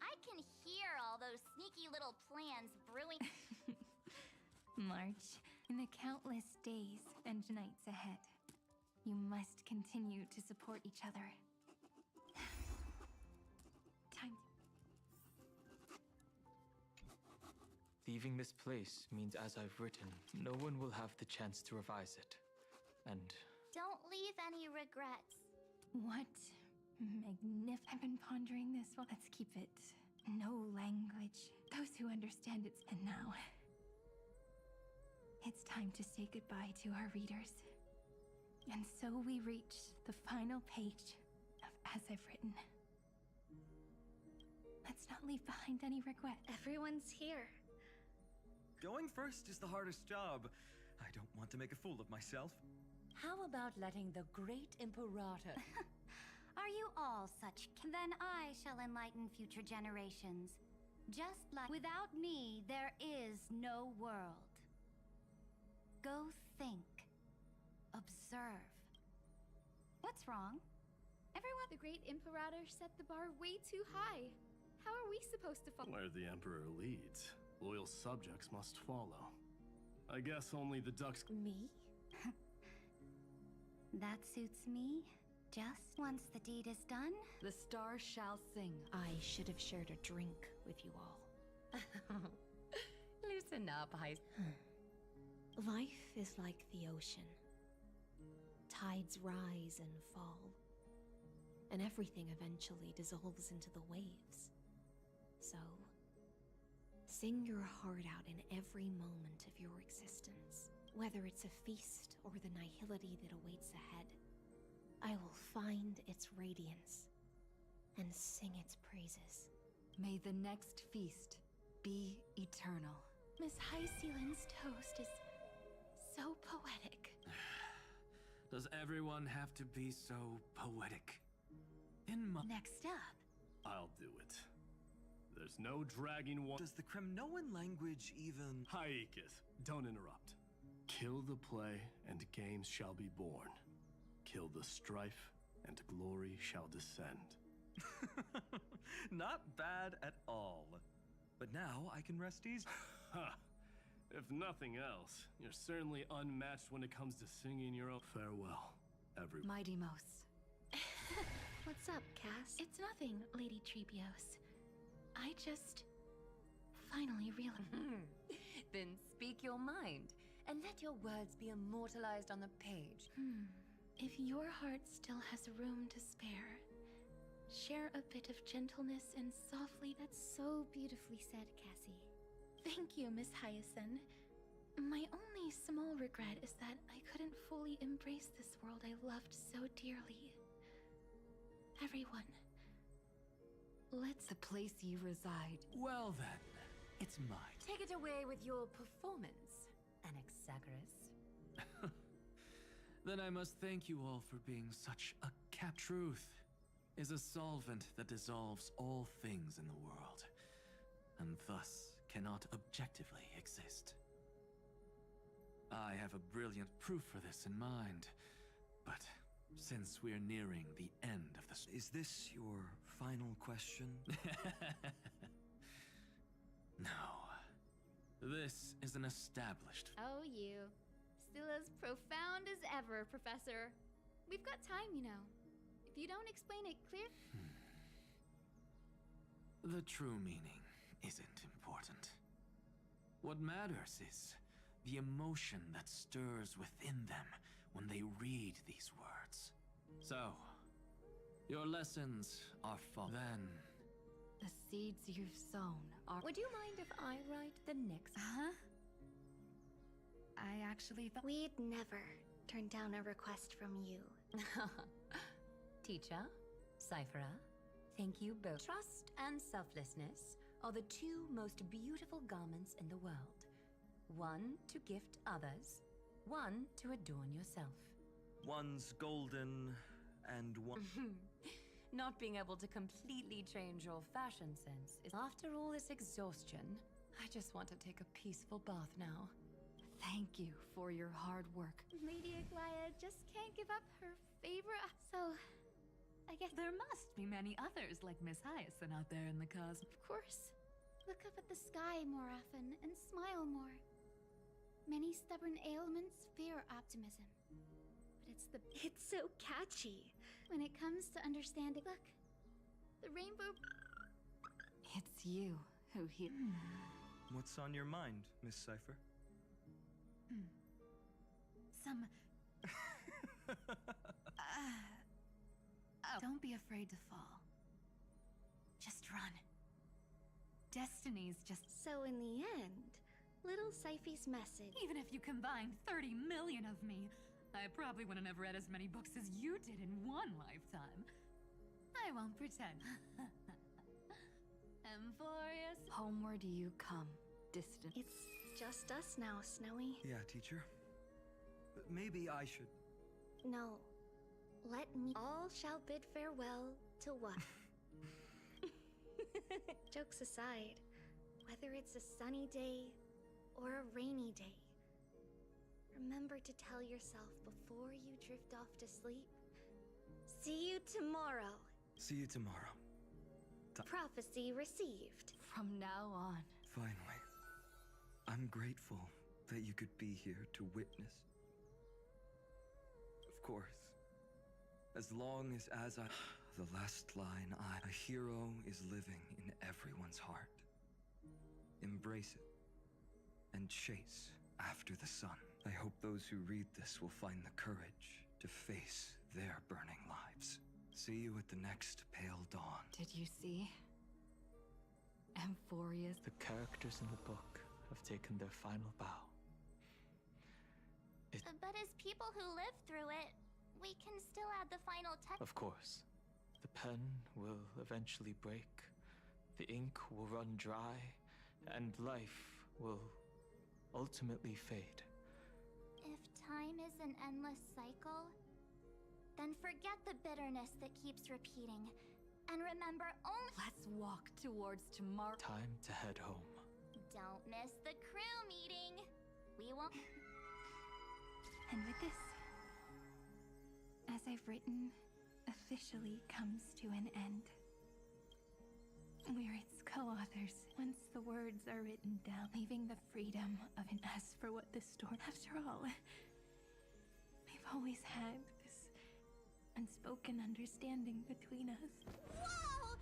I can hear all those sneaky little plans brewing. March, in the countless days and nights ahead, you must continue to support each other. Time. Leaving this place means, as I've written, no one will have the chance to revise it. And Don't leave any regrets. What I've been pondering this. Well, let's keep it. No language. Those who understand it. And now, it's time to say goodbye to our readers. And so we reach the final page of As I've Written. Let's not leave behind any regret. Everyone's here. Going first is the hardest job. I don't want to make a fool of myself. How about letting the great Imperator... Are you all such? Then I shall enlighten future generations. Just like without me, there is no world. Go think. Observe. What's wrong? Everyone, the great Imperator set the bar way too high. How are we supposed to follow? Where the Emperor leads, loyal subjects must follow. I guess only the ducks... Me? That suits me. Just once the deed is done, The stars shall sing. I should have shared a drink with you all. Loosen up, Life is like the ocean. Tides rise and fall, and everything eventually dissolves into the waves. So, sing your heart out in every moment of your existence, whether it's a feast or the nihility that awaits ahead. I will find its radiance and sing its praises. May the next feast be eternal. Miss Hysealand's toast is so poetic. Does everyone have to be so poetic? Next up. I'll do it. There's no dragging one. Does the Kremnoan language even... Haikith, don't interrupt. Kill the play, and games shall be born. Kill the strife, and glory shall descend. Not bad at all. But now I can rest easy. Ha! If nothing else, you're certainly unmatched when it comes to singing your own farewell, everyone. Mighty Mos. What's up, Cass? It's nothing, Lady Treebios. I just finally realized. Then speak your mind, and let your words be immortalized on the page. If your heart still has room to spare, share a bit of gentleness and softly. That's so beautifully said, Cassie. Thank you, Miss Hyacinth. My only small regret is that I couldn't fully embrace this world I loved so dearly. Everyone, let's... The place you reside. Well then, it's mine. Take it away with your performance, Anaxagoras. Then I must thank you all for being such a cap. Truth is a solvent that dissolves all things in the world, and thus cannot objectively exist. I have a brilliant proof for this in mind, but since we're nearing the end of the... Is this your final question? No. This is an established... Oh, you. Still as profound as ever, Professor. We've got time, you know. If you don't explain it clear... The true meaning isn't important. What matters is the emotion that stirs within them when they read these words. So, your lessons are then... The seeds you've sown are... Would you mind if I write the next... I actually thought... We'd never turn down a request from you. Teacher, Cyphera, thank you both. Trust and selflessness are the two most beautiful garments in the world. One to gift others, one to adorn yourself. One's golden, and one... Not being able to completely change your fashion sense is... After all this exhaustion, I just want to take a peaceful bath now. Thank you for your hard work. Lady Aglaia just can't give up her favorite... So, I guess... There must be many others like Miss Hyacinth out there in the cosmos. Of course. Look up at the sky more often and smile more. Many stubborn ailments fear optimism. But it's so catchy. When it comes to understanding... Look. The rainbow... It's you who hear... What's on your mind, Miss Cypher? Some Don't be afraid to fall. Just run. Destiny's just... So in the end, little Syphy's message... Even if you combined 30 million of me, I probably wouldn't have read as many books as you did in one lifetime. I won't pretend. Emphorius. Homeward you come, distant. It's just us now, Snowy. Yeah, teacher. But maybe I should... No. Let me... All shall bid farewell to what? Jokes aside, whether it's a sunny day or a rainy day, remember to tell yourself before you drift off to sleep, see you tomorrow. See you tomorrow. Prophecy received. From now on. Finally. I'm grateful that you could be here to witness. Of course. As long as I... The last line, a hero is living in everyone's heart. Embrace it. And chase after the sun. I hope those who read this will find the courage to face their burning lives. See you at the next pale dawn. Did you see? Emphorius. The characters in the book have taken their final bow. But as people who live through it, we can still add the final touch. Of course. The pen will eventually break, the ink will run dry, and life will ultimately fade. If time is an endless cycle, then forget the bitterness that keeps repeating, and remember only— Let's walk towards tomorrow. Time to head home. Don't miss the crew meeting. We won't— And with this, as I've written, officially comes to an end. We're its co-authors. Once the words are written down, leaving the freedom of an as for what this story... After all, we've always had this unspoken understanding between us. Whoa!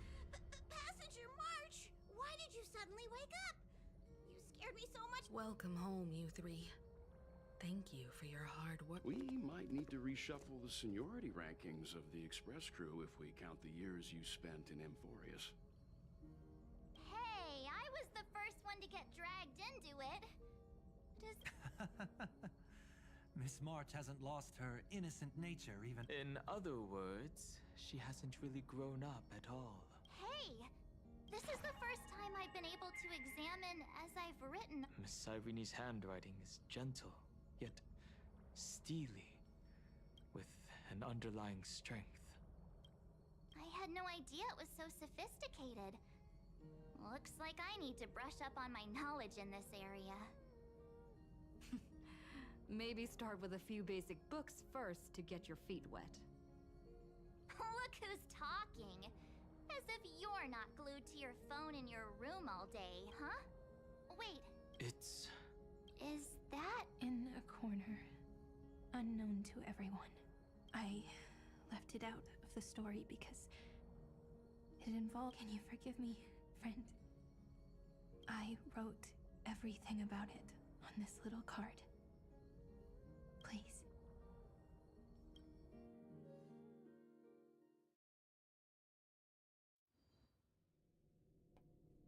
Passenger March! Why did you suddenly wake up? You scared me so much. Welcome home, you three. Thank you for your hard work. We might need to reshuffle the seniority rankings of the Express crew if we count the years you spent in Emphorius. Hey, I was the first one to get dragged into it. Miss March hasn't lost her innocent nature even. In other words, she hasn't really grown up at all. Hey, this is the first time I've been able to examine as I've written. Miss Irene's handwriting is gentle, yet steely, with an underlying strength. I had no idea it was so sophisticated. Looks like I need to brush up on my knowledge in this area. Maybe start with a few basic books first to get your feet wet. Look who's talking. As if you're not glued to your phone in your room all day, huh? Wait. It's... Is that... In a corner, unknown to everyone. I left it out of the story because it involved... Can you forgive me, friend? I wrote everything about it on this little card. Please.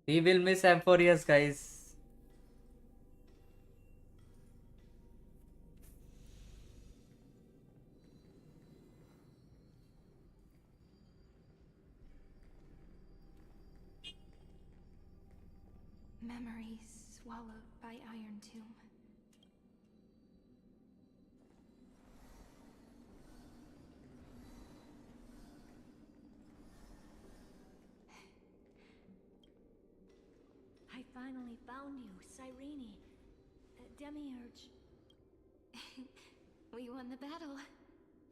We will miss Emphorius, guys. Memories swallowed by Iron Tomb. I finally found you, Cyrene. Demiurge. We won the battle.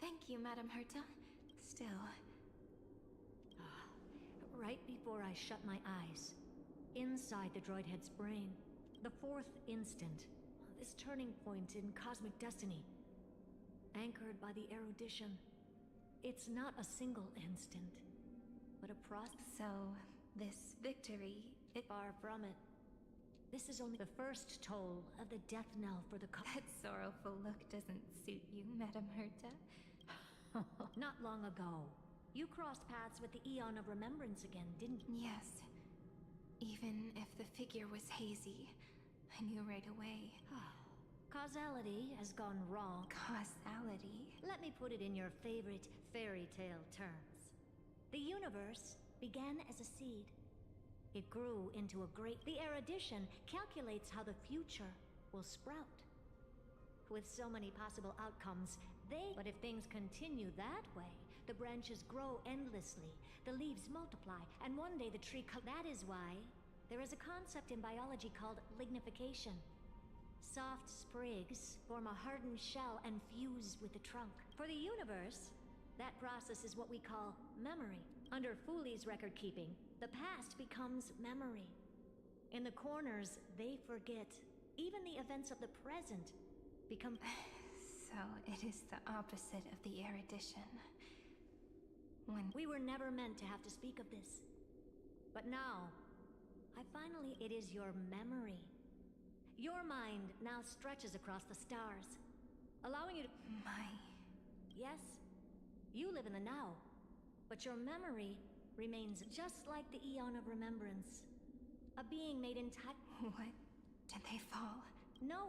Thank you, Madam Herta. Still. Right before I shut my eyes, inside the droid head's brain, the fourth instant, this turning point in cosmic destiny, anchored by the erudition. It's not a single instant, but a process. So, this victory, Far from it. This is only the first toll of the death knell for the That sorrowful look doesn't suit you, Madam Herta. Not long ago, you crossed paths with the Eon of Remembrance again, didn't you? Yes. Even if the figure was hazy, I knew right away. Causality has gone wrong. Causality? Let me put it in your favorite fairy tale terms. The universe began as a seed. It grew into a great... The erudition calculates how the future will sprout. With so many possible outcomes, But if things continue that way, the branches grow endlessly, the leaves multiply, and one day the tree That is why there is a concept in biology called lignification. Soft sprigs form a hardened shell and fuse with the trunk. For the universe, that process is what we call memory. Under Fooley's record keeping, the past becomes memory. In the corners, they forget. Even the events of the present become... So it is the opposite of the erudition. When... We were never meant to have to speak of this. But now, it is your memory. Your mind now stretches across the stars, allowing you to... Yes, you live in the now, but your memory remains just like the Eon of Remembrance. A being made entire... What? Did they fall? No,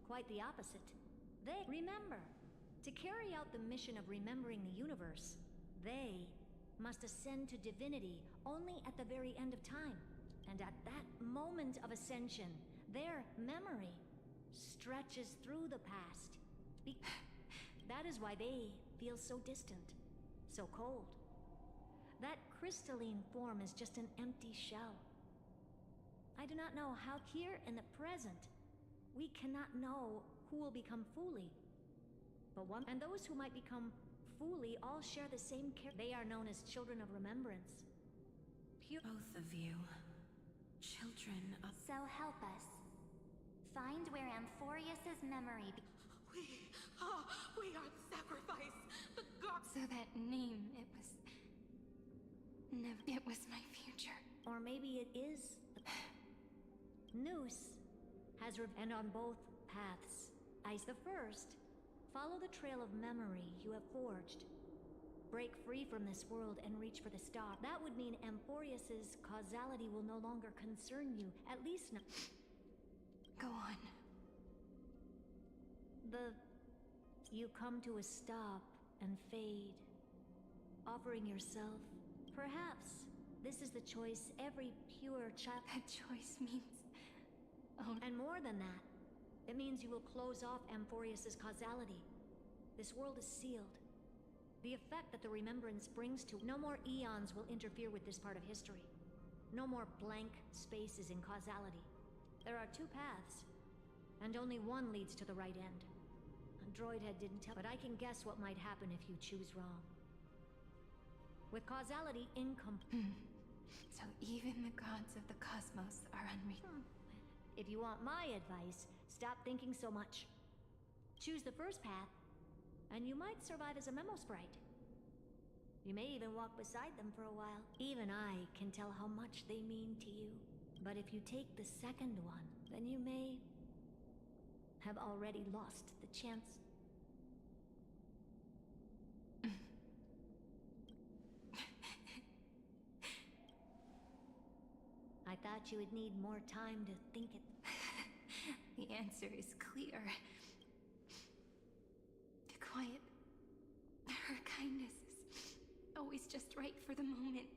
quite the opposite. They remember. To carry out the mission of remembering the universe, they must ascend to divinity only at the very end of time. And at that moment of ascension, their memory stretches through the past. That is why they feel so distant, so cold. That crystalline form is just an empty shell. I do not know how here in the present, we cannot know who will become Fooley. But and those who might become Fooley all share the same They are known as Children of Remembrance. Both of you. Children of... So help us. Find where Amphorius's memory... We are the sacrifice! The god... So that name, it was... It was my future. Or maybe it is... Noose has and on both paths. The first, follow the trail of memory you have forged. Break free from this world and reach for the star. That would mean Amphorius's causality will no longer concern you, at least not... Go on. You come to a stop and fade, offering yourself. Perhaps this is the choice every pure child... That choice means... Oh. And more than that, it means you will close off Amphorius's causality. This world is sealed. The effect that the remembrance brings to... No more eons will interfere with this part of history. No more blank spaces in causality. There are two paths, and only one leads to the right end. Droidhead didn't tell, but I can guess what might happen if you choose wrong. With causality incomplete. So even the gods of the cosmos are unreal. If you want my advice, stop thinking so much. Choose the first path, and you might survive as a memo sprite. You may even walk beside them for a while. Even I can tell how much they mean to you. But if you take the second one, then you may have already lost the chance. I thought you would need more time to think it. The answer is clear. Quiet. Her kindness is always just right for the moment.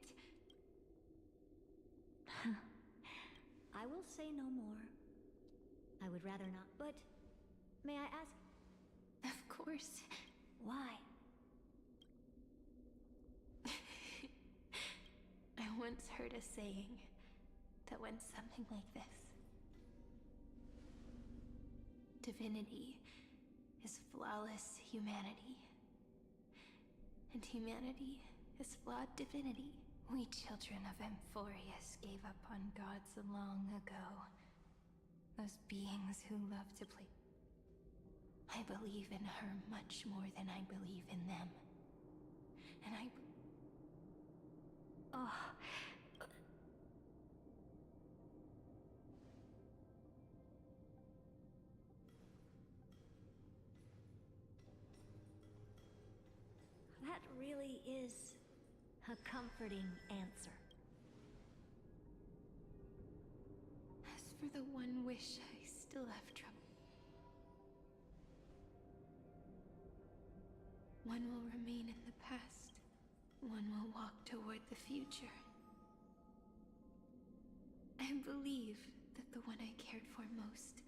I will say no more. I would rather not, but may I ask? Of course. Why? I once heard a saying that went something like this. Divinity is flawless humanity, and humanity is flawed divinity. We children of Amphorius gave up on gods long ago. Those beings who love to play. I believe in her much more than I believe in them. And is a comforting answer. As for the one wish, I still have trouble. One will remain in the past. One will walk toward the future. I believe that the one I cared for most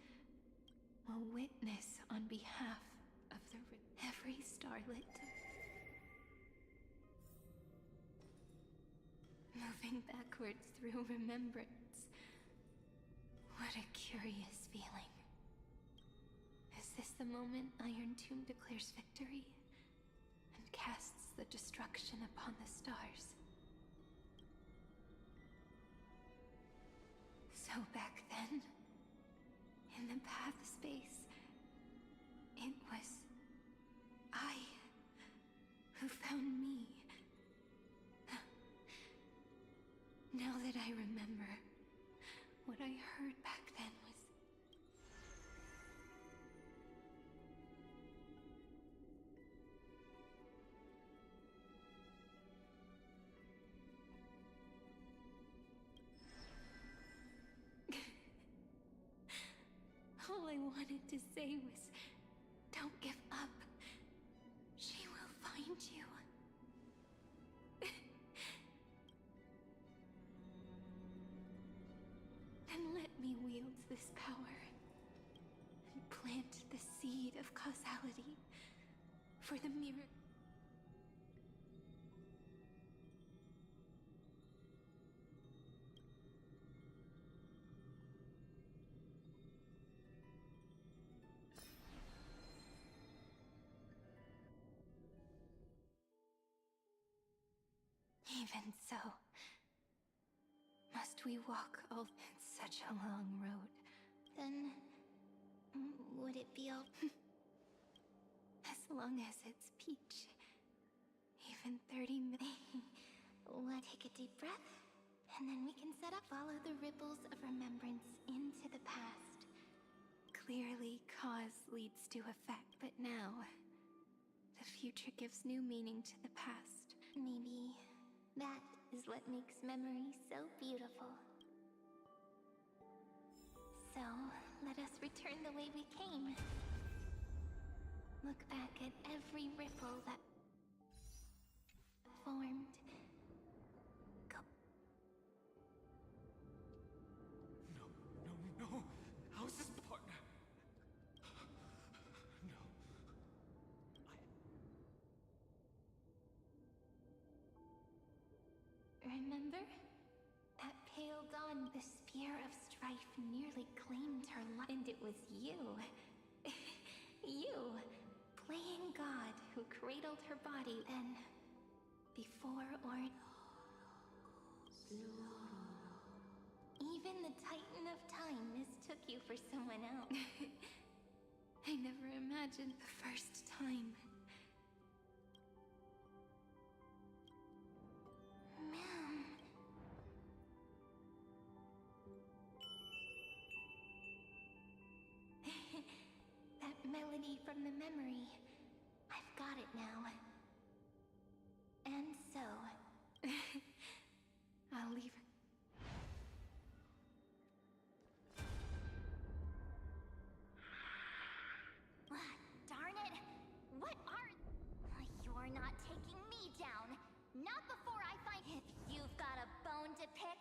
will witness on behalf of every starlit. Moving backwards through remembrance. What a curious feeling. Is this the moment Iron Tomb declares victory and casts the destruction upon the stars? So back then, in the path space, it was I who found me. Now that I remember, what I heard back then was... All I wanted to say was, don't give up. She will find you. Then let me wield this power and plant the seed of causality for the miracle. Even so, must we walk all such a long road? Then, would it be all... As long as it's peach. Even 30 minutes. Let's take a deep breath, and then we can set up. Follow the ripples of remembrance into the past. Clearly, cause leads to effect, but now, the future gives new meaning to the past. Maybe that is what makes memory so beautiful. So, let us return the way we came. Look back at every ripple that formed. Go. No. How's this partner? No. Remember? That pale dawn, the spear of strife nearly claimed her life. And it was you. You, playing God, who cradled her body then. Before or... Even the Titan of Time mistook you for someone else. I never imagined the first time. Ma'am. That melody from the memory. I've got it now. And so... I'll leave her. Darn it! What are... You're not taking me down! Not before I find... If you've got a bone to pick,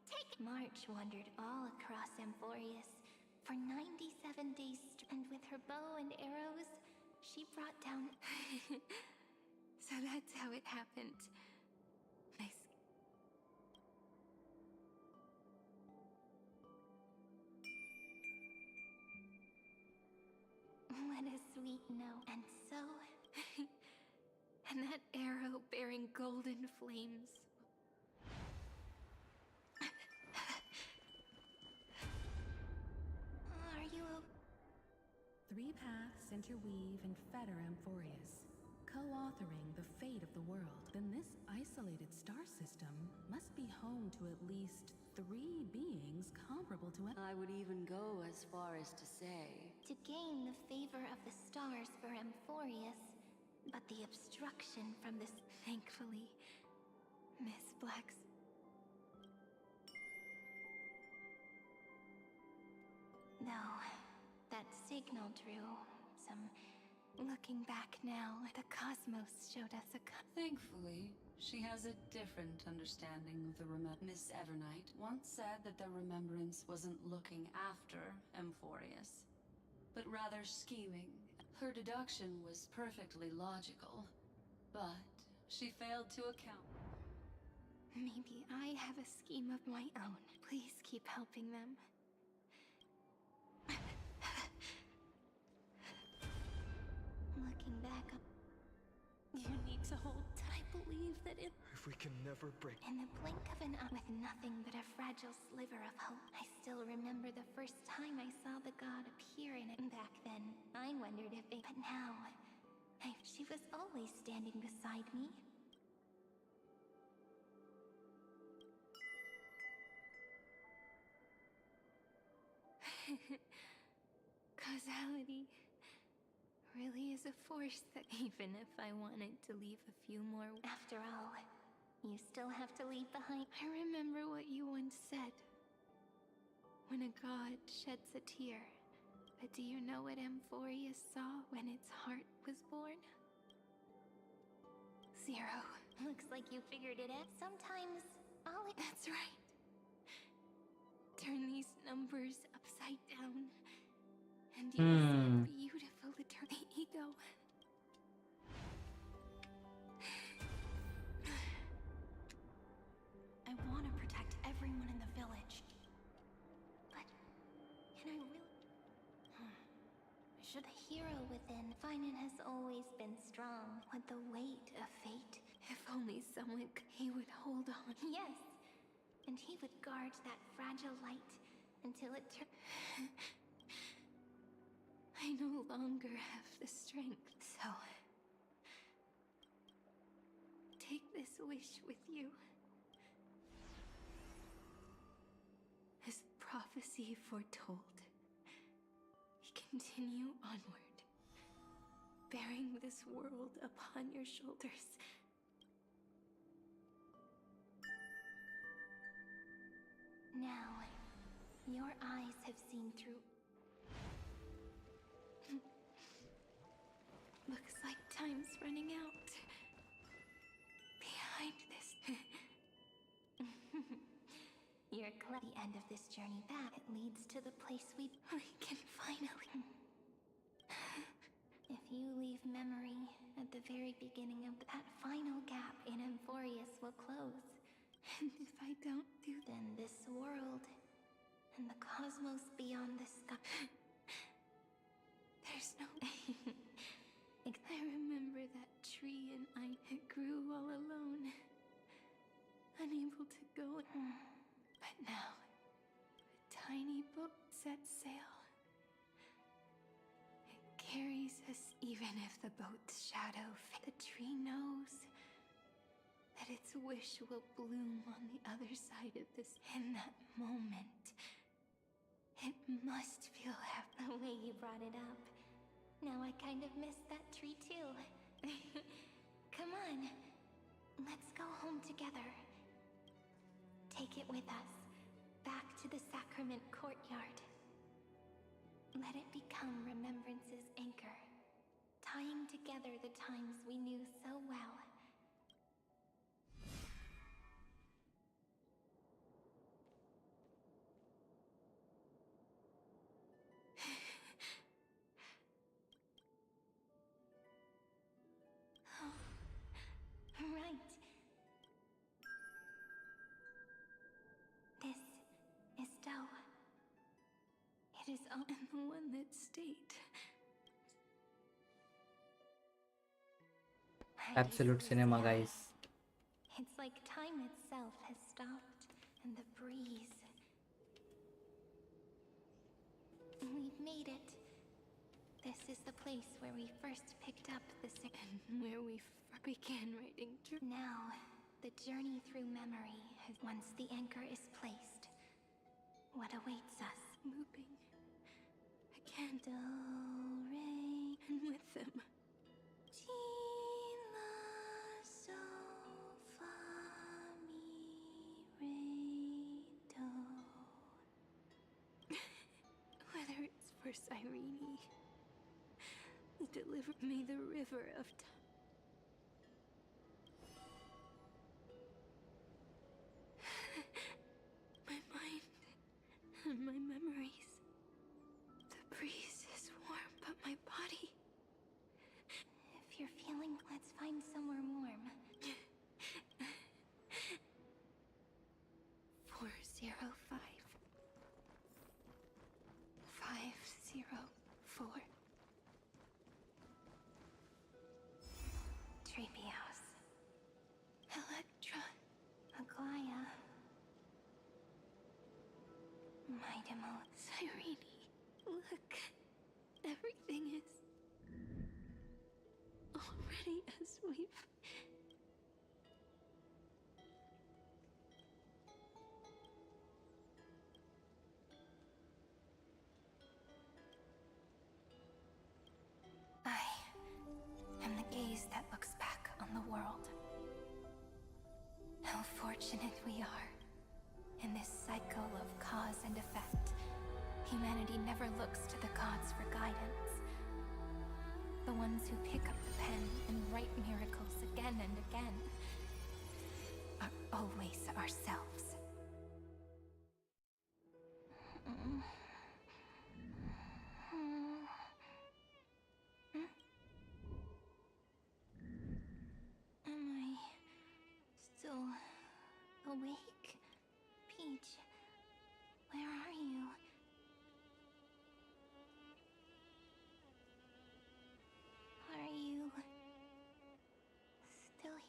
take... March wandered all across Amphorius for 97 days, and with her bow and arrows, she brought down... So that's how it happened. Nice. What a sweet note. And so... And that arrow bearing golden flames. Are you... Three paths interweave and fetter Amphorius, co-authoring the fate of the world. Then this isolated star system must be home to at least 3 beings comparable to... I would even go as far as to say... To gain the favor of the stars for Amphorius, But the obstruction from this... Thankfully, Miss Black's... Though, that signal drew some... Looking back now, the cosmos showed us a... Thankfully, she has a different understanding of the Miss Evernight once said that the remembrance wasn't looking after Emphorius, but rather scheming. Her deduction was perfectly logical, but she failed to account. Maybe I have a scheme of my own. Please keep helping them. Looking back, you need to hold tight. I believe that if we can never break... In the blink of an eye, with nothing but a fragile sliver of hope, I still remember the first time I saw the god appear in it. Back then, I wondered if it... But now, she was always standing beside me. Causality really is a force that even if I wanted to leave a few more... After all, you still have to leave behind... I remember what you once said. When a god sheds a tear. But do you know what Emphorius saw when its heart was born? 0. Looks like you figured it out. Sometimes all it... That's right. Turn these numbers upside down, and you will see a beautiful eternal ego. I want to protect everyone in the village. But can I really? Should the hero within Finan has always been strong with the weight of fate. If only someone he would hold on. Yes. And he would guard that fragile light until it turned. I no longer have the strength, so... Take this wish with you. As prophecy foretold, continue onward, bearing this world upon your shoulders. Now, your eyes have seen through... Looks like time's running out. Behind this... You're the end of this journey back. It leads to the place we can finally... If you leave memory at the very beginning of that final gap in Emphorius will close. And if I don't do... Then this world and the cosmos beyond the sky... There's no... I remember that tree and it grew all alone. Unable to go... But now, a tiny boat sets sail. It carries us even if the boat's shadow... The tree knows that its wish will bloom on the other side of this. In that moment, it must feel happy. The way you brought it up. Now I kind of miss that tree too. Come on, let's go home together. Take it with us, back to the sacrament courtyard. Let it become remembrance's anchor, tying together the times we knew so well. Right. This is Doe. It is all and the one that stayed. Absolute cinema, guys. It's like time itself has stopped, and the breeze. We've made it. This is the place where we first picked up the and where we began writing. Now, the journey through memory has... Once the anchor is placed, what awaits us? Moving again. Do, re, and with them. Gee. for Cyrene. Deliver me the river of time. My mind and my memories. The breeze is warm, but my body. If you're feeling, let's find somewhere warm. 405. 504. Treehouse. Electron. Aglaya. Maidamo. Cyrene. Look. Everything is already as we've. I am the gaze that looks back on the world. How fortunate we are. In this cycle of cause and effect, humanity never looks to the gods for guidance. The ones who pick up the pen and write miracles again and again are always ourselves. Am I still awake? Peach, where are you? Are you still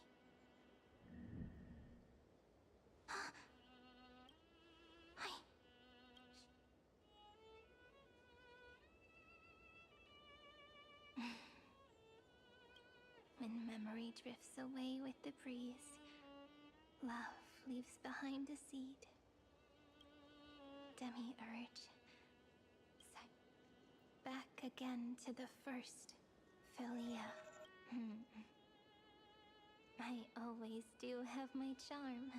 When memory drifts away with the breeze, love leaves behind a seed. Demiurge. Back again to the first Philia. I always do have my charm.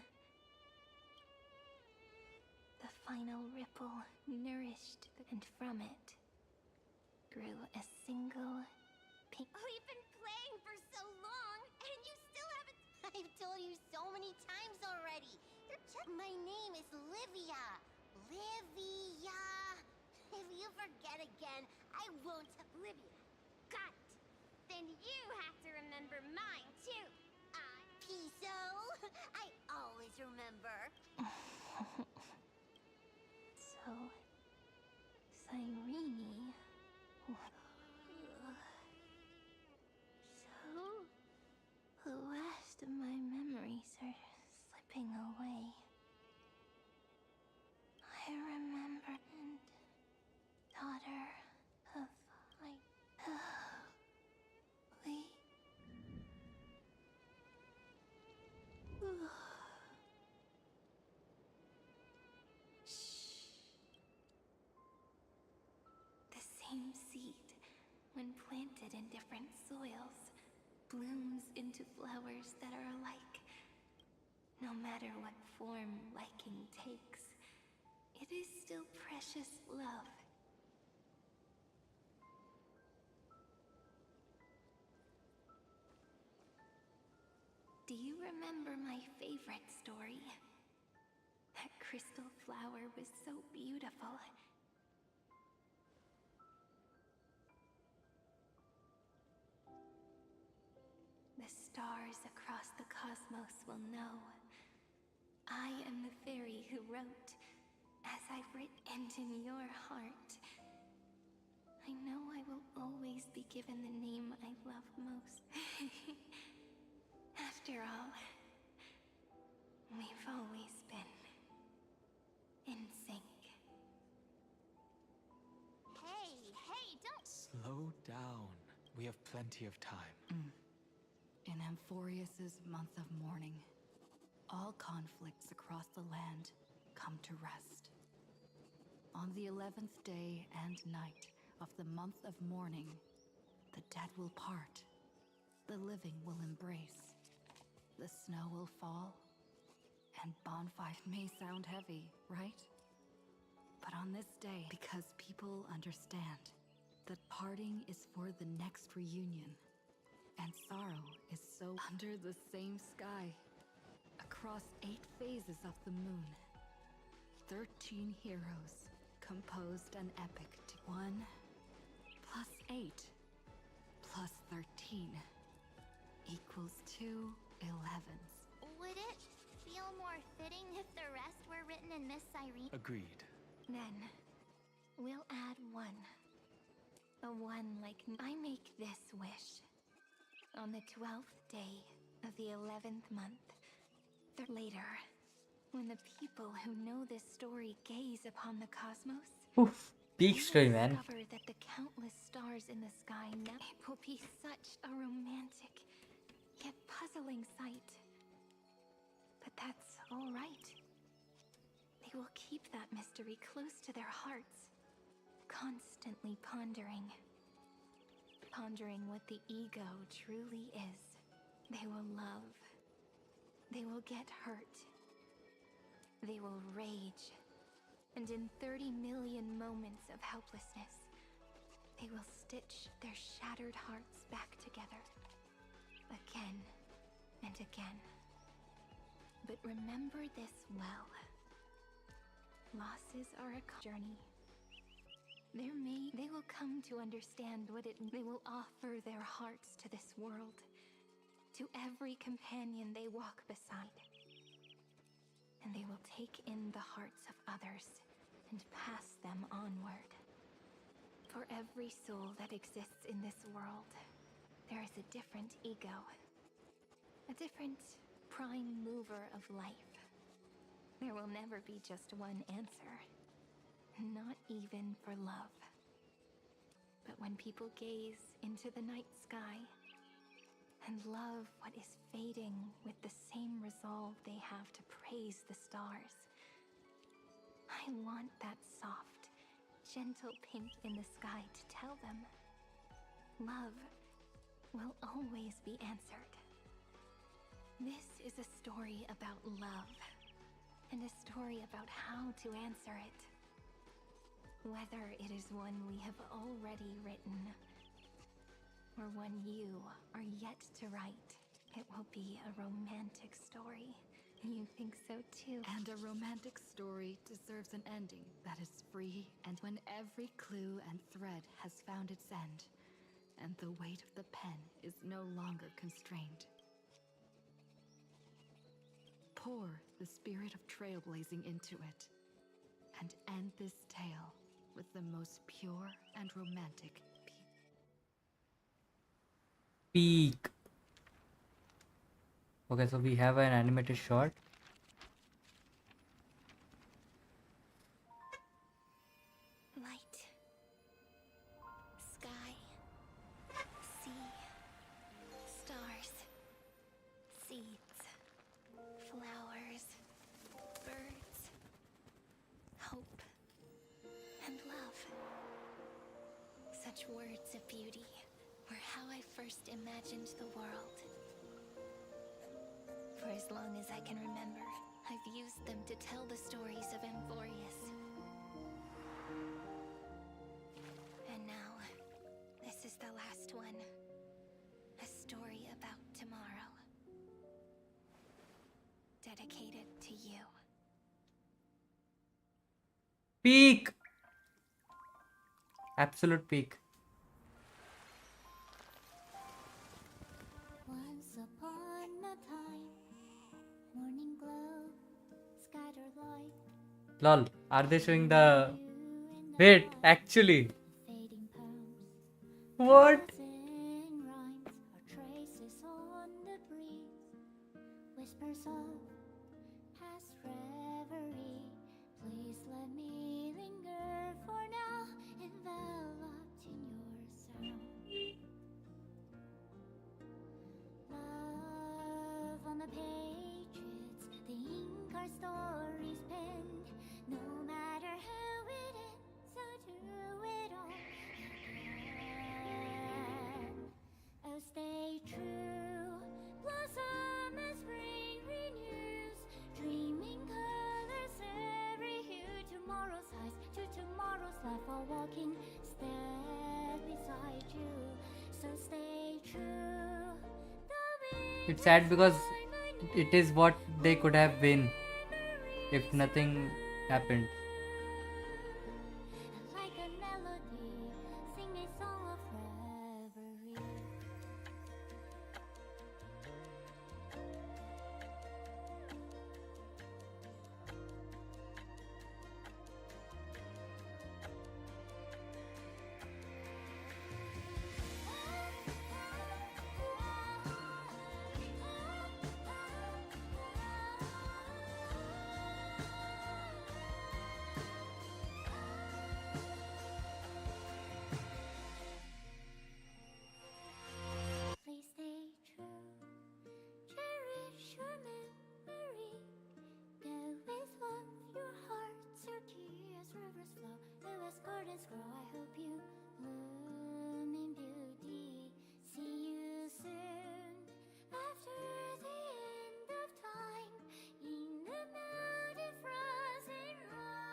The final ripple nourished, and from it grew a single pink. We've been playing for so long, and you still haven't. I've told you so many times already. You're just. My name is Livia. Livia. If you forget again, I won't. Livia. Got it. Then you have to remember mine too. Piso. I always remember. So, Cyrene. So, the last of my memories are slipping away. I remember, and daughter of we. The same seed, when planted in different soils, blooms into flowers that are alike. No matter what form liking takes, it is still precious love. Do you remember my favorite story? That crystal flower was so beautiful. The stars across the cosmos will know. I am the fairy who wrote, as I've written, and in your heart. I know I will always be given the name I love most. After all, we've always been in sync. Hey, don't. Slow down. We have plenty of time. In Amphorius's month of mourning, all conflicts across the land come to rest. On the 11th day and night of the month of mourning, the dead will part, the living will embrace, the snow will fall, and bonfires may sound heavy, right? But on this day, because people understand that parting is for the next reunion, and sorrow is so under the same sky, across 8 phases of the moon, 13 heroes composed an epic to 1 plus 8 plus 13 equals 2 11s. Would it feel more fitting if the rest were written in Miss Cyrene? Agreed. Then, we'll add 1. A 1 like I make this wish. On the 12th day of the 11th month, later, when the people who know this story gaze upon the cosmos, Oof, peak story, man. discover that the countless stars in the sky now it will be such a romantic yet puzzling sight. But that's all right. They will keep that mystery close to their hearts, constantly pondering what the ego truly is. They will love. They will get hurt. They will rage. And in 30 million moments of helplessness, they will stitch their shattered hearts back together. Again and again. But remember this well. Losses are a journey. They will come to understand what it means. They will offer their hearts to this world, to every companion they walk beside. And they will take in the hearts of others and pass them onward. For every soul that exists in this world, there is a different ego, a different prime mover of life. There will never be just one answer, not even for love. But when people gaze into the night sky and love what is fading with the same resolve they have to praise the stars, I want that soft, gentle pink in the sky to tell them, love will always be answered. This is a story about love, and a story about how to answer it. Whether it is one we have already written, or one you are yet to write, it will be a romantic story. You think so too? And a romantic story deserves an ending that is free, and when every clue and thread has found its end, and the weight of the pen is no longer constrained. Pour the spirit of trailblazing into it, and end this tale with the most pure and romantic Peak. Okay, so we have an animated shot. Light, sky, sea, stars, seeds, flowers, birds, hope, and love. Such words of beauty were how I first imagined the world. For as long as I can remember, I've used them to tell the stories of Amphorius. And now, this is the last one. A story about tomorrow. Dedicated to you. Peak. Absolute peak. Once upon a time, morning glow, scattered light, Lol. Are they showing the... Wait, actually. fading pounds, What? in rhymes are traces on the breeze, whispers of past reverie. Please let me linger for now, enveloped in your sound. Love on the pages, the ink our stories penned. No matter how it ends, I'll do it all again. walking step beside you. So stay true. It's sad because it is what they could have been if nothing happened. Like a melody, sing a song of reverie. Please stay true. Cherish your memory. Go with love, your hearts, your tears, rivers flow. As gardens grow, I hope you bloom in beauty. See you soon after the end of time in the mountain frozen rime.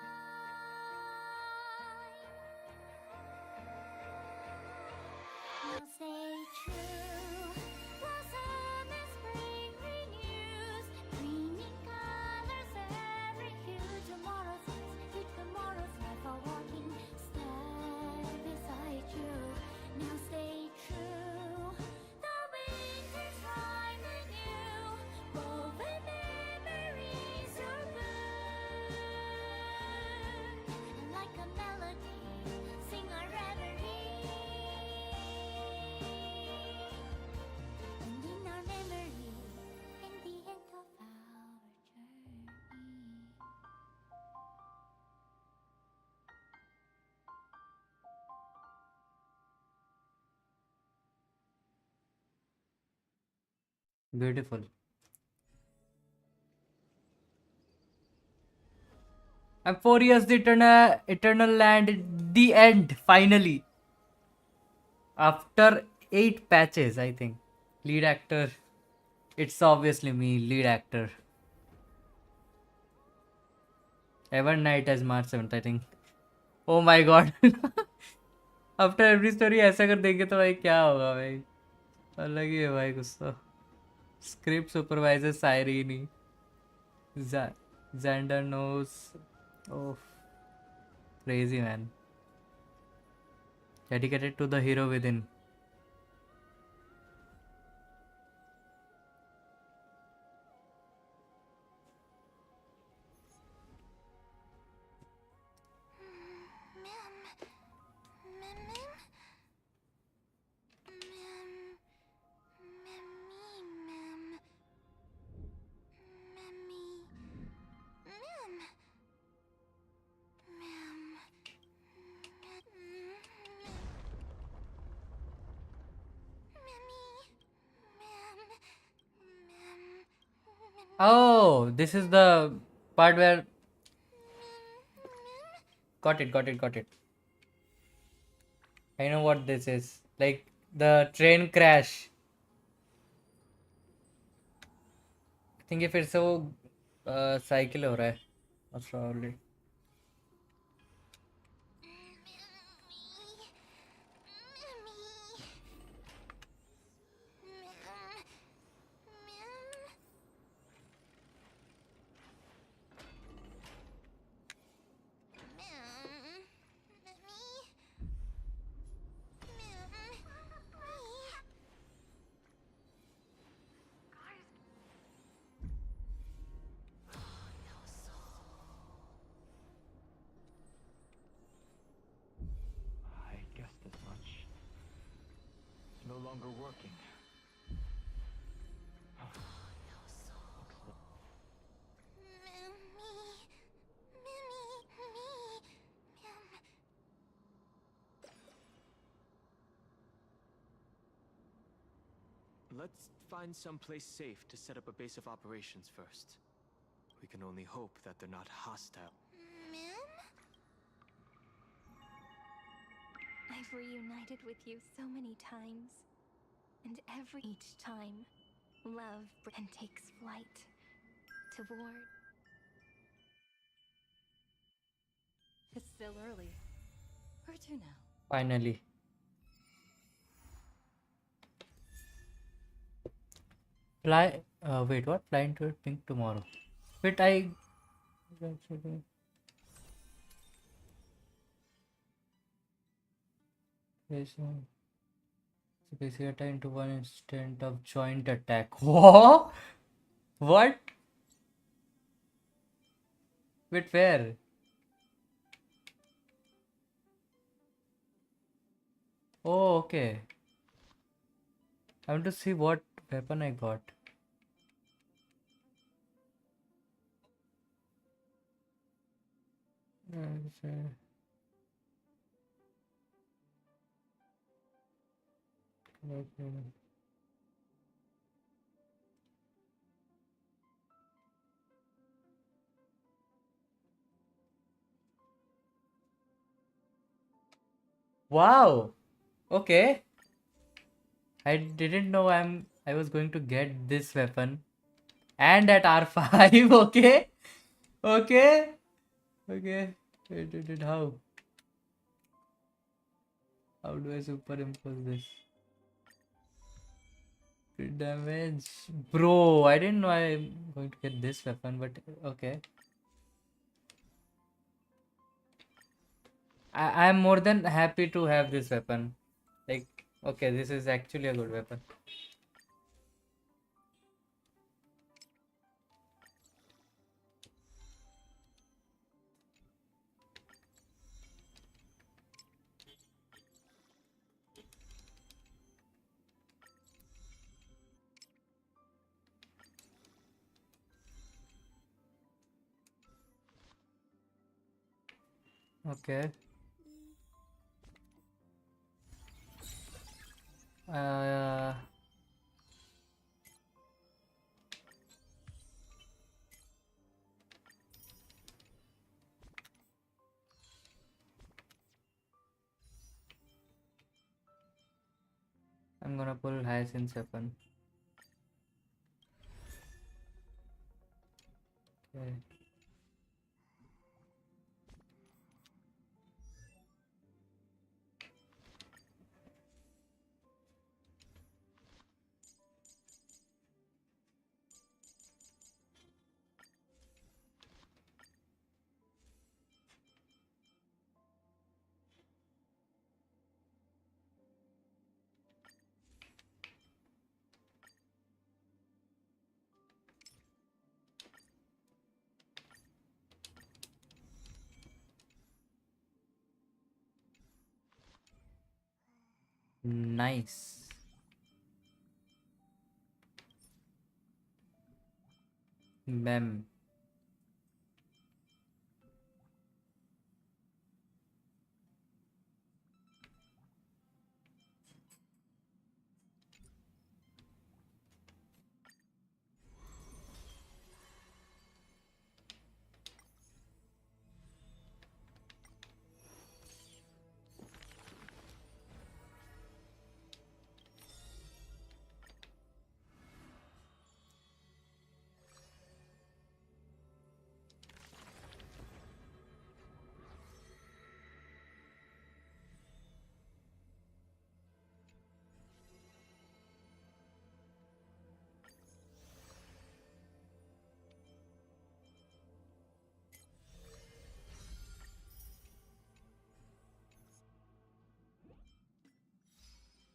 Now stay true. Blossom and spring renews, bringing colors every hue. Tomorrow's life are walking step beside you. Now stay true. The winter's rhyme anew, woven memories are blue. And like a melody, sing our reverie. And in our memory, in the end of our journey. Beautiful. I'm 4 years the eternal land, the end, finally. After 8 patches, I think. Lead actor. It's obviously me, lead actor. Ever Night as March 7th, I think. Oh my god. After every story ऐसा कर देंगे तो भाई क्या होगा भाई. अलग ही है भाई कुछ तो. Script supervisor Sirin. Xander knows. Oh, crazy man. Dedicated to the hero within. Oh, this is the part where. Got it. I know what this is. Like the train crash. I think if it's so cycle हो रहा है. Most probably. I guessed as much. It's no longer working. Let's find some place safe to set up a base of operations first. We can only hope that they're not hostile. I've reunited with you so many times. And each time, love and takes flight toward. It's still early. to now. Finally. Fly. Wait, what? Flying to pink tomorrow. Wait, I. Yes, so basically attack into one instant of joint attack. What? What? Wait, where? Oh, okay. I want to see what weapon I got. Okay. Wow. Okay. I didn't know I was going to get this weapon and at R5. Okay. Okay. Okay. How? How do I superimpose this? Crit damage. Bro, I didn't know I'm going to get this weapon, but okay. I'm more than happy to have this weapon. Like, okay, this is actually a good weapon. Okay. Uh, I'm gonna pull Hyacinth weapon. Okay. Nice. Mem.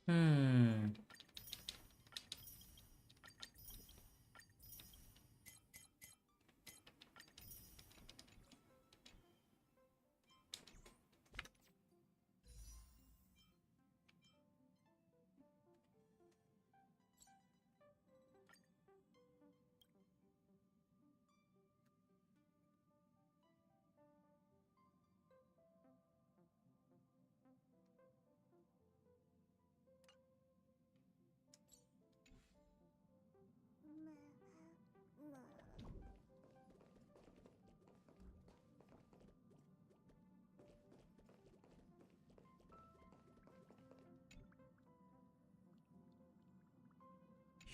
Hmm.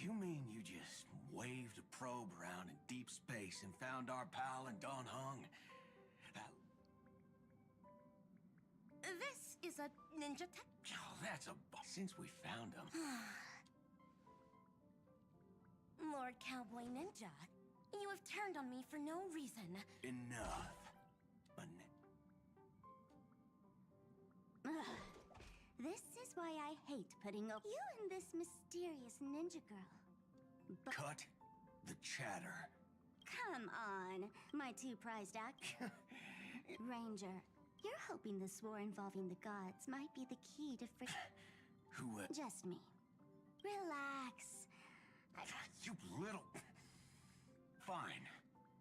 You mean you just waved a probe around in deep space and found our pal and Don Hung? This is is a ninja tech. Oh, that's a since we found him. Lord Cowboy Ninja, you have turned on me for no reason. Enough. Ugh. This is why I hate putting up you and this mysterious ninja girl. Cut the chatter. Come on, my two prized act. Ranger, you're hoping this war involving the gods might be the key to Who? Just me. Relax. You little. Fine,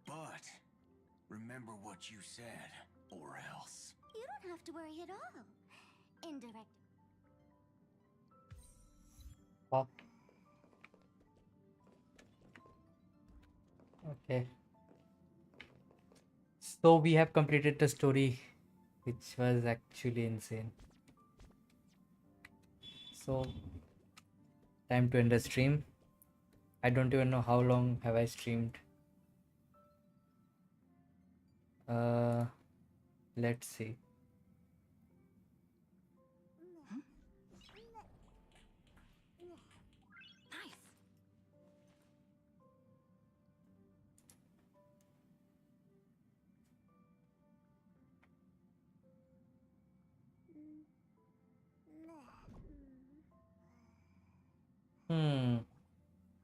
but remember what you said, or else. You don't have to worry at all. Indirect. Fuck. Okay. So we have completed the story, which was actually insane. So, time to end the stream. I don't even know how long have I streamed. Let's see.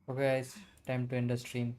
Okay guys, time to end the stream.